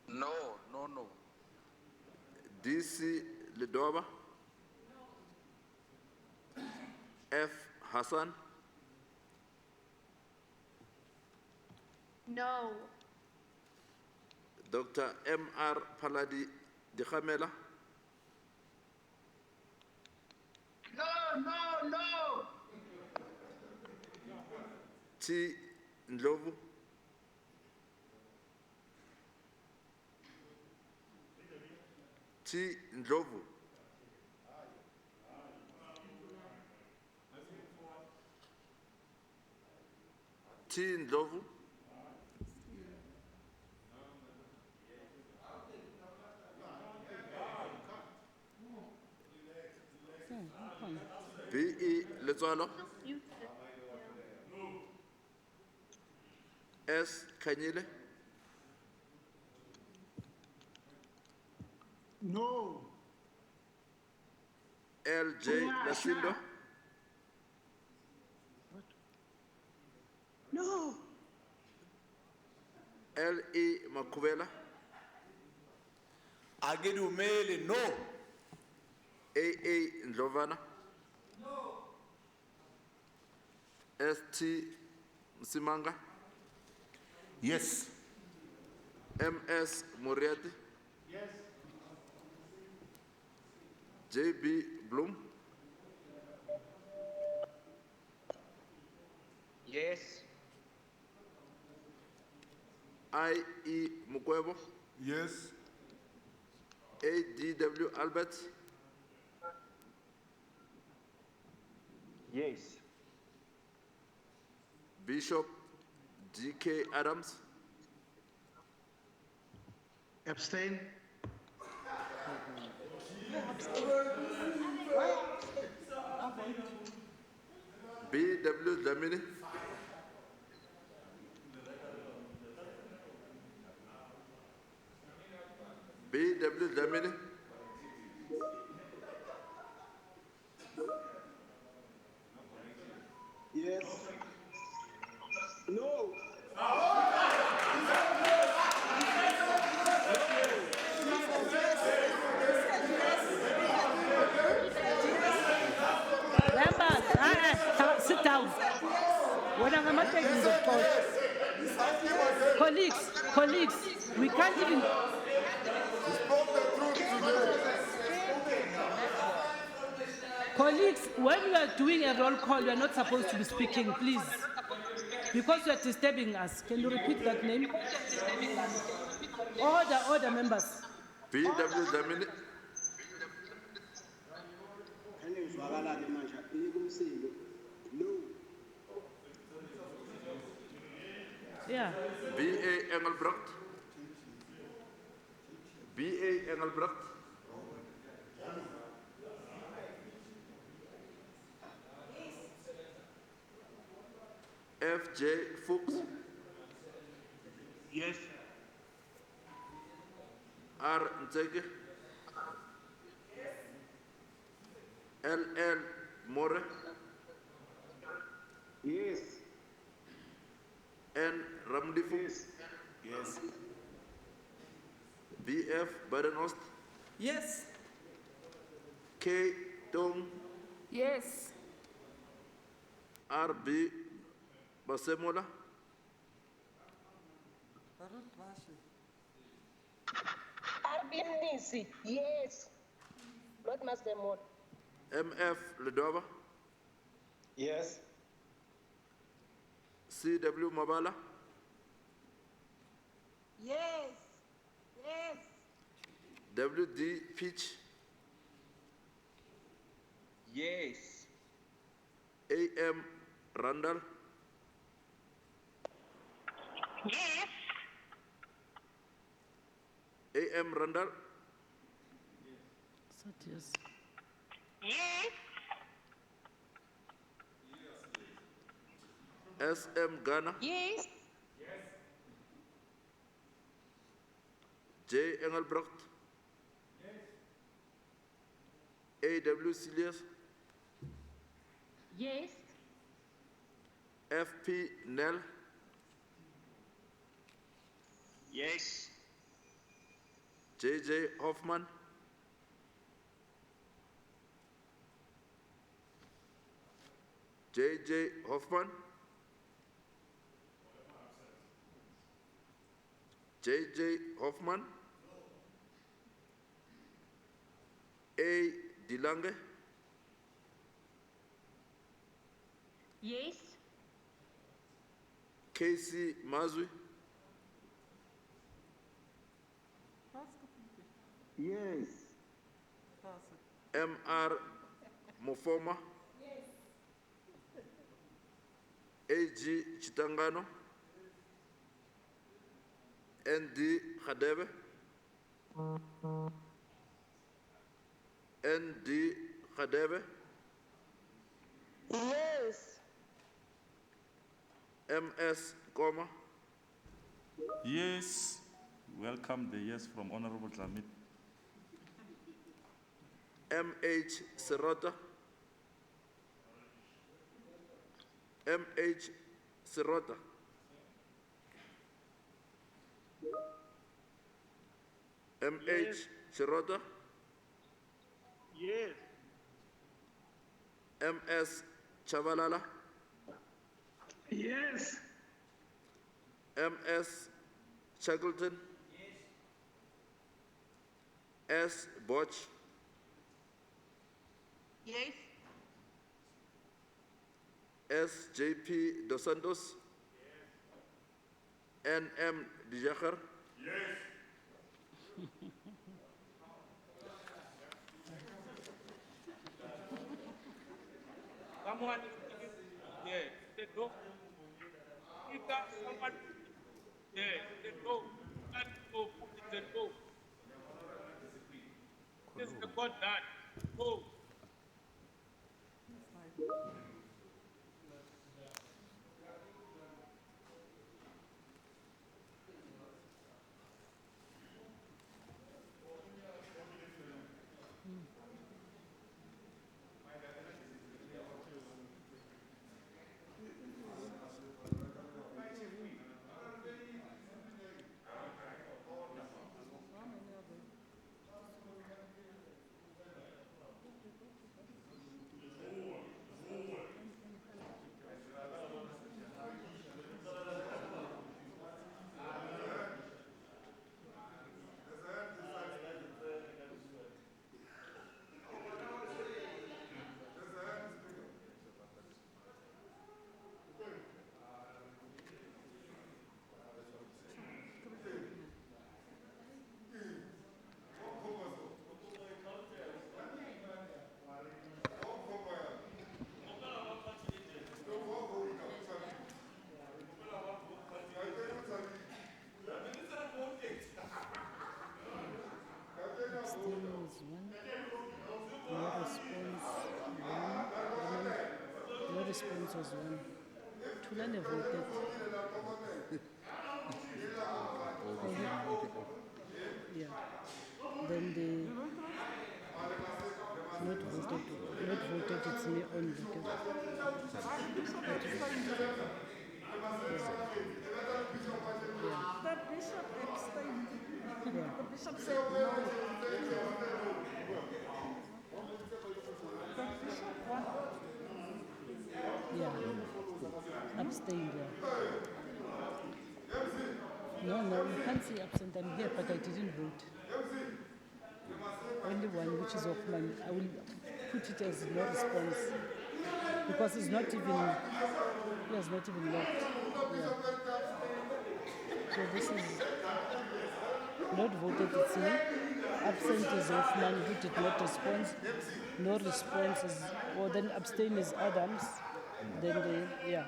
No. DC Ledoba, F. Hassan, No. Dr. M.R. Paladi Dikhamela, No. T. Ndlovu, T. Ndlovu, T. Ndlovu, B.E. Letswalo, S. Kanyile, No. L.J. Lasindo, No. L.E. Makubela, Agedumele, no. A.A. Ndlovana, S.T. Msimanga, Yes. M.S. Moriarty, Yes. J.B. Bloom, Yes. I.E. Mukwebo, Yes. A.D.W. Albert, Yes. Bishop G.K. Adams, Abstain. B.W. Dlamini, B.W. Dlamini, Yes. No. Members, sit down. When I'm taking the call. Colleagues, we can't even. Colleagues, when we are doing a roll call, we are not supposed to be speaking, please. Because you are disturbing us. Can you repeat that name? Order, members. B.W. Dlamini, Angizwakala-ke manje, nika umsindo. No. Yeah. B.A. Engelbrecht, B.A. Engelbrecht, F.J. Fuchs, Yes. R. Ntseke, L.L. More, Yes. N. Ramdifu, Yes. B.F. Badenhorst, Yes. K. Tong, Yes. R.B. Basemola, Arbinisi. Yes. Lord Mastemon. M.F. Ledova, Yes. C.W. Mabala, Yes. W.D. Peach, Yes. AM Randall, Yes. AM Randall, Yes. Yes. SM Ghana, Yes. J Engelbrecht, AW Silius, Yes. FP Nell, Yes. JJ Hoffman, JJ Hoffman, JJ Hoffman, A Dilange, Yes. Casey Mazui, Yes. MR Mofoma, AG Chitangano, ND Khadebe, ND Khadebe, Yes. MS Koma, Yes. Welcome the yes from Honorable Dlamini. MH Serota, MH Serota, MH Serota, Yes. MS Chavalala, Yes. MS Shackleton, S Botch, Yes. SJP Dos Santos, NM Dijakhar, Someone, yeah, the no. Speaker, someone, yeah, the no. And no, it's a no. It's the God that. No. No response was one. Tulane voted. Yeah. Then the not voted, it's me only. The bishop abstained. Yeah. The bishop said no. The bishop won. Yeah. Abstained, yeah. No, you can't say absent. I'm here, but I didn't vote. Only one, which is Hoffman. I will put it as no response because it's not even. He has not even logged. Yeah. So this is not voted. It's me. Absent is Hoffman, who did not respond. No response is, or then abstain is Adams. then they, yeah.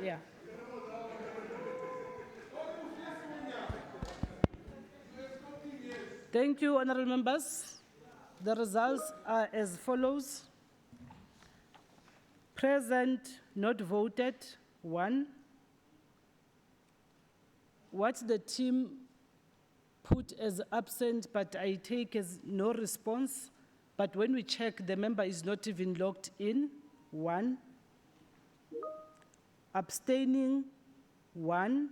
Yeah. Thank you, honorable members. The results are as follows. Present, not voted, 1. What the team put as absent, but I take as no response. But when we check, the member is not even logged in, 1. Abstaining, 1.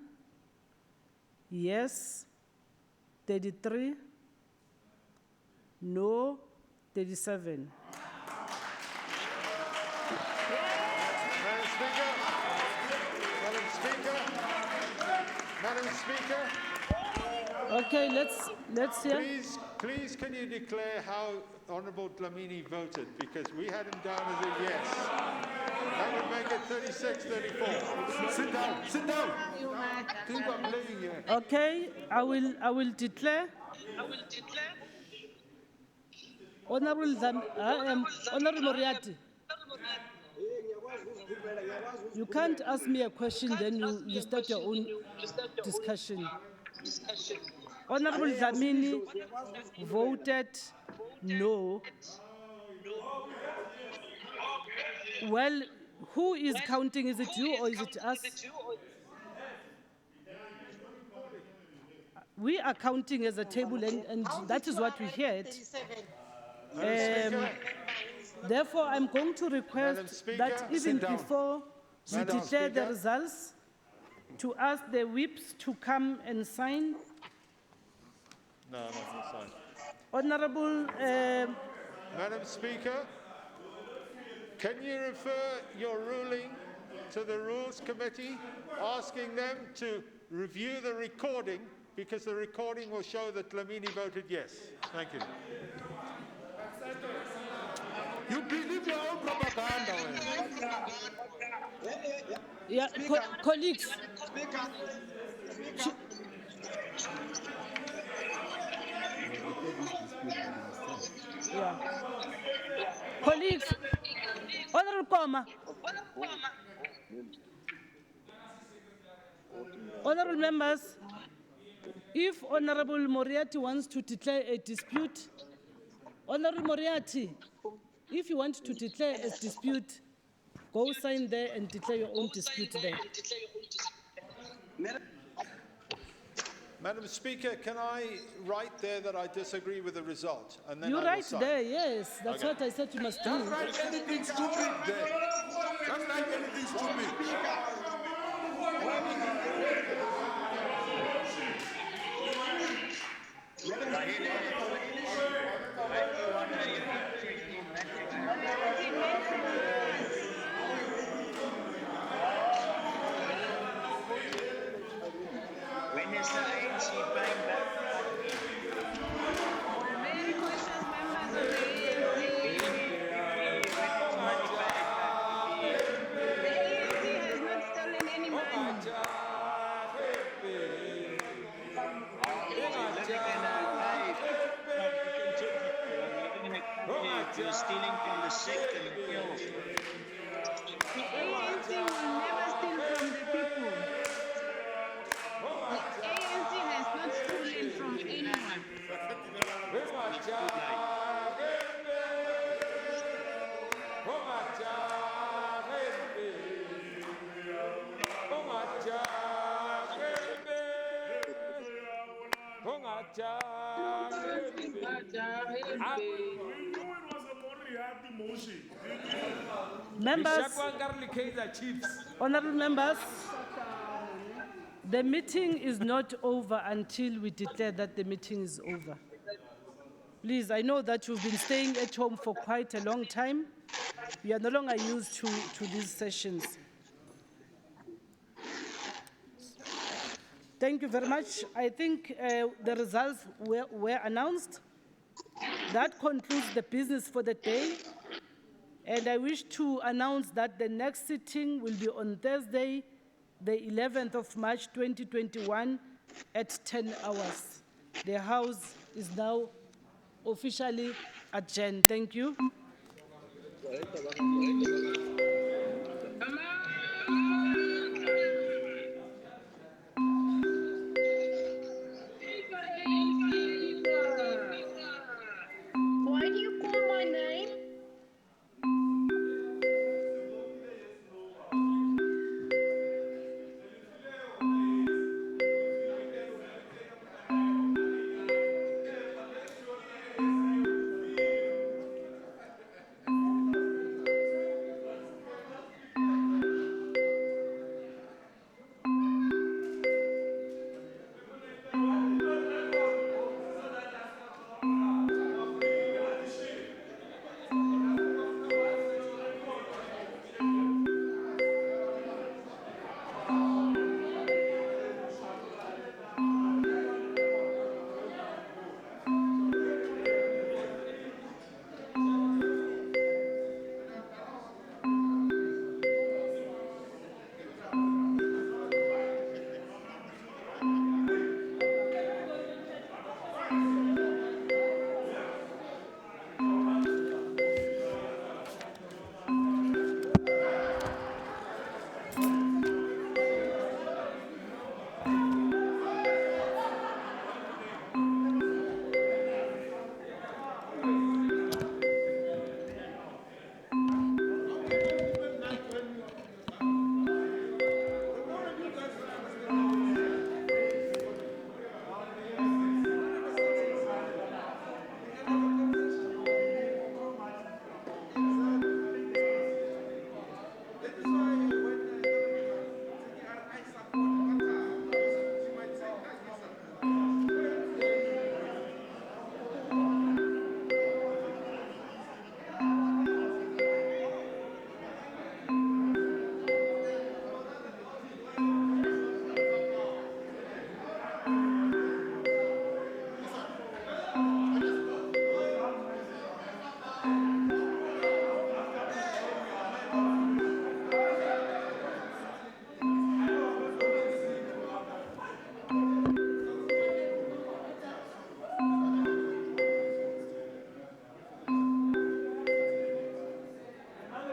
Yes, 33. No, 37. Madam Speaker. Okay, let's hear. Please, can you declare how Honourable Dlamini voted? Because we had him down as a yes. That would make it 36-34. Sit down, sit down. Think I'm playing here. Okay, I will declare. Honourable Moriarty. You can't ask me a question, then you start your own discussion. Honourable Dlamini voted no. Well, who is counting? Is it you or is it us? We are counting as a table, and that is what we heard. Therefore, I'm going to request that even before we declare the results, to ask the whips to come and sign. No, not sign. Honourable. Madam Speaker, can you refer your ruling to the Rules Committee, asking them to review the recording, because the recording will show that Dlamini voted yes. Thank you. You believe your own propaganda. Yeah, colleagues. Yeah. Colleagues, Honourable Koma. Honourable members, if Honourable Moriarty wants to declare a dispute, Honourable Moriarty, if you want to declare a dispute, go sign there and declare your own dispute there. Madam Speaker, can I write there that I disagree with the result? And then You I will write sign? there, yes. That's Okay. what I said you must do. Just write anything stupid there. Just write anything stupid. When is the ANC buying back? Very cautious members of the ANC. Money back. The ANC has not stolen any money. You're stealing from the sick and the ill. The ANC will never steal from the people. The ANC has not stolen from anyone. Members, honourable members, the meeting is not over until we declare that the meeting is over. Please, I know that you've been staying at home for quite a long time. We are no longer used to these sessions. Thank you very much. I think the results were announced. That concludes the business for the day. And I wish to announce that the next sitting will be on Thursday, the 11th of March 2021 at 10 hours. The House is now officially adjourned. Thank you.